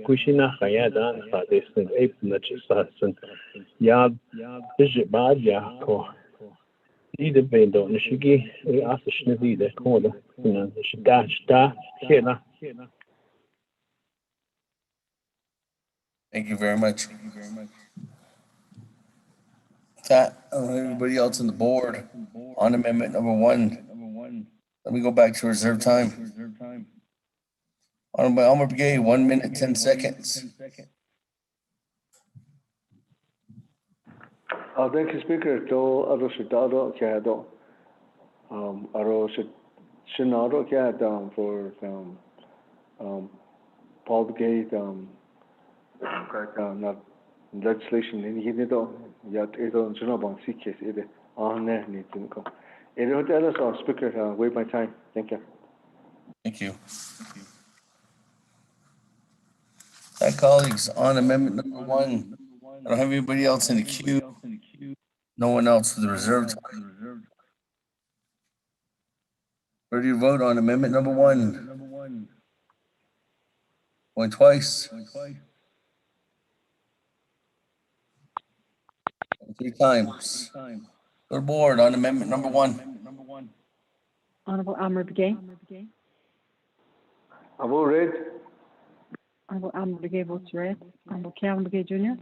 E: Kushina Hayadan, Hadesnen Apnachsasan, Yad, Bijibad Yako, Nida Bendo, Nishigi, Asashnavi, the corner, Shidashta, Hena.
B: Thank you very much. Everybody else on the board on amendment number 1. Let me go back to reserve time. Honorable Elmer Brigade, 1 minute, 10 seconds.
H: Thank you, Speaker. To Aroshitado Kado, Aroshinado Kado for Paul Gate, not legislation in Hido, yet it on Junabon C case, it on there needs to go. It would tell us, Speaker, wait my time. Thank you.
B: Thank you. Hi, colleagues, on amendment number 1. I don't have anybody else in the queue. No one else for the reserve time. Ready to vote on amendment number 1? Going twice. 3 times. Go to board on amendment number 1.
F: Honorable Elmer Begay.
H: I vote red.
F: Honorable Elmer Begay votes red. Honorable Calvin Begay Jr.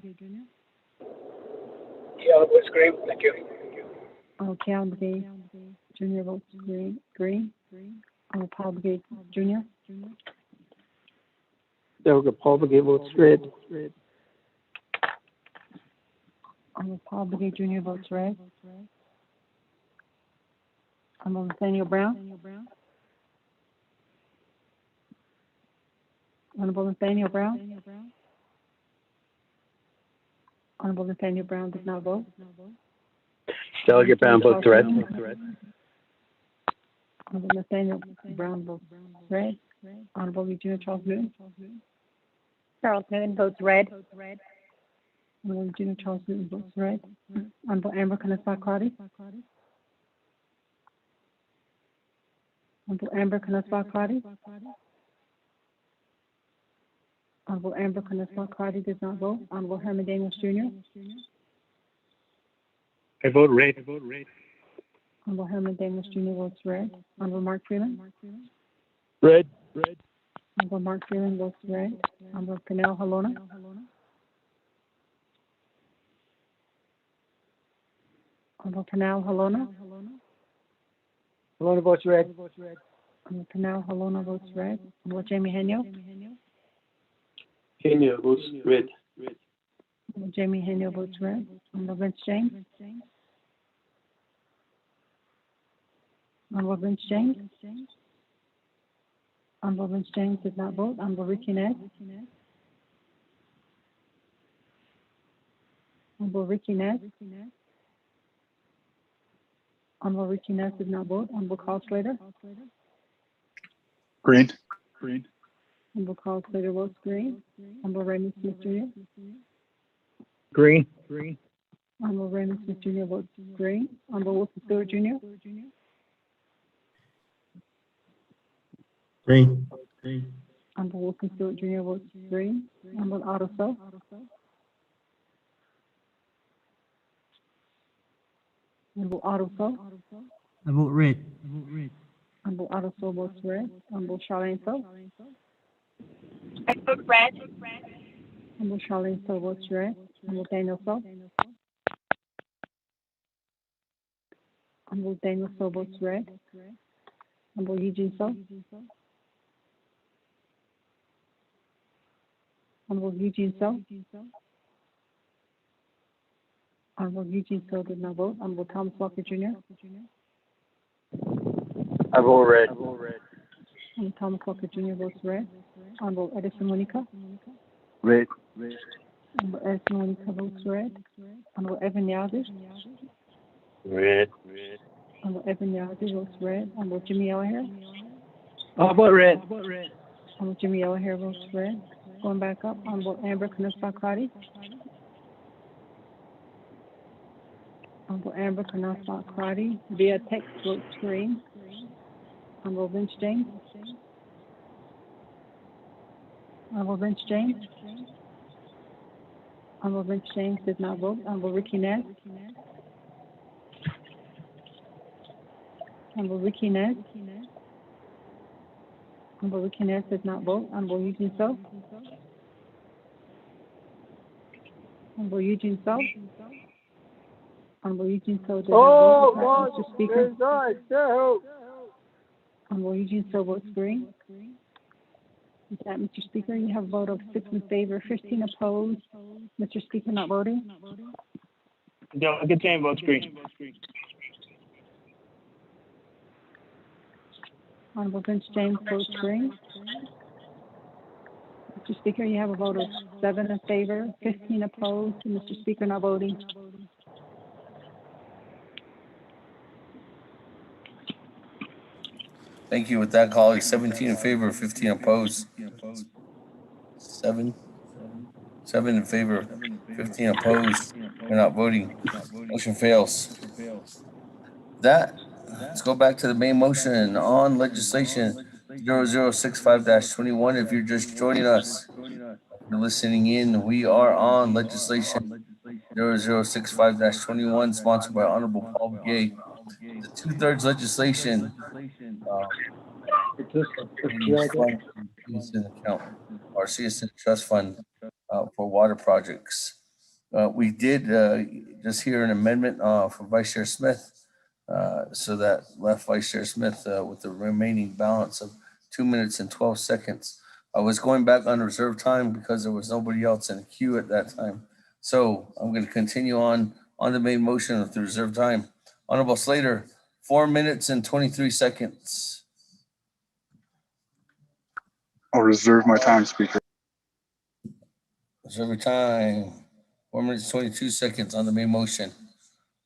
J: Yeah, it was green. Thank you.
F: Honorable Calvin Begay Jr. votes green. Honorable Paul Begay Jr.
P: Delegate Paul Begay votes red.
F: Honorable Paul Begay Jr. votes red. Honorable Nathaniel Brown. Honorable Nathaniel Brown. Honorable Nathaniel Brown does not vote.
P: Delegate Brown votes red.
F: Honorable Nathaniel Brown votes red. Honorable Regina Charles Newton.
L: Charles Newton votes red.
F: Honorable Regina Charles Newton votes red. Honorable Amber Canespa Cardi. Honorable Amber Canespa Cardi. Honorable Amber Canespa Cardi does not vote. Honorable Herman Daniels Jr.
N: I vote red.
F: Honorable Herman Daniels Jr. votes red. Honorable Mark Freeman.
N: Red.
F: Honorable Mark Freeman votes red. Honorable Canel Halona. Honorable Canal Halona.
I: Halona votes red.
F: Honorable Canal Halona votes red. Honorable Jamie Henyo.
N: Kenya votes red.
F: Honorable Jamie Henyo votes red. Honorable Vince James. Honorable Vince James. Honorable Vince James did not vote. Honorable Ricky Ned. Honorable Ricky Ness. Honorable Ricky Ness did not vote. Honorable Carl Slater.
U: Green.
F: Honorable Carl Slater votes green. Honorable Raymond Smith Jr.
D: Green.
F: Honorable Raymond Smith Jr. votes green. Honorable Wilson Stewart Jr.
T: Green.
F: Honorable Wilson Stewart Jr. votes green. Honorable Otto So. Honorable Otto So.
T: I vote red.
F: Honorable Otto So votes red. Honorable Charlene So.
G: I vote red.
F: Honorable Charlene So votes red. Honorable Daniel So. Honorable Daniel So votes red. Honorable Eugene So. Honorable Eugene So. Honorable Eugene So did not vote. Honorable Thomas Walker Jr.
D: I vote red.
F: Honorable Thomas Walker Jr. votes red. Honorable Edison Monica.
D: Red.
F: Honorable Edison Monica votes red. Honorable Evan Yazdi.
D: Red.
F: Honorable Evan Yazdi votes red. Honorable Jimmy Ellahare.
D: I vote red.
F: Honorable Jimmy Ellahare votes red. Going back up, Honorable Amber Knusbach-Crotty. Honorable Amber Knusbach-Crotty via text votes green. Honorable Vince James. Honorable Vince James. Honorable Vince James did not vote. Honorable Ricky Ness. Honorable Ricky Ness. Honorable Ricky Ness did not vote. Honorable Eugene So. Honorable Eugene So. Honorable Eugene So did not vote. Mr. Speaker. Honorable Eugene So votes green. With that, Mr. Speaker, you have a vote of 6 in favor, 15 opposed. Mr. Speaker, not voting.
D: Delegate James votes green.
F: Honorable Vince James votes green. Mr. Speaker, you have a vote of 7 in favor, 15 opposed, and Mr. Speaker, not voting.
B: Thank you. With that, colleagues, 17 in favor, 15 opposed. Seven in favor, 15 opposed. We're not voting. Motion fails. That, let's go back to the main motion on legislation 0065-21. If you're just joining us, if you're listening in, we are on legislation 0065-21, sponsored by Honorable Paul Gay. The two-thirds legislation fund citizen account or citizen trust fund for water projects. We did just hear an amendment from Vice Chair Smith, so that left Vice Chair Smith with the remaining balance of 2 minutes and 12 seconds. I was going back on reserve time because there was nobody else in the queue at that time. So I'm going to continue on the main motion with the reserve time. Honorable Slater, 4 minutes and 23 seconds.
U: I'll reserve my time, Speaker.
B: Reserve your time. 4 minutes, 22 seconds on the main motion.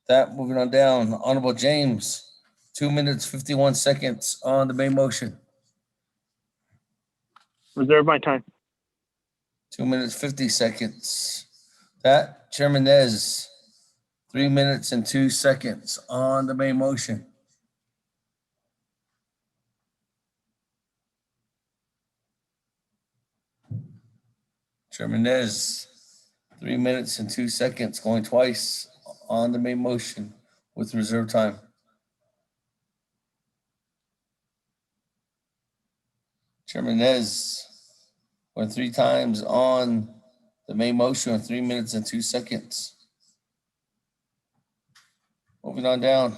B: That, moving on down, Honorable James, 2 minutes, 51 seconds on the main motion.
D: Reserve my time.
B: 2 minutes, 50 seconds. That, Chairman Nez, 3 minutes and 2 seconds on the main motion. Chairman Nez, 3 minutes and 2 seconds, going twice on the main motion with reserve time. Chairman Nez, went 3 times on the main motion with 3 minutes and 2 seconds. Moving on down.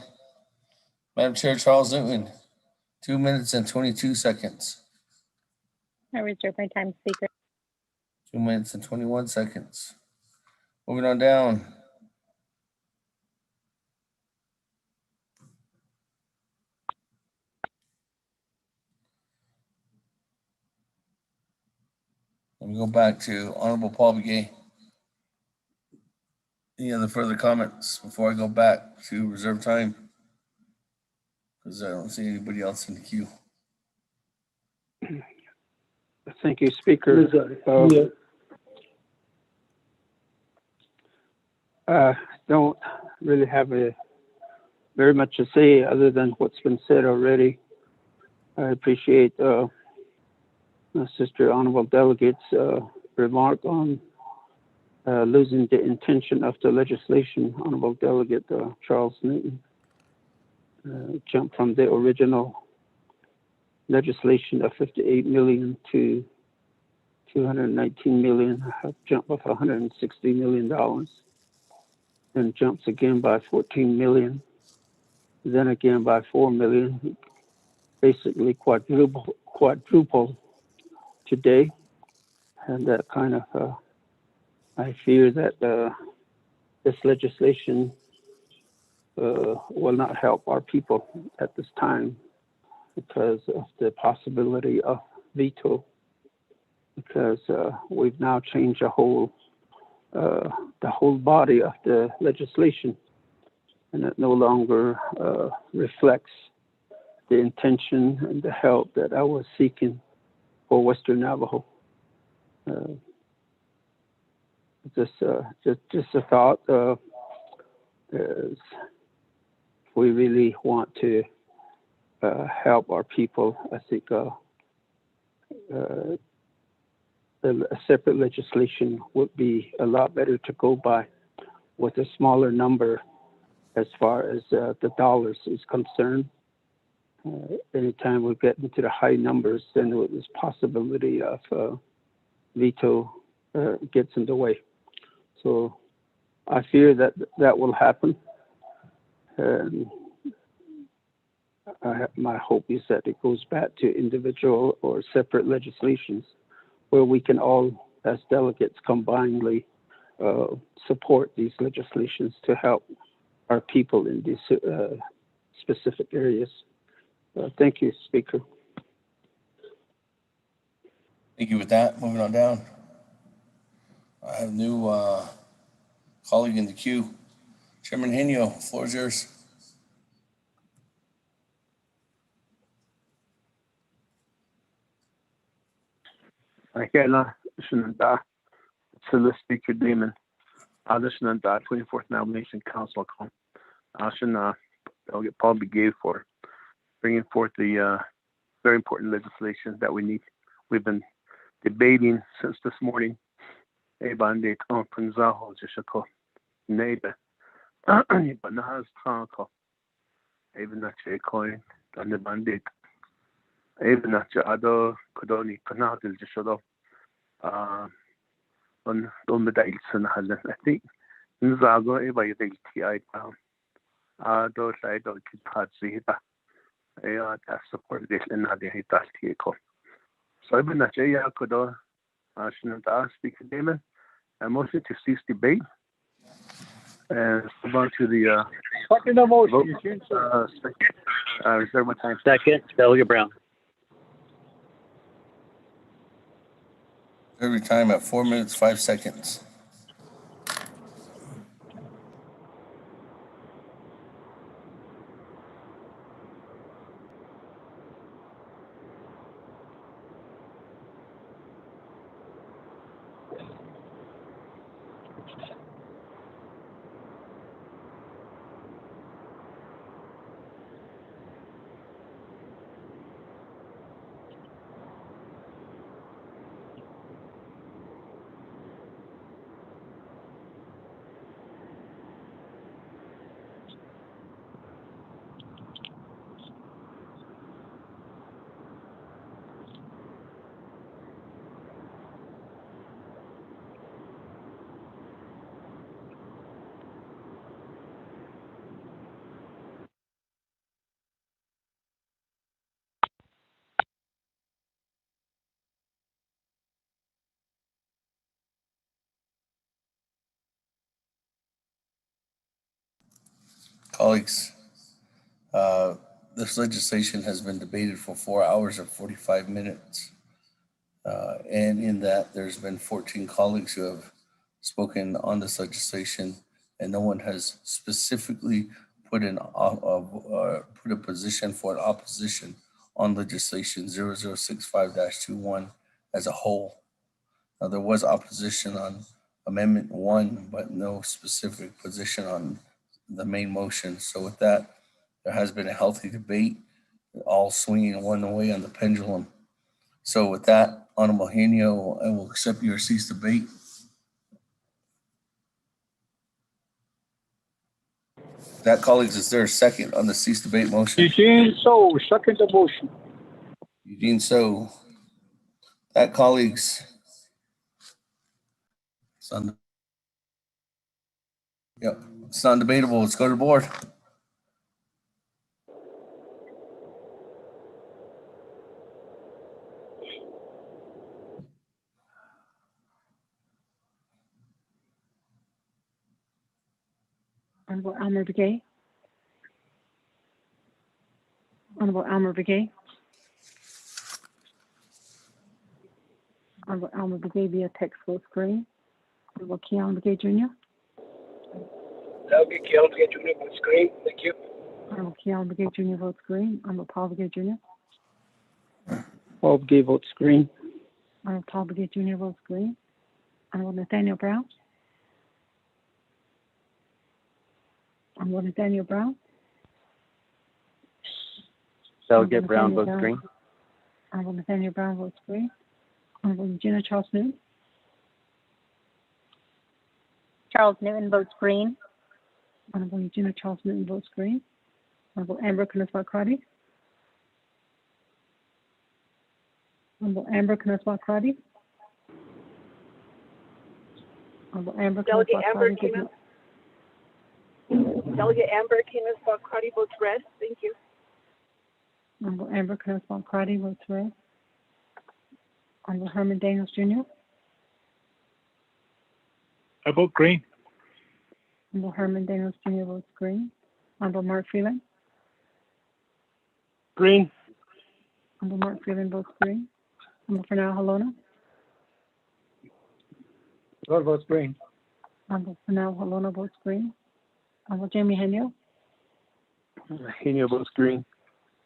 B: Madam Chair Charles Newton, 2 minutes and 22 seconds.
L: I reserve my time, Speaker.
B: 2 minutes and 21 seconds. Moving on down. Let me go back to Honorable Paul Begay. Any other further comments before I go back to reserve time? Because I don't see anybody else in the queue.
P: Thank you, Speaker. Don't really have very much to say other than what's been said already. I appreciate my sister honorable delegate's remark on losing the intention of the legislation. Honorable Delegate Charles Newton jumped from the original legislation of 58 million to 219 million, a jump of $160 million, then jumps again by 14 million, then again by 4 million, basically quadruple today. And that kind of, I fear that this legislation will not help our people at this time because of the possibility of veto, because we've now changed the whole body of the legislation, and it no longer reflects the intention and the help that I was seeking for Western Navajo. Just a thought. Is if we really want to help our people, I think a separate legislation would be a lot better to go by, with a smaller number as far as the dollars is concerned. Anytime we get into the high numbers, then there's possibility of veto gets in the way. So I fear that will happen. And my hope is that it goes back to individual or separate legislations where we can all, as delegates, combinedly support these legislations to help our people in these specific areas. Thank you, Speaker.
B: Thank you. With that, moving on down. I have a new colleague in the queue. Chairman Henio, floor is yours.
J: Akela Shinanda, Silla Speaker Damon, Shinanda, 24th Nomination Council. Ashina, Delegate Paul Begay for bringing forth the very important legislation that we need. We've been debating since this morning. Ebande Punzaho Jishako, Neighbor, Banahas Tanko, Ebenache coin, and the bandit. Ebenache Ado, Kodoni, Kanatil Jishodo, on the Dyson has, I think, Nzago, Eba, you think T.I. Pound, Ado, Saido, Kitazita, I support this and not the Hitastiko. So Ebenache Yakodo, Ashinata, Speaker Damon, a motion to cease debate and move on to the
A: Second motion.
J: reserve my time.
A: Second, Delegate Brown.
B: Every time at 4 minutes, 5 seconds. Colleagues, this legislation has been debated for 4 hours and 45 minutes. And in that, there's been 14 colleagues who have spoken on this legislation. and no one has specifically put put a position for an opposition on legislation 0065-21 as a whole. Now, there was opposition on Amendment 1, but no specific position on the main motion. So with that, there has been a healthy debate, all swinging one way on the pendulum. So with that, Honorable Henio, I will accept your cease debate. That, colleagues, is there a second on the cease debate motion?
E: Eugene So, second the motion.
B: Eugene So. That, colleagues, it's non-debatable. Let's go to the board.
F: Honorable Elmer Begay. Honorable Elmer Begay. Honorable Elmer Begay via text vote screen. Honorable Keon Begay Jr.
E: That'll get Keon Begay Jr. on screen. Thank you.
F: Honorable Keon Begay Jr. vote screen. Honorable Paul Begay Jr.
P: Paul Begay vote screen.
F: Honorable Paul Begay Jr. vote screen. Honorable Nathaniel Brown. Honorable Nathaniel Brown.
P: Delegate Brown vote screen.
F: Honorable Nathaniel Brown vote screen. Honorable Eugenia Charles Newton.
L: Charles Newton votes green.
F: Honorable Eugenia Charles Newton votes green. Honorable Amber Kneswat-Crotty. Honorable Amber Kneswat-Crotty. Honorable Amber
G: Delegate Amber
F: Kneswat-Crotty.
G: Delegate Amber Kines-Crotty votes red. Thank you.
F: Honorable Amber Kneswat-Crotty votes red. Honorable Herman Daniels Jr.
N: I vote green.
F: Honorable Herman Daniels Jr. votes green. Honorable Mark Freeland.
E: Green.
F: Honorable Mark Freeland votes green. Honorable Fernell Halona.
E: Lord votes green.
F: Honorable Fernell Halona votes green. Honorable Jamie Henyo.
P: Henio votes green.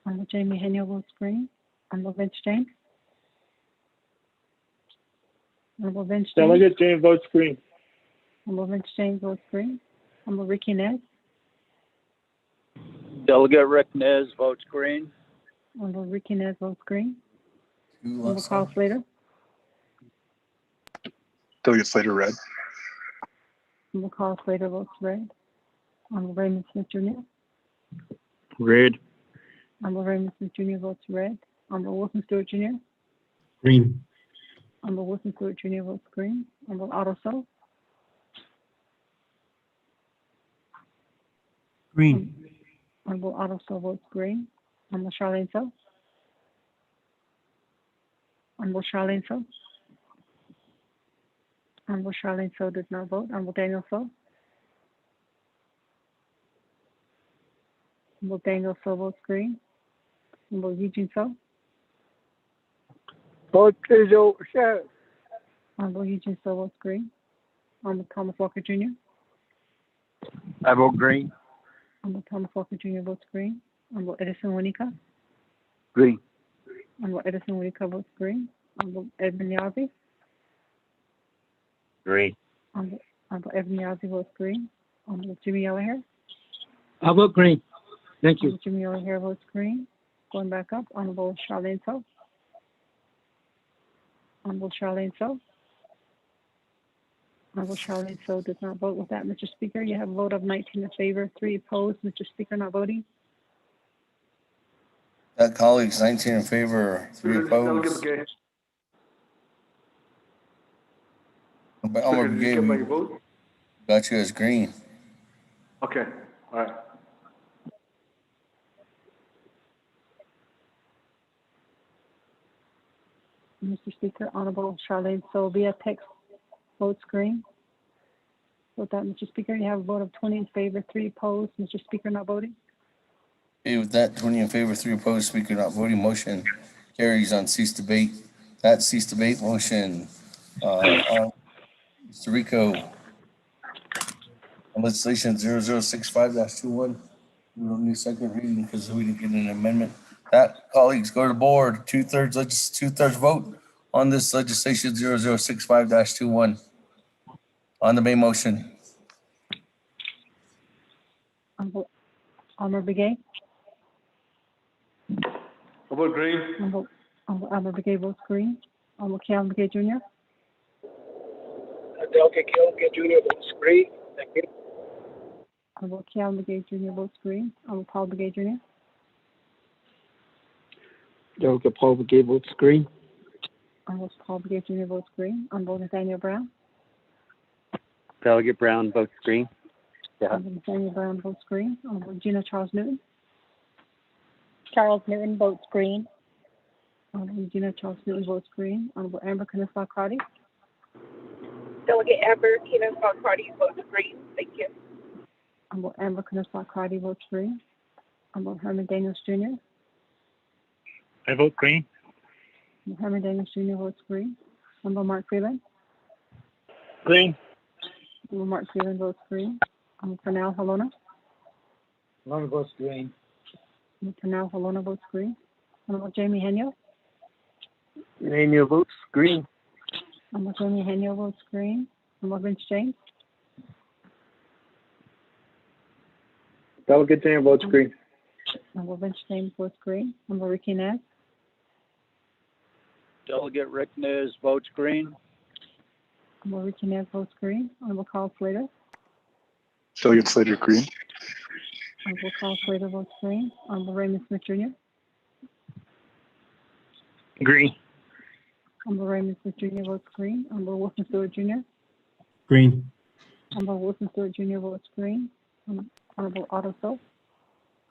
F: Honorable Jamie Henyo votes green. Honorable Vince James. Honorable Vince James.
E: Delegate James votes green.
F: Honorable Vince James votes green. Honorable Ricky Nez.
A: Delegate Rick Nez votes green.
F: Honorable Ricky Nez votes green.
B: Who
F: Honorable
B: lost
F: Carl
B: that?
F: Slater.
U: Delegate Slater, red.
F: Honorable Carl Slater votes red. Honorable Raymond Smith Jr.
N: Red.
F: Honorable Raymond Smith Jr. votes red. Honorable Wilson Stewart Jr.
N: Green.
F: Honorable Wilson Stewart Jr. votes green. Honorable Otto So.
T: Green.
F: Honorable Otto So votes green. Honorable Charlene So. Honorable Charlene So. Honorable Charlene So does not vote. Honorable Daniel So. Honorable Daniel So votes green. Honorable Eugene So.
E: Vote Joe Sheriff.
F: Honorable Eugene So votes green. Honorable Thomas Walker Jr.
P: I vote green.
F: Honorable Thomas Walker Jr. votes green. Honorable Edison Winika.
P: Green.
F: Honorable Edison Winika votes green. Honorable Edmund Yazzie.
P: Green.
F: Honorable Edmund Yazzie votes green. Honorable Jimmy Yellowhair.
E: I vote green. Thank you.
F: Honorable Jimmy Yellowhair votes green. Going back up, Honorable Charlene So. Honorable Charlene So. Honorable Charlene So does not vote. With that, Mr. Speaker, you have a vote of 19 in favor, 3 opposed. Mr. Speaker, not voting.
B: That, colleagues, 19 in favor, 3 opposed.
H: Delegate
B: Elmer
H: Secretary, did you get my
B: Begay,
H: vote?
B: got you as green.
H: Okay, all right.
F: Mr. Speaker, Honorable Charlene So via text vote screen. With that, Mr. Speaker, you have a vote of 20 in favor, 3 opposed. Mr. Speaker, not voting.
B: Okay, with that, 20 in favor, 3 opposed, Speaker not voting, motion carries on cease debate. That cease debate motion on Mr. Rico. on legislation 0065-21. We don't need second reading because we didn't get an amendment. That, colleagues, go to the board. Two-thirds vote on this legislation 0065-21 on the main motion.
F: Almer Begay.
H: I vote green.
F: Almer Begay votes green. Calvin Begay Jr.
I: Delegate Calvin Begay Jr. votes green. Thank you.
F: Calvin Begay Jr. votes green. Paul Begay Jr.
P: Delegate Paul Begay votes green.
F: Paul Begay Jr. votes green. Nathaniel Brown.
O: Delegate Brown votes green. Yeah.
F: Nathaniel Brown votes green. Gina Charles Newton.
L: Charles Newton votes green.
F: Gina Charles Newton votes green. Amber Kennesaw Crotty.
G: Delegate Amber Kennesaw Crotty votes green. Thank you.
F: Amber Kennesaw Crotty votes green. Herman Daniels Jr.
N: I vote green.
F: Herman Daniels Jr. votes green. Mark Freeland.
N: Green.
F: Mark Freeland votes green. Pernell Halona.
I: Halona votes green.
F: Pernell Halona votes green. Jamie Henyo.
S: Henyo votes green.
F: Jamie Henyo votes green. Vince James.
N: Delegate James votes green.
F: Vince James votes green. Ricky Nez.
A: Delegate Rick Nez votes green.
F: Ricky Nez votes green. Carl Slater.
U: Delegate Slater green.
F: Carl Slater votes green. Raymond Smith Jr.
N: Green.
F: Raymond Smith Jr. votes green. Wilson Stewart Jr.
T: Green.
F: Wilson Stewart Jr. votes green. Otto So.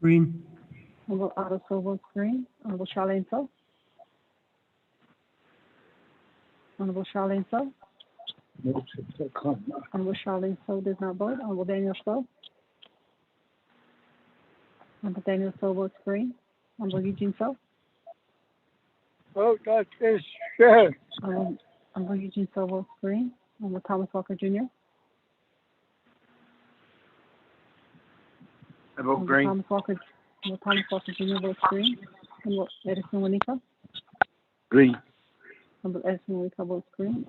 T: Green.
F: Otto So votes green. Charlene So. Charlene So. Charlene So does not vote. Daniel So. Daniel So votes green. Eugene So.
I: Vote not this share.
F: Eugene So votes green. Thomas Walker Jr.
S: I vote green.
F: Thomas Walker Jr. votes green. Edison Wanika.
S: Green.
F: Edison Wanika votes green.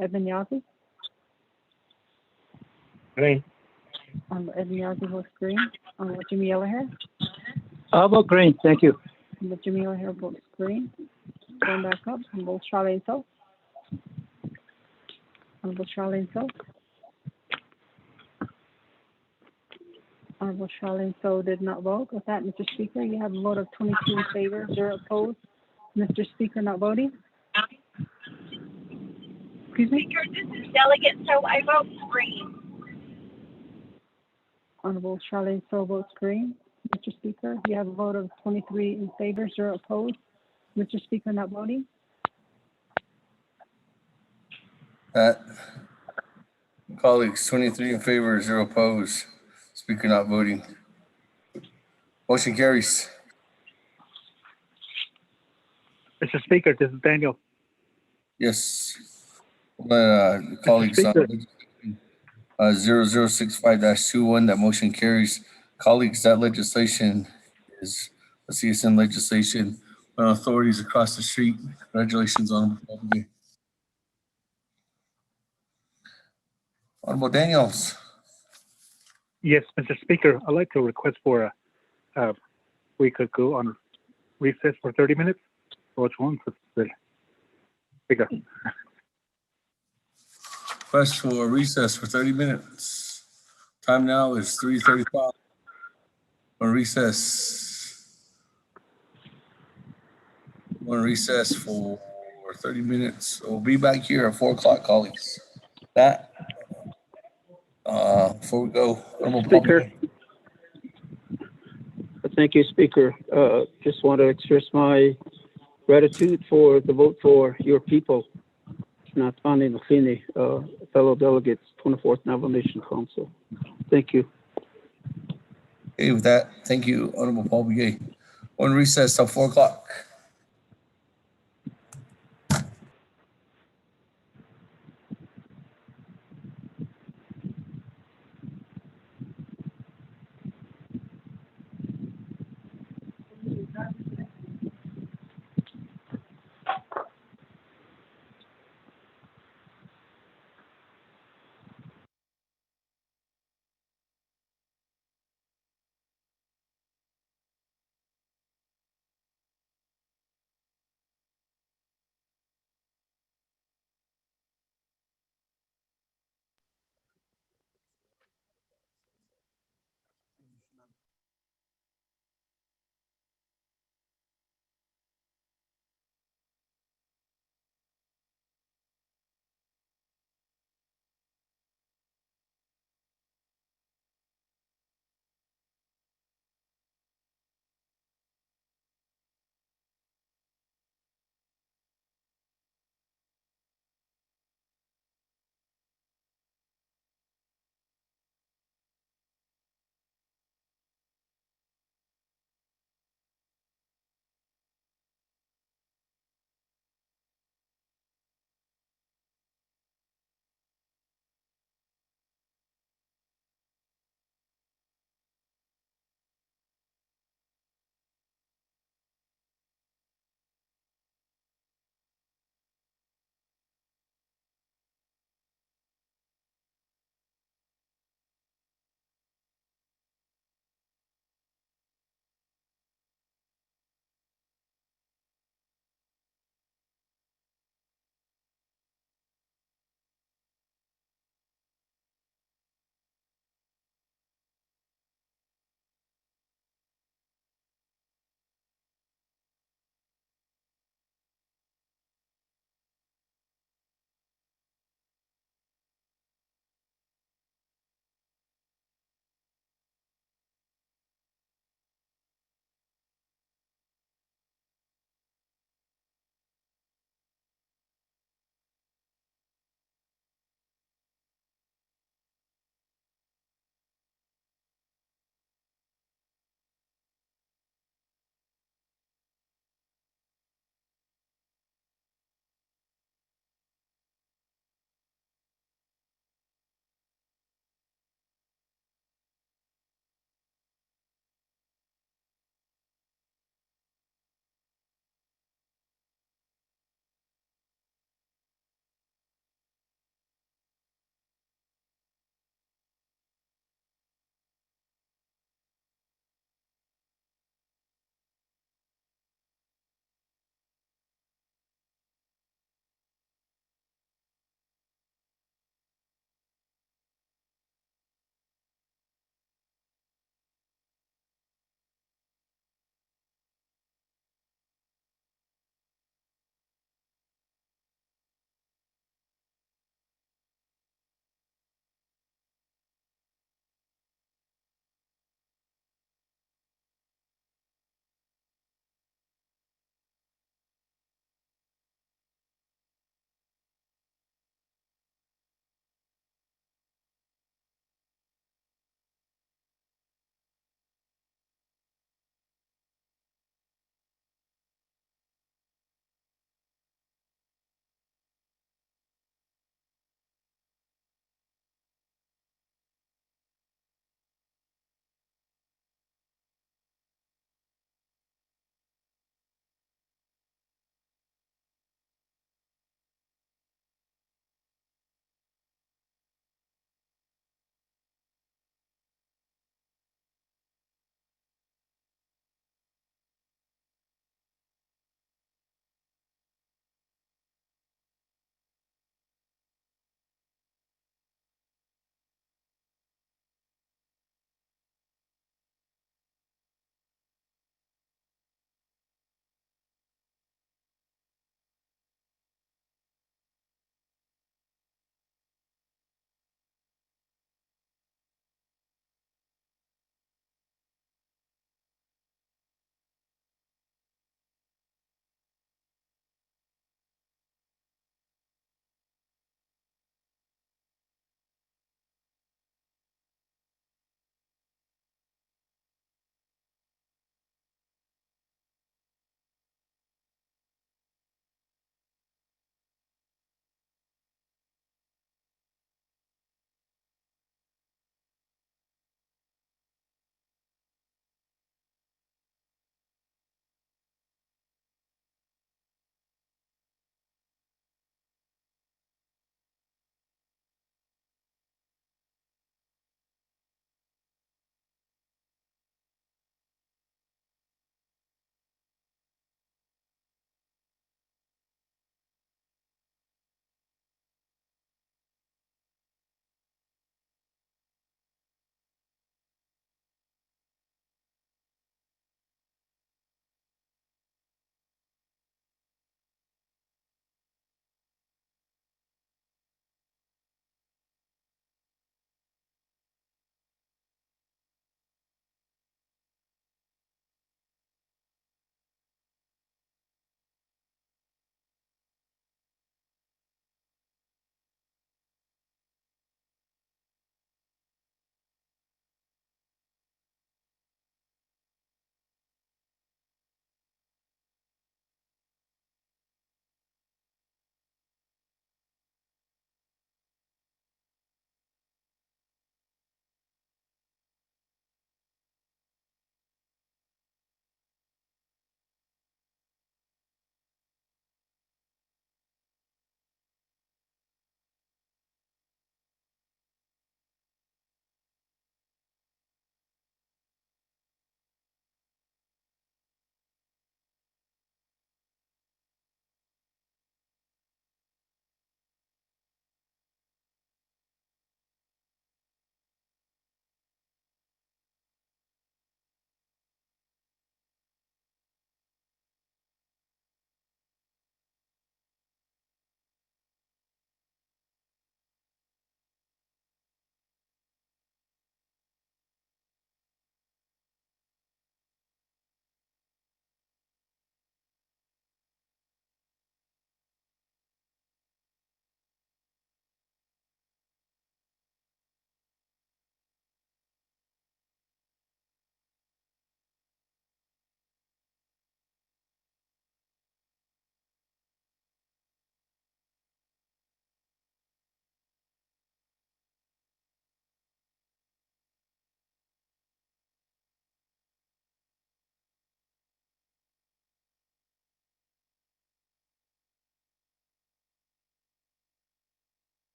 F: Edmund Yazzie.
N: Green.
F: Edmund Yazzie votes green. Jimmy Yellowhair.
I: I vote green. Thank you.
F: Jimmy Yellowhair votes green. Going back up. Charlene So. Charlene So. Charlene So did not vote. With that, Mr. Speaker, you have a vote of 22 in favor, 0 opposed. Mr. Speaker, not voting. Excuse me?
G: Speaker, this is Delegate So. I vote green.
F: Honorable Charlene So votes green. Mr. Speaker, you have a vote of 23 in favor, 0 opposed. Mr. Speaker, not voting.
B: Colleagues, 23 in favor, 0 opposed. Speaker not voting. Motion carries.
N: Mr. Speaker, this is Daniel.
B: Yes. Colleagues, 0065-21, that motion carries. Colleagues, that legislation is a CSN legislation on authorities across the street. Congratulations on them. Honorable Daniels.
N: Yes, Mr. Speaker, I'd like to request for we could go on recess for 30 minutes. Which one? Speaker.
B: Request for recess for 30 minutes. Time now is 3:35. On recess. On recess for 30 minutes. We'll be back here at 4 o'clock, colleagues. That, before we go,
P: Speaker. Thank you, Speaker. Just want to express my gratitude for the vote for your people, Natani Nafini, fellow delegates, 24th Navajo Nation Council. Thank you.
B: Okay, with that, thank you, Honorable Paul Begay. On recess till 4 o'clock.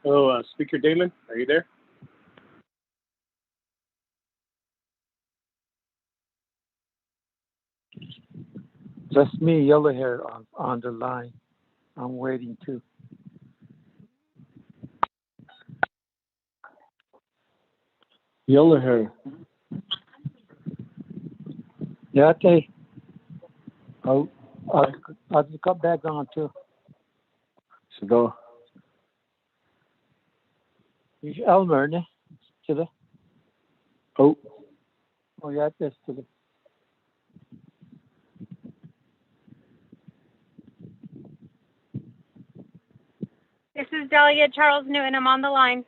C: Hello, Speaker Damon, are you there?
I: Just me, yellow hair on the line. I'm waiting too. Yellow hair. Yeah, okay. I'll just got back on too.
C: Så då,
I: Elmer, ne? Till the.
C: oh,
I: Oh, yeah, that's to the.
Q: This is Delegate Charles Newton. I'm on the line.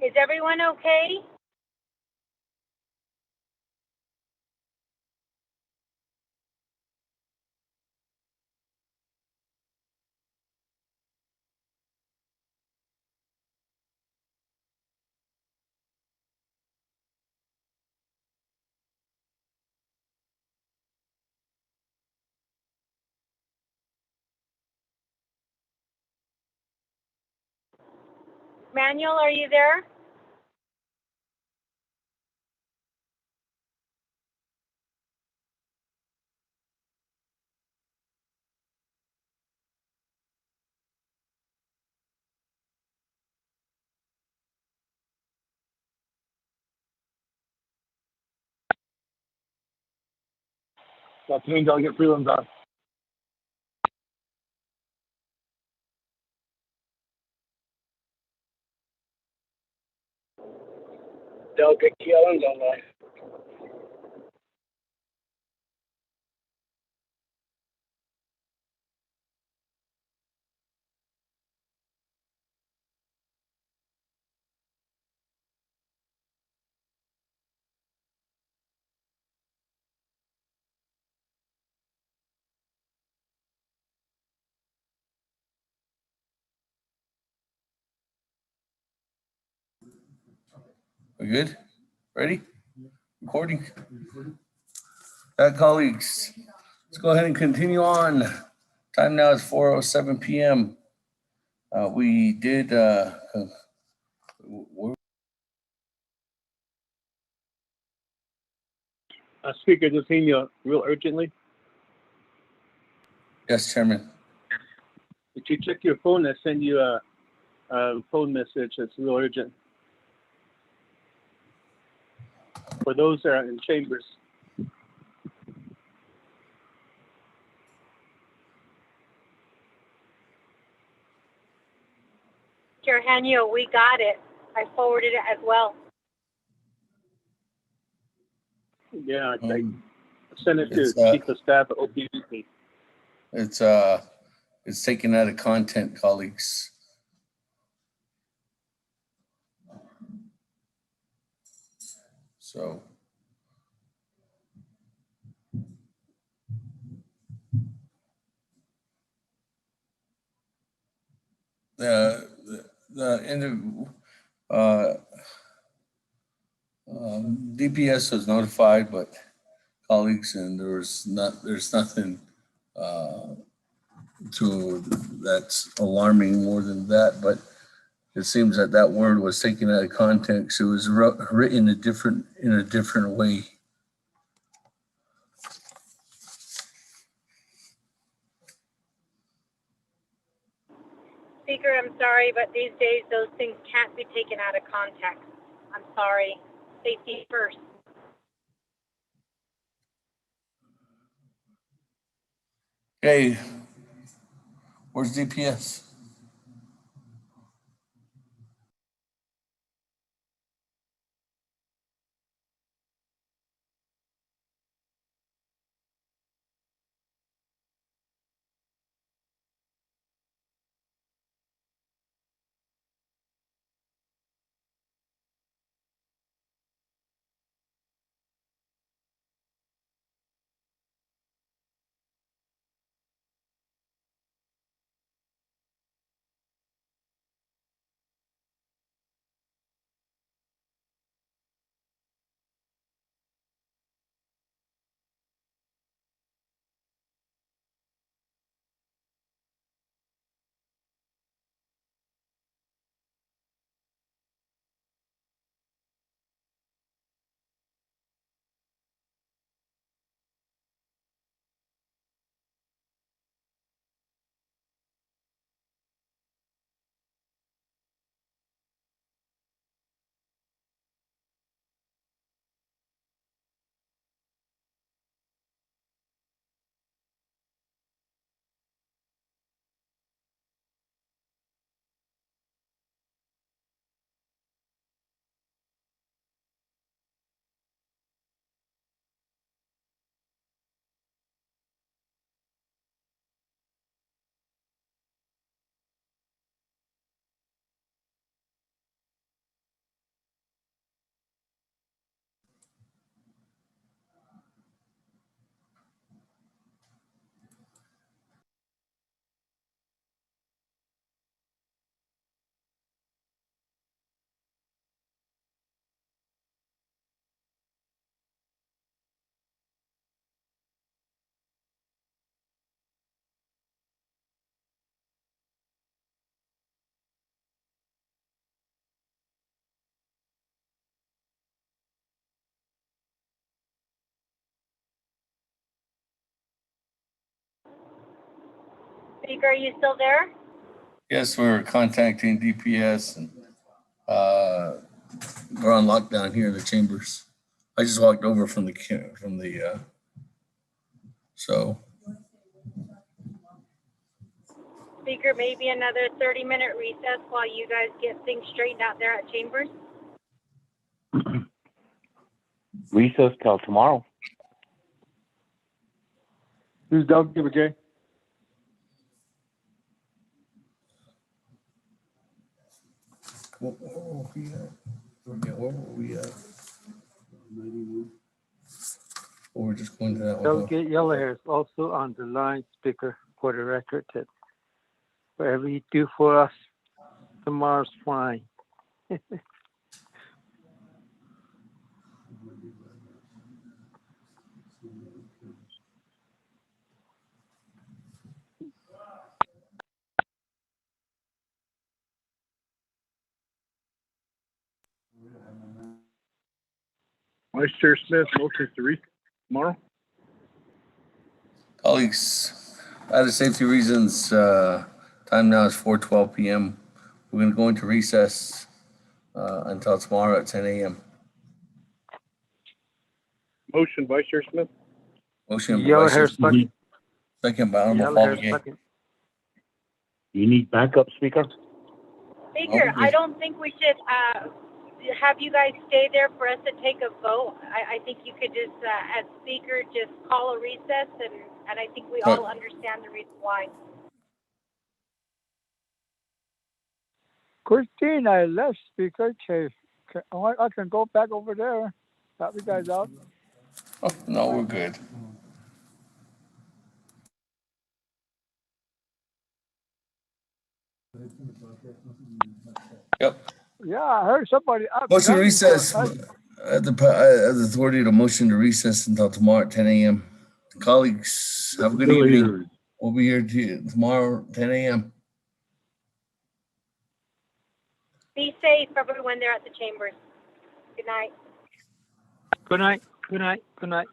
L: Is everyone okay? Manuel, are you there?
C: Afternoon, Delegate Freeland's on. Delegate Keelan's online.
B: We good? Ready? Recording. Colleagues, let's go ahead and continue on. Time now is 4:07 p.m. We did,
D: Speaker, just seeing you real urgently.
B: yes, Chairman.
D: If you check your phone, I send you a phone message that's real urgent. For those that are in chambers.
L: Chair Hanyo, we got it. I forwarded it as well.
D: Yeah, I sent it to Chief of Staff at OPVP.
B: It's taken out of content, colleagues. So. The end of, DPS was notified, but colleagues, and there's nothing that's alarming more than that. But it seems that word was taken out of context. It was written in a different way.
L: Speaker, I'm sorry, but these days those things can't be taken out of context. I'm sorry. Safety first.
B: Hey, where's DPS?
Q: Speaker, are you still there?
B: Yes, we're contacting DPS and we're on lockdown here in the chambers. I just walked over from the so
Q: Speaker, maybe another 30-minute recess while you guys get things straightened out there at Chambers.
O: Recess till tomorrow.
C: Who's Doug? Give it, Jay.
B: what were we at? Where were we at? Or we're just going to that one.
I: Delegate Yellowhair is also on the line, Speaker, for the record that whatever you do for us, tomorrow's fine.
E: Vice Chair Smith, motion to recess tomorrow.
B: Colleagues, out of safety reasons, time now is 4:12 p.m. We're going to go into recess until tomorrow at 10 a.m.
E: Motion, Vice Chair Smith.
B: Motion by
I: Yellowhair
B: Vice Chair
I: second.
B: Smith, second by Honorable
I: Yellowhair
B: Paul
I: second.
O: You need backup, Speaker?
Q: Speaker, I don't think we should have you guys stay there for us to take a vote. I think you could just, as Speaker, just call a recess, and I think we all understand the reason why.
I: Christine, I left, Speaker. I can go back over there. Help you guys out.
B: Oh, no, we're good. Yep.
I: Yeah, I heard somebody up.
B: Motion to recess. At the authority to motion to recess until tomorrow at 10 a.m. Colleagues, have a good evening. We'll be here tomorrow, 10 a.m.
Q: Be safe, everyone there at the Chambers. Good night.
I: Good night. Good night. Good night.